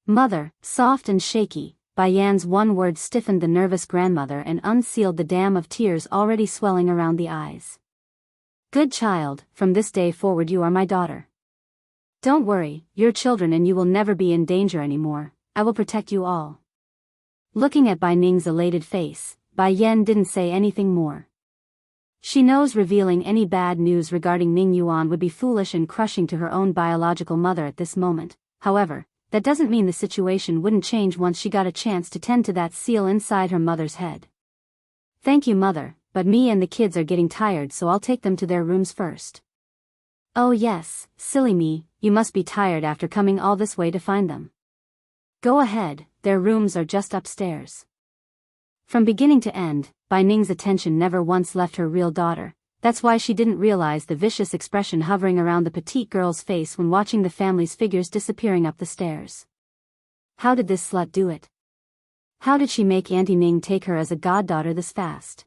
A: Mother, soft and shaky, Bai Yan's one word stiffened the nervous grandmother and unsealed the dam of tears already swelling around the eyes. Good child, from this day forward you are my daughter. Don't worry, you're children and you will never be in danger anymore, I will protect you all. Looking at Bai Ning's elated face, Bai Yan didn't say anything more. She knows revealing any bad news regarding Ning Yuan would be foolish and crushing to her own biological mother at this moment. However, that doesn't mean the situation wouldn't change once she got a chance to tend to that seal inside her mother's head. Thank you, mother, but me and the kids are getting tired, so I'll take them to their rooms first. Oh yes, silly me, you must be tired after coming all this way to find them. Go ahead, their rooms are just upstairs. From beginning to end, Bai Ning's attention never once left her real daughter. That's why she didn't realize the vicious expression hovering around the petite girl's face when watching the family's figures disappearing up the stairs. How did this slut do it? How did she make Auntie Ning take her as a goddaughter this fast?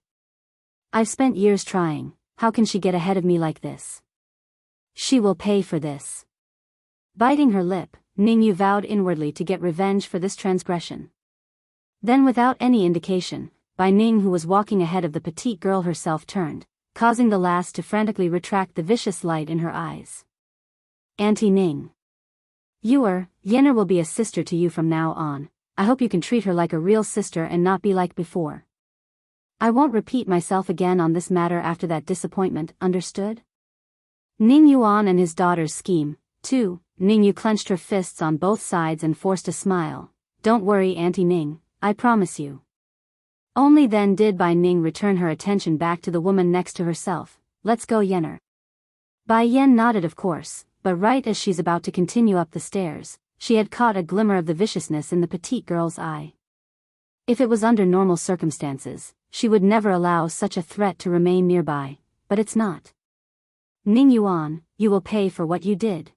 A: I've spent years trying, how can she get ahead of me like this? She will pay for this. Biting her lip, Ningyu vowed inwardly to get revenge for this transgression. Then without any indication, Bai Ning, who was walking ahead of the petite girl herself, turned, causing the last to frantically retract the vicious light in her eyes. Auntie Ning. Yenner will be a sister to you from now on. I hope you can treat her like a real sister and not be like before. I won't repeat myself again on this matter after that disappointment, understood? Ning Yuan and his daughter's scheme, too. Ningyu clenched her fists on both sides and forced a smile. Don't worry, Auntie Ning, I promise you. Only then did Bai Ning return her attention back to the woman next to herself. Let's go, Yenner. Bai Yan nodded, of course, but right as she's about to continue up the stairs, she had caught a glimmer of the viciousness in the petite girl's eye. If it was under normal circumstances, she would never allow such a threat to remain nearby, but it's not. Ning Yuan, you will pay for what you did.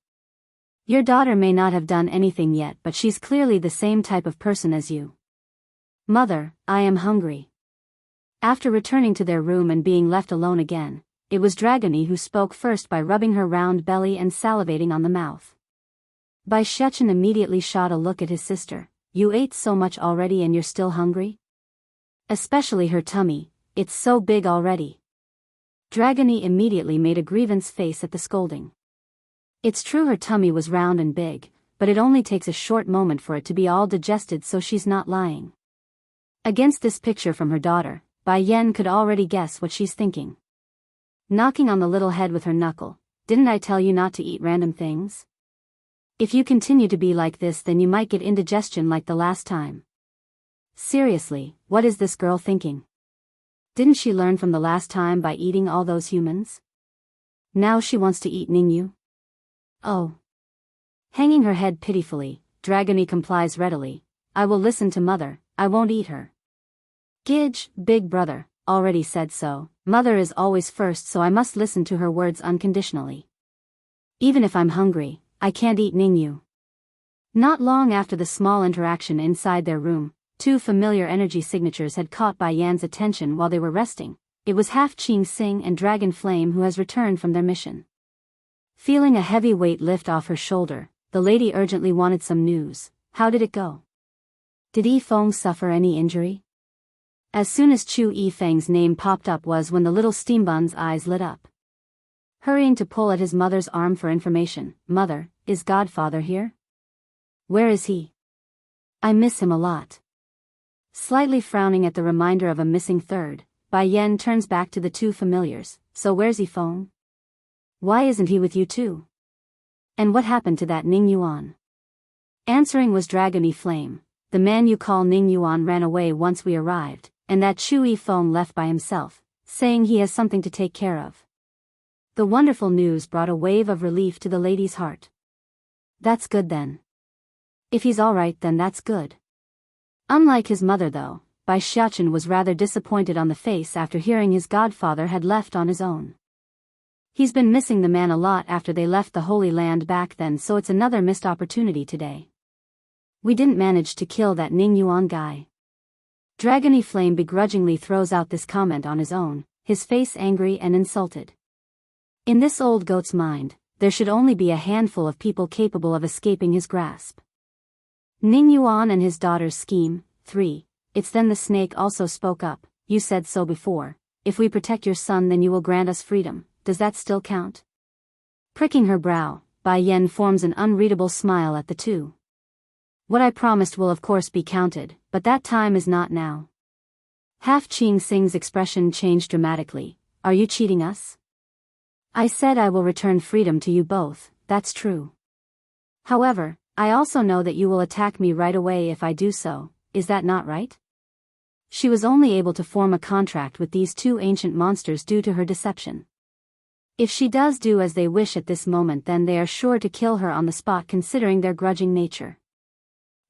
A: Your daughter may not have done anything yet, but she's clearly the same type of person as you. Mother, I am hungry. After returning to their room and being left alone again, it was Dragony who spoke first by rubbing her round belly and salivating on the mouth. Bai Shechen immediately shot a look at his sister. You ate so much already and you're still hungry? Especially her tummy, it's so big already. Dragony immediately made a grievance face at the scolding. It's true her tummy was round and big, but it only takes a short moment for it to be all digested, so she's not lying. Against this picture from her daughter, Bai Yan could already guess what she's thinking. Knocking on the little head with her knuckle, didn't I tell you not to eat random things? If you continue to be like this, then you might get indigestion like the last time. Seriously, what is this girl thinking? Didn't she learn from the last time by eating all those humans? Now she wants to eat Ningyu? Oh. Hanging her head pitifully, Dragony complies readily. I will listen to mother, I won't eat her. Gidge, big brother, already said so. Mother is always first, so I must listen to her words unconditionally. Even if I'm hungry, I can't eat Ningyu. Not long after the small interaction inside their room, two familiar energy signatures had caught Bai Yan's attention while they were resting. It was half Qing Xing and Dragon Flame who has returned from their mission. Feeling a heavy weight lift off her shoulder, the lady urgently wanted some news. How did it go? Did Yi Feng suffer any injury? As soon as Chu Yifeng's name popped up was when the little steambun's eyes lit up. Hurrying to pull at his mother's arm for information. Mother, is Godfather here? Where is he? I miss him a lot. Slightly frowning at the reminder of a missing third, Bai Yan turns back to the two familiars. So where's Yifeng? Why isn't he with you too? And what happened to that Ning Yuan? Answering was Dragony Flame. The man you call Ning Yuan ran away once we arrived, and that Chu Yifeng left by himself, saying he has something to take care of. The wonderful news brought a wave of relief to the lady's heart. That's good then. If he's alright then that's good. Unlike his mother though, Bai Xiachen was rather disappointed on the face after hearing his godfather had left on his own. He's been missing the man a lot after they left the Holy Land back then, so it's another missed opportunity today. We didn't manage to kill that Ning Yuan guy. Dragony Flame begrudgingly throws out this comment on his own, his face angry and insulted. In this old goat's mind, there should only be a handful of people capable of escaping his grasp. Ning Yuan and his daughter's scheme. 3. It's then the snake also spoke up. You said so before. If we protect your son then you will grant us freedom. Does that still count? Pricking her brow, Bai Yan forms an unreadable smile at the two. What I promised will of course be counted, but that time is not now. Half Qing Xing's expression changed dramatically. Are you cheating us? I said I will return freedom to you both, that's true. However, I also know that you will attack me right away if I do so, is that not right? She was only able to form a contract with these two ancient monsters due to her deception. If she does do as they wish at this moment then they are sure to kill her on the spot considering their grudging nature.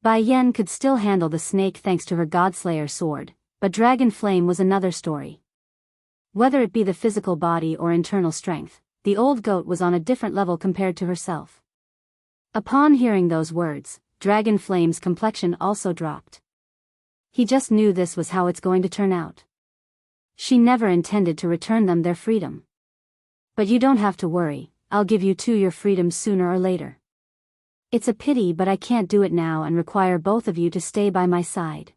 A: Bai Yan could still handle the snake thanks to her Godslayer sword, but Dragon Flame was another story. Whether it be the physical body or internal strength, the old goat was on a different level compared to herself. Upon hearing those words, Dragon Flame's complexion also dropped. He just knew this was how it's going to turn out. She never intended to return them their freedom. But you don't have to worry, I'll give you two your freedom sooner or later. It's a pity but I can't do it now and require both of you to stay by my side.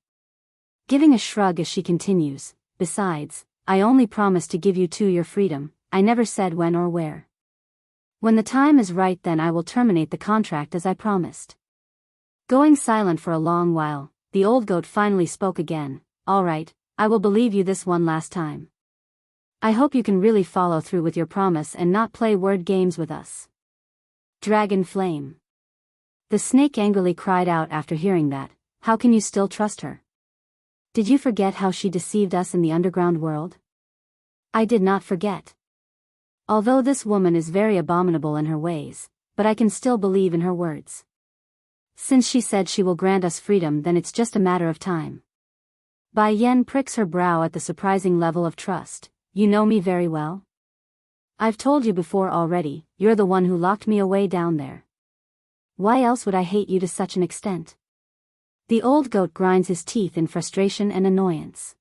A: Giving a shrug as she continues, besides, I only promised to give you two your freedom, I never said when or where. When the time is right then I will terminate the contract as I promised. Going silent for a long while, the old goat finally spoke again. Alright, I will believe you this one last time. I hope you can really follow through with your promise and not play word games with us. Dragon Flame. The snake angrily cried out after hearing that. How can you still trust her? Did you forget how she deceived us in the underground world? I did not forget. Although this woman is very abominable in her ways, but I can still believe in her words. Since she said she will grant us freedom then it's just a matter of time. Bai Yan pricks her brow at the surprising level of trust. You know me very well? I've told you before already, you're the one who locked me away down there. Why else would I hate you to such an extent? The old goat grinds his teeth in frustration and annoyance.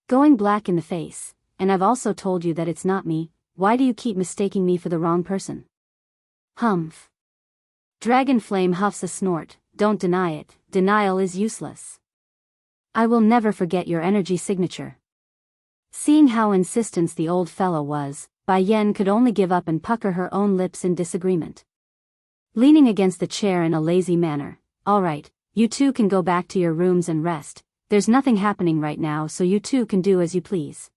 A: Going black in the face, and I've also told you that it's not me, why do you keep mistaking me for the wrong person? Humph. Dragon Flame huffs a snort, don't deny it, denial is useless. I will never forget your energy signature. Seeing how insistent the old fellow was, Bai Yan could only give up and pucker her own lips in disagreement. Leaning against the chair in a lazy manner, alright, you two can go back to your rooms and rest, there's nothing happening right now so you two can do as you please.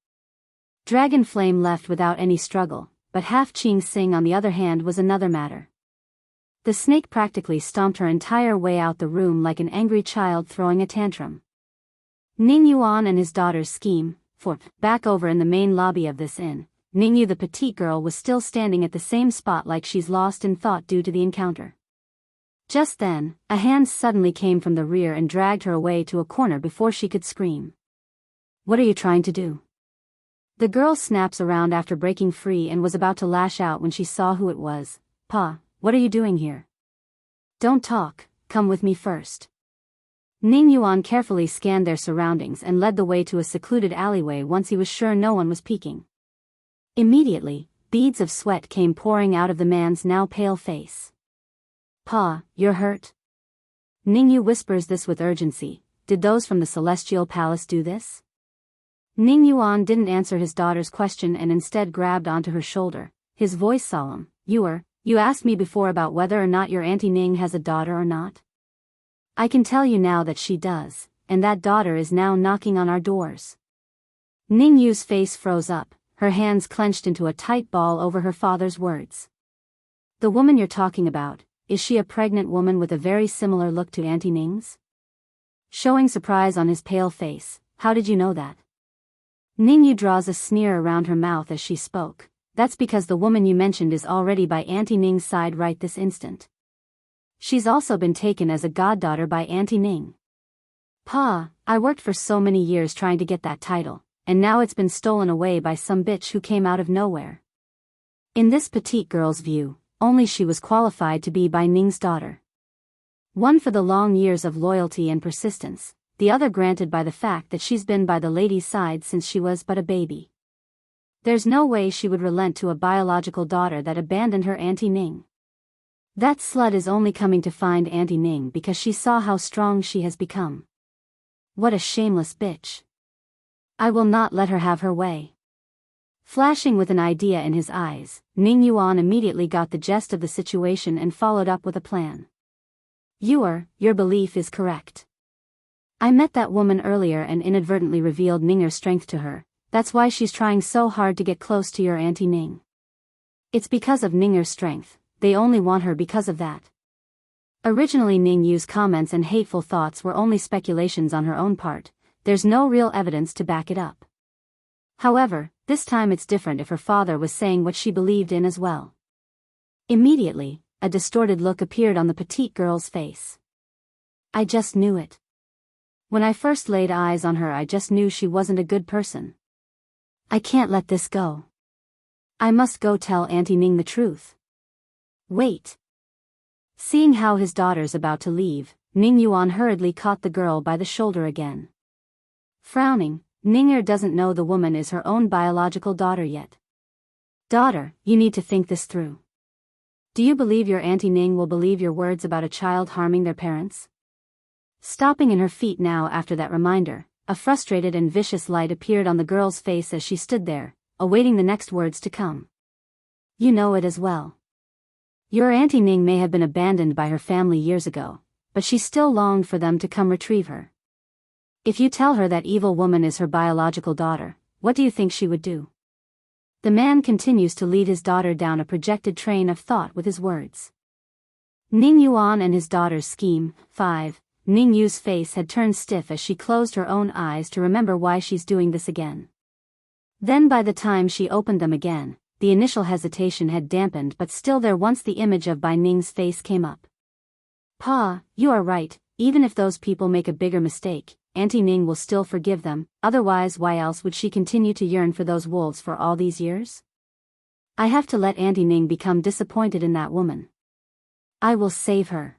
A: Dragon Flame left without any struggle, but Half Qing Xing on the other hand was another matter. The snake practically stomped her entire way out the room like an angry child throwing a tantrum. Ning Yuan and his daughter's scheme. Back over in the main lobby of this inn, Ningyu the petite girl was still standing at the same spot like she's lost in thought due to the encounter. Just then, a hand suddenly came from the rear and dragged her away to a corner before she could scream. What are you trying to do? The girl snaps around after breaking free and was about to lash out when she saw who it was. Pa, what are you doing here? Don't talk, come with me first. Ning Yuan carefully scanned their surroundings and led the way to a secluded alleyway once he was sure no one was peeking. Immediately, beads of sweat came pouring out of the man's now pale face. Pa, you're hurt? Ningyu whispers this with urgency. Did those from the Celestial Palace do this? Ning Yuan didn't answer his daughter's question and instead grabbed onto her shoulder, his voice solemn. You asked me before about whether or not your Auntie Ning has a daughter or not? I can tell you now that she does, and that daughter is now knocking on our doors. Ning Yu's face froze up, her hands clenched into a tight ball over her father's words. The woman you're talking about, is she a pregnant woman with a very similar look to Auntie Ning's? Showing surprise on his pale face, how did you know that? Ning Yu draws a sneer around her mouth as she spoke. That's because the woman you mentioned is already by Auntie Ning's side right this instant. She's also been taken as a goddaughter by Auntie Ning. Pa, I worked for so many years trying to get that title, and now it's been stolen away by some bitch who came out of nowhere. In this petite girl's view, only she was qualified to be by Ning's daughter. One for the long years of loyalty and persistence, the other granted by the fact that she's been by the lady's side since she was but a baby. There's no way she would relent to a biological daughter that abandoned her Auntie Ning. That slut is only coming to find Auntie Ning because she saw how strong she has become. What a shameless bitch. I will not let her have her way. Flashing with an idea in his eyes, Ning Yuan immediately got the gist of the situation and followed up with a plan. Your belief is correct. I met that woman earlier and inadvertently revealed Ninger's strength to her. That's why she's trying so hard to get close to your Auntie Ning. It's because of Ninger's strength, they only want her because of that. Originally Ning Yu's comments and hateful thoughts were only speculations on her own part, there's no real evidence to back it up. However, this time it's different if her father was saying what she believed in as well. Immediately, a distorted look appeared on the petite girl's face. I just knew it. When I first laid eyes on her I just knew she wasn't a good person. I can't let this go. I must go tell Auntie Ning the truth. Wait. Seeing how his daughter's about to leave, Ning Yuan hurriedly caught the girl by the shoulder again. Frowning, Ninger doesn't know the woman is her own biological daughter yet. Daughter, you need to think this through. Do you believe your Auntie Ning will believe your words about a child harming their parents? Stopping in her feet now after that reminder, a frustrated and vicious light appeared on the girl's face as she stood there, awaiting the next words to come. You know it as well. Your Auntie Ning may have been abandoned by her family years ago, but she still longed for them to come retrieve her. If you tell her that evil woman is her biological daughter, what do you think she would do? The man continues to lead his daughter down a projected train of thought with his words. Ning Yuan and his daughter's scheme. 5. Ning Yu's face had turned stiff as she closed her own eyes to remember why she's doing this again. Then by the time she opened them again, the initial hesitation had dampened but still there once the image of Bai Ning's face came up. Pa, you are right, even if those people make a bigger mistake, Auntie Ning will still forgive them, otherwise why else would she continue to yearn for those wolves for all these years? I have to let Auntie Ning become disappointed in that woman. I will save her.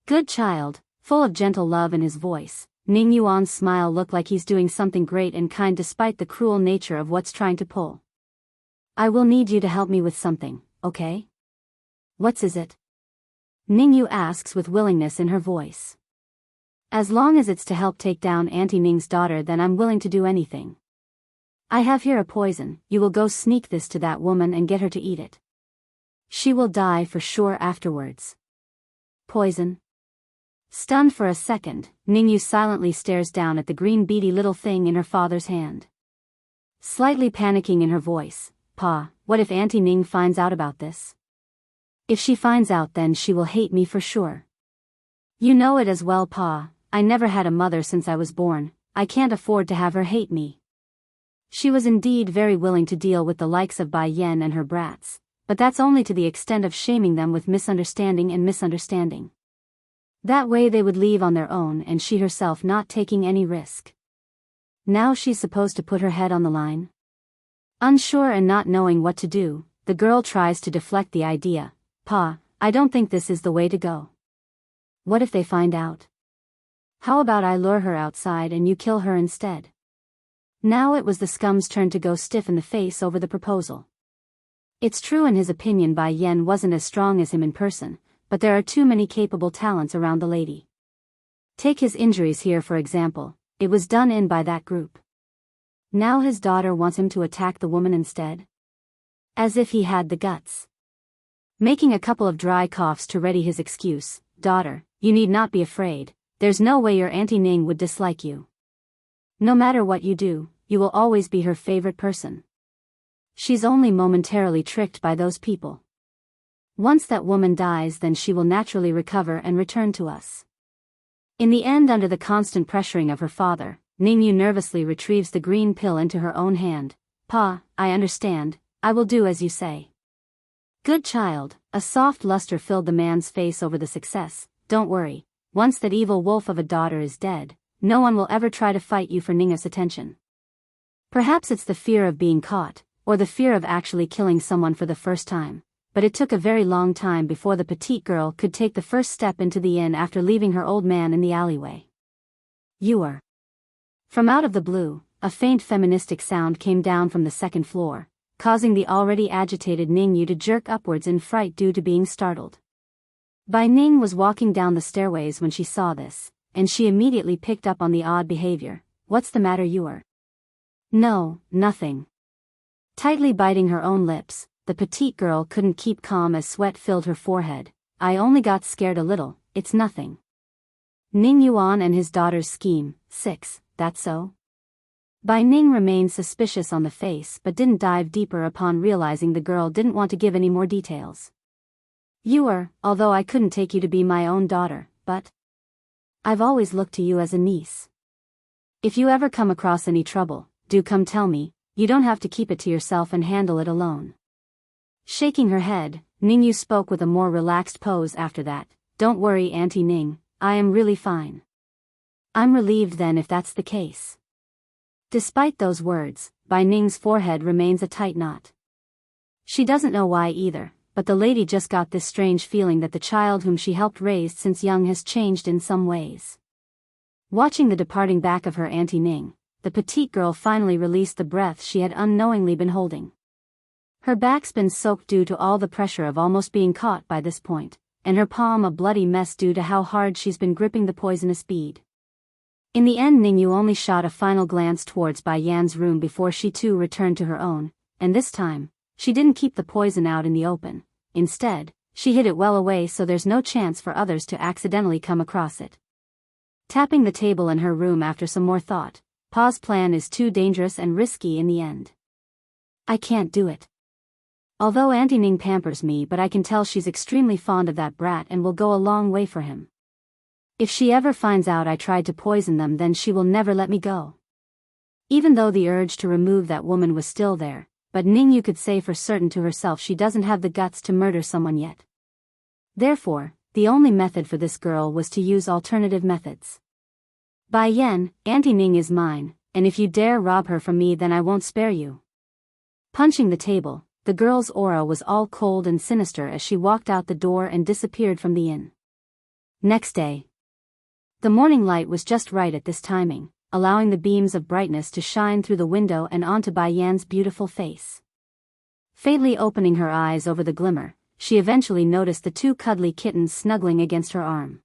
A: Good child. Full of gentle love in his voice, Ning Yuan's smile looked like he's doing something great and kind despite the cruel nature of what's trying to pull. I will need you to help me with something, okay? What's is it? Ning Yu asks with willingness in her voice. As long as it's to help take down Auntie Ning's daughter then I'm willing to do anything. I have here a poison, you will go sneak this to that woman and get her to eat it. She will die for sure afterwards. Poison? Stunned for a second, Ning Yu silently stares down at the green beady little thing in her father's hand. Slightly panicking in her voice, Pa, what if Auntie Ning finds out about this? If she finds out then she will hate me for sure. You know it as well, Pa, I never had a mother since I was born, I can't afford to have her hate me. She was indeed very willing to deal with the likes of Bai Yan and her brats, but that's only to the extent of shaming them with misunderstanding and misunderstanding. That way they would leave on their own and she herself not taking any risk. Now she's supposed to put her head on the line? Unsure and not knowing what to do, the girl tries to deflect the idea. Pa, I don't think this is the way to go. What if they find out? How about I lure her outside and you kill her instead? Now it was the scum's turn to go stiff in the face over the proposal. It's true in his opinion Bai Yan wasn't as strong as him in person, but there are too many capable talents around the lady. Take his injuries here for example, it was done in by that group. Now his daughter wants him to attack the woman instead? As if he had the guts. Making a couple of dry coughs to ready his excuse, daughter, you need not be afraid, there's no way your Auntie Ning would dislike you. No matter what you do, you will always be her favorite person. She's only momentarily tricked by those people. Once that woman dies, then she will naturally recover and return to us. In the end, under the constant pressuring of her father, Ningyu nervously retrieves the green pill into her own hand. Pa, I understand, I will do as you say. Good child, a soft luster filled the man's face over the success. Don't worry, once that evil wolf of a daughter is dead, no one will ever try to fight you for Ningya's attention. Perhaps it's the fear of being caught, or the fear of actually killing someone for the first time, but it took a very long time before the petite girl could take the first step into the inn after leaving her old man in the alleyway. You are. From out of the blue, a faint feministic sound came down from the second floor, causing the already agitated Ningyu to jerk upwards in fright due to being startled. Bai Ning was walking down the stairways when she saw this, and she immediately picked up on the odd behavior. What's the matter, you are? No, nothing. Tightly biting her own lips, the petite girl couldn't keep calm as sweat filled her forehead. I only got scared a little, it's nothing. Ning Yuan and his daughter's scheme. 6, that's so? Bai Ning remained suspicious on the face but didn't dive deeper upon realizing the girl didn't want to give any more details. You are, although I couldn't take you to be my own daughter, but I've always looked to you as a niece. If you ever come across any trouble, do come tell me, you don't have to keep it to yourself and handle it alone. Shaking her head, Ningyu spoke with a more relaxed pose after that. Don't worry, Auntie Ning, I am really fine. I'm relieved then if that's the case. Despite those words, Bai Ning's forehead remains a tight knot. She doesn't know why either, but the lady just got this strange feeling that the child whom she helped raise since young has changed in some ways. Watching the departing back of her Auntie Ning, the petite girl finally released the breath she had unknowingly been holding. Her back's been soaked due to all the pressure of almost being caught by this point, and her palm a bloody mess due to how hard she's been gripping the poisonous bead. In the end, Ningyu only shot a final glance towards Bai Yan's room before she too returned to her own, and this time, she didn't keep the poison out in the open. Instead, she hid it well away so there's no chance for others to accidentally come across it. Tapping the table in her room after some more thought, Pa's plan is too dangerous and risky in the end. I can't do it. Although Auntie Ning pampers me, but I can tell she's extremely fond of that brat and will go a long way for him. If she ever finds out I tried to poison them, then she will never let me go. Even though the urge to remove that woman was still there, but Ningyu could say for certain to herself she doesn't have the guts to murder someone yet. Therefore, the only method for this girl was to use alternative methods. Bai Yan, Auntie Ning is mine, and if you dare rob her from me, then I won't spare you. Punching the table, the girl's aura was all cold and sinister as she walked out the door and disappeared from the inn. Next day. The morning light was just right at this timing, allowing the beams of brightness to shine through the window and onto Bai Yan's beautiful face. Faintly opening her eyes over the glimmer, she eventually noticed the two cuddly kittens snuggling against her arm.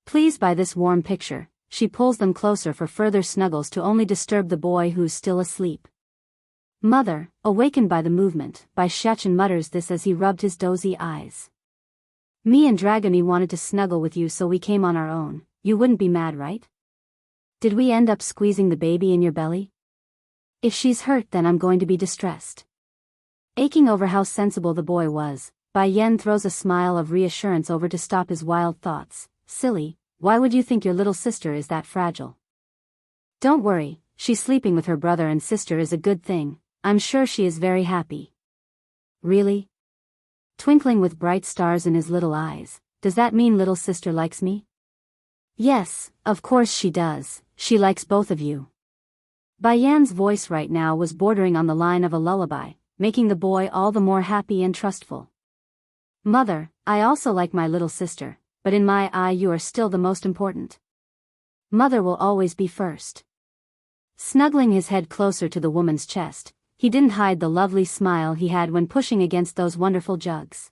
A: Pleased by this warm picture, she pulls them closer for further snuggles to only disturb the boy who's still asleep. Mother, awakened by the movement, Bai Shachen mutters this as he rubbed his dozy eyes. Me and Dragony wanted to snuggle with you, so we came on our own. You wouldn't be mad, right? Did we end up squeezing the baby in your belly? If she's hurt, then I'm going to be distressed. Aching over how sensible the boy was, Bai Yan throws a smile of reassurance over to stop his wild thoughts. Silly, why would you think your little sister is that fragile? Don't worry, she's sleeping with her brother and sister is a good thing. I'm sure she is very happy. Really? Twinkling with bright stars in his little eyes, does that mean little sister likes me? Yes, of course she does, she likes both of you. Bai Yan's voice right now was bordering on the line of a lullaby, making the boy all the more happy and trustful. Mother, I also like my little sister, but in my eye you are still the most important. Mother will always be first. Snuggling his head closer to the woman's chest, he didn't hide the lovely smile he had when pushing against those wonderful jugs.